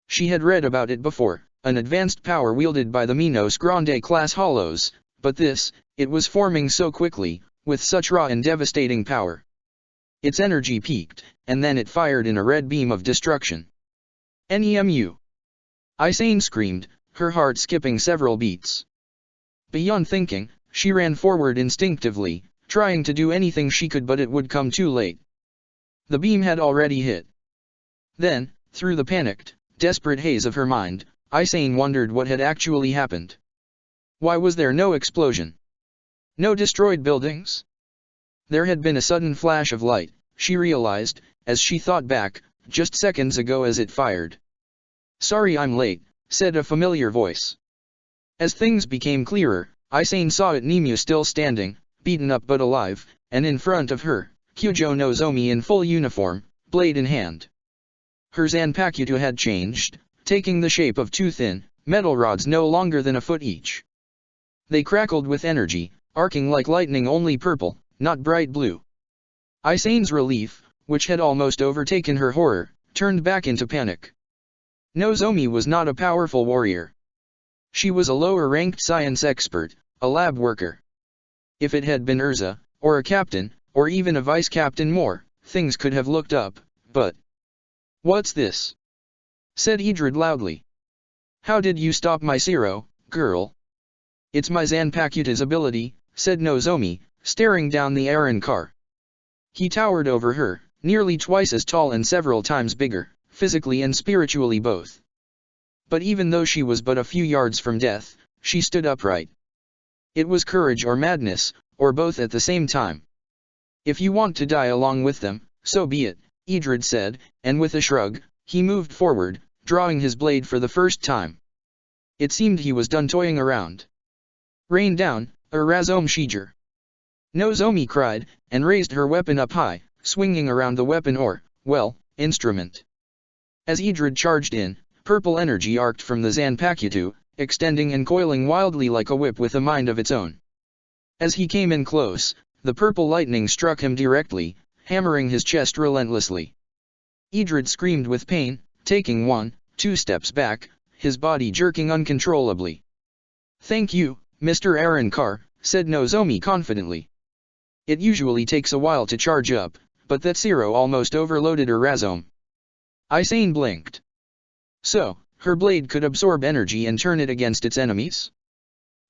She had read about it before, an advanced power wielded by the Minos Grande class hollows, but this, it was forming so quickly, with such raw and devastating power. Its energy peaked, and then it fired in a red beam of destruction. Nemu! Isane screamed, her heart skipping several beats. Beyond thinking, she ran forward instinctively, trying to do anything she could, but it would come too late. The beam had already hit. Then, through the panicked, desperate haze of her mind, Isane wondered what had actually happened. Why was there no explosion? No destroyed buildings? There had been a sudden flash of light, she realized, as she thought back, just seconds ago as it fired. Sorry I'm late, said a familiar voice. As things became clearer, Isane saw it Nimue still standing, beaten up but alive, and in front of her, Kyujo Nozomi in full uniform, blade in hand. Her Zanpakuto had changed, taking the shape of two thin, metal rods no longer than a foot each. They crackled with energy, arcing like lightning, only purple, not bright blue. Isane's relief, which had almost overtaken her horror, turned back into panic. Nozomi was not a powerful warrior. She was a lower-ranked science expert, a lab worker. If it had been Erza, or a captain, or even a vice-captain more, things could have looked up, but... What's this? Said Idrid loudly. How did you stop my Zero, girl? It's my Zanpakuto's ability, said Nozomi, staring down the Aaron car. He towered over her, nearly twice as tall and several times bigger, physically and spiritually both. But even though she was but a few yards from death, she stood upright. It was courage or madness, or both at the same time. If you want to die along with them, so be it, Idrid said, and with a shrug, he moved forward, drawing his blade for the first time. It seemed he was done toying around. Rain down, Erza Shiger. Nozomi cried, and raised her weapon up high, swinging around the weapon instrument. As Idrid charged in, purple energy arced from the Zanpakuto, extending and coiling wildly like a whip with a mind of its own. As he came in close, the purple lightning struck him directly, hammering his chest relentlessly. Idrid screamed with pain, taking 1-2 steps back, his body jerking uncontrollably. "Thank you, Mr. Arankar," said Nozomi confidently. "It usually takes a while to charge up, but that zero almost overloaded Erza." Isane blinked. So, her blade could absorb energy and turn it against its enemies?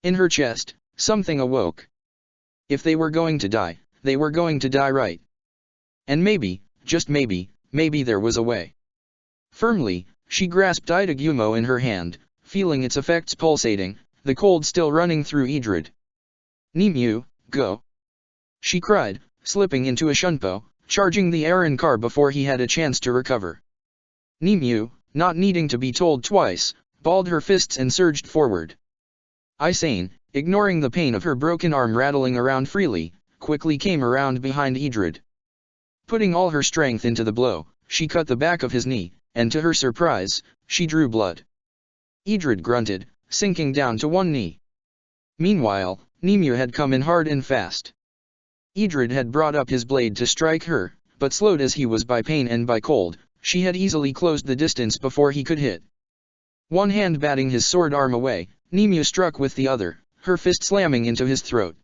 In her chest, something awoke. If they were going to die, they were going to die right. And maybe, just maybe there was a way. Firmly, she grasped Itagumo in her hand, feeling its effects pulsating, the cold still running through Idrid. "Nimue, go!" she cried, slipping into a shunpo, charging the Arankar before he had a chance to recover. Nimue, not needing to be told twice, balled her fists and surged forward. Isane, ignoring the pain of her broken arm rattling around freely, quickly came around behind Idrid. Putting all her strength into the blow, she cut the back of his knee, and to her surprise, she drew blood. Idrid grunted, sinking down to one knee. Meanwhile, Nimue had come in hard and fast. Idrid had brought up his blade to strike her, but slowed as he was by pain and by cold, she had easily closed the distance before he could hit. One hand batting his sword arm away, Nimue struck with the other, her fist slamming into his throat.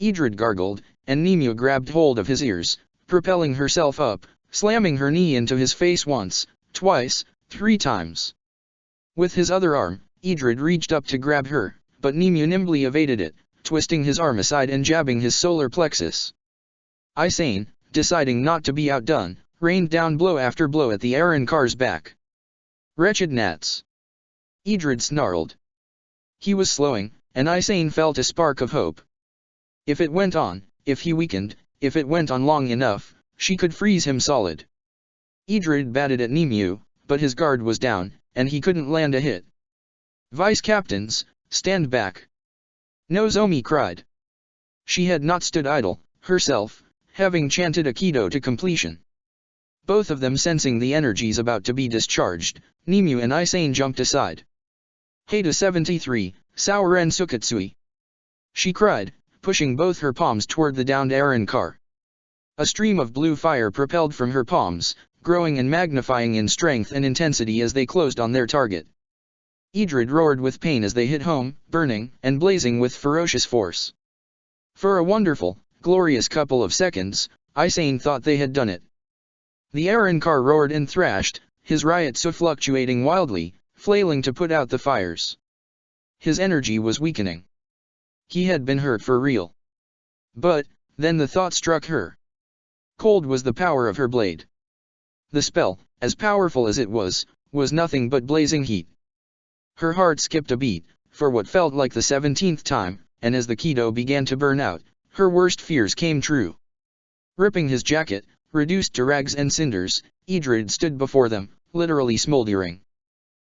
Idrid gargled, and Nimue grabbed hold of his ears, propelling herself up, slamming her knee into his face once, twice, 3 times. With his other arm, Idrid reached up to grab her, but Nimue nimbly evaded it, twisting his arm aside and jabbing his solar plexus. Isane, deciding not to be outdone, rained down blow after blow at the Arankar's back. "Wretched gnats!" Idrid snarled. He was slowing, and Isane felt a spark of hope. If it went on, if he weakened, if it went on long enough, she could freeze him solid. Idrid batted at Nimue, but his guard was down, and he couldn't land a hit. "Vice captains, stand back!" Nozomi cried. She had not stood idle, herself, having chanted Aikido to completion. Both of them sensing the energies about to be discharged, Nimue and Isane jumped aside. "Hada 73, Sauren Sukatsui!" she cried, pushing both her palms toward the downed Arankar. A stream of blue fire propelled from her palms, growing and magnifying in strength and intensity as they closed on their target. Idrid roared with pain as they hit home, burning and blazing with ferocious force. For a wonderful, glorious couple of seconds, Isane thought they had done it. The Arankar roared and thrashed, his Ryotsu fluctuating wildly, flailing to put out the fires. His energy was weakening. He had been hurt for real. But, then the thought struck her. Cold was the power of her blade. The spell, as powerful as it was nothing but blazing heat. Her heart skipped a beat, for what felt like the 17th time, and as the Kido began to burn out, her worst fears came true. Ripping his jacket, reduced to rags and cinders, Idrid stood before them, literally smoldering.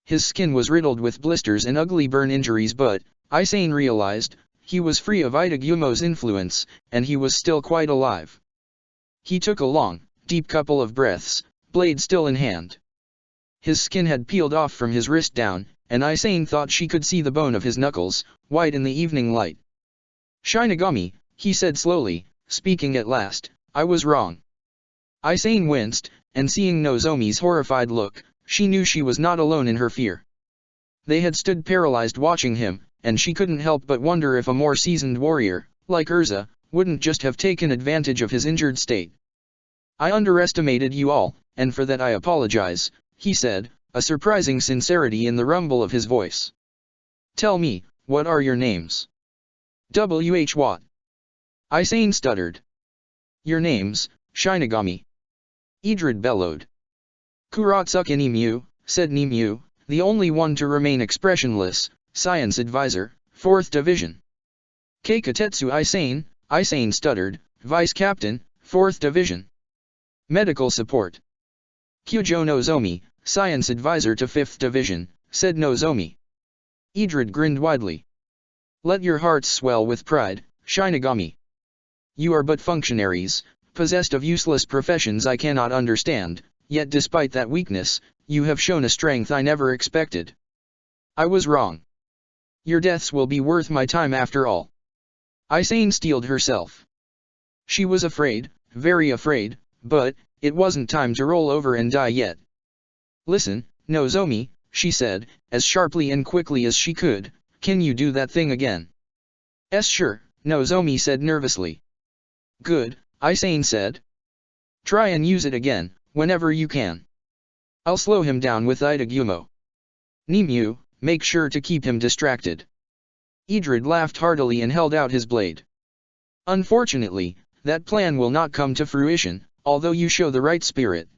His skin was riddled with blisters and ugly burn injuries, but, Isane realized, he was free of Itagumo's influence, and he was still quite alive. He took a long, deep couple of breaths, blade still in hand. His skin had peeled off from his wrist down, and Isane thought she could see the bone of his knuckles, white in the evening light. "Shinigami," he said slowly, speaking at last, "I was wrong." Isane winced, and seeing Nozomi's horrified look, she knew she was not alone in her fear. They had stood paralyzed watching him, and she couldn't help but wonder if a more seasoned warrior, like Erza, wouldn't just have taken advantage of his injured state. "I underestimated you all, and for that I apologize," he said, a surprising sincerity in the rumble of his voice. "Tell me, what are your names?" "W.H. Watt." Isane stuttered. "Your names, Shinigami." Idrid bellowed. "Kuratsuka Nimue," said Nimue, the only one to remain expressionless, Science Advisor, 4th Division. "Keikatetsu Isane stuttered, Vice Captain, 4th Division. Medical Support." "Kyujo Nozomi, Science Advisor to 5th Division," said Nozomi. Idrid grinned widely. Let your hearts swell with pride, Shinigami. You are but functionaries, possessed of useless professions I cannot understand, yet despite that weakness, you have shown a strength I never expected. I was wrong. Your deaths will be worth my time after all. Isane steeled herself. She was afraid, very afraid, but it wasn't time to roll over and die yet. Listen, Nozomi, she said, as sharply and quickly as she could, can you do that thing again? Sure, Nozomi said nervously. Good, Isane said. Try and use it again, whenever you can. I'll slow him down with Itagumo. Nimue, make sure to keep him distracted. Idrid laughed heartily and held out his blade. Unfortunately, that plan will not come to fruition, although you show the right spirit.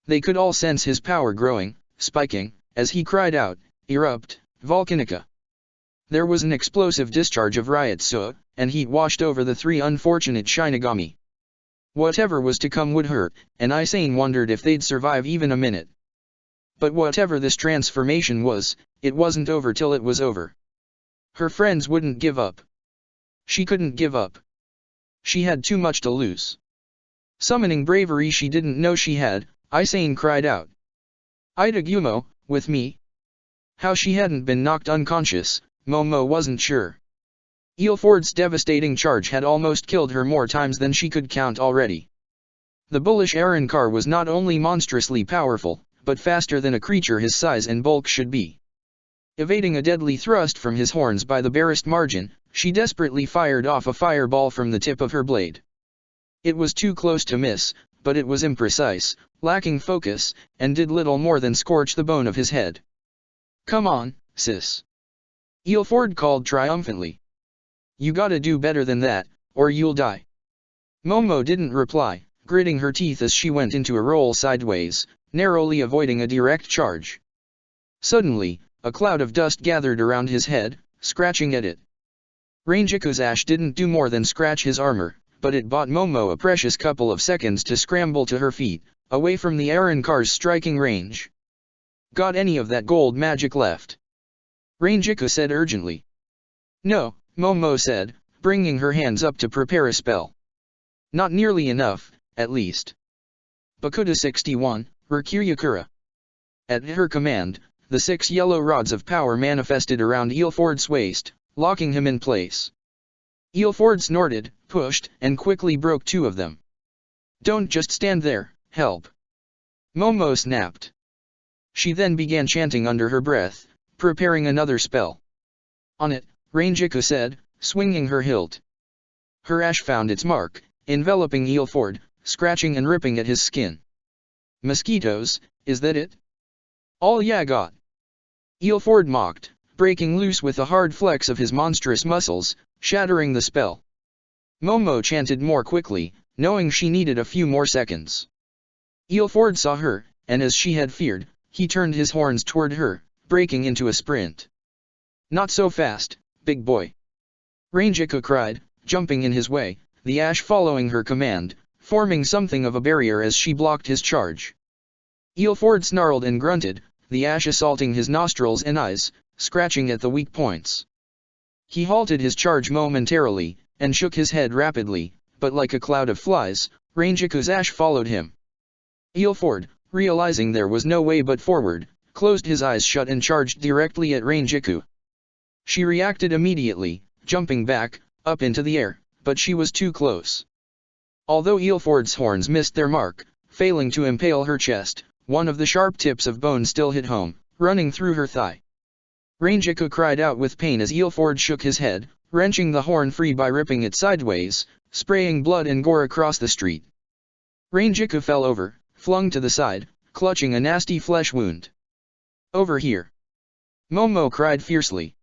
They could all sense his power growing, spiking, as he cried out, Erupt, Volcanica. There was an explosive discharge of Ryotsu, and heat washed over the three unfortunate Shinigami. Whatever was to come would hurt, and Isane wondered if they'd survive even a minute. But whatever this transformation was, it wasn't over till it was over. Her friends wouldn't give up. She couldn't give up. She had too much to lose. Summoning bravery she didn't know she had, Isane cried out. Itagumo, with me? How she hadn't been knocked unconscious, Momo wasn't sure. Eelford's devastating charge had almost killed her more times than she could count already. The bullish Arrancar was not only monstrously powerful, but faster than a creature his size and bulk should be. Evading a deadly thrust from his horns by the barest margin, she desperately fired off a fireball from the tip of her blade. It was too close to miss, but it was imprecise, lacking focus, and did little more than scorch the bone of his head. Come on, sis. Eelford called triumphantly. You gotta do better than that, or you'll die. Momo didn't reply, gritting her teeth as she went into a roll sideways, narrowly avoiding a direct charge. Suddenly, a cloud of dust gathered around his head, scratching at it. Rangiku's ash didn't do more than scratch his armor, but it bought Momo a precious couple of seconds to scramble to her feet, away from the Arrancar's striking range. Got any of that gold magic left? Rangiku said urgently. No, Momo said, bringing her hands up to prepare a spell. Not nearly enough, at least. Bakuda 61, Rakuryukura. At her command, the 6 yellow rods of power manifested around Eelford's waist, locking him in place. Eelford snorted, pushed, and quickly broke 2 of them. Don't just stand there, help. Momo snapped. She then began chanting under her breath, preparing another spell. On it, Rangiku said, swinging her hilt. Her ash found its mark, enveloping Eelford, scratching and ripping at his skin. Mosquitoes, is that it? All ya got? Eelford mocked, breaking loose with a hard flex of his monstrous muscles, shattering the spell. Momo chanted more quickly, knowing she needed a few more seconds. Eelford saw her, and as she had feared, he turned his horns toward her, breaking into a sprint. Not so fast, big boy. Rangiku cried, jumping in his way, the ash following her command, forming something of a barrier as she blocked his charge. Eelford snarled and grunted, the ash assaulting his nostrils and eyes, scratching at the weak points. He halted his charge momentarily, and shook his head rapidly, but like a cloud of flies, Rangiku's ash followed him. Eelford, realizing there was no way but forward, closed his eyes shut and charged directly at Rangiku. She reacted immediately, jumping back, up into the air, but she was too close. Although Eelford's horns missed their mark, failing to impale her chest, one of the sharp tips of bone still hit home, running through her thigh. Rangiku cried out with pain as Eelford shook his head, wrenching the horn free by ripping it sideways, spraying blood and gore across the street. Rangiku fell over, flung to the side, clutching a nasty flesh wound. Over here! Momo cried fiercely.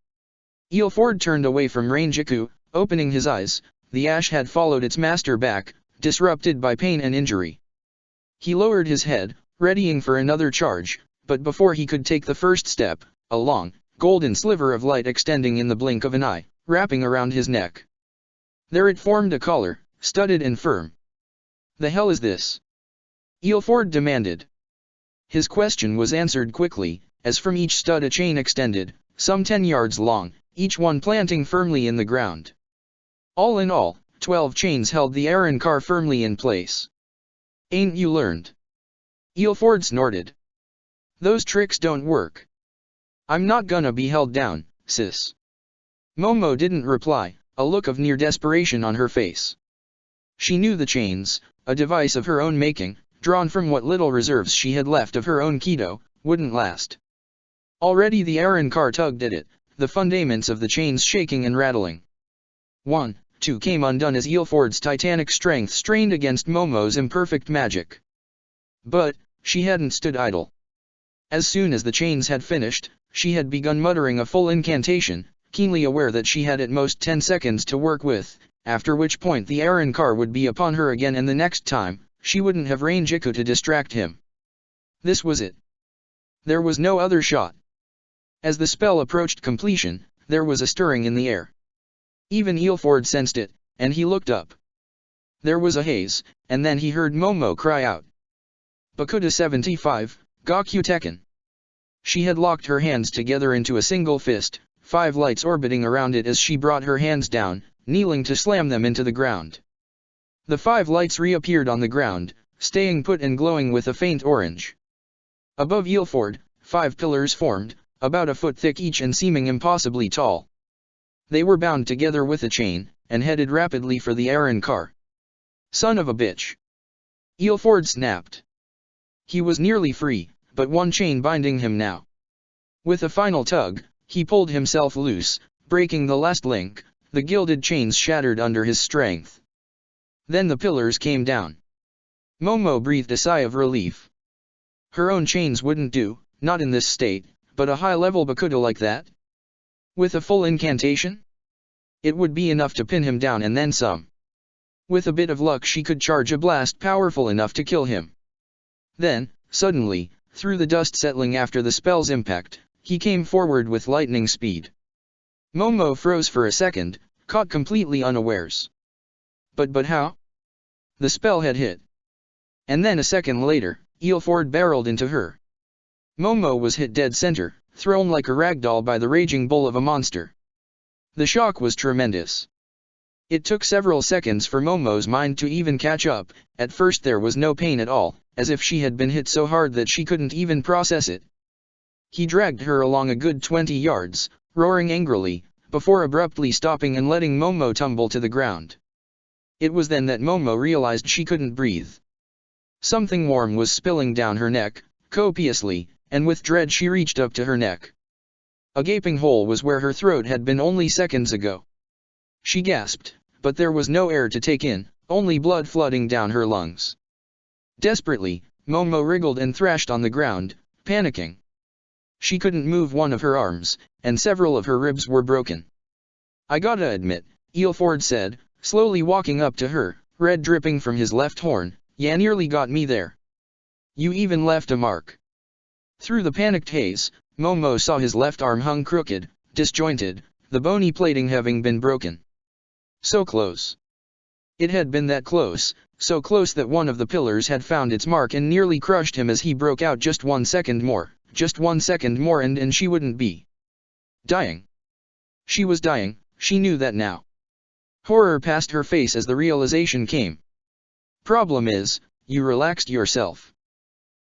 Eelford turned away from Rangiku, opening his eyes. The ash had followed its master back, disrupted by pain and injury. He lowered his head, readying for another charge, but before he could take the first step, a long, golden sliver of light extending in the blink of an eye, wrapping around his neck. There it formed a collar, studded and firm. The hell is this? Eelford demanded. His question was answered quickly, as from each stud a chain extended, some 10 yards long, each one planting firmly in the ground. All in all, 12 chains held the Aaron car firmly in place. "Ain't you learned?" Eelford snorted. "Those tricks don't work." "I'm not gonna be held down, sis." Momo didn't reply, a look of near desperation on her face. She knew the chains, a device of her own making, drawn from what little reserves she had left of her own Keto, wouldn't last. Already the Aaron car tugged at it, the fundaments of the chains shaking and rattling. 1, 2 came undone as Eelford's titanic strength strained against Momo's imperfect magic. But she hadn't stood idle. As soon as the chains had finished, she had begun muttering a full incantation, keenly aware that she had at most 10 seconds to work with, after which point the Aaron car would be upon her again, and the next time, she wouldn't have Rangiku to distract him. This was it. There was no other shot. As the spell approached completion, there was a stirring in the air. Even Eelford sensed it, and he looked up. There was a haze, and then he heard Momo cry out. "Bakuda 75, Gaku Tekken." She had locked her hands together into a single fist, 5 lights orbiting around it as she brought her hands down, kneeling to slam them into the ground. The 5 lights reappeared on the ground, staying put and glowing with a faint orange. Above Eelford, 5 pillars formed, about a foot thick each and seeming impossibly tall. They were bound together with a chain, and headed rapidly for the Aaron car. "Son of a bitch!" Eelford snapped. He was nearly free, but one chain binding him now. With a final tug, he pulled himself loose, breaking the last link. The gilded chains shattered under his strength. Then the pillars came down. Momo breathed a sigh of relief. Her own chains wouldn't do, not in this state, but a high-level Bakuda like that? With a full incantation? It would be enough to pin him down and then some. With a bit of luck she could charge a blast powerful enough to kill him. Then, suddenly, through the dust settling after the spell's impact, he came forward with lightning speed. Momo froze for a second, caught completely unawares. But how? The spell had hit. And then a second later, Eelford barreled into her. Momo was hit dead center, thrown like a ragdoll by the raging bull of a monster. The shock was tremendous. It took several seconds for Momo's mind to even catch up. At first there was no pain at all, as if she had been hit so hard that she couldn't even process it. He dragged her along a good 20 yards, roaring angrily, before abruptly stopping and letting Momo tumble to the ground. It was then that Momo realized she couldn't breathe. Something warm was spilling down her neck, copiously, and with dread she reached up to her neck. A gaping hole was where her throat had been only seconds ago. She gasped, but there was no air to take in, only blood flooding down her lungs. Desperately, Momo wriggled and thrashed on the ground, panicking. She couldn't move one of her arms, and several of her ribs were broken. "I gotta admit," Eelford said, slowly walking up to her, red dripping from his left horn, "ya nearly got me there. You even left a mark." Through the panicked haze, Momo saw his left arm hung crooked, disjointed, the bony plating having been broken. So close. It had been that close, so close that one of the pillars had found its mark and nearly crushed him as he broke out. Just 1 second more. Just 1 second more and she wouldn't be dying. She was dying, she knew that now. Horror passed her face as the realization came. "Problem is, you relaxed yourself.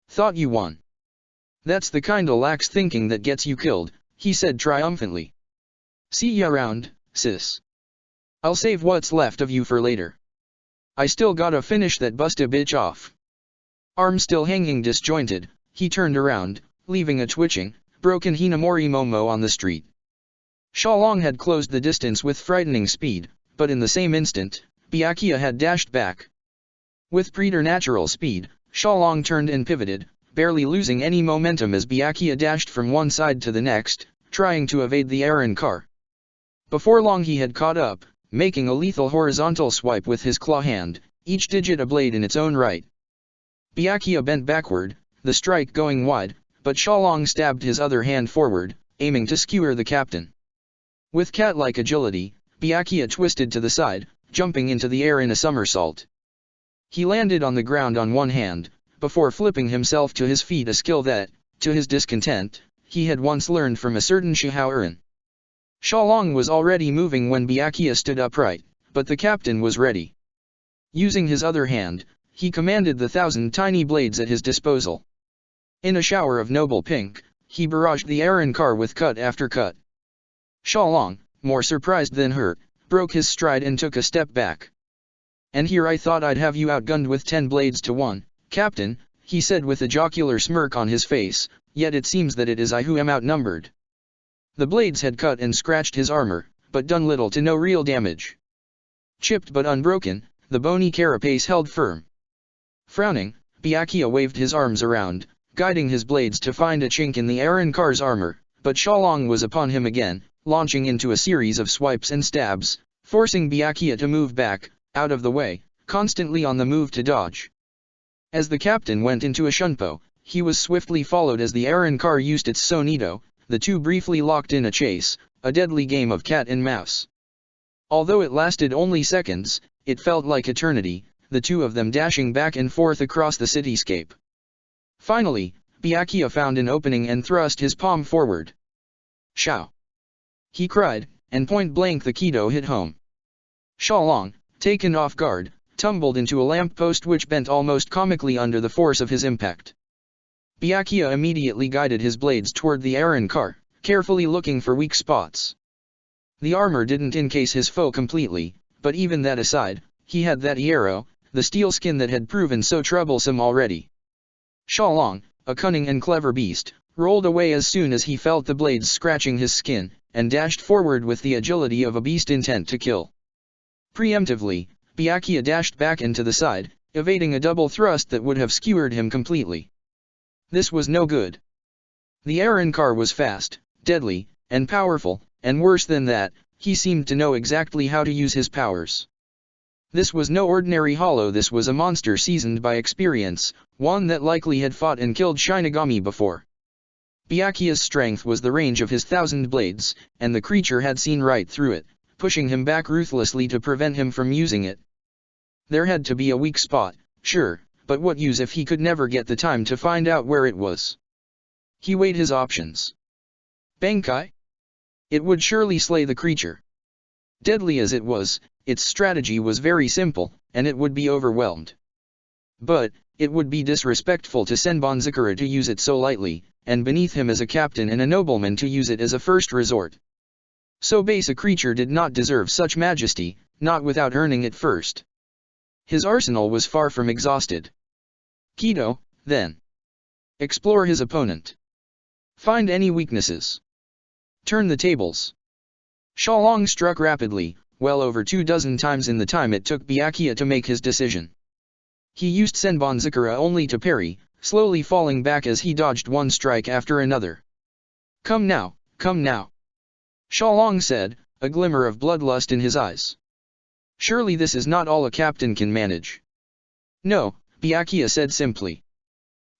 Thought you won. That's the kinda lax thinking that gets you killed," he said triumphantly. "See ya around, sis. I'll save what's left of you for later. I still gotta finish that busta bitch off." Arm still hanging disjointed, he turned around, leaving a twitching, broken Hinamori Momo on the street. Shalong had closed the distance with frightening speed, but in the same instant, Byakuya had dashed back. With preternatural speed, Shalong turned and pivoted, barely losing any momentum as Byakuya dashed from one side to the next, trying to evade the Aaron car. Before long he had caught up, making a lethal horizontal swipe with his claw hand, each digit a blade in its own right. Byakuya bent backward, the strike going wide, but Shalong stabbed his other hand forward, aiming to skewer the captain. With cat-like agility, Byakuya twisted to the side, jumping into the air in a somersault. He landed on the ground on one hand, before flipping himself to his feet, a skill that, to his discontent, he had once learned from a certain Shihao Urin. Shalong was already moving when Byakuya stood upright, but the captain was ready. Using his other hand, he commanded the 1,000 tiny blades at his disposal. In a shower of noble pink, he barraged the Aaron car with cut after cut. Shalong, more surprised than hurt, broke his stride and took a step back. "And here I thought I'd have you outgunned with 10 blades to 1, Captain," he said with a jocular smirk on his face, "yet it seems that it is I who am outnumbered." The blades had cut and scratched his armor, but done little to no real damage. Chipped but unbroken, the bony carapace held firm. Frowning, Byakuya waved his arms around, guiding his blades to find a chink in the Aaron car's armor, but Shalong was upon him again, launching into a series of swipes and stabs, forcing Byakuya to move back, out of the way, constantly on the move to dodge. As the captain went into a shunpo, he was swiftly followed as the Aaron car used its sonito. The two briefly locked in a chase, a deadly game of cat and mouse. Although it lasted only seconds, it felt like eternity, the two of them dashing back and forth across the cityscape. Finally, Byakuya found an opening and thrust his palm forward. "Shao!" he cried, and point-blank the Kido hit home. Shalong, taken off guard, tumbled into a lamp-post which bent almost comically under the force of his impact. Byakuya immediately guided his blades toward the Aaron car, carefully looking for weak spots. The armor didn't encase his foe completely, but even that aside, he had that arrow, the steel skin that had proven so troublesome already. Shalong, a cunning and clever beast, rolled away as soon as he felt the blades scratching his skin, and dashed forward with the agility of a beast intent to kill. Preemptively, Byakuya dashed back and to the side, evading a double thrust that would have skewered him completely. This was no good. The Aaron car was fast, deadly, and powerful, and worse than that, he seemed to know exactly how to use his powers. This was no ordinary hollow, this was a monster seasoned by experience, one that likely had fought and killed Shinigami before. Byakuya's strength was the range of his 1,000 blades, and the creature had seen right through it, pushing him back ruthlessly to prevent him from using it. There had to be a weak spot, sure, but what use if he could never get the time to find out where it was? He weighed his options. Bankai? It would surely slay the creature. Deadly as it was, its strategy was very simple, and it would be overwhelmed. But, it would be disrespectful to Senbonzakura to use it so lightly, and beneath him as a captain and a nobleman to use it as a first resort. So base a creature did not deserve such majesty, not without earning it first. His arsenal was far from exhausted. Kido, then. Explore his opponent. Find any weaknesses. Turn the tables. Shalong struck rapidly, well over 24 times in the time it took Byakuya to make his decision. He used Senbonzakura only to parry, slowly falling back as he dodged one strike after another. Come now, Shalong said, a glimmer of bloodlust in his eyes. Surely this is not all a captain can manage. No, Byakuya said simply.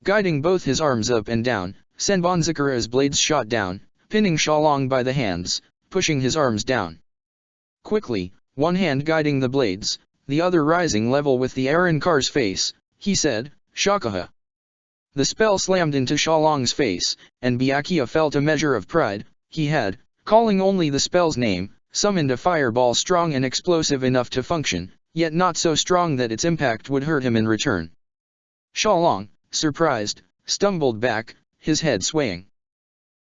Guiding both his arms up and down, Senbonzakura's blades shot down, pinning Shalong by the hands, pushing his arms down. Quickly, one hand guiding the blades, the other rising level with the Aaron car's face, he said, Shakaha. The spell slammed into Shalong's face, and Byakuya felt a measure of pride. He had, calling only the spell's name, summoned a fireball strong and explosive enough to function, yet not so strong that its impact would hurt him in return. Shalong, surprised, stumbled back, his head swaying.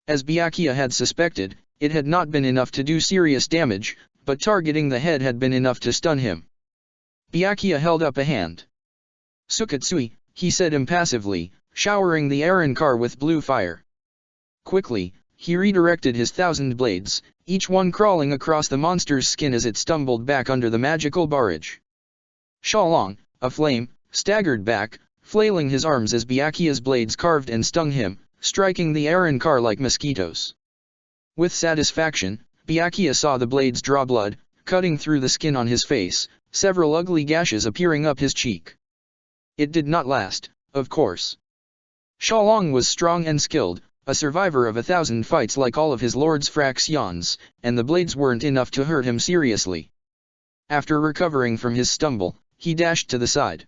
As Byakuya had suspected, it had not been enough to do serious damage, but targeting the head had been enough to stun him. Byakuya held up a hand. Sukatsui, he said impassively, showering the Aaron car with blue fire. Quickly, he redirected his 1,000 blades, each one crawling across the monster's skin as it stumbled back under the magical barrage. Shalong, aflame, staggered back, flailing his arms as Byakuya's blades carved and stung him, striking the Aaron car like mosquitoes. With satisfaction, Byakuya saw the blades draw blood, cutting through the skin on his face, several ugly gashes appearing up his cheek. It did not last, of course. Shalong was strong and skilled, a survivor of 1,000 fights like all of his lord's fractions, and the blades weren't enough to hurt him seriously. After recovering from his stumble, he dashed to the side.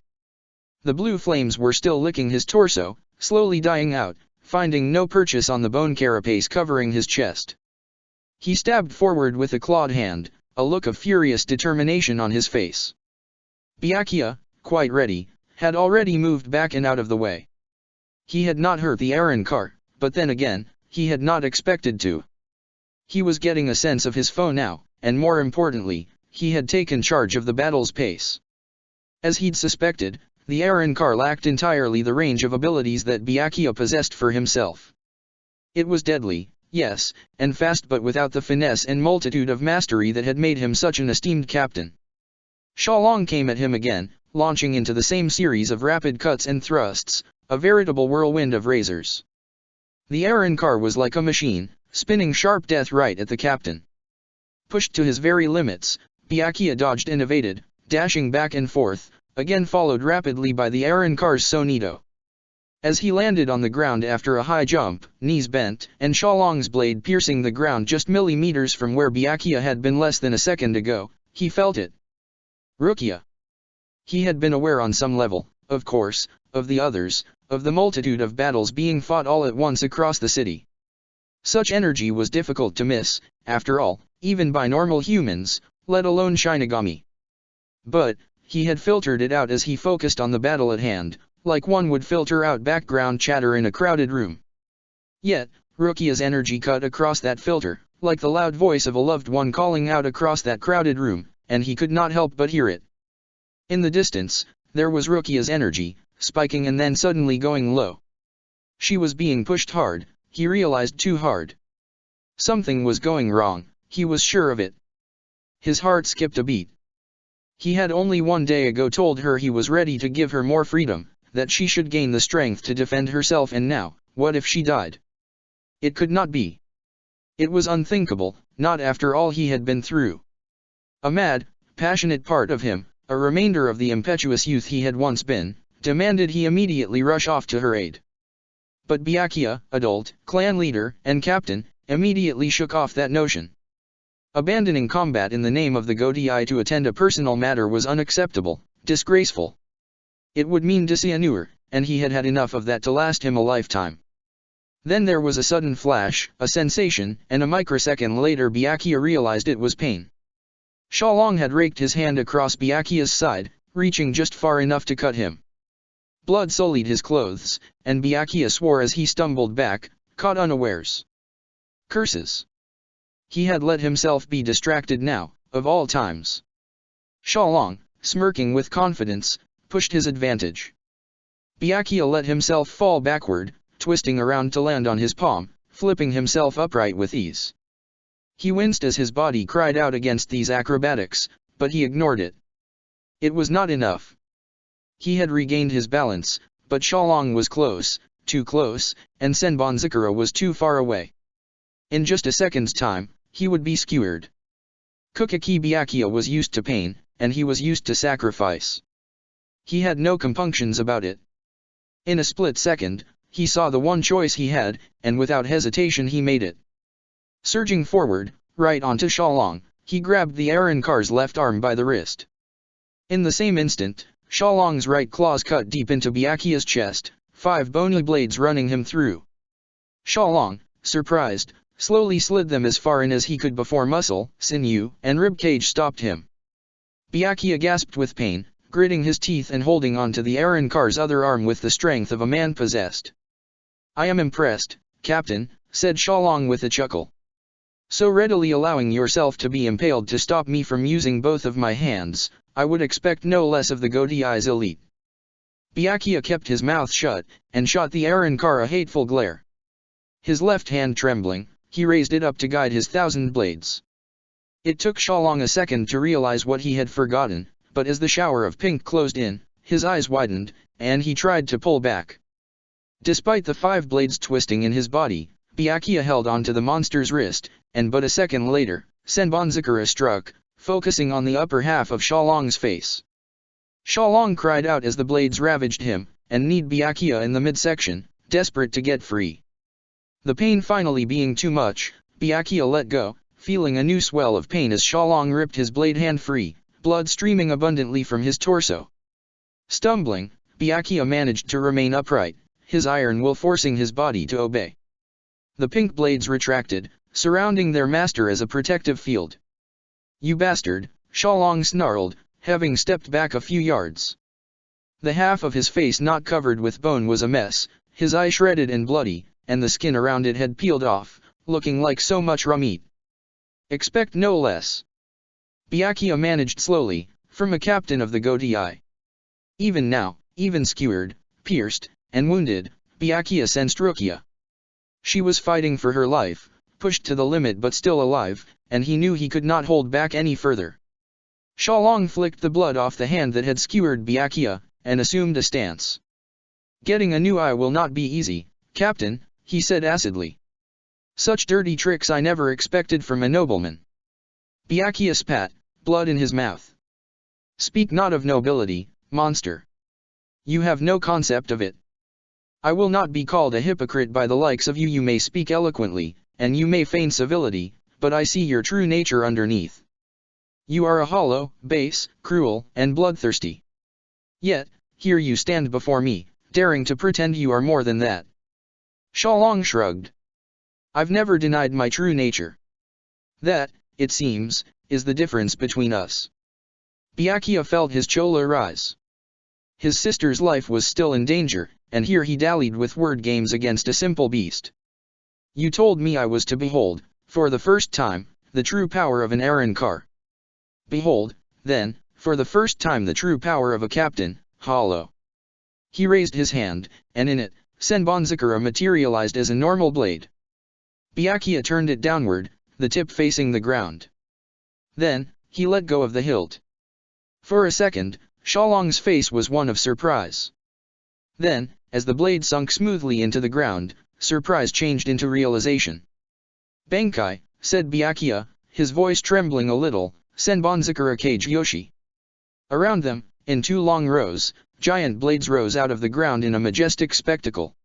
The blue flames were still licking his torso, slowly dying out, finding no purchase on the bone carapace covering his chest. He stabbed forward with a clawed hand, a look of furious determination on his face. Byakuya, quite ready, had already moved back and out of the way. He had not hurt the Aaron car, but then again, he had not expected to. He was getting a sense of his foe now, and more importantly, he had taken charge of the battle's pace. As he'd suspected, the Aaron car lacked entirely the range of abilities that Byakuya possessed for himself. It was deadly, yes, and fast, but without the finesse and multitude of mastery that had made him such an esteemed captain. Xiaolong came at him again, launching into the same series of rapid cuts and thrusts, a veritable whirlwind of razors. The Aaron car was like a machine, spinning sharp death right at the captain. Pushed to his very limits, Byakuya dodged and evaded, dashing back and forth, again followed rapidly by the Aaron car's Sonito. As he landed on the ground after a high jump, knees bent, and Xiaolong's blade piercing the ground just millimeters from where Byakuya had been less than a second ago, he felt it. Rukia. He had been aware on some level, of course, of the others, of the multitude of battles being fought all at once across the city. Such energy was difficult to miss, after all, even by normal humans, let alone Shinigami. But, he had filtered it out as he focused on the battle at hand, like one would filter out background chatter in a crowded room. Yet, Rukia's energy cut across that filter, like the loud voice of a loved one calling out across that crowded room, and he could not help but hear it. In the distance, there was Rukia's energy, spiking and then suddenly going low. She was being pushed hard, he realized, too hard. Something was going wrong, he was sure of it. His heart skipped a beat. He had only one day ago told her he was ready to give her more freedom, that she should gain the strength to defend herself, and now, what if she died? It could not be. It was unthinkable, not after all he had been through. A mad, passionate part of him, a remainder of the impetuous youth he had once been, demanded he immediately rush off to her aid. But Byakuya, adult, clan leader, and captain, immediately shook off that notion. Abandoning combat in the name of the Godai to attend a personal matter was unacceptable, disgraceful. It would mean dishonor, and he had had enough of that to last him a lifetime. Then there was a sudden flash, a sensation, and a microsecond later Byakuya realized it was pain. Xiaolong had raked his hand across Byakuya's side, reaching just far enough to cut him. Blood sullied his clothes, and Byakuya swore as he stumbled back, caught unawares. Curses! He had let himself be distracted now, of all times. Xiaolong, smirking with confidence, pushed his advantage. Byakuya let himself fall backward, twisting around to land on his palm, flipping himself upright with ease. He winced as his body cried out against these acrobatics, but he ignored it. It was not enough. He had regained his balance, but Xiaolong was close, too close, and Senbonzakura was too far away. In just a second's time, he would be skewered. Kukaki Byakuya was used to pain, and he was used to sacrifice. He had no compunctions about it. In a split second, he saw the one choice he had, and without hesitation he made it. Surging forward, right onto Xiaolong, he grabbed the Aaron car's left arm by the wrist. In the same instant, Xiaolong's right claws cut deep into Byakuya's chest, 5 bony blades running him through. Xiaolong, surprised, slowly slid them as far in as he could before muscle, sinew, and ribcage stopped him. Byakuya gasped with pain, gritting his teeth and holding on to the Aaron car's other arm with the strength of a man possessed. "I am impressed, Captain," said Xiaolong with a chuckle. "So readily allowing yourself to be impaled to stop me from using both of my hands, I would expect no less of the Godai's elite." Byakuya kept his mouth shut, and shot the Aaron car a hateful glare. His left hand trembling, he raised it up to guide his 1,000 blades. It took Xiaolong a second to realize what he had forgotten, but as the shower of pink closed in, his eyes widened, and he tried to pull back. Despite the 5 blades twisting in his body, Byakuya held onto the monster's wrist, and but a second later, Senbonzakura struck, focusing on the upper half of Xiaolong's face. Xiaolong cried out as the blades ravaged him, and kneed Byakuya in the midsection, desperate to get free. The pain finally being too much, Byakuya let go, feeling a new swell of pain as Xiaolong ripped his blade hand free, blood streaming abundantly from his torso. Stumbling, Byakuya managed to remain upright, his iron will forcing his body to obey. The pink blades retracted, surrounding their master as a protective field. "You bastard," Shalong snarled, having stepped back a few yards. The half of his face not covered with bone was a mess, his eye shredded and bloody, and the skin around it had peeled off, looking like so much raw meat. "Expect no less," Byakuya managed slowly, from a captain of the Goti. Even now, even skewered, pierced, and wounded, Byakuya sensed Rukia. She was fighting for her life, pushed to the limit but still alive, and he knew he could not hold back any further. Shalong flicked the blood off the hand that had skewered Byakuya, and assumed a stance. "Getting a new eye will not be easy, Captain," he said acidly. "Such dirty tricks I never expected from a nobleman." Byakuya spat, blood in his mouth. "Speak not of nobility, monster. You have no concept of it. I will not be called a hypocrite by the likes of you. You may speak eloquently, and you may feign civility, but I see your true nature underneath. You are a hollow, base, cruel, and bloodthirsty. Yet, here you stand before me, daring to pretend you are more than that." Shalong shrugged. "I've never denied my true nature. That, it seems, is the difference between us." Byakuya felt his choler rise. His sister's life was still in danger, and here he dallied with word games against a simple beast. "You told me I was to behold, for the first time, the true power of an Arankar. Behold, then, for the first time the true power of a captain, hollow." He raised his hand, and in it, Senbonzakura materialized as a normal blade. Byakuya turned it downward, the tip facing the ground. Then, he let go of the hilt. For a second, Shalong's face was one of surprise. Then, as the blade sunk smoothly into the ground, surprise changed into realization. "Bankai," said Byakuya, his voice trembling a little, "Senbonzakura Kage Yoshi." Around them, in two long rows, giant blades rose out of the ground in a majestic spectacle.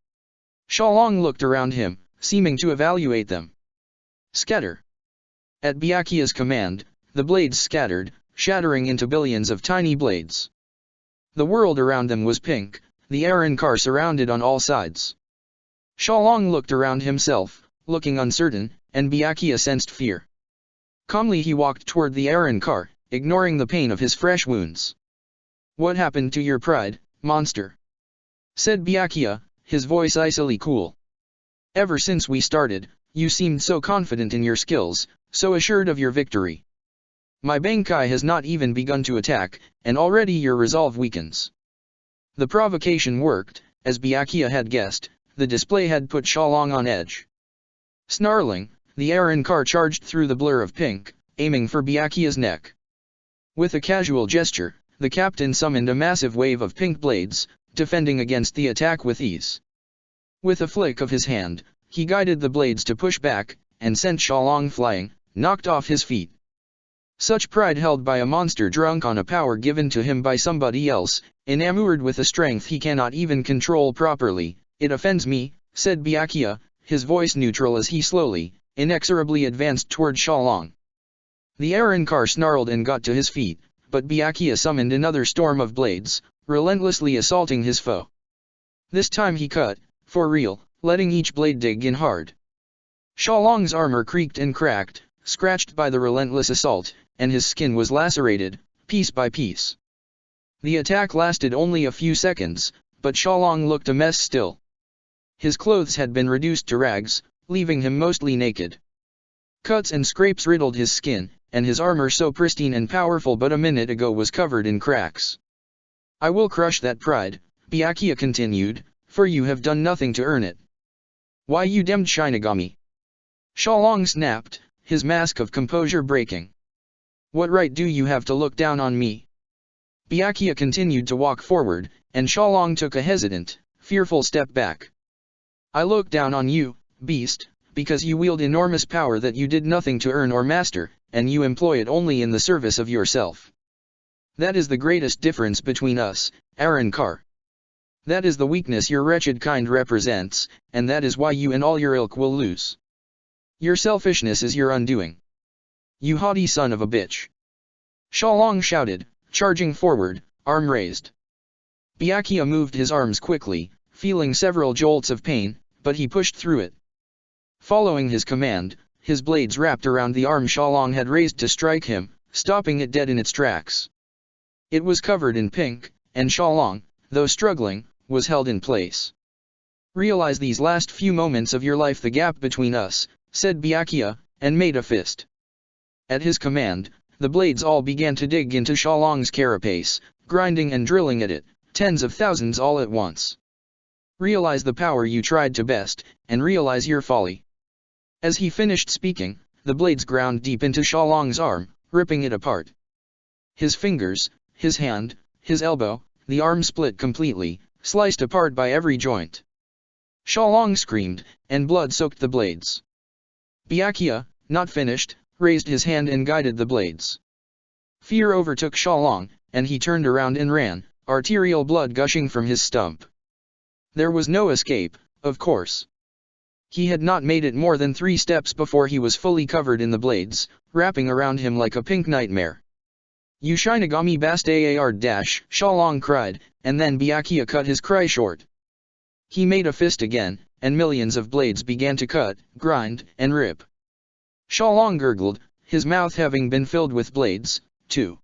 Shalong looked around him, seeming to evaluate them. "Scatter." At Byakuya's command, the blades scattered, shattering into billions of tiny blades. The world around them was pink, the Arankar surrounded on all sides. Shalong looked around himself, looking uncertain, and Byakuya sensed fear. Calmly he walked toward the Arankar, ignoring the pain of his fresh wounds. "What happened to your pride, monster?" said Byakuya, his voice icily cool. "Ever since we started, you seemed so confident in your skills, so assured of your victory. My Bankai has not even begun to attack, and already your resolve weakens." The provocation worked, as Byakuya had guessed, the display had put Shalong on edge. Snarling, the Arankar charged through the blur of pink, aiming for Byakuya's neck. With a casual gesture, the captain summoned a massive wave of pink blades, defending against the attack with ease. With a flick of his hand, he guided the blades to push back, and sent Shalong flying, knocked off his feet. Such pride held by a monster drunk on a power given to him by somebody else, enamored with a strength he cannot even control properly. "It offends me," said Byakuya, his voice neutral as he slowly, inexorably advanced toward Shalong. The Arankar snarled and got to his feet, but Byakuya summoned another storm of blades, relentlessly assaulting his foe. This time he cut, for real, letting each blade dig in hard. Shalong's armor creaked and cracked, scratched by the relentless assault, and his skin was lacerated, piece by piece. The attack lasted only a few seconds, but Shalong looked a mess still. His clothes had been reduced to rags, leaving him mostly naked. Cuts and scrapes riddled his skin, and his armor so pristine and powerful but a minute ago was covered in cracks. "I will crush that pride," Byakuya continued, "for you have done nothing to earn it." "Why, you demmed Shinigami!" Shalong snapped, his mask of composure breaking. "What right do you have to look down on me?" Byakuya continued to walk forward, and Shalong took a hesitant, fearful step back. "I look down on you, beast, because you wield enormous power that you did nothing to earn or master, and you employ it only in the service of yourself. That is the greatest difference between us, Arankar. That is the weakness your wretched kind represents, and that is why you and all your ilk will lose. Your selfishness is your undoing. You haughty son of a bitch." Shalong shouted, charging forward, arm raised. Byakuya moved his arms quickly, feeling several jolts of pain, but he pushed through it. Following his command, his blades wrapped around the arm Shalong had raised to strike him, stopping it dead in its tracks. It was covered in pink, and Shalong, though struggling, was held in place. "Realize these last few moments of your life the gap between us," said Byakuya, and made a fist. At his command, the blades all began to dig into Shalong's carapace, grinding and drilling at it, tens of thousands all at once. "Realize the power you tried to best, and realize your folly." As he finished speaking, the blades ground deep into Shalong's arm, ripping it apart. His fingers, his hand, his elbow, the arm split completely, sliced apart by every joint. Shalong screamed, and blood soaked the blades. Byakuya, not finished, raised his hand and guided the blades. Fear overtook Shalong, and he turned around and ran, arterial blood gushing from his stump. There was no escape, of course. He had not made it more than 3 steps before he was fully covered in the blades, wrapping around him like a pink nightmare. "You Shinigami Bastaar dash!" Shalong cried, and then Byakuya cut his cry short. He made a fist again, and millions of blades began to cut, grind, and rip. Shalong gurgled, his mouth having been filled with blades, too.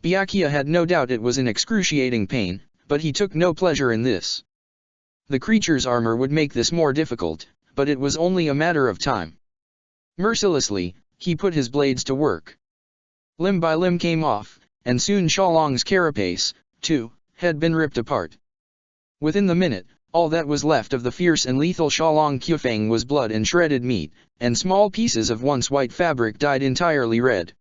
Byakuya had no doubt it was in excruciating pain, but he took no pleasure in this. The creature's armor would make this more difficult, but it was only a matter of time. Mercilessly, he put his blades to work. Limb by limb came off, and soon Shalong's carapace, too, had been ripped apart. Within the minute, all that was left of the fierce and lethal Shalong Kyufang was blood and shredded meat, and small pieces of once white fabric dyed entirely red.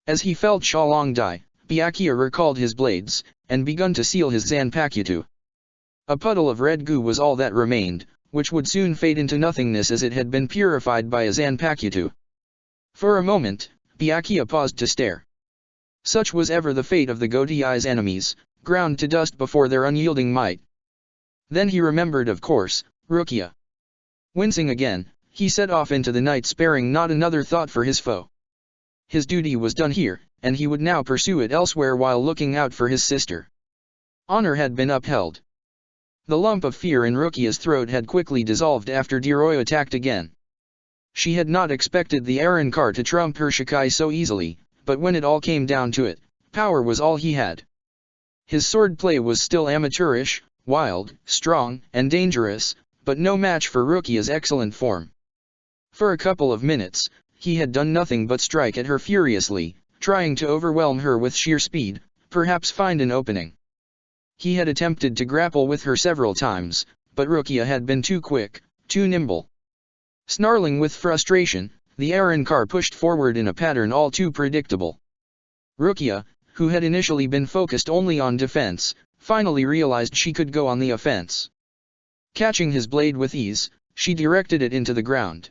As he felt Shalong die, Byakuya recalled his blades, and begun to seal his Zanpakuto. A puddle of red goo was all that remained, which would soon fade into nothingness as it had been purified by a Zanpakuto. For a moment, Byakuya paused to stare. Such was ever the fate of the Gotei's enemies, ground to dust before their unyielding might. Then he remembered, of course, Rukia. Wincing again, he set off into the night, sparing not another thought for his foe. His duty was done here, and he would now pursue it elsewhere while looking out for his sister. Honor had been upheld. The lump of fear in Rukia's throat had quickly dissolved after Diroi attacked again. She had not expected the Arankar to trump her Shikai so easily, but when it all came down to it, power was all he had. His swordplay was still amateurish, wild, strong, and dangerous, but no match for Rukia's excellent form. For a couple of minutes, he had done nothing but strike at her furiously, trying to overwhelm her with sheer speed, perhaps find an opening. He had attempted to grapple with her several times, but Rukia had been too quick, too nimble. Snarling with frustration, the Arankar pushed forward in a pattern all too predictable. Rukia, who had initially been focused only on defense, finally realized she could go on the offense. Catching his blade with ease, she directed it into the ground.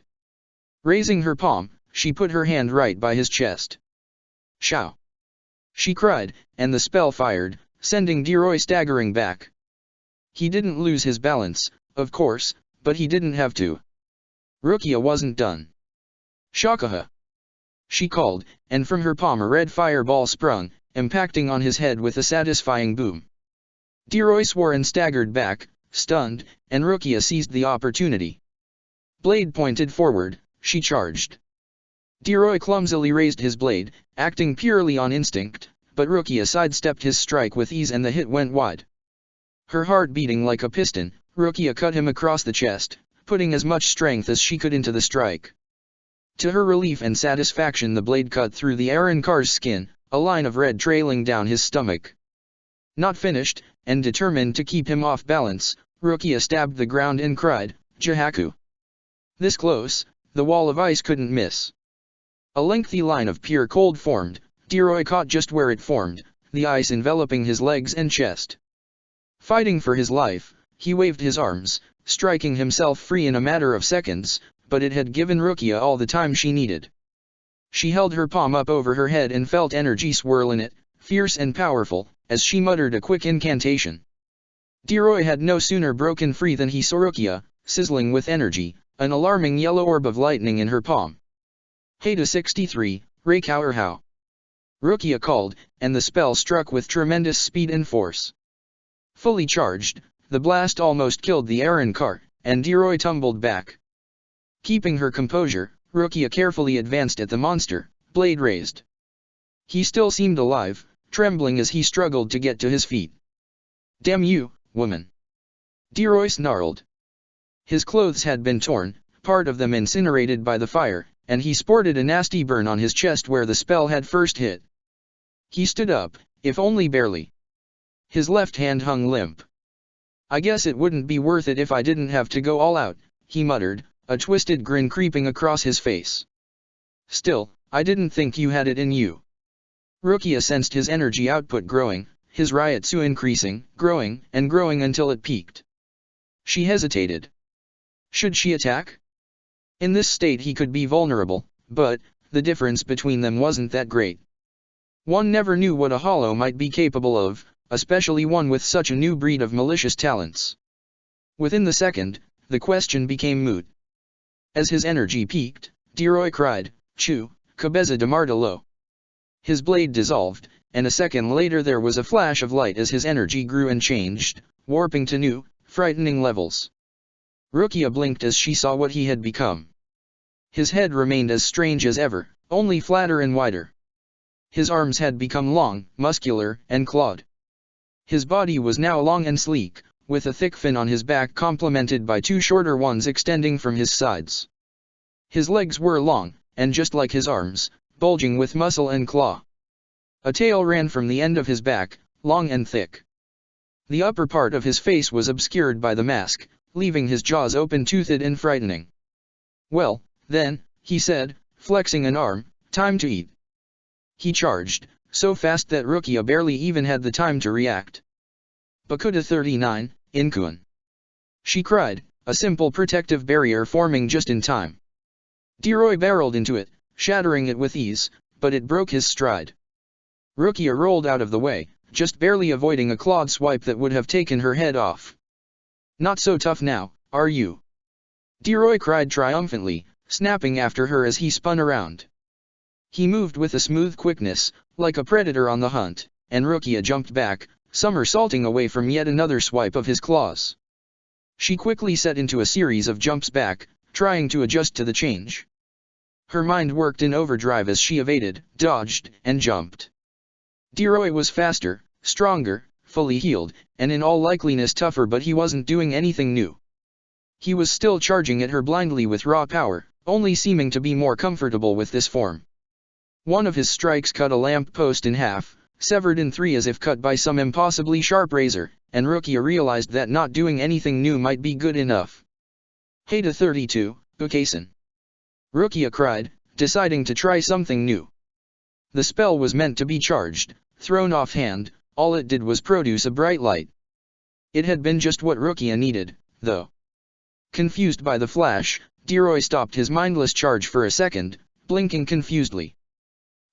Raising her palm, she put her hand right by his chest. "Shao!" she cried, and the spell fired, sending Diroi staggering back. He didn't lose his balance, of course, but he didn't have to. Rukia wasn't done. "Shakaha!" she called, and from her palm a red fireball sprung, impacting on his head with a satisfying boom. Diroi swore and staggered back, stunned, and Rukia seized the opportunity. Blade pointed forward, she charged. Diroi clumsily raised his blade, acting purely on instinct, but Rukia sidestepped his strike with ease and the hit went wide. Her heart beating like a piston, Rukia cut him across the chest, putting as much strength as she could into the strike. To her relief and satisfaction, the blade cut through the Arankar's skin, a line of red trailing down his stomach. Not finished, and determined to keep him off balance, Rukia stabbed the ground and cried, "Jahaku!" This close, the wall of ice couldn't miss. A lengthy line of pure cold formed. Diroi caught just where it formed, the ice enveloping his legs and chest. Fighting for his life, he waved his arms, striking himself free in a matter of seconds, but it had given Rukia all the time she needed. She held her palm up over her head and felt energy swirl in it, fierce and powerful, as she muttered a quick incantation. Diroi had no sooner broken free than he saw Rukia, sizzling with energy, an alarming yellow orb of lightning in her palm. Hada 63, Reikauerhau. Rukia called, and the spell struck with tremendous speed and force. Fully charged, the blast almost killed the Arankar, and Diroi tumbled back. Keeping her composure, Rukia carefully advanced at the monster, blade raised. He still seemed alive, trembling as he struggled to get to his feet. "Damn you, woman!" Deroy snarled. His clothes had been torn, part of them incinerated by the fire, and he sported a nasty burn on his chest where the spell had first hit. He stood up, if only barely. His left hand hung limp. "I guess it wouldn't be worth it if I didn't have to go all out," he muttered, a twisted grin creeping across his face. "Still, I didn't think you had it in you." Rukia sensed his energy output growing, his Ryotsu increasing, growing and growing until it peaked. She hesitated. Should she attack? In this state he could be vulnerable, but the difference between them wasn't that great. One never knew what a hollow might be capable of, especially one with such a new breed of malicious talents. Within the second, the question became moot. As his energy peaked, Deroy cried, "Chu, Cabeza de Martelo." His blade dissolved, and a second later there was a flash of light as his energy grew and changed, warping to new, frightening levels. Rukia blinked as she saw what he had become. His head remained as strange as ever, only flatter and wider. His arms had become long, muscular, and clawed. His body was now long and sleek, with a thick fin on his back complemented by two shorter ones extending from his sides. His legs were long, and just like his arms, bulging with muscle and claw. A tail ran from the end of his back, long and thick. The upper part of his face was obscured by the mask, leaving his jaws open-toothed and frightening. "Well, then," he said, flexing an arm, "time to eat." He charged, so fast that Rukia barely even had the time to react. "Bakuda 39, Inkuan!" she cried, a simple protective barrier forming just in time. Deroy barreled into it, shattering it with ease, but it broke his stride. Rukia rolled out of the way, just barely avoiding a clawed swipe that would have taken her head off. "Not so tough now, are you?" Deroy cried triumphantly, snapping after her as he spun around. He moved with a smooth quickness, like a predator on the hunt, and Rukia jumped back, somersaulting away from yet another swipe of his claws. She quickly set into a series of jumps back, trying to adjust to the change. Her mind worked in overdrive as she evaded, dodged, and jumped. Deroy was faster, stronger, fully healed, and in all likeliness tougher, but he wasn't doing anything new. He was still charging at her blindly with raw power, only seeming to be more comfortable with this form. One of his strikes cut a lamp post in half, severed in three as if cut by some impossibly sharp razor, and Rukia realized that not doing anything new might be good enough. "Hada 32, Bukasan!" Rukia cried, deciding to try something new. The spell was meant to be charged, thrown offhand, all it did was produce a bright light. It had been just what Rukia needed, though. Confused by the flash, Deroy stopped his mindless charge for a second, blinking confusedly.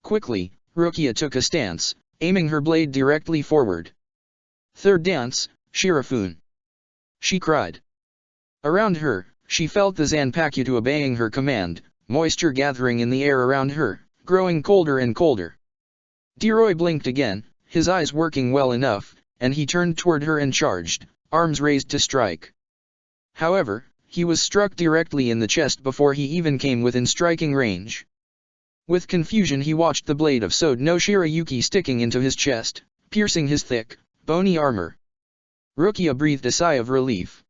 Quickly, Rukia took a stance, aiming her blade directly forward. "Third dance, Shirafun!" she cried. Around her, she felt the Zanpakuto obeying her command, moisture gathering in the air around her, growing colder and colder. Deroy blinked again, his eyes working well enough, and he turned toward her and charged, arms raised to strike. However, he was struck directly in the chest before he even came within striking range. With confusion he watched the blade of Sode no Shirayuki sticking into his chest, piercing his thick, bony armor. Rukia breathed a sigh of relief.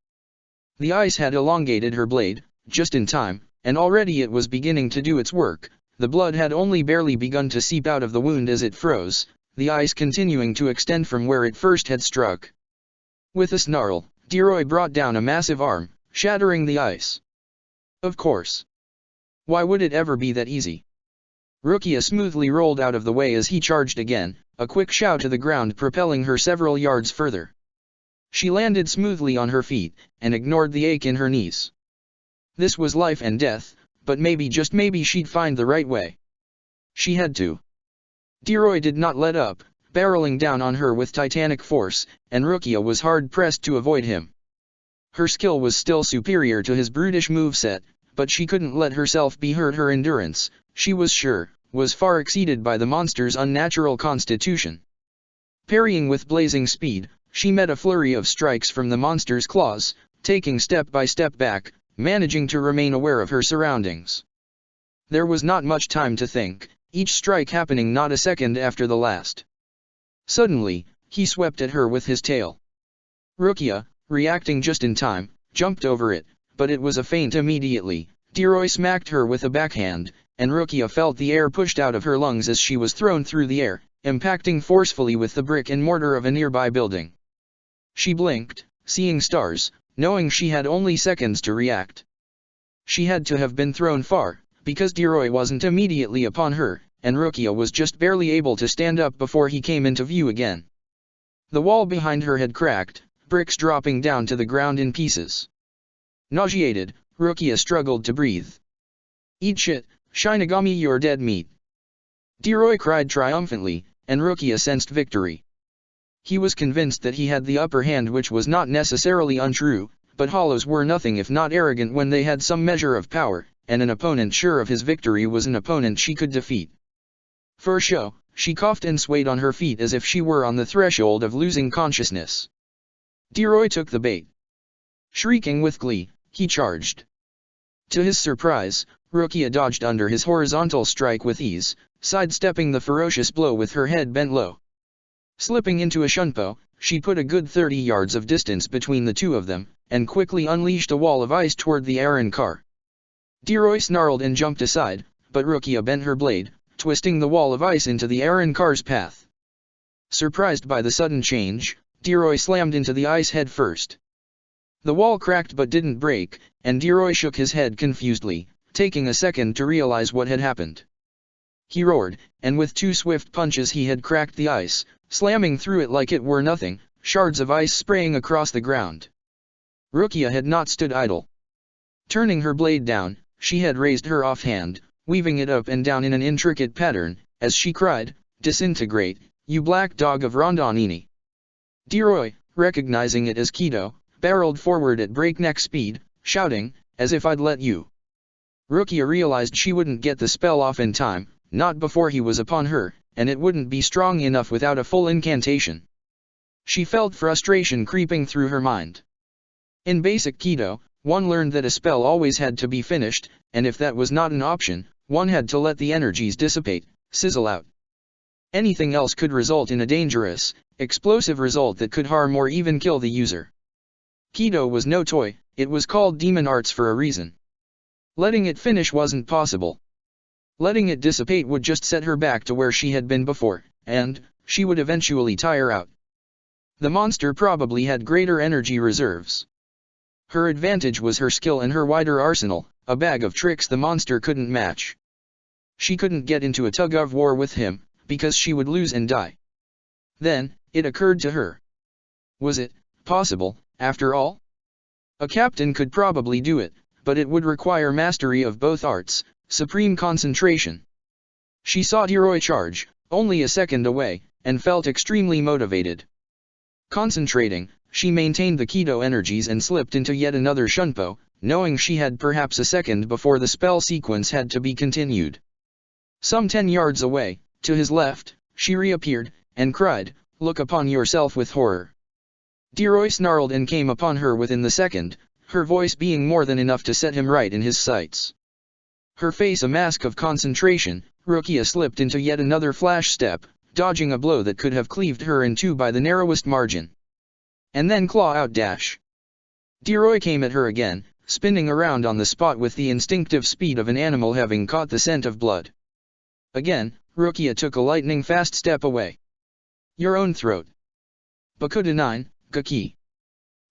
The ice had elongated her blade, just in time, and already it was beginning to do its work. The blood had only barely begun to seep out of the wound as it froze, the ice continuing to extend from where it first had struck. With a snarl, Deroy brought down a massive arm, shattering the ice. Of course. Why would it ever be that easy? Rukia smoothly rolled out of the way as he charged again, a quick shout to the ground propelling her several yards further. She landed smoothly on her feet, and ignored the ache in her knees. This was life and death, but maybe just maybe she'd find the right way. She had to. Deroy did not let up, barreling down on her with titanic force, and Rukia was hard-pressed to avoid him. Her skill was still superior to his brutish moveset, but she couldn't let herself be hurt. Her endurance, she was sure, was far exceeded by the monster's unnatural constitution. Parrying with blazing speed, she met a flurry of strikes from the monster's claws, taking step by step back, managing to remain aware of her surroundings. There was not much time to think, each strike happening not a second after the last. Suddenly, he swept at her with his tail. Rukia, reacting just in time, jumped over it, but it was a feint immediately. Deroy smacked her with a backhand, and Rukia felt the air pushed out of her lungs as she was thrown through the air, impacting forcefully with the brick and mortar of a nearby building. She blinked, seeing stars, knowing she had only seconds to react. She had to have been thrown far, because Deroy wasn't immediately upon her, and Rukia was just barely able to stand up before he came into view again. The wall behind her had cracked, bricks dropping down to the ground in pieces. Nauseated, Rukia struggled to breathe. "Eat shit, Shinigami, you're dead meat!" Deroy cried triumphantly, and Rukia sensed victory. He was convinced that he had the upper hand, which was not necessarily untrue, but hollows were nothing if not arrogant when they had some measure of power, and an opponent sure of his victory was an opponent she could defeat. For show, she coughed and swayed on her feet as if she were on the threshold of losing consciousness. Deroy took the bait. Shrieking with glee, he charged. To his surprise, Rukia dodged under his horizontal strike with ease, sidestepping the ferocious blow with her head bent low. Slipping into a shunpo, she put a good 30 yards of distance between the two of them, and quickly unleashed a wall of ice toward the Aaron car. Deroy snarled and jumped aside, but Rukia bent her blade, twisting the wall of ice into the Aaron car's path. Surprised by the sudden change, Deroy slammed into the ice head first. The wall cracked but didn't break, and Deroy shook his head confusedly, taking a second to realize what had happened. He roared, and with 2 swift punches he had cracked the ice, slamming through it like it were nothing, shards of ice spraying across the ground. Rukia had not stood idle. Turning her blade down, she had raised her offhand, weaving it up and down in an intricate pattern, as she cried, "Disintegrate, you black dog of Rondonini!" Deroy, recognizing it as Kido, barreled forward at breakneck speed, shouting, "As if I'd let you!" Rukia realized she wouldn't get the spell off in time, not before he was upon her, and it wouldn't be strong enough without a full incantation. She felt frustration creeping through her mind. In basic Kido, one learned that a spell always had to be finished, and if that was not an option, one had to let the energies dissipate, sizzle out. Anything else could result in a dangerous, explosive result that could harm or even kill the user. Kido was no toy, it was called demon arts for a reason. Letting it finish wasn't possible. Letting it dissipate would just set her back to where she had been before, and she would eventually tire out. The monster probably had greater energy reserves. Her advantage was her skill and her wider arsenal, a bag of tricks the monster couldn't match. She couldn't get into a tug-of-war with him, because she would lose and die. Then, it occurred to her. Was it possible, after all? A captain could probably do it, but it would require mastery of both arts, supreme concentration. She saw Deroy charge, only a second away, and felt extremely motivated. Concentrating, she maintained the Kido energies and slipped into yet another shunpo, knowing she had perhaps a second before the spell sequence had to be continued. Some 10 yards away, to his left, she reappeared, and cried, "Look upon yourself with horror." Deroy snarled and came upon her within the second, her voice being more than enough to set him right in his sights. Her face a mask of concentration, Rukia slipped into yet another flash step, dodging a blow that could have cleaved her in two by the narrowest margin. And then claw out dash. Deroy came at her again, spinning around on the spot with the instinctive speed of an animal having caught the scent of blood. Again, Rukia took a lightning-fast step away. "Your own throat." Bakuda 9, Gaki.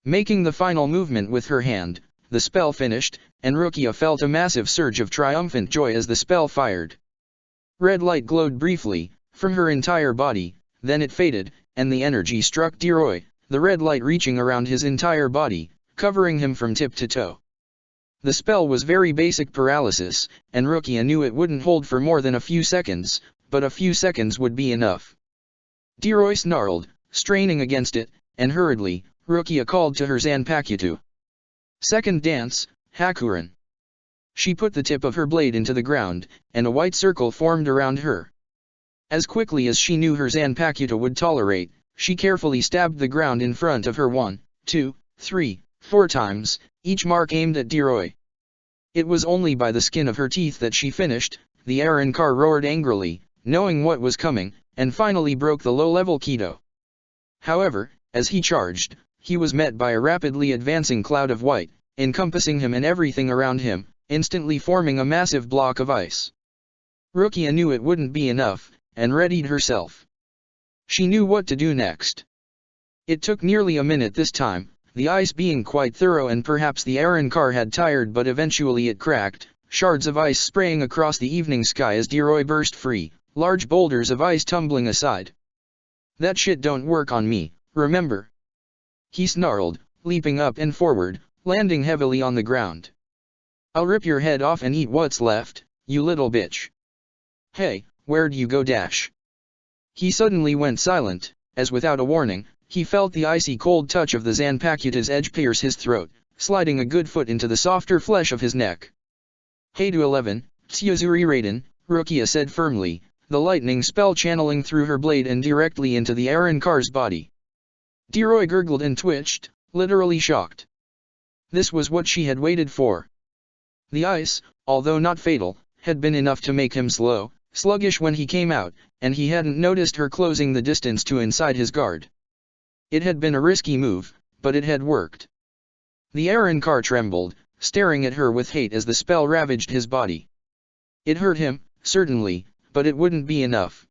Making the final movement with her hand, the spell finished, and Rukia felt a massive surge of triumphant joy as the spell fired. Red light glowed briefly, from her entire body, then it faded, and the energy struck Deroy, the red light reaching around his entire body, covering him from tip to toe. The spell was very basic paralysis, and Rukia knew it wouldn't hold for more than a few seconds, but a few seconds would be enough. Deroy snarled, straining against it, and hurriedly, Rukia called to her Zanpakuto. Second dance, Hakuren. She put the tip of her blade into the ground, and a white circle formed around her. As quickly as she knew her Zanpakuto would tolerate, she carefully stabbed the ground in front of her 1, 2, 3, 4 times, each mark aimed at Deroy. It was only by the skin of her teeth that she finished. The Car roared angrily, knowing what was coming, and finally broke the low-level Keto. However, as he charged, he was met by a rapidly advancing cloud of white, encompassing him and everything around him, instantly forming a massive block of ice. Rukia knew it wouldn't be enough, and readied herself. She knew what to do next. It took nearly a minute this time, the ice being quite thorough, and perhaps the Car had tired, but eventually it cracked, shards of ice spraying across the evening sky as Deroy burst free, large boulders of ice tumbling aside. "That shit don't work on me, remember?" he snarled, leaping up and forward, landing heavily on the ground. "I'll rip your head off and eat what's left, you little bitch." "Hey, where'd you go dash?" He suddenly went silent, as without a warning, he felt the icy cold touch of the Zanpakuta's edge pierce his throat, sliding a good foot into the softer flesh of his neck. "Hey to 11, Tsiuzuri Raiden," Rukia said firmly, the lightning spell channeling through her blade and directly into the Car's body. Deroy gurgled and twitched, literally shocked. This was what she had waited for. The ice, although not fatal, had been enough to make him sluggish when he came out, and he hadn't noticed her closing the distance to inside his guard. It had been a risky move, but it had worked. The Car trembled, staring at her with hate as the spell ravaged his body. It hurt him, certainly, but it wouldn't be enough.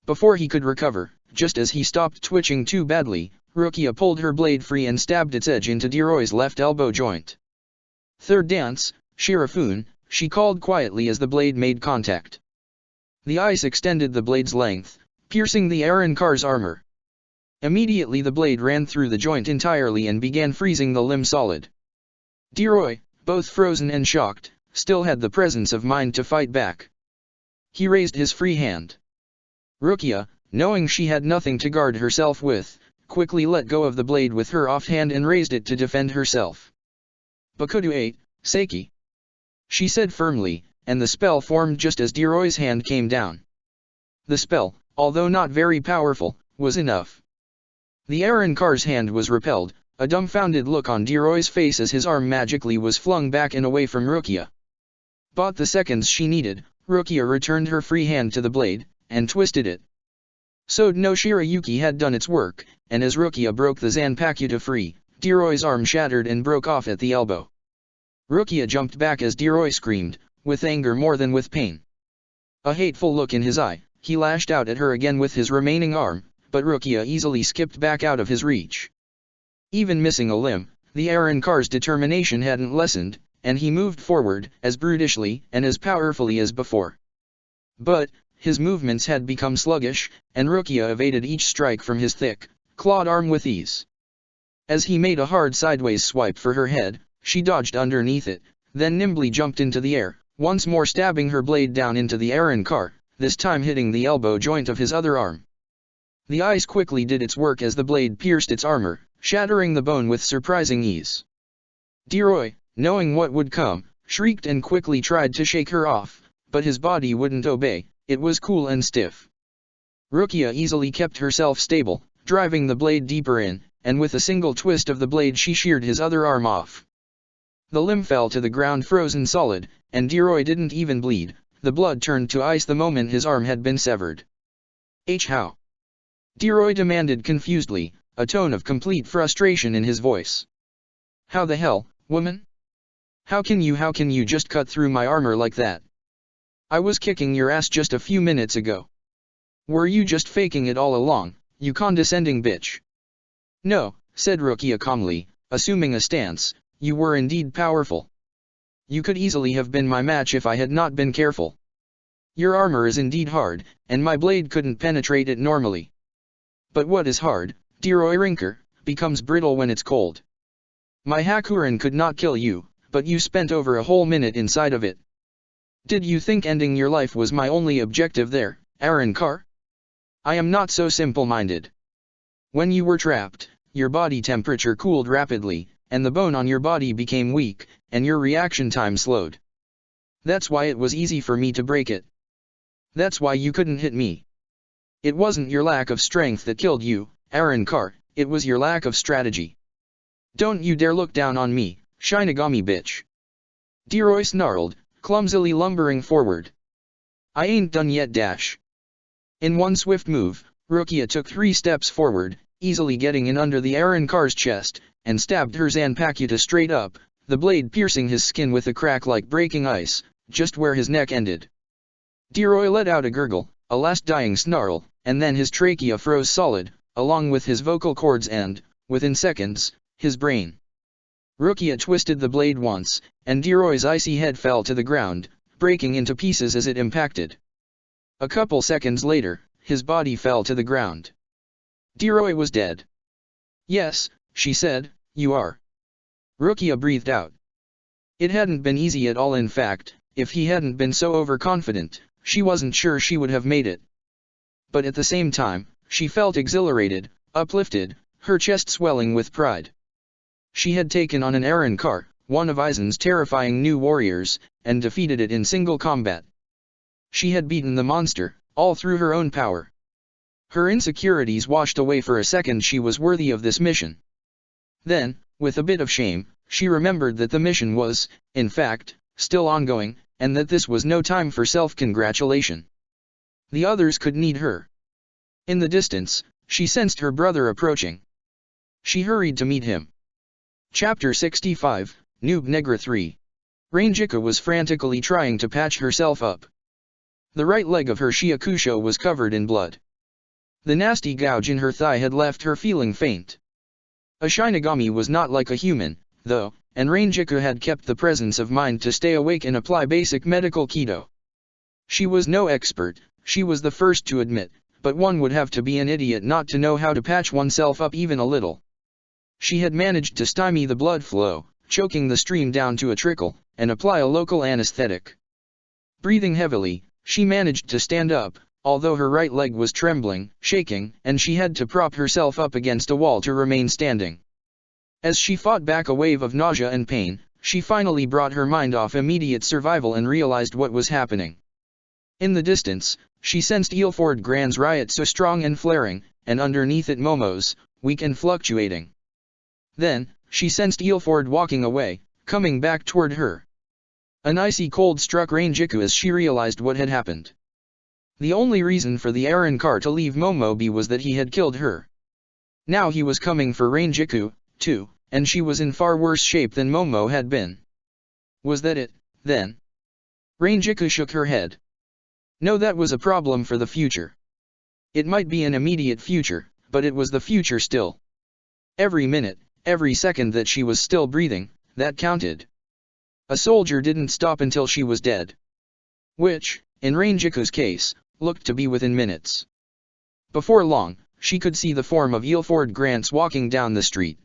Before he could recover, just as he stopped twitching too badly, Rukia pulled her blade free and stabbed its edge into Deroy's left elbow joint. "Third dance, Shirafun," she called quietly as the blade made contact. The ice extended the blade's length, piercing the Car's armor. Immediately the blade ran through the joint entirely and began freezing the limb solid. Deroy, both frozen and shocked, still had the presence of mind to fight back. He raised his free hand. Rukia, knowing she had nothing to guard herself with, quickly let go of the blade with her offhand and raised it to defend herself. "Bakudu 8, Seiki," she said firmly, and the spell formed just as Deroy's hand came down. The spell, although not very powerful, was enough. The Car's hand was repelled, a dumbfounded look on Deroy's face as his arm magically was flung back and away from Rukia. Bought the seconds she needed, Rukia returned her free hand to the blade, and twisted it. So no Shirayuki had done its work, and as Rukia broke the Zanpakuta free, Deroy's arm shattered and broke off at the elbow. Rukia jumped back as Deroy screamed, with anger more than with pain. A hateful look in his eye, he lashed out at her again with his remaining arm, but Rukia easily skipped back out of his reach. Even missing a limb, the Car's determination hadn't lessened, and he moved forward as brutishly and as powerfully as before. But his movements had become sluggish, and Rukia evaded each strike from his thick, clawed arm with ease. As he made a hard sideways swipe for her head, she dodged underneath it, then nimbly jumped into the air, once more stabbing her blade down into the Car, this time hitting the elbow joint of his other arm. The ice quickly did its work as the blade pierced its armor, shattering the bone with surprising ease. Deroy, knowing what would come, shrieked and quickly tried to shake her off, but his body wouldn't obey, it was cool and stiff. Rukia easily kept herself stable, driving the blade deeper in, and with a single twist of the blade she sheared his other arm off. The limb fell to the ground frozen solid, and Deroy didn't even bleed, the blood turned to ice the moment his arm had been severed. How? Deroy demanded confusedly, a tone of complete frustration in his voice. "How the hell, woman? How can you just cut through my armor like that? I was kicking your ass just a few minutes ago. Were you just faking it all along, you condescending bitch?" "No," said Rukia calmly, assuming a stance, "you were indeed powerful. You could easily have been my match if I had not been careful. Your armor is indeed hard, and my blade couldn't penetrate it normally. But what is hard, Deroy Rinker, becomes brittle when it's cold. My Hakuren could not kill you, but you spent over a whole minute inside of it. Did you think ending your life was my only objective there, Car? I am not so simple-minded. When you were trapped, your body temperature cooled rapidly, and the bone on your body became weak, and your reaction time slowed. That's why it was easy for me to break it. That's why you couldn't hit me. It wasn't your lack of strength that killed you, Car, it was your lack of strategy. Don't you dare look down on me, Shinigami bitch. Deroy snarled, clumsily lumbering forward. I ain't done yet dash. In one swift move, Rukia took 3 steps forward, easily getting in under the Aaron Carr's chest, and stabbed her Zanpakuta straight up, the blade piercing his skin with a crack like breaking ice, just where his neck ended. Deroy let out a gurgle, a last dying snarl, and then his trachea froze solid, along with his vocal cords and, within seconds, his brain. Rukia twisted the blade once, and Deroy's icy head fell to the ground, breaking into pieces as it impacted. A couple seconds later, his body fell to the ground. Deroy was dead. Yes, she said, you are. Rukia breathed out. It hadn't been easy at all. In fact, if he hadn't been so overconfident, she wasn't sure she would have made it. But at the same time, she felt exhilarated, uplifted, her chest swelling with pride. She had taken on an Aaron Carr, one of Aizen's terrifying new warriors, and defeated it in single combat. She had beaten the monster, all through her own power. Her insecurities washed away for a second. She was worthy of this mission. Then, with a bit of shame, she remembered that the mission was, in fact, still ongoing, and that this was no time for self-congratulation. The others could need her. In the distance, she sensed her brother approaching. She hurried to meet him. Chapter 65, Noob Negra 3. Ranjika was frantically trying to patch herself up. The right leg of her Shiakusho was covered in blood. The nasty gouge in her thigh had left her feeling faint. A Shinigami was not like a human, though, and Ranjika had kept the presence of mind to stay awake and apply basic medical Kido. She was no expert, she was the first to admit, but one would have to be an idiot not to know how to patch oneself up even a little. She had managed to stymie the blood flow, choking the stream down to a trickle, and apply a local anesthetic. Breathing heavily, she managed to stand up, although her right leg was trembling, shaking, and she had to prop herself up against a wall to remain standing. As she fought back a wave of nausea and pain, she finally brought her mind off immediate survival and realized what was happening. In the distance, she sensed Eelford Grand's riot so strong and flaring, and underneath it Momo's, weak and fluctuating. Then, she sensed Eelford walking away, coming back toward her. An icy cold struck Ranjika as she realized what had happened. The only reason for the Aaron Carr to leave Momobi was that he had killed her. Now he was coming for Ranjika, too, and she was in far worse shape than Momo had been. Was that it, then? Ranjika shook her head. No, that was a problem for the future. It might be an immediate future, but it was the future still. Every minute, every second that she was still breathing, that counted. A soldier didn't stop until she was dead. Which, in Ranjika's case, looked to be within minutes. Before long, she could see the form of Eelford Grant walking down the street.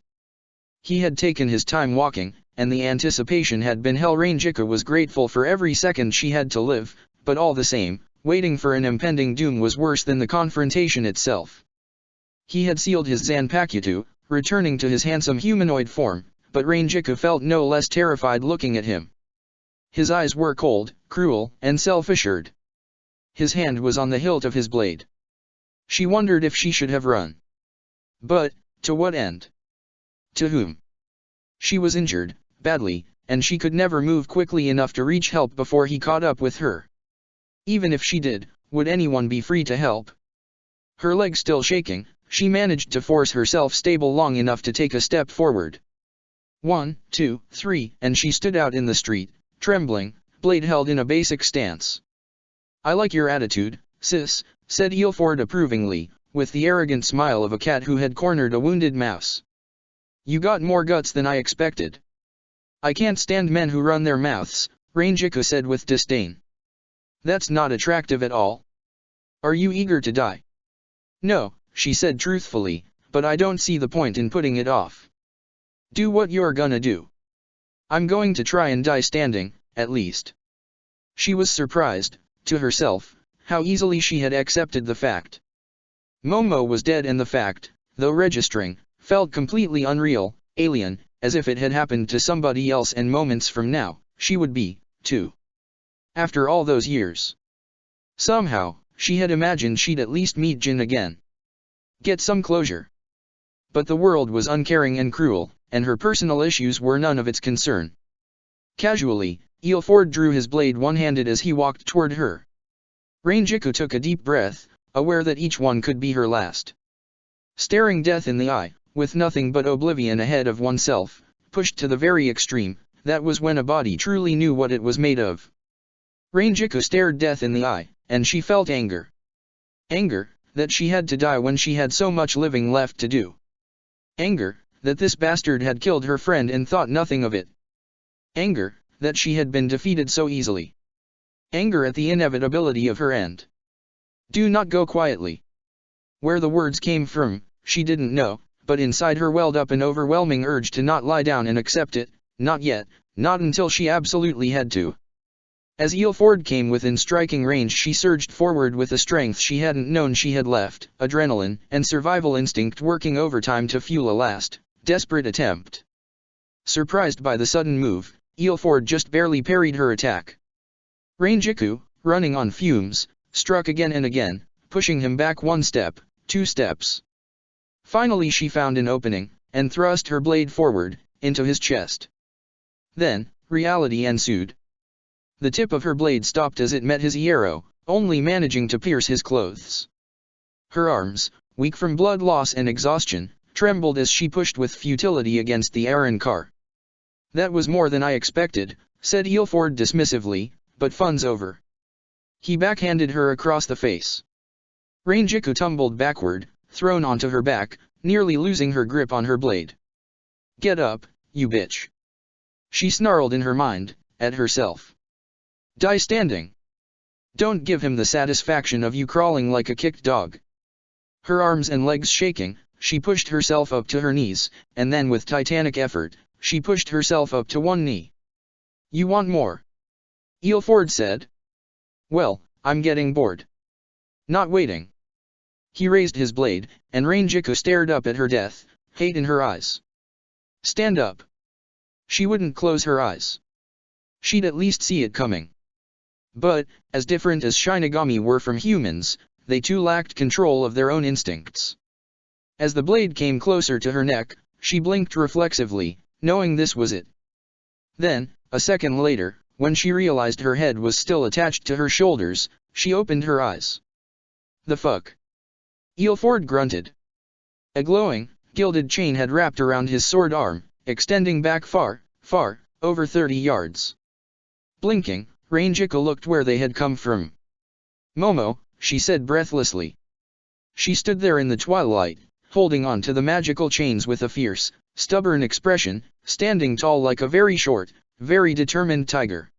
He had taken his time walking, and the anticipation had been hell. Ranjika was grateful for every second she had to live, but all the same, waiting for an impending doom was worse than the confrontation itself. He had sealed his Zanpakuto, returning to his handsome humanoid form, but Ranjika felt no less terrified looking at him. His eyes were cold, cruel, and self-assured. His hand was on the hilt of his blade. She wondered if she should have run. But, to what end? To whom? She was injured, badly, and she could never move quickly enough to reach help before he caught up with her. Even if she did, would anyone be free to help? Her leg still shaking, she managed to force herself stable long enough to take a step forward. 1, 2, 3, and she stood out in the street, trembling, blade held in a basic stance. I like your attitude, sis, said Eelford approvingly, with the arrogant smile of a cat who had cornered a wounded mouse. You got more guts than I expected. I can't stand men who run their mouths, Ranjika said with disdain. That's not attractive at all. Are you eager to die? No, she said truthfully, but I don't see the point in putting it off. Do what you're gonna do. I'm going to try and die standing, at least. She was surprised, to herself, how easily she had accepted the fact. Momo was dead, and the fact, though registering, felt completely unreal, alien, as if it had happened to somebody else, and moments from now, she would be, too. After all those years. Somehow, she had imagined she'd at least meet Jin again. Get some closure. But the world was uncaring and cruel, and her personal issues were none of its concern. Casually, Eelford drew his blade one-handed as he walked toward her. Rangiku took a deep breath, aware that each one could be her last. Staring death in the eye, with nothing but oblivion ahead of oneself, pushed to the very extreme, that was when a body truly knew what it was made of. Rangiku stared death in the eye, and she felt anger. Anger, that she had to die when she had so much living left to do. Anger, that this bastard had killed her friend and thought nothing of it. Anger, that she had been defeated so easily. Anger at the inevitability of her end. Do not go quietly. Where the words came from, she didn't know, but inside her welled up an overwhelming urge to not lie down and accept it, not yet, not until she absolutely had to. As Eelford came within striking range, she surged forward with a strength she hadn't known she had left, adrenaline and survival instinct working overtime to fuel a last, desperate attempt. Surprised by the sudden move, Eelford just barely parried her attack. Rangiku, running on fumes, struck again and again, pushing him back 1 step, 2 steps. Finally she found an opening, and thrust her blade forward, into his chest. Then, reality ensued. The tip of her blade stopped as it met his arrow, only managing to pierce his clothes. Her arms, weak from blood loss and exhaustion, trembled as she pushed with futility against the iron car. That was more than I expected, said Eelford dismissively, but fun's over. He backhanded her across the face. Rangiku tumbled backward, thrown onto her back, nearly losing her grip on her blade. Get up, you bitch. She snarled in her mind, at herself. Die standing. Don't give him the satisfaction of you crawling like a kicked dog. Her arms and legs shaking, she pushed herself up to her knees, and then with titanic effort, she pushed herself up to one knee. You want more? Eelford said. Well, I'm getting bored. Not waiting. He raised his blade, and Rangiku stared up at her death, hate in her eyes. Stand up. She wouldn't close her eyes. She'd at least see it coming. But, as different as Shinigami were from humans, they too lacked control of their own instincts. As the blade came closer to her neck, she blinked reflexively, knowing this was it. Then, a second later, when she realized her head was still attached to her shoulders, she opened her eyes. The fuck? Eelford grunted. A glowing, gilded chain had wrapped around his sword arm, extending back far, far, over 30 yards. Blinking, Rangiku looked where they had come from. Momo, she said breathlessly. She stood there in the twilight, holding on to the magical chains with a fierce, stubborn expression, standing tall like a very short, very determined tiger.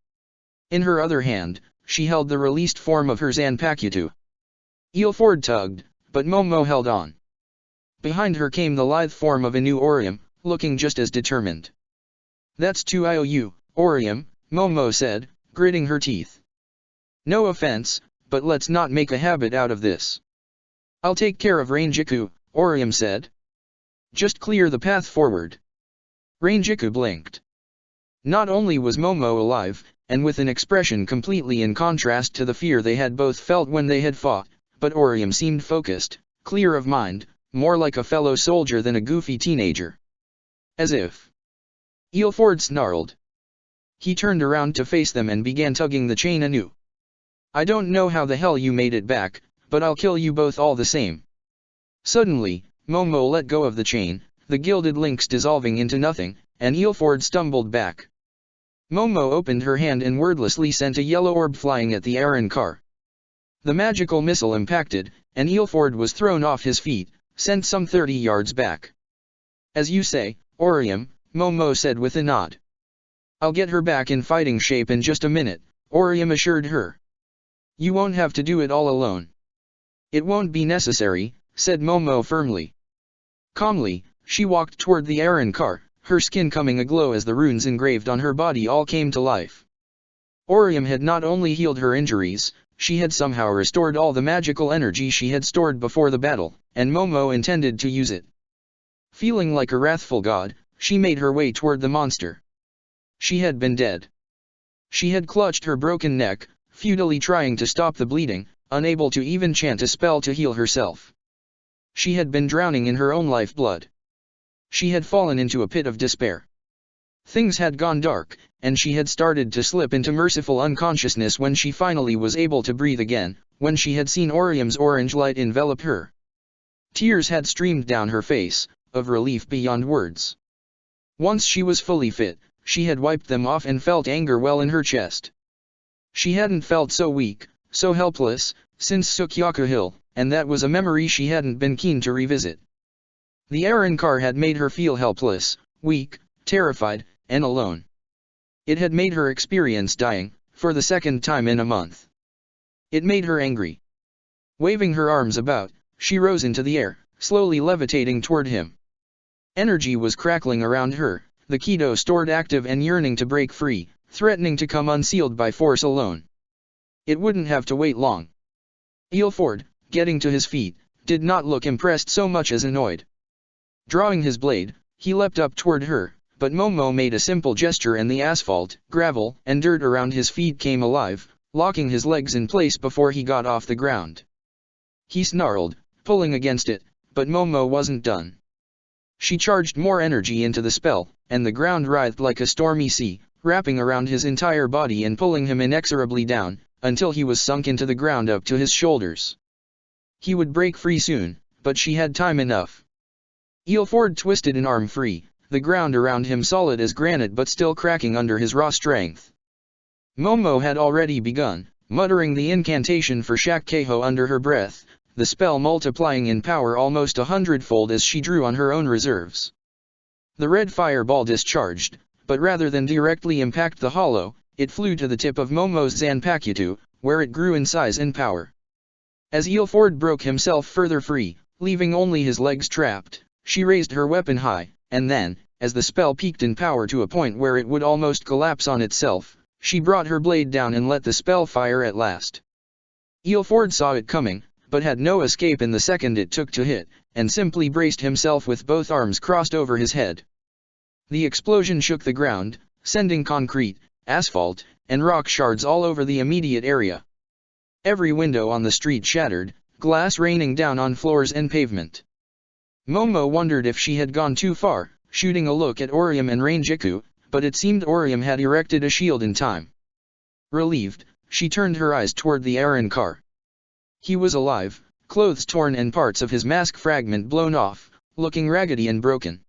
In her other hand, she held the released form of her Zanpakuto. Eelford tugged, but Momo held on. Behind her came the lithe form of a new Orium, looking just as determined. That's 2 IOU, Orium, Momo said, gritting her teeth. No offense, but let's not make a habit out of this. I'll take care of Rangiku, Orium said. Just clear the path forward. Rangiku blinked. Not only was Momo alive, and with an expression completely in contrast to the fear they had both felt when they had fought, but Orium seemed focused, clear of mind, more like a fellow soldier than a goofy teenager. As if. Eelford snarled. He turned around to face them and began tugging the chain anew. I don't know how the hell you made it back, but I'll kill you both all the same. Suddenly, Momo let go of the chain, the gilded links dissolving into nothing, and Eelford stumbled back. Momo opened her hand and wordlessly sent a yellow orb flying at the iron car. The magical missile impacted, and Eelford was thrown off his feet, sent some 30 yards back. As you say, Orium, Momo said with a nod. I'll get her back in fighting shape in just a minute, Orium assured her. You won't have to do it all alone. It won't be necessary, said Momo firmly. Calmly, she walked toward the iron car, her skin coming aglow as the runes engraved on her body all came to life. Orium had not only healed her injuries, she had somehow restored all the magical energy she had stored before the battle, and Momo intended to use it. Feeling like a wrathful god, she made her way toward the monster. She had been dead. She had clutched her broken neck, futilely trying to stop the bleeding, unable to even chant a spell to heal herself. She had been drowning in her own lifeblood. She had fallen into a pit of despair. Things had gone dark, and she had started to slip into merciful unconsciousness when she finally was able to breathe again, when she had seen Orium's orange light envelop her. Tears had streamed down her face, of relief beyond words. Once she was fully fit, she had wiped them off and felt anger well in her chest. She hadn't felt so weak, so helpless, since Sukyaku Hill, and that was a memory she hadn't been keen to revisit. The Arrancar had made her feel helpless, weak, terrified, and alone. It had made her experience dying, for the second time in a month. It made her angry. Waving her arms about, she rose into the air, slowly levitating toward him. Energy was crackling around her, the Kido stored active and yearning to break free, threatening to come unsealed by force alone. It wouldn't have to wait long. Ilford, getting to his feet, did not look impressed so much as annoyed. Drawing his blade, he leapt up toward her, but Momo made a simple gesture and the asphalt, gravel, and dirt around his feet came alive, locking his legs in place before he got off the ground. He snarled, pulling against it, but Momo wasn't done. She charged more energy into the spell, and the ground writhed like a stormy sea, wrapping around his entire body and pulling him inexorably down, until he was sunk into the ground up to his shoulders. He would break free soon, but she had time enough. Ilford twisted an arm free, the ground around him solid as granite but still cracking under his raw strength. Momo had already begun, muttering the incantation for Shak Keho under her breath, the spell multiplying in power almost 100-fold as she drew on her own reserves. The red fireball discharged, but rather than directly impact the hollow, it flew to the tip of Momo's Zanpakuto, where it grew in size and power. As Ilford broke himself further free, leaving only his legs trapped, she raised her weapon high, and then, as the spell peaked in power to a point where it would almost collapse on itself, she brought her blade down and let the spell fire at last. Ilford saw it coming, but had no escape in the second it took to hit, and simply braced himself with both arms crossed over his head. The explosion shook the ground, sending concrete, asphalt, and rock shards all over the immediate area. Every window on the street shattered, glass raining down on floors and pavement. Momo wondered if she had gone too far, shooting a look at Orium and Rangiku, but it seemed Orium had erected a shield in time. Relieved, she turned her eyes toward the Arrancar. He was alive, clothes torn and parts of his mask fragment blown off, looking raggedy and broken.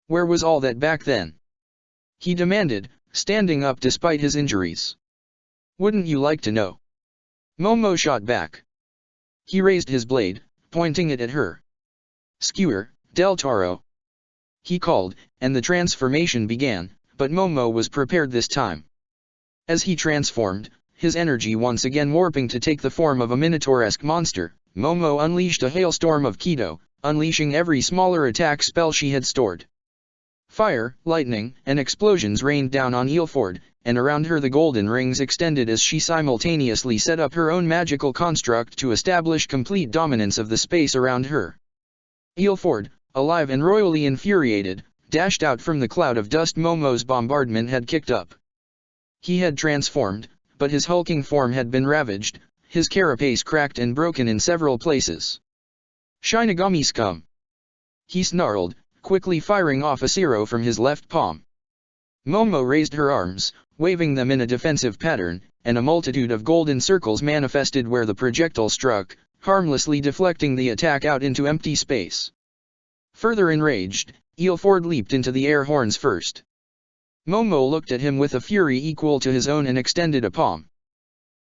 Where was all that back then? He demanded, standing up despite his injuries. Wouldn't you like to know? Momo shot back. He raised his blade, pointing it at her. Skewer, Del Toro. He called, and the transformation began, but Momo was prepared this time. As he transformed, his energy once again warping to take the form of a minotaur-esque monster, Momo unleashed a hailstorm of Kido, unleashing every smaller attack spell she had stored. Fire, lightning, and explosions rained down on Ilford, and around her the golden rings extended as she simultaneously set up her own magical construct to establish complete dominance of the space around her. Ilford, alive and royally infuriated, dashed out from the cloud of dust Momo's bombardment had kicked up. He had transformed, but his hulking form had been ravaged, his carapace cracked and broken in several places. Shinigami scum! He snarled, quickly firing off a zero from his left palm. Momo raised her arms, waving them in a defensive pattern, and a multitude of golden circles manifested where the projectile struck, harmlessly deflecting the attack out into empty space. Further enraged, Ilford leaped into the air horns first. Momo looked at him with a fury equal to his own and extended a palm.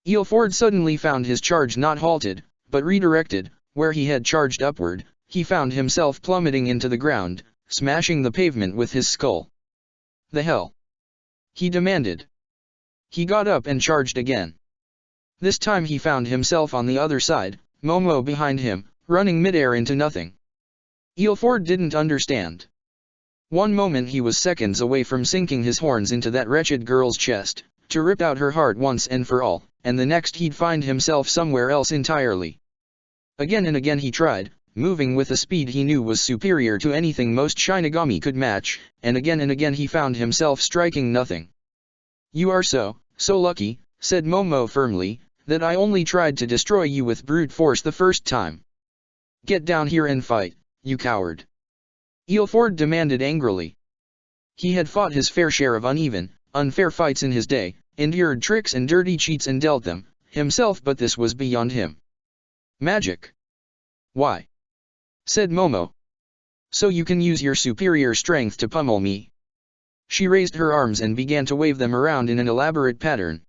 Ilford suddenly found his charge not halted, but redirected. Where he had charged upward, he found himself plummeting into the ground, smashing the pavement with his skull. The hell? He demanded. He got up and charged again. This time he found himself on the other side, Momo behind him, running midair into nothing. Ilford didn't understand. One moment he was seconds away from sinking his horns into that wretched girl's chest, to rip out her heart once and for all, and the next he'd find himself somewhere else entirely. Again and again he tried, moving with a speed he knew was superior to anything most Shinigami could match, and again he found himself striking nothing. You are so lucky, said Momo firmly, that I only tried to destroy you with brute force the first time. Get down here and fight, you coward. Ilford demanded angrily. He had fought his fair share of uneven, unfair fights in his day, endured tricks and dirty cheats and dealt them, himself, but this was beyond him. Magic? Why? Said Momo. So you can use your superior strength to pummel me. She raised her arms and began to wave them around in an elaborate pattern.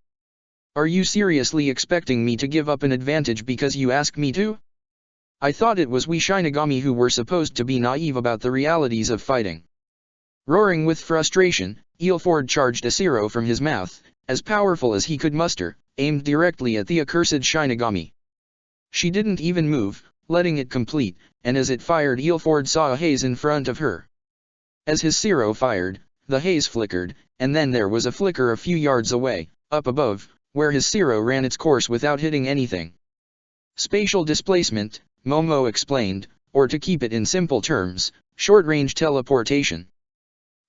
Are you seriously expecting me to give up an advantage because you ask me to? I thought it was we Shinigami who were supposed to be naive about the realities of fighting. Roaring with frustration, Eelford charged a Zero from his mouth, as powerful as he could muster, aimed directly at the accursed Shinigami. She didn't even move, letting it complete, and as it fired, Eelford saw a haze in front of her. As his Zero fired, the haze flickered, and then there was a flicker a few yards away, up above, where his Zero ran its course without hitting anything. Spatial displacement, Momo explained, or to keep it in simple terms, short-range teleportation.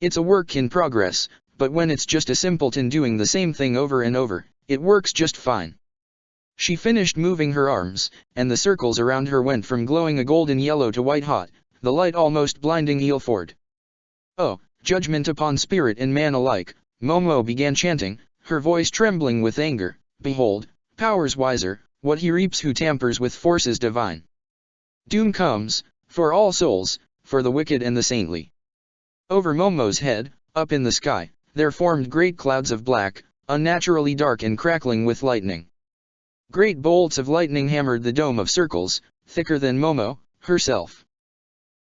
It's a work in progress, but when it's just a simpleton doing the same thing over and over, it works just fine. She finished moving her arms, and the circles around her went from glowing a golden yellow to white hot, the light almost blinding Eelford. Oh, judgment upon spirit and man alike, Momo began chanting, her voice trembling with anger. Behold, powers wiser, what he reaps who tampers with forces divine. Doom comes, for all souls, for the wicked and the saintly. Over Momo's head, up in the sky, there formed great clouds of black, unnaturally dark and crackling with lightning. Great bolts of lightning hammered the dome of circles, thicker than Momo herself.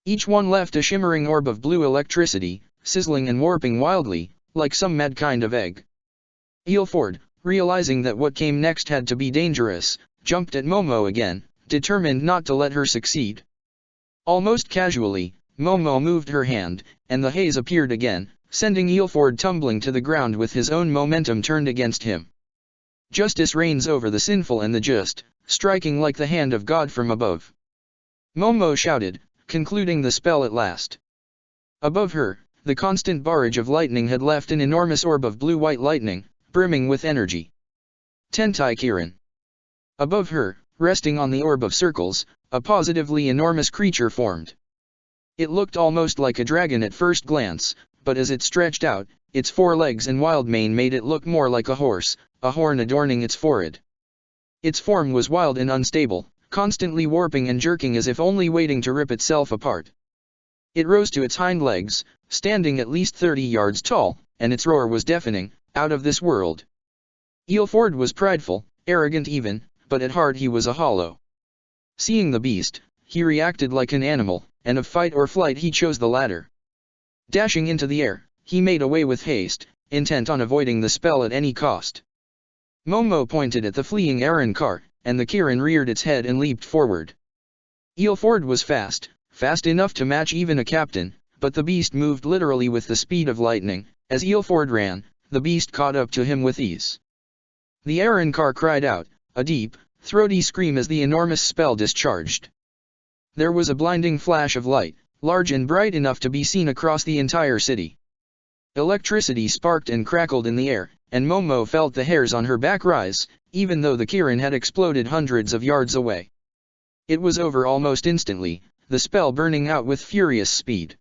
Each one left a shimmering orb of blue electricity, sizzling and warping wildly, like some mad kind of egg. Eelford, realizing that what came next had to be dangerous, jumped at Momo again, determined not to let her succeed. Almost casually, Momo moved her hand, and the haze appeared again, sending Eelford tumbling to the ground with his own momentum turned against him. Justice reigns over the sinful and the just, striking like the hand of God from above. Momo shouted, concluding the spell at last. Above her, the constant barrage of lightning had left an enormous orb of blue-white lightning, brimming with energy. Tentai Kirin. Above her, resting on the orb of circles, a positively enormous creature formed. It looked almost like a dragon at first glance, but as it stretched out, its 4 legs and wild mane made it look more like a horse, a horn adorning its forehead. Its form was wild and unstable, constantly warping and jerking as if only waiting to rip itself apart. It rose to its hind legs, standing at least 30 yards tall, and its roar was deafening, out of this world. Eelford was prideful, arrogant even, but at heart he was a hollow. Seeing the beast, he reacted like an animal, and of fight or flight he chose the latter. Dashing into the air, he made away with haste, intent on avoiding the spell at any cost. Momo pointed at the fleeing Aaron car, and the Kirin reared its head and leaped forward. Eelford was fast enough to match even a captain, but the beast moved literally with the speed of lightning. As Eelford ran, the beast caught up to him with ease. The Aaron car cried out, a deep, throaty scream as the enormous spell discharged. There was a blinding flash of light, large and bright enough to be seen across the entire city. Electricity sparked and crackled in the air, and Momo felt the hairs on her back rise, even though the Kirin had exploded hundreds of yards away. It was over almost instantly, the spell burning out with furious speed.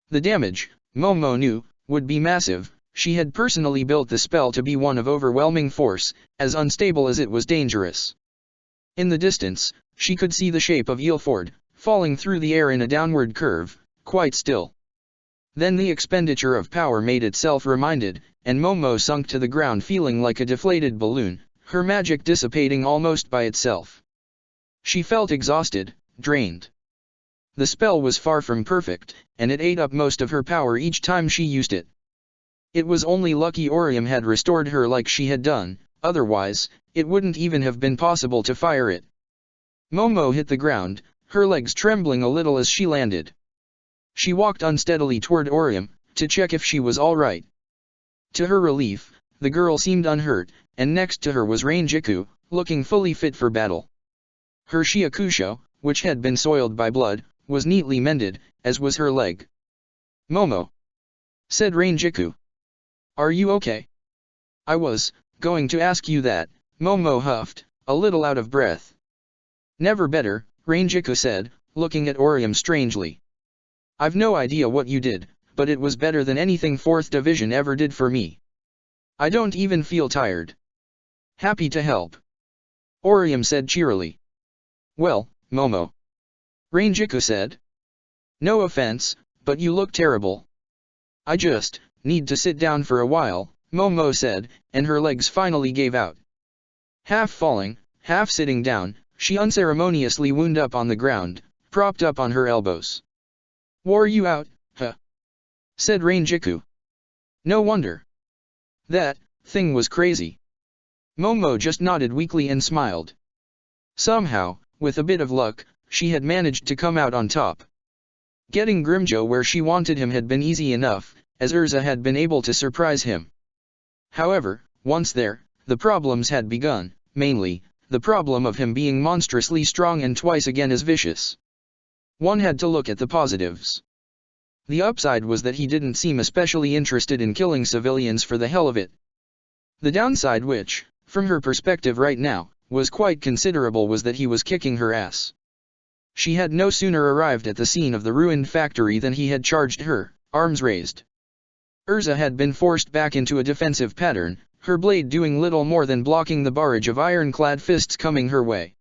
The damage, Momo knew, would be massive. She had personally built the spell to be one of overwhelming force, as unstable as it was dangerous. In the distance, she could see the shape of Eelford, falling through the air in a downward curve, quite still. Then the expenditure of power made itself reminded, and Momo sunk to the ground feeling like a deflated balloon, her magic dissipating almost by itself. She felt exhausted, drained. The spell was far from perfect, and it ate up most of her power each time she used it. It was only lucky Orium had restored her like she had done, otherwise, it wouldn't even have been possible to fire it. Momo hit the ground, her legs trembling a little as she landed. She walked unsteadily toward Orium, to check if she was all right. To her relief, the girl seemed unhurt, and next to her was Rangiku, looking fully fit for battle. Her Shiakusho, which had been soiled by blood, was neatly mended, as was her leg. "Momo," said Rangiku. "Are you okay?" "I was going to ask you that," Momo huffed, a little out of breath. "Never better," Rangiku said, looking at Orium strangely. "I've no idea what you did, but it was better than anything 4th Division ever did for me. I don't even feel tired. Happy to help. Orium said cheerily. Well, Momo. Rangiku said. No offense, but you look terrible. I just need to sit down for a while, Momo said, and her legs finally gave out. Half falling, half sitting down, she unceremoniously wound up on the ground, propped up on her elbows. Wore you out, huh? Said Rangiku. No wonder. That thing was crazy. Momo just nodded weakly and smiled. Somehow, with a bit of luck, she had managed to come out on top. Getting Grimjo where she wanted him had been easy enough, as Erza had been able to surprise him. However, once there, the problems had begun, mainly, the problem of him being monstrously strong and twice again as vicious. One had to look at the positives. The upside was that he didn't seem especially interested in killing civilians for the hell of it. The downside, which, from her perspective right now, was quite considerable, was that he was kicking her ass. She had no sooner arrived at the scene of the ruined factory than he had charged her, arms raised. Erza had been forced back into a defensive pattern, her blade doing little more than blocking the barrage of ironclad fists coming her way.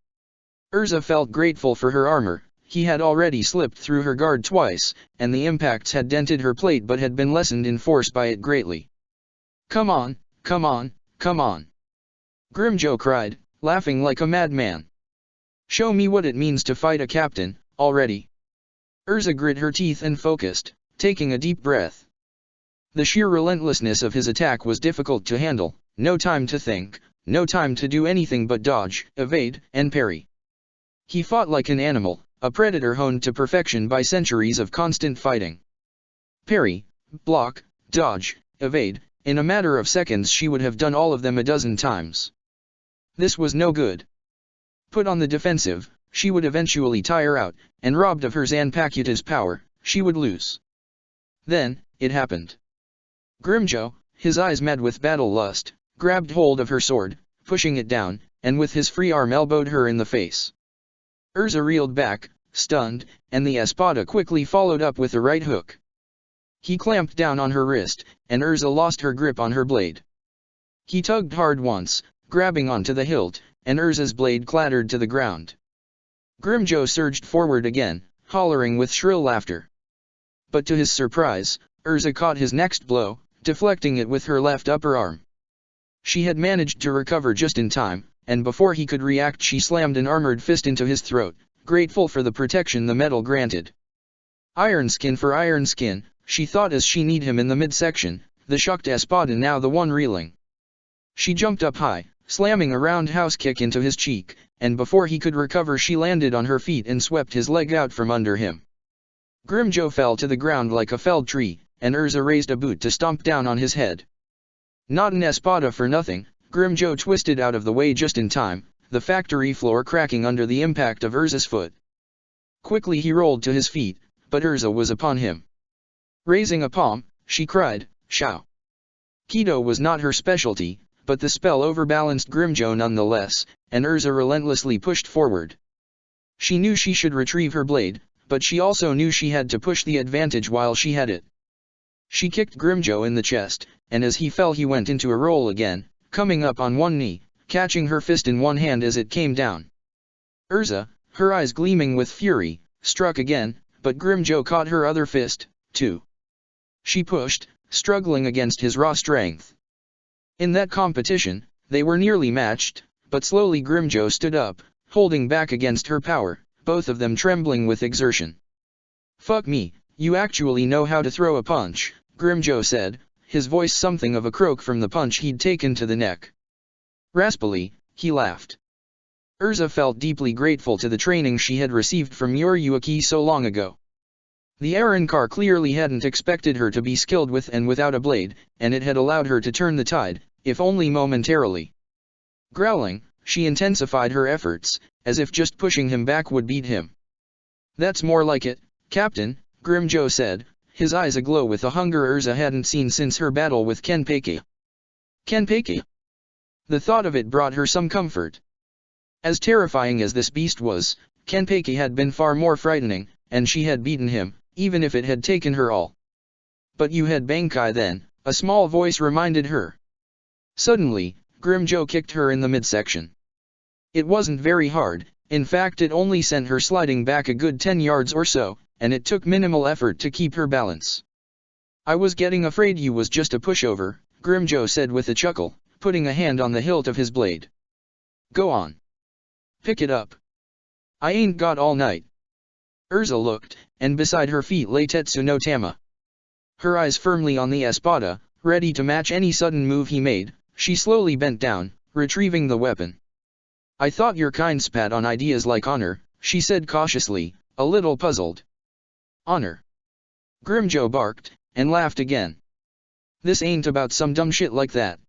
Erza felt grateful for her armor. He had already slipped through her guard twice, and the impacts had dented her plate but had been lessened in force by it greatly. Come on, come on, come on. Grimjo cried, laughing like a madman. Show me what it means to fight a captain, already. Erza grit her teeth and focused, taking a deep breath. The sheer relentlessness of his attack was difficult to handle, no time to think, no time to do anything but dodge, evade, and parry. He fought like an animal, a predator honed to perfection by centuries of constant fighting. Parry, block, dodge, evade, in a matter of seconds she would have done all of them a dozen times. This was no good. Put on the defensive, she would eventually tire out, and robbed of her Zanpakuto's power, she would lose. Then, it happened. Grimjo, his eyes met with battle lust, grabbed hold of her sword, pushing it down, and with his free arm elbowed her in the face. Erza reeled back, stunned, and the espada quickly followed up with a right hook. He clamped down on her wrist, and Erza lost her grip on her blade. He tugged hard once, grabbing onto the hilt, and Erza's blade clattered to the ground. Grimjo surged forward again, hollering with shrill laughter. But to his surprise, Erza caught his next blow, deflecting it with her left upper arm. She had managed to recover just in time, and before he could react she slammed an armored fist into his throat, grateful for the protection the metal granted. Iron skin for iron skin, she thought as she kneed him in the midsection, the shocked espada now the one reeling. She jumped up high, slamming a roundhouse kick into his cheek, and before he could recover she landed on her feet and swept his leg out from under him. Grimjo fell to the ground like a felled tree, and Erza raised a boot to stomp down on his head. Not an espada for nothing, Grimjo twisted out of the way just in time, the factory floor cracking under the impact of Erza's foot. Quickly he rolled to his feet, but Erza was upon him. Raising a palm, she cried, "Shao!" Kido was not her specialty, but the spell overbalanced Grimjo nonetheless, and Erza relentlessly pushed forward. She knew she should retrieve her blade, but she also knew she had to push the advantage while she had it. She kicked Grimjo in the chest, and as he fell he went into a roll again, coming up on one knee, catching her fist in one hand as it came down. Erza, her eyes gleaming with fury, struck again, but Grimjo caught her other fist, too. She pushed, struggling against his raw strength. In that competition, they were nearly matched, but slowly Grimjo stood up, holding back against her power, both of them trembling with exertion. "Fuck me, you actually know how to throw a punch," Grimjo said, his voice something of a croak from the punch he'd taken to the neck. Raspily, he laughed. Erza felt deeply grateful to the training she had received from Yoryuki so long ago. The Arankar clearly hadn't expected her to be skilled with and without a blade, and it had allowed her to turn the tide, if only momentarily. Growling, she intensified her efforts, as if just pushing him back would beat him. "That's more like it, Captain," Grimjo said, his eyes aglow with a hunger Erza hadn't seen since her battle with Kenpeki. Kenpeki? The thought of it brought her some comfort. As terrifying as this beast was, Kenpeki had been far more frightening, and she had beaten him, even if it had taken her all. But you had Bankai then, a small voice reminded her. Suddenly, Grimjo kicked her in the midsection. It wasn't very hard, in fact it only sent her sliding back a good 10 yards or so, and it took minimal effort to keep her balance. I was getting afraid you was just a pushover, Grimjo said with a chuckle, putting a hand on the hilt of his blade. Go on. Pick it up. I ain't got all night. Erza looked, and beside her feet lay Tetsu no Tama. Her eyes firmly on the espada, ready to match any sudden move he made, she slowly bent down, retrieving the weapon. I thought your kind spat on ideas like honor, she said cautiously, a little puzzled. Honor? Grimjo barked, and laughed again. This ain't about some dumb shit like that.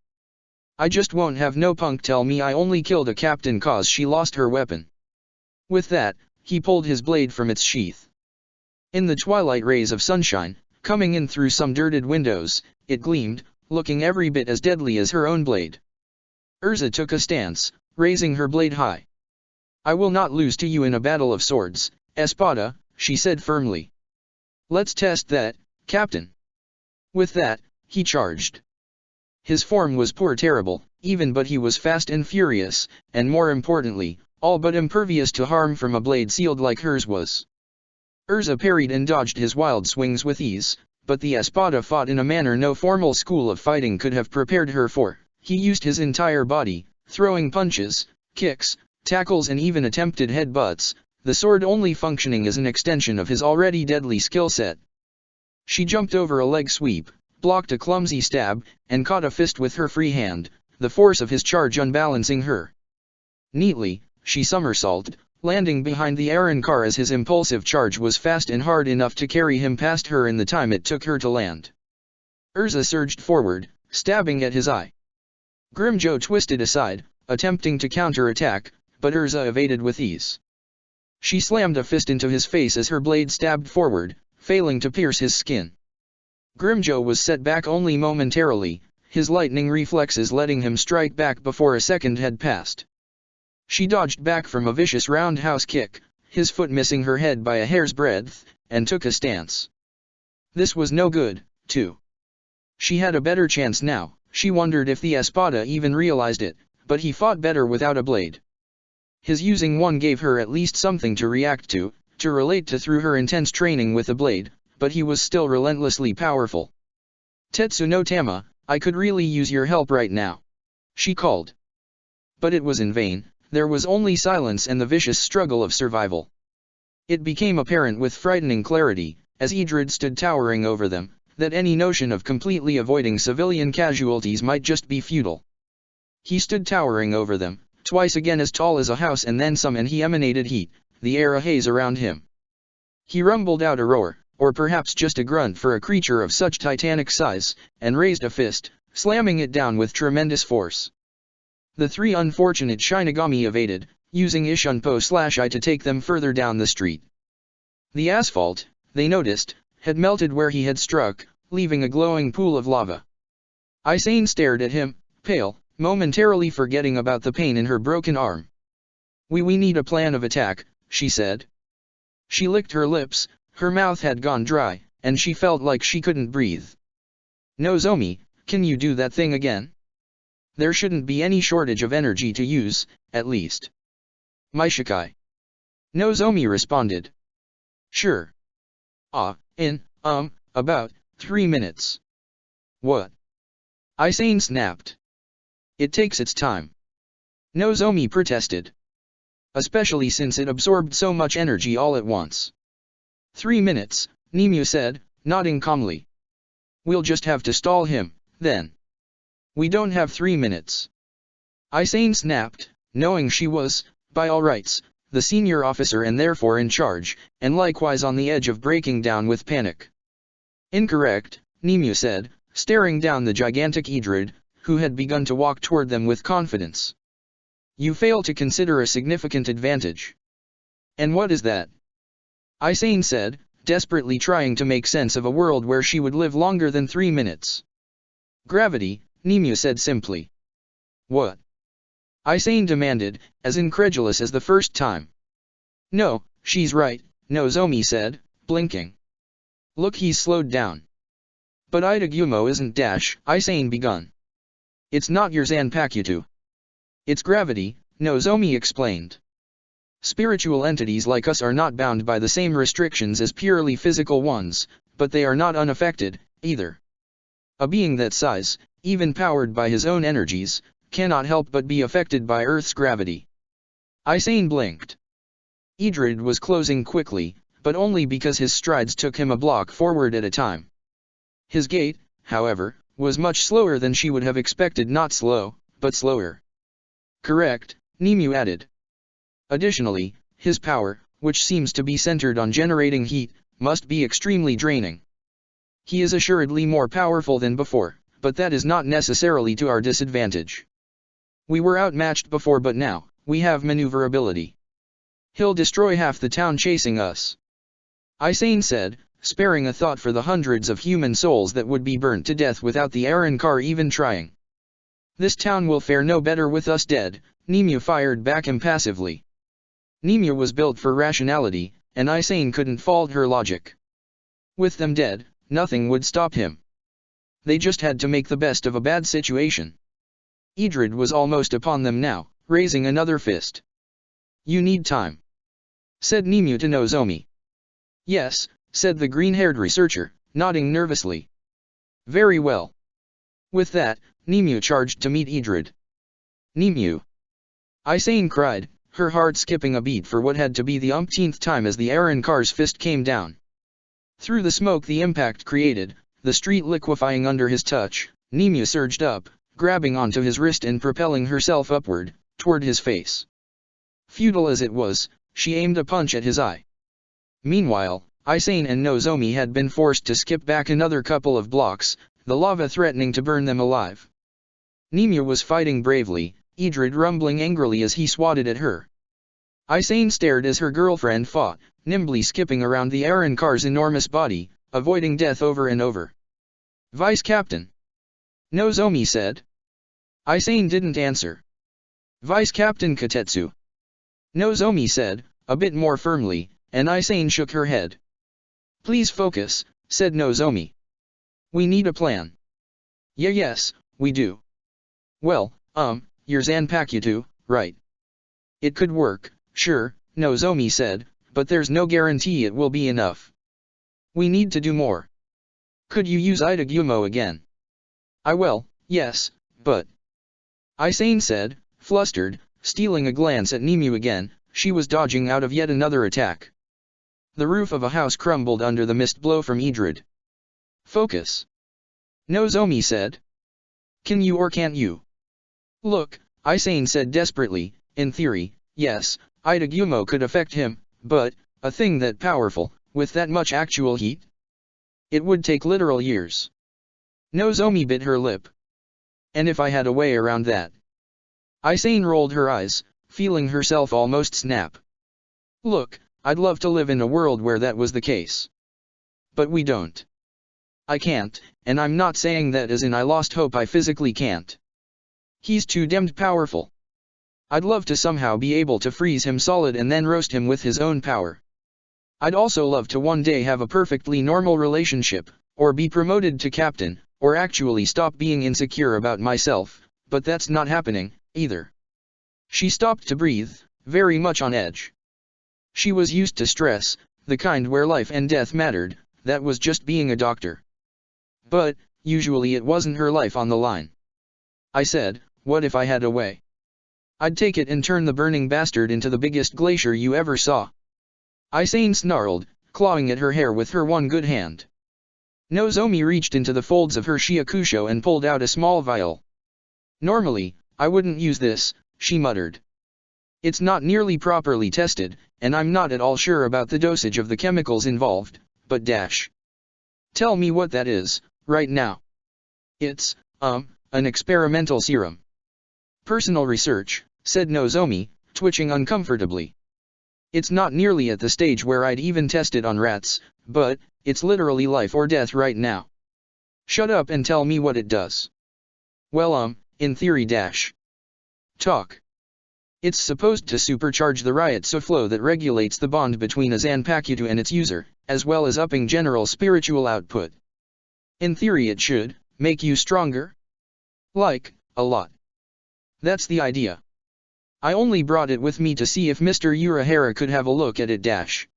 I just won't have no punk tell me I only killed a captain cause she lost her weapon. With that, he pulled his blade from its sheath. In the twilight rays of sunshine, coming in through some dirted windows, it gleamed, looking every bit as deadly as her own blade. Erza took a stance, raising her blade high. I will not lose to you in a battle of swords, espada, she said firmly. Let's test that, Captain. With that, he charged. His form was poor terrible, even but he was fast and furious, and more importantly, all but impervious to harm from a blade sealed like hers was. Erza parried and dodged his wild swings with ease, but the espada fought in a manner no formal school of fighting could have prepared her for. He used his entire body, throwing punches, kicks, tackles and even attempted headbutts, the sword only functioning as an extension of his already deadly skill set. She jumped over a leg sweep, blocked a clumsy stab, and caught a fist with her free hand, the force of his charge unbalancing her. Neatly, she somersaulted, landing behind the Aaron car as his impulsive charge was fast and hard enough to carry him past her in the time it took her to land. Erza surged forward, stabbing at his eye. Grimjo twisted aside, attempting to counter-attack, but Erza evaded with ease. She slammed a fist into his face as her blade stabbed forward, failing to pierce his skin. Grimjo was set back only momentarily, his lightning reflexes letting him strike back before a second had passed. She dodged back from a vicious roundhouse kick, his foot missing her head by a hair's breadth, and took a stance. This was no good, too. She had a better chance now. She wondered if the espada even realized it, but he fought better without a blade. His using one gave her at least something to react to relate to through her intense training with a blade, but he was still relentlessly powerful. Tetsu no Tama, I could really use your help right now, she called. But it was in vain, there was only silence and the vicious struggle of survival. It became apparent with frightening clarity, as Idrid stood towering over them, that any notion of completely avoiding civilian casualties might just be futile. He stood towering over them, twice again as tall as a house and then some, and he emanated heat, the air a haze around him. He rumbled out a roar, or perhaps just a grunt for a creature of such titanic size, and raised a fist, slamming it down with tremendous force. The three unfortunate Shinigami evaded, using Ishunpo/I to take them further down the street. The asphalt, they noticed, had melted where he had struck, leaving a glowing pool of lava. Isane stared at him, pale, momentarily forgetting about the pain in her broken arm. We need a plan of attack, she said. She licked her lips, her mouth had gone dry, and she felt like she couldn't breathe. Nozomi, can you do that thing again? There shouldn't be any shortage of energy to use, at least. Maishikai. Nozomi responded. Sure. In about 3 minutes. What? Isane snapped. It takes its time. Nozomi protested. Especially since it absorbed so much energy all at once. 3 minutes, Nimue said, nodding calmly. We'll just have to stall him, then. We don't have 3 minutes. Isane snapped, knowing she was, by all rights, the senior officer and therefore in charge, and likewise on the edge of breaking down with panic. Incorrect, Nimue said, staring down the gigantic Idrid, who had begun to walk toward them with confidence. You fail to consider a significant advantage. And what is that? Isane said, desperately trying to make sense of a world where she would live longer than 3 minutes. Gravity, Nimue said simply. What? Isane demanded, as incredulous as the first time. No, she's right, Nozomi said, blinking. Look, he's slowed down. But Itagumo isn't Isane begun. It's not your Zanpakuto. It's gravity, Nozomi explained. Spiritual entities like us are not bound by the same restrictions as purely physical ones, but they are not unaffected, either. A being that size, even powered by his own energies, cannot help but be affected by Earth's gravity. Isane blinked. Idrid was closing quickly, but only because his strides took him a block forward at a time. His gait, however, was much slower than she would have expected, not slow, but slower. Correct, Nimue added. Additionally, his power, which seems to be centered on generating heat, must be extremely draining. He is assuredly more powerful than before, but that is not necessarily to our disadvantage. We were outmatched before, but now, we have maneuverability. He'll destroy half the town chasing us. Isane said, sparing a thought for the hundreds of human souls that would be burnt to death without the Aaron car even trying. This town will fare no better with us dead, Nimue fired back impassively. Nimue was built for rationality, and Isane couldn't fault her logic. With them dead, nothing would stop him. They just had to make the best of a bad situation. Idrid was almost upon them now, raising another fist. You need time, said Nimue to Nozomi. Yes, said the green-haired researcher, nodding nervously. Very well. With that, Nimue charged to meet Idrid. Nimue! Isane cried, her heart skipping a beat for what had to be the umpteenth time as the Aaron car's fist came down. Through the smoke the impact created, the street liquefying under his touch, Nimue surged up, grabbing onto his wrist and propelling herself upward, toward his face. Futile as it was, she aimed a punch at his eye. Meanwhile, Isane and Nozomi had been forced to skip back another couple of blocks, the lava threatening to burn them alive. Nimue was fighting bravely, Idrid rumbling angrily as he swatted at her. Isane stared as her girlfriend fought, nimbly skipping around the Aaron car's enormous body, avoiding death over and over. Vice Captain, Nozomi said. Isane didn't answer. Vice Captain Katetsu, Nozomi said, a bit more firmly, and Isane shook her head. Please focus, said Nozomi. We need a plan. Yes, we do. Well, you're Zanpakuto, right? It could work, sure, Nozomi said, but there's no guarantee it will be enough. We need to do more. Could you use Itagumo again? I will, yes, but... Isane said, flustered, stealing a glance at Nimue again, she was dodging out of yet another attack. The roof of a house crumbled under the mist blow from Idrid. Focus, Nozomi said. Can you or can't you? Look, Isane said desperately, in theory, yes, Itagumo could affect him, but, a thing that powerful, with that much actual heat? It would take literal years. Nozomi bit her lip. And if I had a way around that? Isane rolled her eyes, feeling herself almost snap. Look, I'd love to live in a world where that was the case. But we don't. I can't, and I'm not saying that as in I lost hope, I physically can't. He's too damned powerful. I'd love to somehow be able to freeze him solid and then roast him with his own power. I'd also love to one day have a perfectly normal relationship, or be promoted to captain, or actually stop being insecure about myself, but that's not happening, either. She stopped to breathe, very much on edge. She was used to stress, the kind where life and death mattered, that was just being a doctor. But, usually it wasn't her life on the line. I said, what if I had a way? I'd take it and turn the burning bastard into the biggest glacier you ever saw. Isane snarled, clawing at her hair with her one good hand. Nozomi reached into the folds of her shiakusho and pulled out a small vial. Normally, I wouldn't use this, she muttered. It's not nearly properly tested, and I'm not at all sure about the dosage of the chemicals involved, but tell me what that is, right now. It's, an experimental serum. Personal research, said Nozomi, twitching uncomfortably. It's not nearly at the stage where I'd even test it on rats, but, it's literally life or death right now. Shut up and tell me what it does. Well, in theory talk. It's supposed to supercharge the Ryotsu flow that regulates the bond between a Zanpakuto and its user, as well as upping general spiritual output. In theory it should make you stronger. Like, a lot. That's the idea. I only brought it with me to see if Mr. Urahara could have a look at it.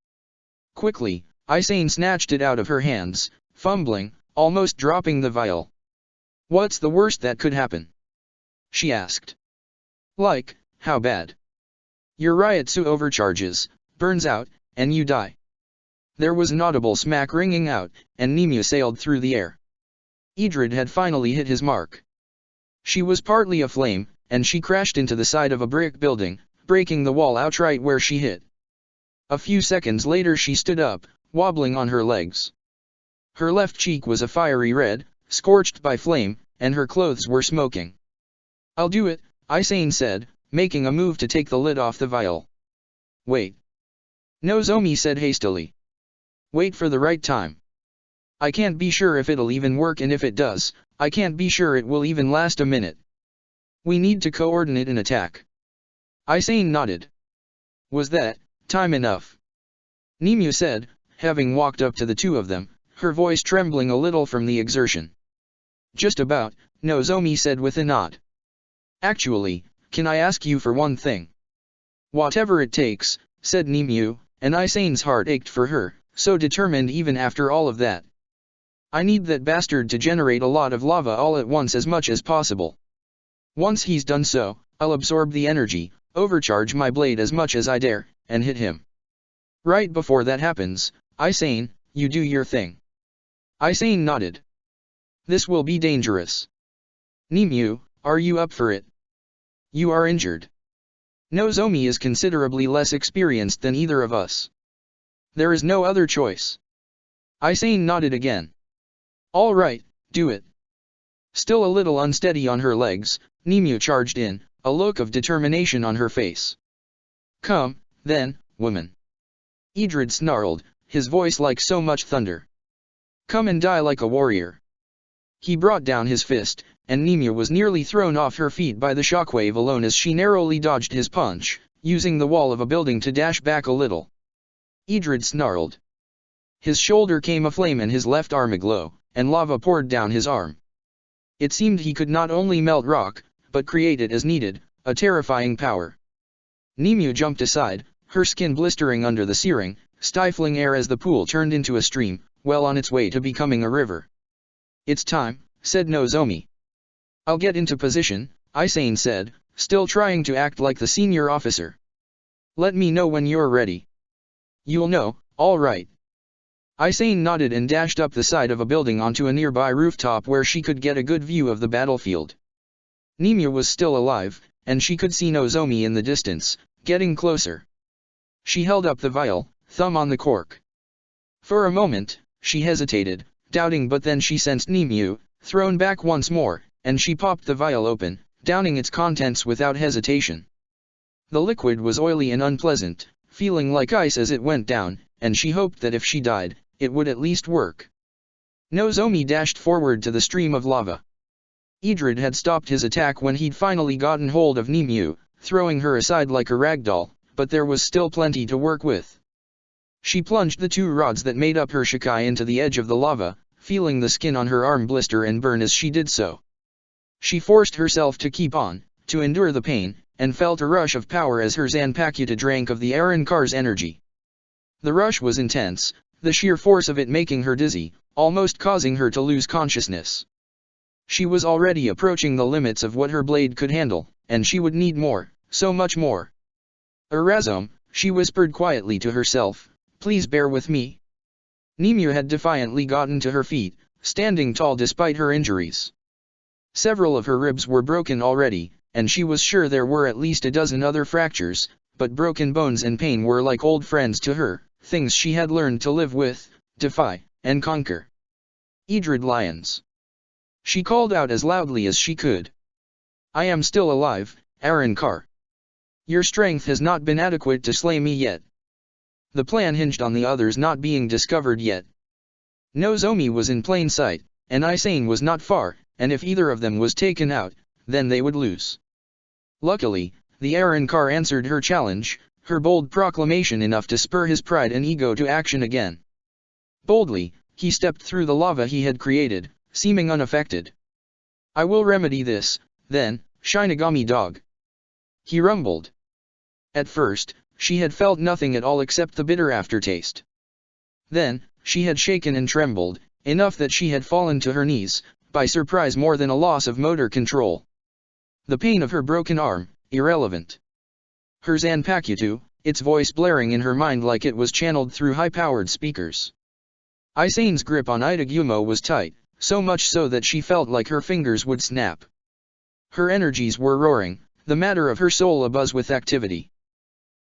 Quickly, Isane snatched it out of her hands, fumbling, almost dropping the vial. What's the worst that could happen? She asked. Like, how bad? Your Ryotsu overcharges, burns out, and you die. There was an audible smack ringing out, and Nimue sailed through the air. Idrid had finally hit his mark. She was partly aflame, and she crashed into the side of a brick building, breaking the wall outright where she hit. A few seconds later she stood up, wobbling on her legs. Her left cheek was a fiery red, scorched by flame, and her clothes were smoking. I'll do it, Isane said, making a move to take the lid off the vial. Wait. Nozomi said hastily. Wait for the right time. I can't be sure if it'll even work, and if it does, I can't be sure it will even last a minute. We need to coordinate an attack. Isane nodded. Was that time enough? Nimue said, having walked up to the two of them, her voice trembling a little from the exertion. Just about, Nozomi said with a nod. Actually, can I ask you for one thing? Whatever it takes, said Nimue, and Isane's heart ached for her, so determined even after all of that. I need that bastard to generate a lot of lava all at once, as much as possible. Once he's done so, I'll absorb the energy, overcharge my blade as much as I dare, and hit him. Right before that happens, Isane, you do your thing. Isane nodded. This will be dangerous. Nimue, are you up for it? You are injured. Nozomi is considerably less experienced than either of us. There is no other choice. Isane nodded again. All right, do it. Still a little unsteady on her legs, Nimue charged in, a look of determination on her face. Come, then, woman. Idrid snarled, his voice like so much thunder. Come and die like a warrior. He brought down his fist, and Nimue was nearly thrown off her feet by the shockwave alone as she narrowly dodged his punch, using the wall of a building to dash back a little. Idrid snarled. His shoulder came aflame and his left arm aglow, and lava poured down his arm. It seemed he could not only melt rock, but create it as needed, a terrifying power. Nimue jumped aside, her skin blistering under the searing, stifling air as the pool turned into a stream, well on its way to becoming a river. It's time, said Nozomi. I'll get into position, Isane said, still trying to act like the senior officer. Let me know when you're ready. You'll know, all right. Isane nodded and dashed up the side of a building onto a nearby rooftop where she could get a good view of the battlefield. Nimue was still alive, and she could see Nozomi in the distance, getting closer. She held up the vial, thumb on the cork. For a moment, she hesitated, doubting, but then she sensed Nimue, thrown back once more, and she popped the vial open, downing its contents without hesitation. The liquid was oily and unpleasant, feeling like ice as it went down, and she hoped that if she died, it would at least work. Nozomi dashed forward to the stream of lava. Idrid had stopped his attack when he'd finally gotten hold of Nimue, throwing her aside like a ragdoll, but there was still plenty to work with. She plunged the two rods that made up her shikai into the edge of the lava, feeling the skin on her arm blister and burn as she did so. She forced herself to keep on, to endure the pain, and felt a rush of power as her Zanpakuta drank of the Arrancar's energy. The rush was intense, the sheer force of it making her dizzy, almost causing her to lose consciousness. She was already approaching the limits of what her blade could handle, and she would need more, so much more. Erza, she whispered quietly to herself, please bear with me. Nimue had defiantly gotten to her feet, standing tall despite her injuries. Several of her ribs were broken already, and she was sure there were at least a dozen other fractures, but broken bones and pain were like old friends to her, things she had learned to live with, defy, and conquer. Idrid Lyons. She called out as loudly as she could. I am still alive, Arrancar. Your strength has not been adequate to slay me yet. The plan hinged on the others not being discovered yet. Nozomi was in plain sight, and Isane was not far, and if either of them was taken out, then they would lose. Luckily, the Arrancar answered her challenge, her bold proclamation enough to spur his pride and ego to action again. Boldly, he stepped through the lava he had created, seeming unaffected. "I will remedy this, then, Shinigami dog," he rumbled. At first, she had felt nothing at all except the bitter aftertaste. Then, she had shaken and trembled, enough that she had fallen to her knees, by surprise more than a loss of motor control. The pain of her broken arm, irrelevant. Her Zanpakuto, its voice blaring in her mind like it was channeled through high-powered speakers. Isane's grip on Itagumo was tight, so much so that she felt like her fingers would snap. Her energies were roaring, the matter of her soul abuzz with activity.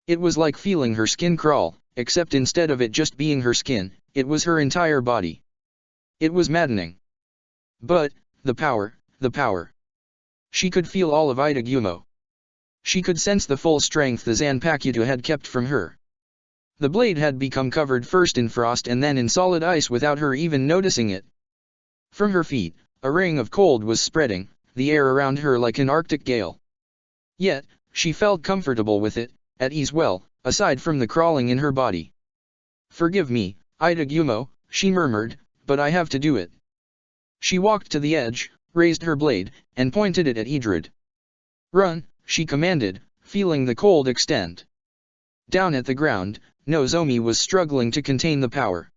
It was like feeling her skin crawl, except instead of it just being her skin, it was her entire body. It was maddening. But, the power. She could feel all of Itagumo. She could sense the full strength the Zanpakuto had kept from her. The blade had become covered first in frost and then in solid ice without her even noticing it. From her feet, a ring of cold was spreading, the air around her like an arctic gale. Yet, she felt comfortable with it, at ease well, aside from the crawling in her body. "Forgive me, Itagumo," she murmured, "but I have to do it." She walked to the edge, raised her blade, and pointed it at Idrid. "Run," she commanded, feeling the cold extend. Down at the ground, Nozomi was struggling to contain the power.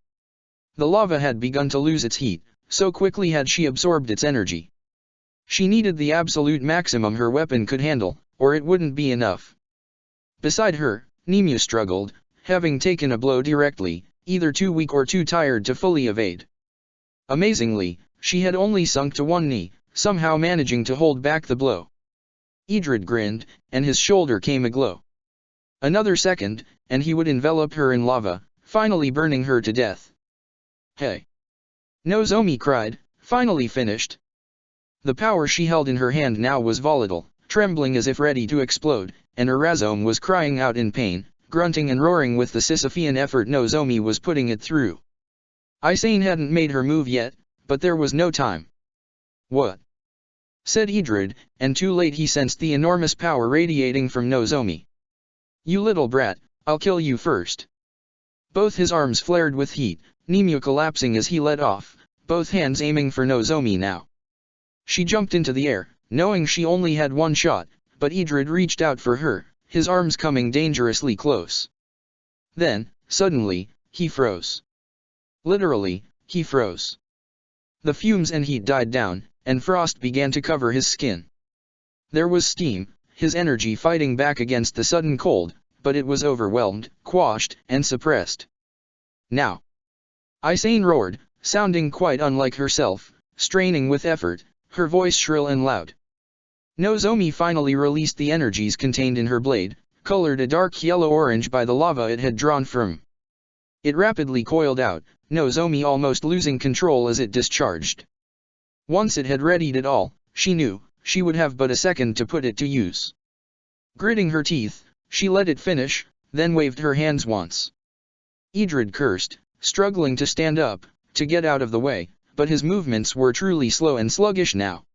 The lava had begun to lose its heat, so quickly had she absorbed its energy. She needed the absolute maximum her weapon could handle, or it wouldn't be enough. Beside her, Nimue struggled, having taken a blow directly, either too weak or too tired to fully evade. Amazingly, she had only sunk to one knee, somehow managing to hold back the blow. Idrid grinned, and his shoulder came aglow. Another second, and he would envelop her in lava, finally burning her to death. "Hey!" Nozomi cried, finally finished. The power she held in her hand now was volatile, trembling as if ready to explode, and Erza was crying out in pain, grunting and roaring with the Sisyphean effort Nozomi was putting it through. Isane hadn't made her move yet, but there was no time. "What?" said Idrid, and too late he sensed the enormous power radiating from Nozomi. "You little brat, I'll kill you first." Both his arms flared with heat, Nimue collapsing as he let off, both hands aiming for Nozomi now. She jumped into the air, knowing she only had one shot, but Idrid reached out for her, his arms coming dangerously close. Then, suddenly, he froze. Literally, he froze. The fumes and heat died down, and frost began to cover his skin. There was steam, his energy fighting back against the sudden cold, but it was overwhelmed, quashed, and suppressed. "Now!" Isane roared, sounding quite unlike herself, straining with effort, her voice shrill and loud. Nozomi finally released the energies contained in her blade, colored a dark yellow-orange by the lava it had drawn from. It rapidly coiled out, Nozomi almost losing control as it discharged. Once it had readied it all, she knew, she would have but a second to put it to use. Gritting her teeth, she let it finish, then waved her hands once. Idrid cursed, struggling to stand up, to get out of the way, but his movements were truly slow and sluggish now.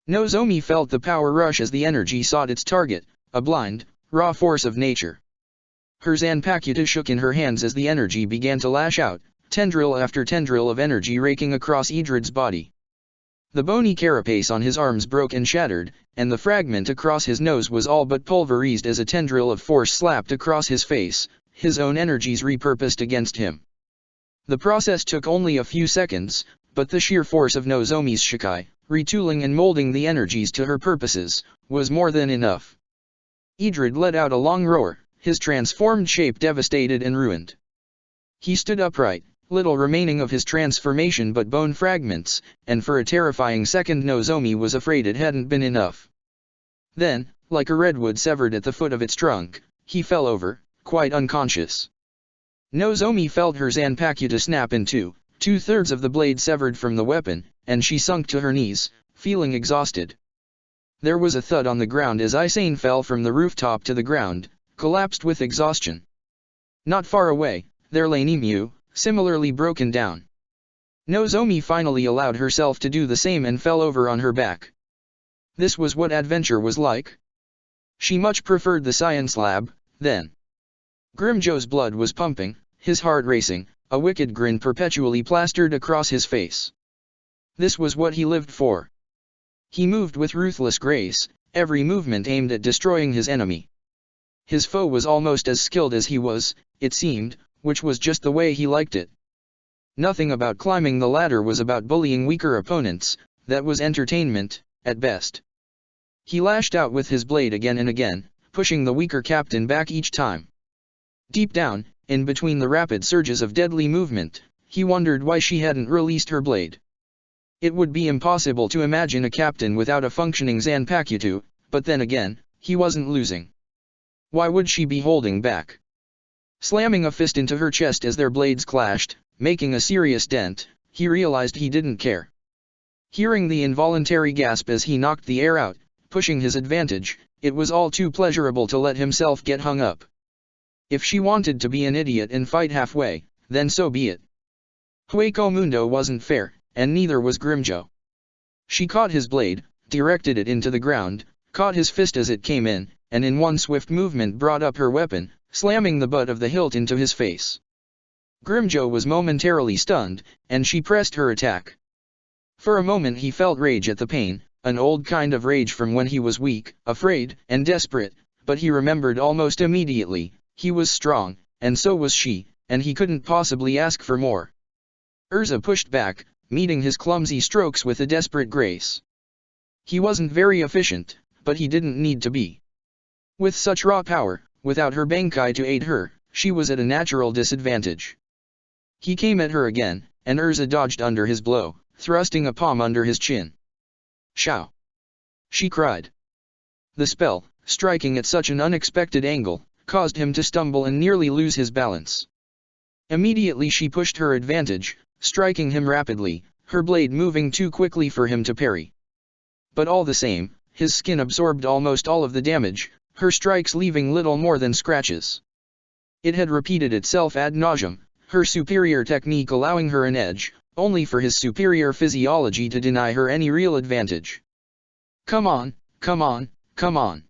Nozomi felt the power rush as the energy sought its target, a blind, raw force of nature. Her Zanpakuto shook in her hands as the energy began to lash out, tendril after tendril of energy raking across Idrid's body. The bony carapace on his arms broke and shattered, and the fragment across his nose was all but pulverized as a tendril of force slapped across his face, his own energies repurposed against him. The process took only a few seconds, but the sheer force of Nozomi's Shikai, retooling and molding the energies to her purposes, was more than enough. Idrid let out a long roar, his transformed shape devastated and ruined. He stood upright, little remaining of his transformation but bone fragments, and for a terrifying second Nozomi was afraid it hadn't been enough. Then, like a redwood severed at the foot of its trunk, he fell over, quite unconscious. Nozomi felt her Zanpakuto snap in two, 2/3 of the blade severed from the weapon, and she sunk to her knees, feeling exhausted. There was a thud on the ground as Isane fell from the rooftop to the ground, collapsed with exhaustion. Not far away, there lay Nimue, similarly broken down. Nozomi finally allowed herself to do the same and fell over on her back. This was what adventure was like? She much preferred the science lab, then. Grimjo's blood was pumping, his heart racing, a wicked grin perpetually plastered across his face. This was what he lived for. He moved with ruthless grace, every movement aimed at destroying his enemy. His foe was almost as skilled as he was, it seemed, which was just the way he liked it. Nothing about climbing the ladder was about bullying weaker opponents, that was entertainment, at best. He lashed out with his blade again and again, pushing the weaker captain back each time. Deep down, in between the rapid surges of deadly movement, he wondered why she hadn't released her blade. It would be impossible to imagine a captain without a functioning Zanpakuto, but then again, he wasn't losing. Why would she be holding back? Slamming a fist into her chest as their blades clashed, making a serious dent, he realized he didn't care. Hearing the involuntary gasp as he knocked the air out, pushing his advantage, it was all too pleasurable to let himself get hung up. If she wanted to be an idiot and fight halfway, then so be it. Hueco Mundo wasn't fair, and neither was Grimjo. She caught his blade, directed it into the ground, caught his fist as it came in, and in one swift movement brought up her weapon, slamming the butt of the hilt into his face. Grimjo was momentarily stunned, and she pressed her attack. For a moment he felt rage at the pain, an old kind of rage from when he was weak, afraid, and desperate, but he remembered almost immediately, he was strong, and so was she, and he couldn't possibly ask for more. Erza pushed back, meeting his clumsy strokes with a desperate grace. He wasn't very efficient, but he didn't need to be. With such raw power, without her Bankai to aid her, she was at a natural disadvantage. He came at her again, and Erza dodged under his blow, thrusting a palm under his chin. "Shao!" she cried. The spell, striking at such an unexpected angle, caused him to stumble and nearly lose his balance. Immediately she pushed her advantage, striking him rapidly, her blade moving too quickly for him to parry. But all the same, his skin absorbed almost all of the damage, her strikes leaving little more than scratches. It had repeated itself ad nauseum, her superior technique allowing her an edge, only for his superior physiology to deny her any real advantage. "Come on, come on, come on!"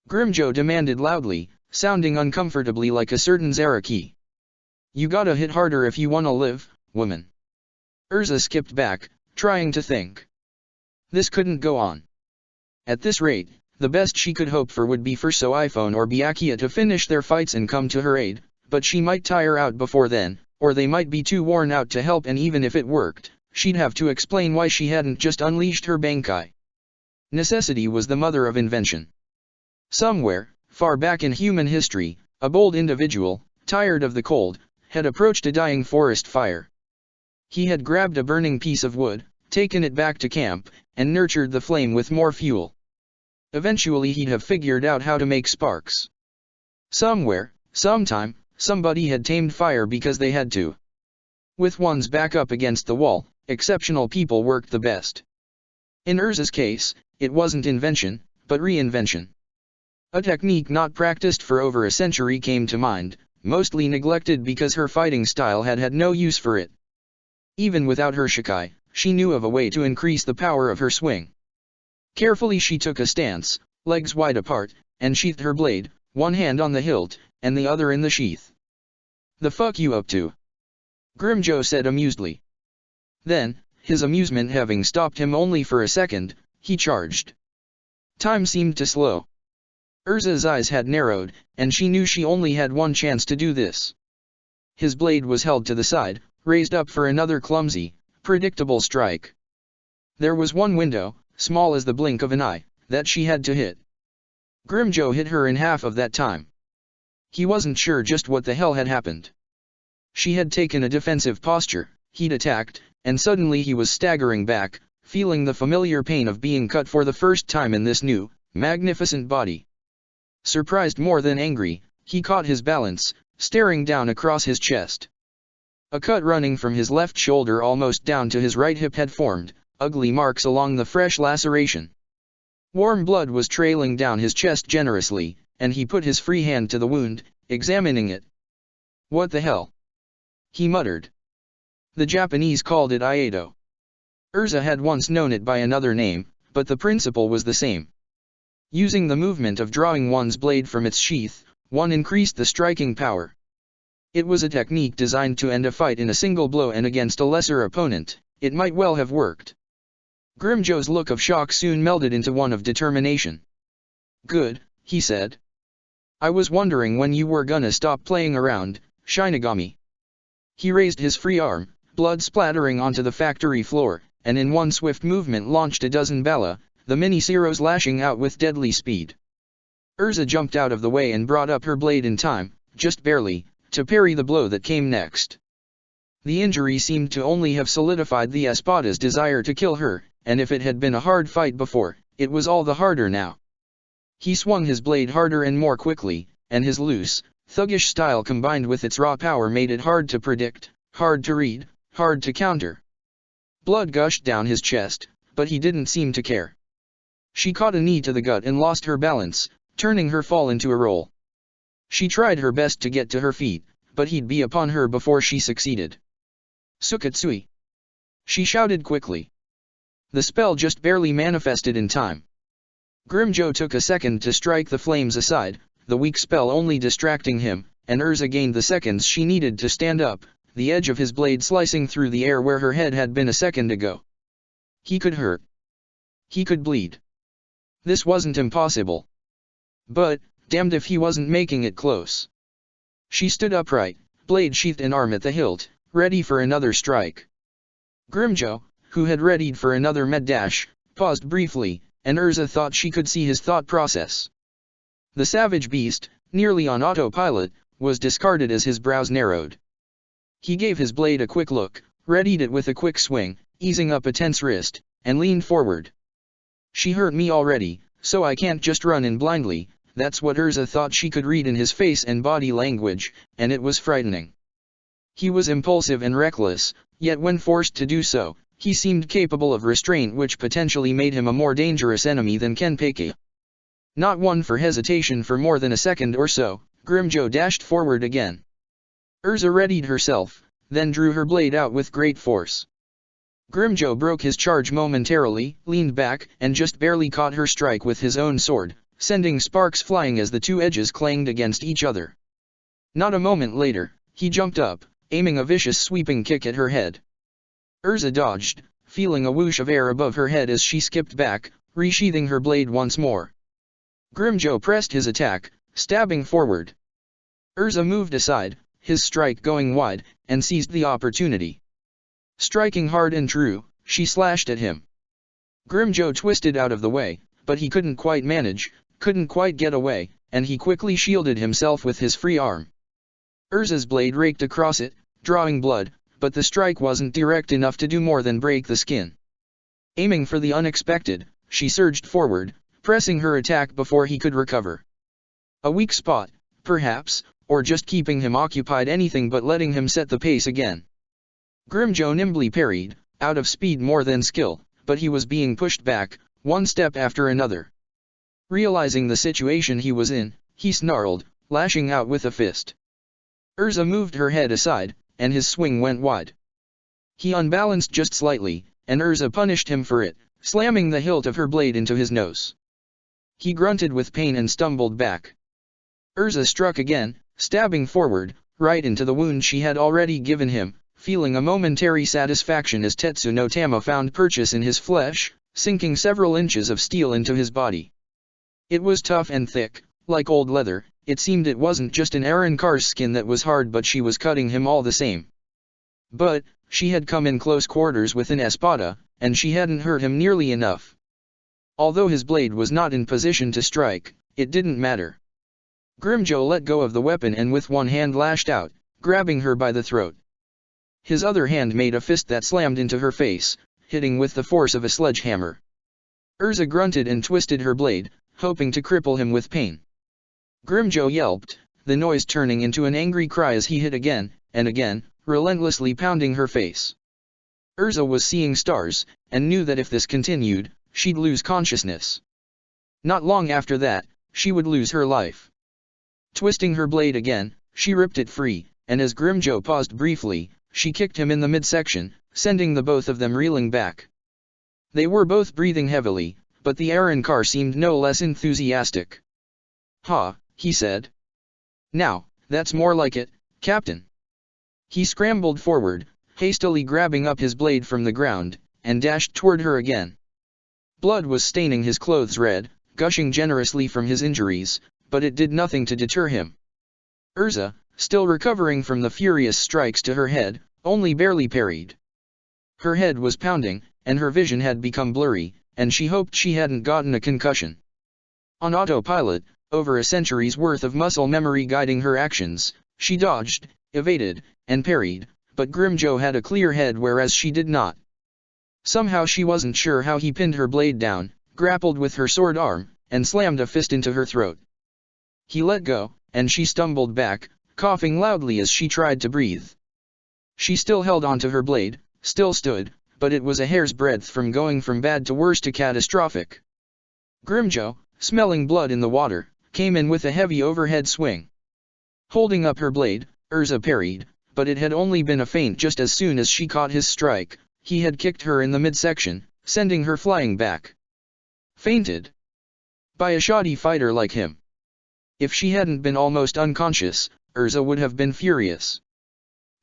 Grimjo demanded loudly, sounding uncomfortably like a certain Zaraki. "You gotta hit harder if you wanna live, woman." Erza skipped back, trying to think. This couldn't go on. At this rate, the best she could hope for would be for Soifone or Byakuya to finish their fights and come to her aid, but she might tire out before then, or they might be too worn out to help, and even if it worked, she'd have to explain why she hadn't just unleashed her Bankai. Necessity was the mother of invention. Somewhere, far back in human history, a bold individual, tired of the cold, had approached a dying forest fire. He had grabbed a burning piece of wood, taken it back to camp, and nurtured the flame with more fuel. Eventually he'd have figured out how to make sparks. Somewhere, sometime, somebody had tamed fire because they had to. With one's back up against the wall, exceptional people worked the best. In Erza's case, it wasn't invention, but reinvention. A technique not practiced for over a century came to mind, mostly neglected because her fighting style had had no use for it. Even without her Shikai, she knew of a way to increase the power of her swing. Carefully she took a stance, legs wide apart, and sheathed her blade, one hand on the hilt, and the other in the sheath. "The fuck you up to?" Grimjo said amusedly. Then, his amusement having stopped him only for a second, he charged. Time seemed to slow. Erza's eyes had narrowed, and she knew she only had one chance to do this. His blade was held to the side, raised up for another clumsy, predictable strike. There was one window, small as the blink of an eye, that she had to hit. Grimjo hit her in half of that time. He wasn't sure just what the hell had happened. She had taken a defensive posture, he'd attacked, and suddenly he was staggering back, feeling the familiar pain of being cut for the first time in this new, magnificent body. Surprised more than angry, he caught his balance, staring down across his chest. A cut running from his left shoulder almost down to his right hip had formed, ugly marks along the fresh laceration. Warm blood was trailing down his chest generously, and he put his free hand to the wound, examining it. "What the hell?" he muttered. The Japanese called it Iato. Erza had once known it by another name, but the principle was the same. Using the movement of drawing one's blade from its sheath, one increased the striking power. It was a technique designed to end a fight in a single blow and against a lesser opponent. It might well have worked. Grimjo's look of shock soon melded into one of determination. "Good," he said. "I was wondering when you were gonna stop playing around, Shinigami." He raised his free arm, blood splattering onto the factory floor, and in one swift movement launched a dozen bala, the mini-Zeros lashing out with deadly speed. Erza jumped out of the way and brought up her blade in time, just barely, to parry the blow that came next. The injury seemed to only have solidified the Espada's desire to kill her, and if it had been a hard fight before, it was all the harder now. He swung his blade harder and more quickly, and his loose, thuggish style combined with its raw power made it hard to predict, hard to read, hard to counter. Blood gushed down his chest, but he didn't seem to care. She caught a knee to the gut and lost her balance, turning her fall into a roll. She tried her best to get to her feet, but he'd be upon her before she succeeded. "Sukatsui!" she shouted quickly. The spell just barely manifested in time. Grimjo took a second to strike the flames aside, the weak spell only distracting him, and Erza gained the seconds she needed to stand up, the edge of his blade slicing through the air where her head had been a second ago. He could hurt. He could bleed. This wasn't impossible. But, damned if he wasn't making it close. She stood upright, blade sheathed and arm at the hilt, ready for another strike. Grimjo, who had readied for another med dash, paused briefly, and Erza thought she could see his thought process. The savage beast, nearly on autopilot, was discarded as his brows narrowed. He gave his blade a quick look, readied it with a quick swing, easing up a tense wrist, and leaned forward. "She hurt me already, so I can't just run in blindly." That's what Erza thought she could read in his face and body language, and it was frightening. He was impulsive and reckless, yet when forced to do so, he seemed capable of restraint which potentially made him a more dangerous enemy than Kenpeki. Not one for hesitation for more than a second or so, Grimjo dashed forward again. Erza readied herself, then drew her blade out with great force. Grimjo broke his charge momentarily, leaned back, and just barely caught her strike with his own sword, sending sparks flying as the two edges clanged against each other. Not a moment later, he jumped up, aiming a vicious sweeping kick at her head. Erza dodged, feeling a whoosh of air above her head as she skipped back, resheathing her blade once more. Grimjo pressed his attack, stabbing forward. Erza moved aside, his strike going wide, and seized the opportunity. Striking hard and true, she slashed at him. Grimjo twisted out of the way, but he couldn't quite manage, couldn't quite get away, and he quickly shielded himself with his free arm. Erza's blade raked across it, drawing blood, but the strike wasn't direct enough to do more than break the skin. Aiming for the unexpected, she surged forward, pressing her attack before he could recover. A weak spot, perhaps, or just keeping him occupied, anything but letting him set the pace again. Grimjo nimbly parried, out of speed more than skill, but he was being pushed back, one step after another. Realizing the situation he was in, he snarled, lashing out with a fist. Erza moved her head aside, and his swing went wide. He unbalanced just slightly, and Erza punished him for it, slamming the hilt of her blade into his nose. He grunted with pain and stumbled back. Erza struck again, stabbing forward, right into the wound she had already given him, feeling a momentary satisfaction as Tetsu no Tama found purchase in his flesh, sinking several inches of steel into his body. It was tough and thick, like old leather. It seemed it wasn't just an Arrancar's skin that was hard, but she was cutting him all the same. But, she had come in close quarters with an espada, and she hadn't hurt him nearly enough. Although his blade was not in position to strike, it didn't matter. Grimjo let go of the weapon and with one hand lashed out, grabbing her by the throat. His other hand made a fist that slammed into her face, hitting with the force of a sledgehammer. Erza grunted and twisted her blade, hoping to cripple him with pain. Grimjo yelped, the noise turning into an angry cry as he hit again, and again, relentlessly pounding her face. Erza was seeing stars, and knew that if this continued, she'd lose consciousness. Not long after that, she would lose her life. Twisting her blade again, she ripped it free, and as Grimjo paused briefly, she kicked him in the midsection, sending the both of them reeling back. They were both breathing heavily, but the Arrancar seemed no less enthusiastic. "Ha," he said. "Now, that's more like it, Captain! He scrambled forward, hastily grabbing up his blade from the ground, and dashed toward her again. Blood was staining his clothes red, gushing generously from his injuries, but it did nothing to deter him. Erza, still recovering from the furious strikes to her head, only barely parried. Her head was pounding, and her vision had become blurry, and she hoped she hadn't gotten a concussion. On autopilot, over a century's worth of muscle memory guiding her actions, she dodged, evaded, and parried, but Grimjoe had a clear head whereas she did not. Somehow she wasn't sure how he pinned her blade down, grappled with her sword arm, and slammed a fist into her throat. He let go, and she stumbled back, coughing loudly as she tried to breathe. She still held onto her blade, still stood, but it was a hair's breadth from going from bad to worse to catastrophic. Grimjoe, smelling blood in the water, came in with a heavy overhead swing. Holding up her blade, Erza parried, but it had only been a feint. Just as soon as she caught his strike, he had kicked her in the midsection, sending her flying back. Fainted? By a shoddy fighter like him. If she hadn't been almost unconscious, Erza would have been furious.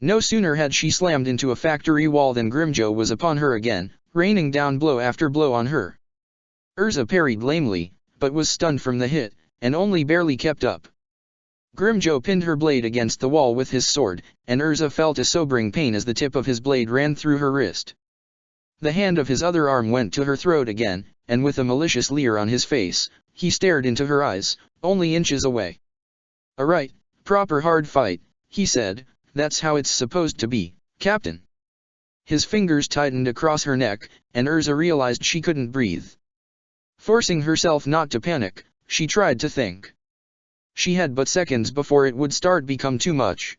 No sooner had she slammed into a factory wall than Grimjoe was upon her again, raining down blow after blow on her. Erza parried lamely, but was stunned from the hit, and only barely kept up. Grimjoe pinned her blade against the wall with his sword, and Erza felt a sobering pain as the tip of his blade ran through her wrist. The hand of his other arm went to her throat again, and with a malicious leer on his face, he stared into her eyes, only inches away. "A right, proper hard fight," he said, "that's how it's supposed to be, Captain." His fingers tightened across her neck, and Erza realized she couldn't breathe. Forcing herself not to panic, she tried to think. She had but seconds before it would start become too much.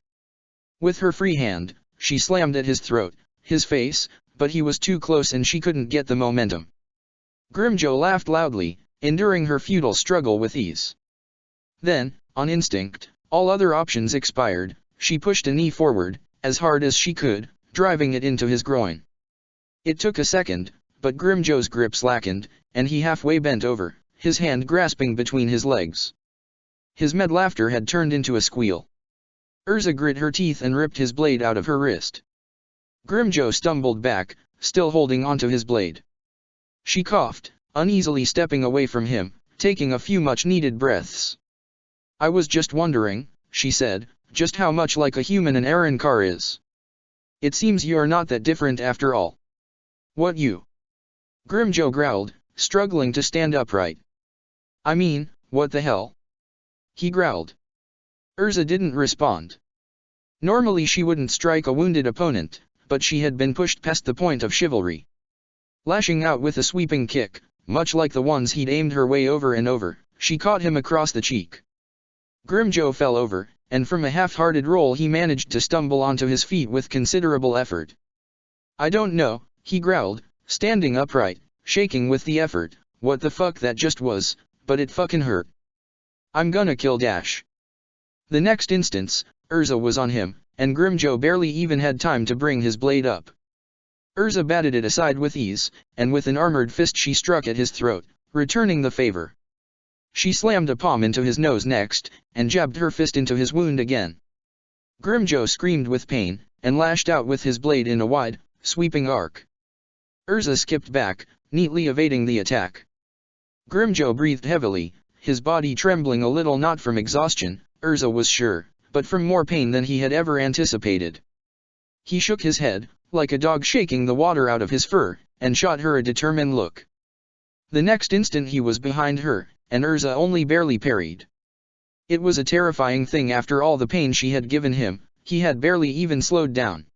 With her free hand, she slammed at his throat, his face, but he was too close and she couldn't get the momentum. Grimjoe laughed loudly, enduring her futile struggle with ease. Then, on instinct, all other options expired, she pushed a knee forward, as hard as she could, driving it into his groin. It took a second, but Grimjoe's grip slackened, and he halfway bent over, his hand grasping between his legs. His mad laughter had turned into a squeal. Erza grit her teeth and ripped his blade out of her wrist. Grimjoe stumbled back, still holding onto his blade. She coughed, uneasily stepping away from him, taking a few much-needed breaths. "I was just wondering," she said, "just how much like a human an Arrancar is. It seems you're not that different after all." "What you?" Grimjoe growled, struggling to stand upright. "I mean, what the hell?" he growled. Erza didn't respond. Normally she wouldn't strike a wounded opponent, but she had been pushed past the point of chivalry. Lashing out with a sweeping kick, much like the ones he'd aimed her way over and over, she caught him across the cheek. Grimjoe fell over, and from a half-hearted roll he managed to stumble onto his feet with considerable effort. "I don't know," he growled, standing upright, shaking with the effort, "what the fuck that just was, but it fucking hurt. I'm gonna kill Dash." The next instant, Erza was on him, and Grimjoe barely even had time to bring his blade up. Erza batted it aside with ease, and with an armored fist she struck at his throat, returning the favor. She slammed a palm into his nose next, and jabbed her fist into his wound again. Grimjoe screamed with pain, and lashed out with his blade in a wide, sweeping arc. Erza skipped back, neatly evading the attack. Grimjoe breathed heavily, his body trembling a little, not from exhaustion, Erza was sure, but from more pain than he had ever anticipated. He shook his head, like a dog shaking the water out of his fur, and shot her a determined look. The next instant he was behind her, and Erza only barely parried. It was a terrifying thing. After all the pain she had given him, he had barely even slowed down.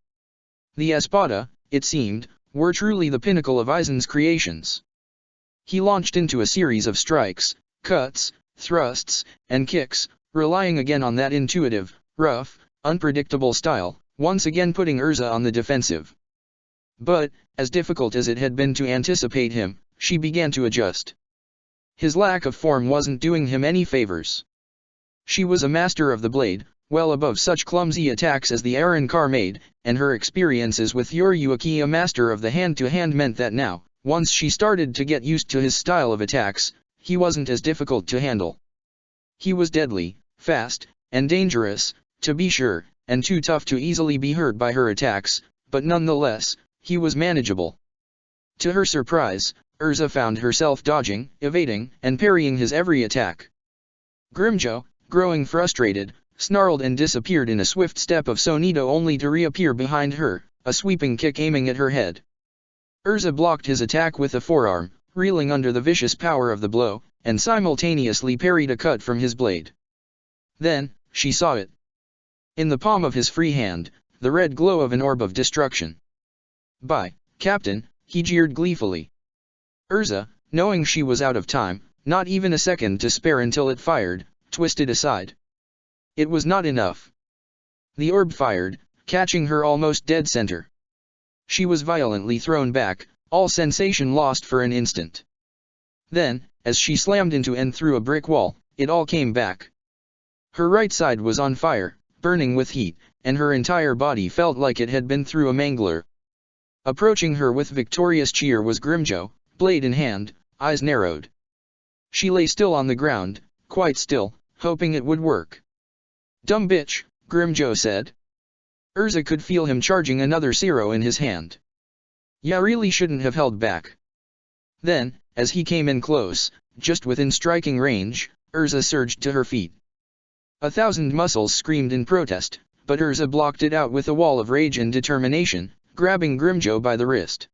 The Espada, it seemed, were truly the pinnacle of Aizen's creations. He launched into a series of strikes, cuts, thrusts, and kicks, relying again on that intuitive, rough, unpredictable style, once again putting Erza on the defensive. But, as difficult as it had been to anticipate him, she began to adjust. His lack of form wasn't doing him any favors. She was a master of the blade, well above such clumsy attacks as the Arrancar made, and her experiences with Yoryuki, a master of the hand-to-hand, meant that now, once she started to get used to his style of attacks, he wasn't as difficult to handle. He was deadly, fast, and dangerous, to be sure, and too tough to easily be hurt by her attacks, but nonetheless, he was manageable. To her surprise, Erza found herself dodging, evading, and parrying his every attack. Grimjo, growing frustrated, snarled and disappeared in a swift step of sonido only to reappear behind her, a sweeping kick aiming at her head. Erza blocked his attack with a forearm, reeling under the vicious power of the blow, and simultaneously parried a cut from his blade. Then, she saw it. In the palm of his free hand, the red glow of an orb of destruction. "Bye, Captain," he jeered gleefully. Erza, knowing she was out of time, not even a second to spare until it fired, twisted aside. It was not enough. The orb fired, catching her almost dead center. She was violently thrown back, all sensation lost for an instant. Then, as she slammed into and through a brick wall, it all came back. Her right side was on fire, burning with heat, and her entire body felt like it had been through a mangler. Approaching her with victorious cheer was Grimjo, blade in hand, eyes narrowed. She lay still on the ground, quite still, hoping it would work. "Dumb bitch," Grimjo said. Erza could feel him charging another zero in his hand. "Ya really shouldn't have held back." Then, as he came in close, just within striking range, Erza surged to her feet. 1,000 muscles screamed in protest, but Erza blocked it out with a wall of rage and determination, grabbing Grimjo by the wrist.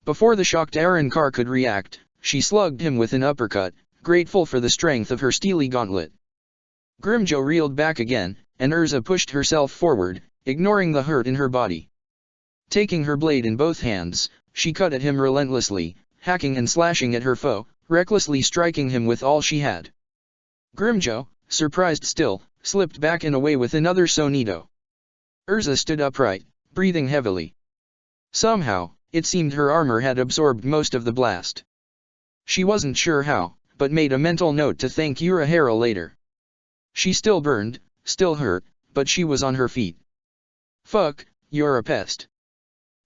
Before the shocked Arankar could react, she slugged him with an uppercut, grateful for the strength of her steely gauntlet. Grimjo reeled back again, and Erza pushed herself forward, ignoring the hurt in her body. Taking her blade in both hands, she cut at him relentlessly, hacking and slashing at her foe, recklessly striking him with all she had. Grimjo, surprised still, slipped back and away with another sonido. Erza stood upright, breathing heavily. Somehow, it seemed her armor had absorbed most of the blast. She wasn't sure how, but made a mental note to thank Urahara later. She still burned, still hurt, but she was on her feet. "Fuck, you're a pest,"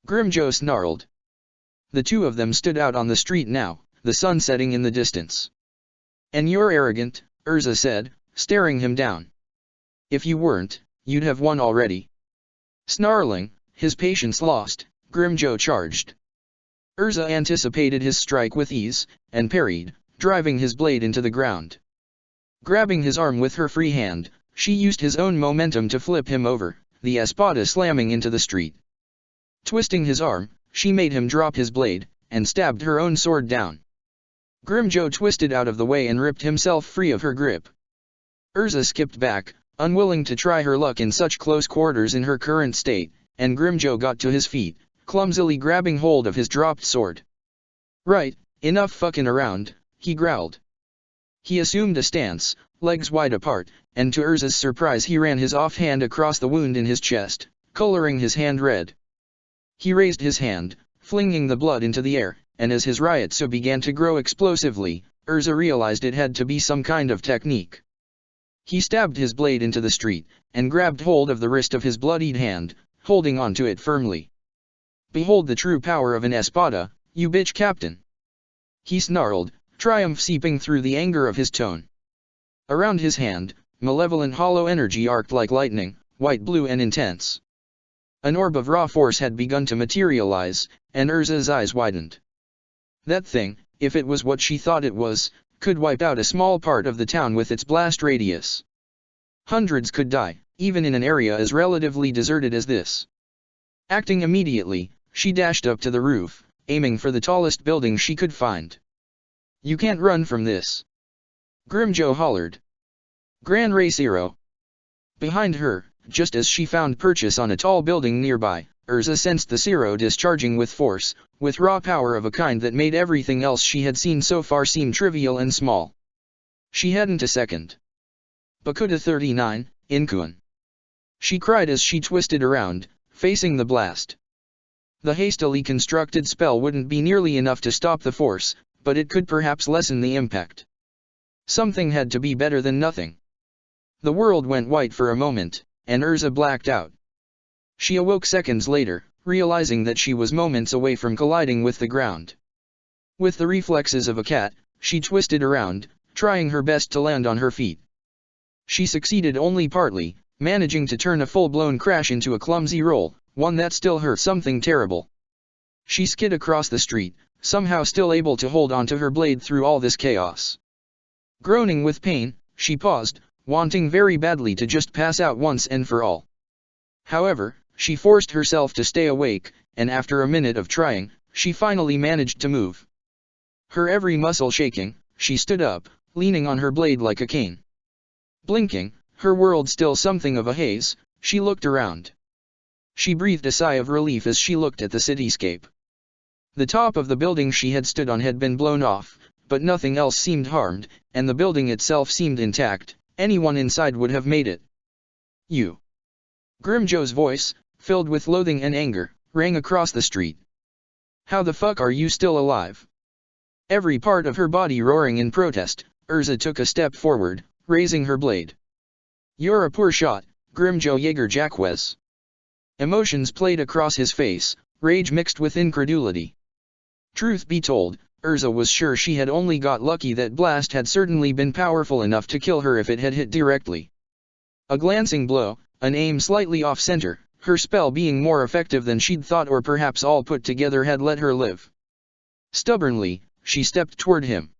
Grimjo snarled. The two of them stood out on the street now, the sun setting in the distance. "And you're arrogant," Erza said, staring him down. "If you weren't, you'd have won already." Snarling, his patience lost, Grimjo charged. Erza anticipated his strike with ease, and parried, driving his blade into the ground. Grabbing his arm with her free hand, she used his own momentum to flip him over, the espada slamming into the street. Twisting his arm, she made him drop his blade, and stabbed her own sword down. Grimjo twisted out of the way and ripped himself free of her grip. Erza skipped back, unwilling to try her luck in such close quarters in her current state, and Grimjo got to his feet, clumsily grabbing hold of his dropped sword. "Right, enough fucking around," he growled. He assumed a stance, legs wide apart, and to Erza's surprise he ran his offhand across the wound in his chest, coloring his hand red. He raised his hand, flinging the blood into the air, and as his riotsu began to grow explosively, Erza realized it had to be some kind of technique. He stabbed his blade into the street, and grabbed hold of the wrist of his bloodied hand, holding on to it firmly. "Behold the true power of an espada, you bitch captain!" he snarled, triumph seeping through the anger of his tone. Around his hand, malevolent hollow energy arced like lightning, white-blue and intense. An orb of raw force had begun to materialize, and Erza's eyes widened. That thing, if it was what she thought it was, could wipe out a small part of the town with its blast radius. Hundreds could die, even in an area as relatively deserted as this. Acting immediately, she dashed up to the roof, aiming for the tallest building she could find. "You can't run from this," Grimjo hollered. "Gran Racero." Behind her, just as she found purchase on a tall building nearby, Erza sensed the Zero discharging with force, with raw power of a kind that made everything else she had seen so far seem trivial and small. She hadn't a second. "Bakuda 39, Inkuan," she cried as she twisted around, facing the blast. The hastily constructed spell wouldn't be nearly enough to stop the force, but it could perhaps lessen the impact. Something had to be better than nothing. The world went white for a moment, and Erza blacked out. She awoke seconds later, realizing that she was moments away from colliding with the ground. With the reflexes of a cat, she twisted around, trying her best to land on her feet. She succeeded only partly, managing to turn a full-blown crash into a clumsy roll, one that still hurt something terrible. She skid across the street, somehow still able to hold onto her blade through all this chaos. Groaning with pain, she paused, wanting very badly to just pass out once and for all. However, she forced herself to stay awake, and after a minute of trying, she finally managed to move. Her every muscle shaking, she stood up, leaning on her blade like a cane. Blinking, her world still something of a haze, she looked around. She breathed a sigh of relief as she looked at the cityscape. The top of the building she had stood on had been blown off, but nothing else seemed harmed, and the building itself seemed intact. Anyone inside would have made it. You. Grimjo's voice, filled with loathing and anger, rang across the street. How the fuck are you still alive? Every part of her body roaring in protest, Erza took a step forward, raising her blade. You're a poor shot, Grimjo Jaeger Jacques. Emotions played across his face, rage mixed with incredulity. Truth be told, Erza was sure she had only got lucky. That blast had certainly been powerful enough to kill her if it had hit directly. A glancing blow, an aim slightly off-center, her spell being more effective than she'd thought, or perhaps all put together, had let her live. Stubbornly, she stepped toward him.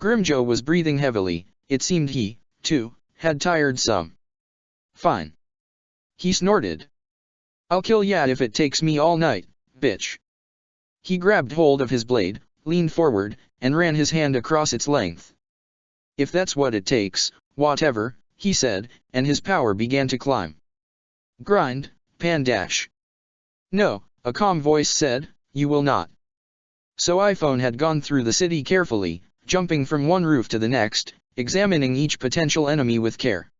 Grimjo was breathing heavily. It seemed he, too, had tired some. Fine. He snorted. I'll kill ya if it takes me all night, bitch. He grabbed hold of his blade, leaned forward, and ran his hand across its length. If that's what it takes, whatever, he said, and his power began to climb. Grind, Pandash. No, a calm voice said, you will not. So iPhone had gone through the city carefully, jumping from one roof to the next, examining each potential enemy with care.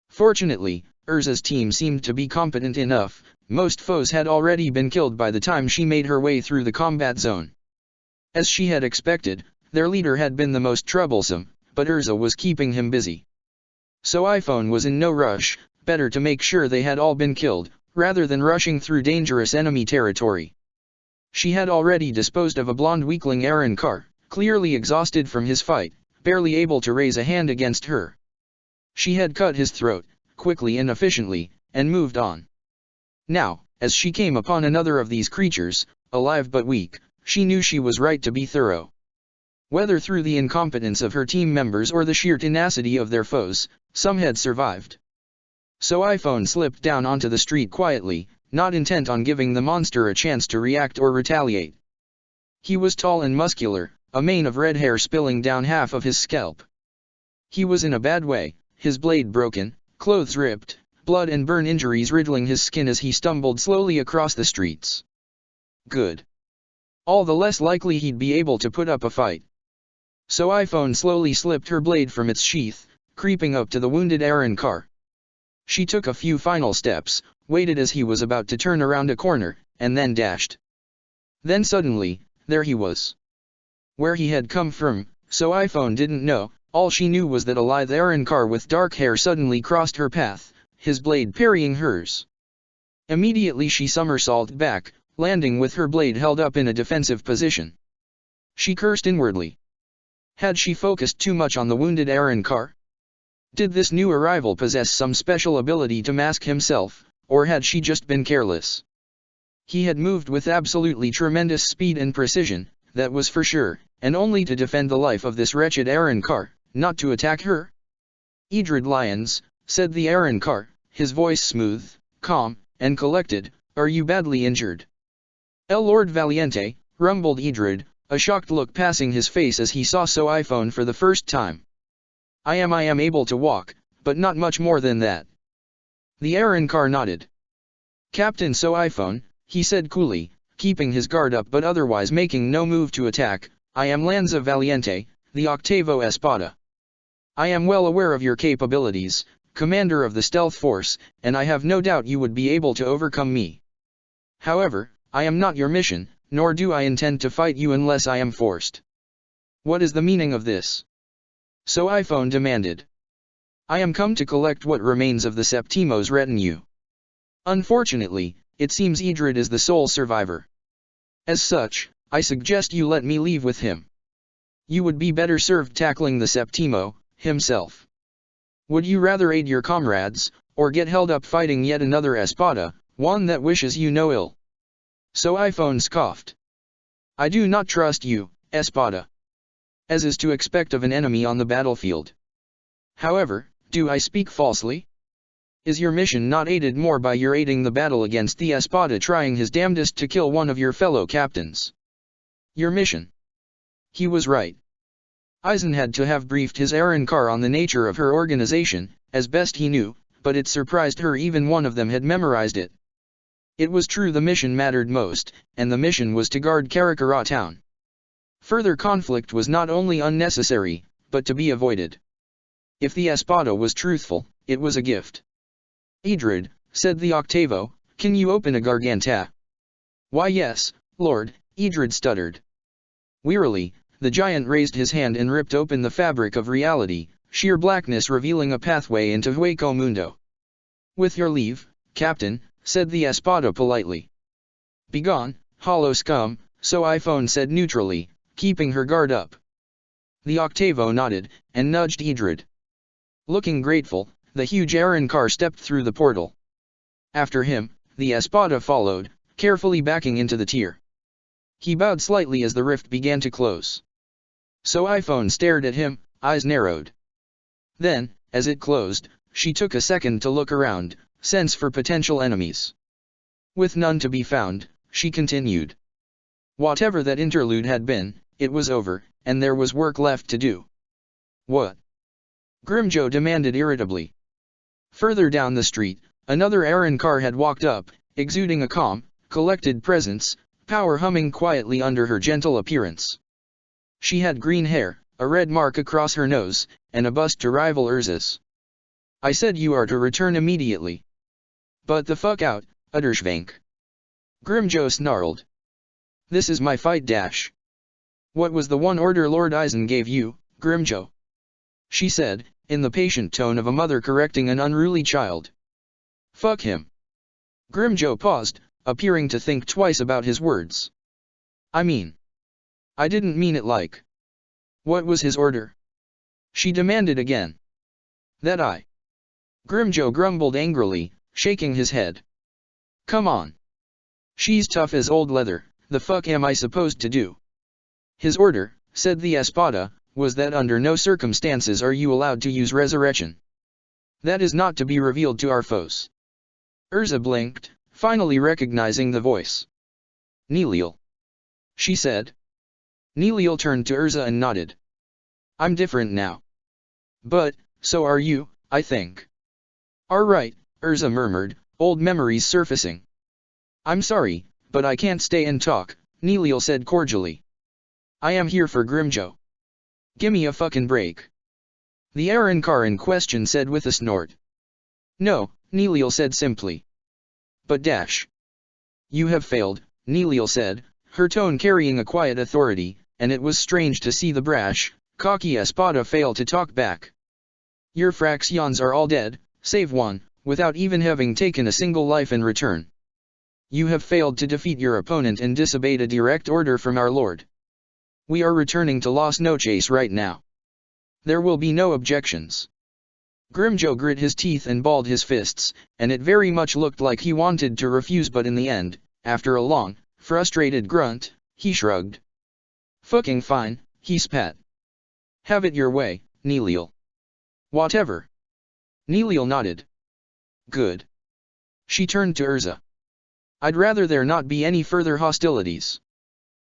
Fortunately, Erza's team seemed to be competent enough. Most foes had already been killed by the time she made her way through the combat zone. As she had expected, their leader had been the most troublesome, but Erza was keeping him busy. So iPhone was in no rush. Better to make sure they had all been killed, rather than rushing through dangerous enemy territory. She had already disposed of a blonde weakling Aaron Carr, clearly exhausted from his fight, barely able to raise a hand against her. She had cut his throat, quickly and efficiently, and moved on. Now, as she came upon another of these creatures, alive but weak, she knew she was right to be thorough. Whether through the incompetence of her team members or the sheer tenacity of their foes, some had survived. So iPhone slipped down onto the street quietly, not intent on giving the monster a chance to react or retaliate. He was tall and muscular, a mane of red hair spilling down half of his scalp. He was in a bad way, his blade broken, clothes ripped, blood and burn injuries riddling his skin as he stumbled slowly across the streets. Good. All the less likely he'd be able to put up a fight. So iPhone slowly slipped her blade from its sheath, creeping up to the wounded Aaron Carr. She took a few final steps, waited as he was about to turn around a corner, and then dashed. Then suddenly, there he was. Where he had come from, so iPhone didn't know. All she knew was that a lithe Aaron Carr with dark hair suddenly crossed her path, his blade parrying hers. Immediately she somersaulted back, landing with her blade held up in a defensive position. She cursed inwardly. Had she focused too much on the wounded Aaron Carr? Did this new arrival possess some special ability to mask himself, or had she just been careless? He had moved with absolutely tremendous speed and precision, that was for sure, and only to defend the life of this wretched Aaron Carr, not to attack her. Idrid Lyons, said the Aaron Carr, his voice smooth, calm, and collected, are you badly injured? El Lord Valiente, rumbled Idrid, a shocked look passing his face as he saw So iPhone for the first time. I am able to walk, but not much more than that. The Aaron Carr nodded. Captain So iPhone, he said coolly, keeping his guard up but otherwise making no move to attack, I am Lanza Valiente, the Octavo Espada. I am well aware of your capabilities, commander of the stealth force, and I have no doubt you would be able to overcome me. However, I am not your mission, nor do I intend to fight you unless I am forced. What is the meaning of this? So iPhone demanded. I am come to collect what remains of the Septimo's retinue. Unfortunately, it seems Idrid is the sole survivor. As such, I suggest you let me leave with him. You would be better served tackling the Septimo himself. Would you rather aid your comrades, or get held up fighting yet another espada, one that wishes you no ill. So iPhone scoffed. I do not trust you, espada. As is to expect of an enemy on the battlefield. However, do I speak falsely? Is your mission not aided more by your aiding the battle against the espada trying his damnedest to kill one of your fellow captains? Your mission. He was right. Eisen had to have briefed his Car on the nature of her organization, as best he knew, but it surprised her even one of them had memorized it. It was true the mission mattered most, and the mission was to guard Karakara town. Further conflict was not only unnecessary, but to be avoided. If the espada was truthful, it was a gift. Idrid, said the octavo, can you open a garganta? Why yes, Lord, Idrid stuttered. Wearily, the giant raised his hand and ripped open the fabric of reality, sheer blackness revealing a pathway into Hueco Mundo. With your leave, Captain, said the espada politely. Begone, hollow scum, so iPhone said neutrally, keeping her guard up. The octavo nodded, and nudged Idrid. Looking grateful, the huge Car stepped through the portal. After him, the espada followed, carefully backing into the tier. He bowed slightly as the rift began to close. So iPhone stared at him, eyes narrowed. Then, as it closed, she took a second to look around, sense for potential enemies. With none to be found, she continued. Whatever that interlude had been, it was over, and there was work left to do. What? Grimjo demanded irritably. Further down the street, another Car had walked up, exuding a calm, collected presence, power humming quietly under her gentle appearance. She had green hair, a red mark across her nose, and a bust to rival Erza's. I said you are to return immediately. But the fuck out, Utterschwank. Grimjo snarled. This is my fight dash. What was the one order Lord Eisen gave you, Grimjo? She said, in the patient tone of a mother correcting an unruly child. Fuck him. Grimjo paused, appearing to think twice about his words. I didn't mean it like. What was his order? She demanded again. That I. Grimjo grumbled angrily, shaking his head. Come on. She's tough as old leather, the fuck am I supposed to do? His order, said the espada, was that under no circumstances are you allowed to use resurrection. That is not to be revealed to our foes. Erza blinked, finally recognizing the voice. Nilil. She said. Nilil turned to Erza and nodded. I'm different now. But, so are you, I think. Alright, Erza murmured, old memories surfacing. I'm sorry, but I can't stay and talk, Nilil said cordially. I am here for Grimjo. Gimme a fucking break. The Car in question said with a snort. No, Nilil said simply. But dash. You have failed, Nilil said, her tone carrying a quiet authority, and it was strange to see the brash, cocky espada fail to talk back. Your fractions are all dead, save one, without even having taken a single life in return. You have failed to defeat your opponent and disobeyed a direct order from our lord. We are returning to Las Noches right now. There will be no objections. Grimjo grit his teeth and balled his fists, and it very much looked like he wanted to refuse, but in the end, after a long, frustrated grunt, he shrugged. Fucking fine, he spat. Have it your way, Nilil. Whatever. Nilil nodded. Good. She turned to Erza. I'd rather there not be any further hostilities.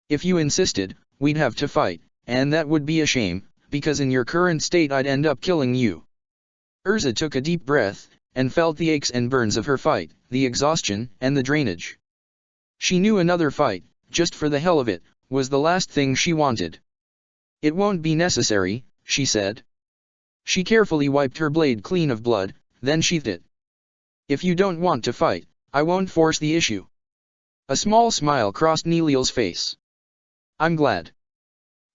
If you insisted, we'd have to fight, and that would be a shame, because in your current state I'd end up killing you. Erza took a deep breath, and felt the aches and burns of her fight, the exhaustion, and the drainage. She knew another fight, just for the hell of it, was the last thing she wanted. It won't be necessary, she said. She carefully wiped her blade clean of blood, then sheathed it. If you don't want to fight, I won't force the issue. A small smile crossed Nilil's face. I'm glad.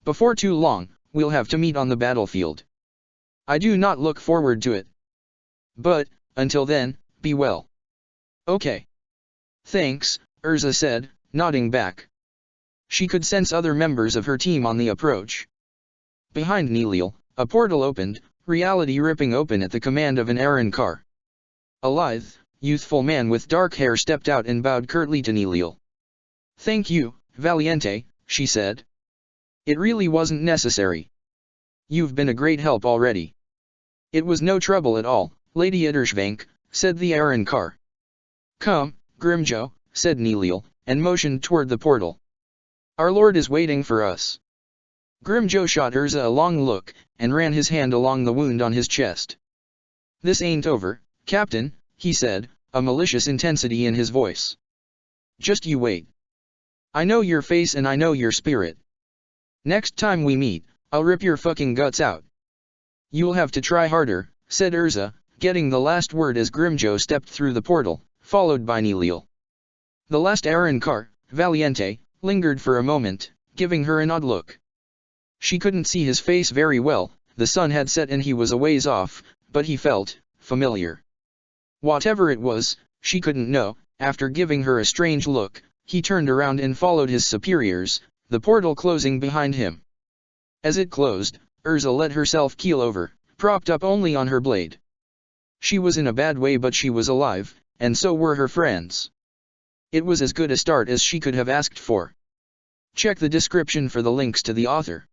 Before too long, we'll have to meet on the battlefield. I do not look forward to it. But, until then, be well. Okay. Thanks, Erza said, nodding back. She could sense other members of her team on the approach. Behind Nilil, a portal opened, reality ripping open at the command of an Car. A lithe, youthful man with dark hair stepped out and bowed curtly to Nilil. "Thank you, Valiente," she said. "It really wasn't necessary. You've been a great help already." "It was no trouble at all, Lady Ederschwank," said the Arenkar. "Come, Grimjo," said Nilil, and motioned toward the portal. "Our lord is waiting for us." Grimjo shot Erza a long look, and ran his hand along the wound on his chest. "This ain't over, Captain," he said, a malicious intensity in his voice. "Just you wait. I know your face and I know your spirit. Next time we meet, I'll rip your fucking guts out." "You'll have to try harder," said Erza, getting the last word as Grimjo stepped through the portal, followed by Nilil. The last Arenkar, Valiente, lingered for a moment, giving her an odd look. She couldn't see his face very well, the sun had set and he was a ways off, but he felt familiar. Whatever it was, she couldn't know. After giving her a strange look, he turned around and followed his superiors, the portal closing behind him. As it closed, Erza let herself keel over, propped up only on her blade. She was in a bad way, but she was alive, and so were her friends. It was as good a start as she could have asked for. Check the description for the links to the author.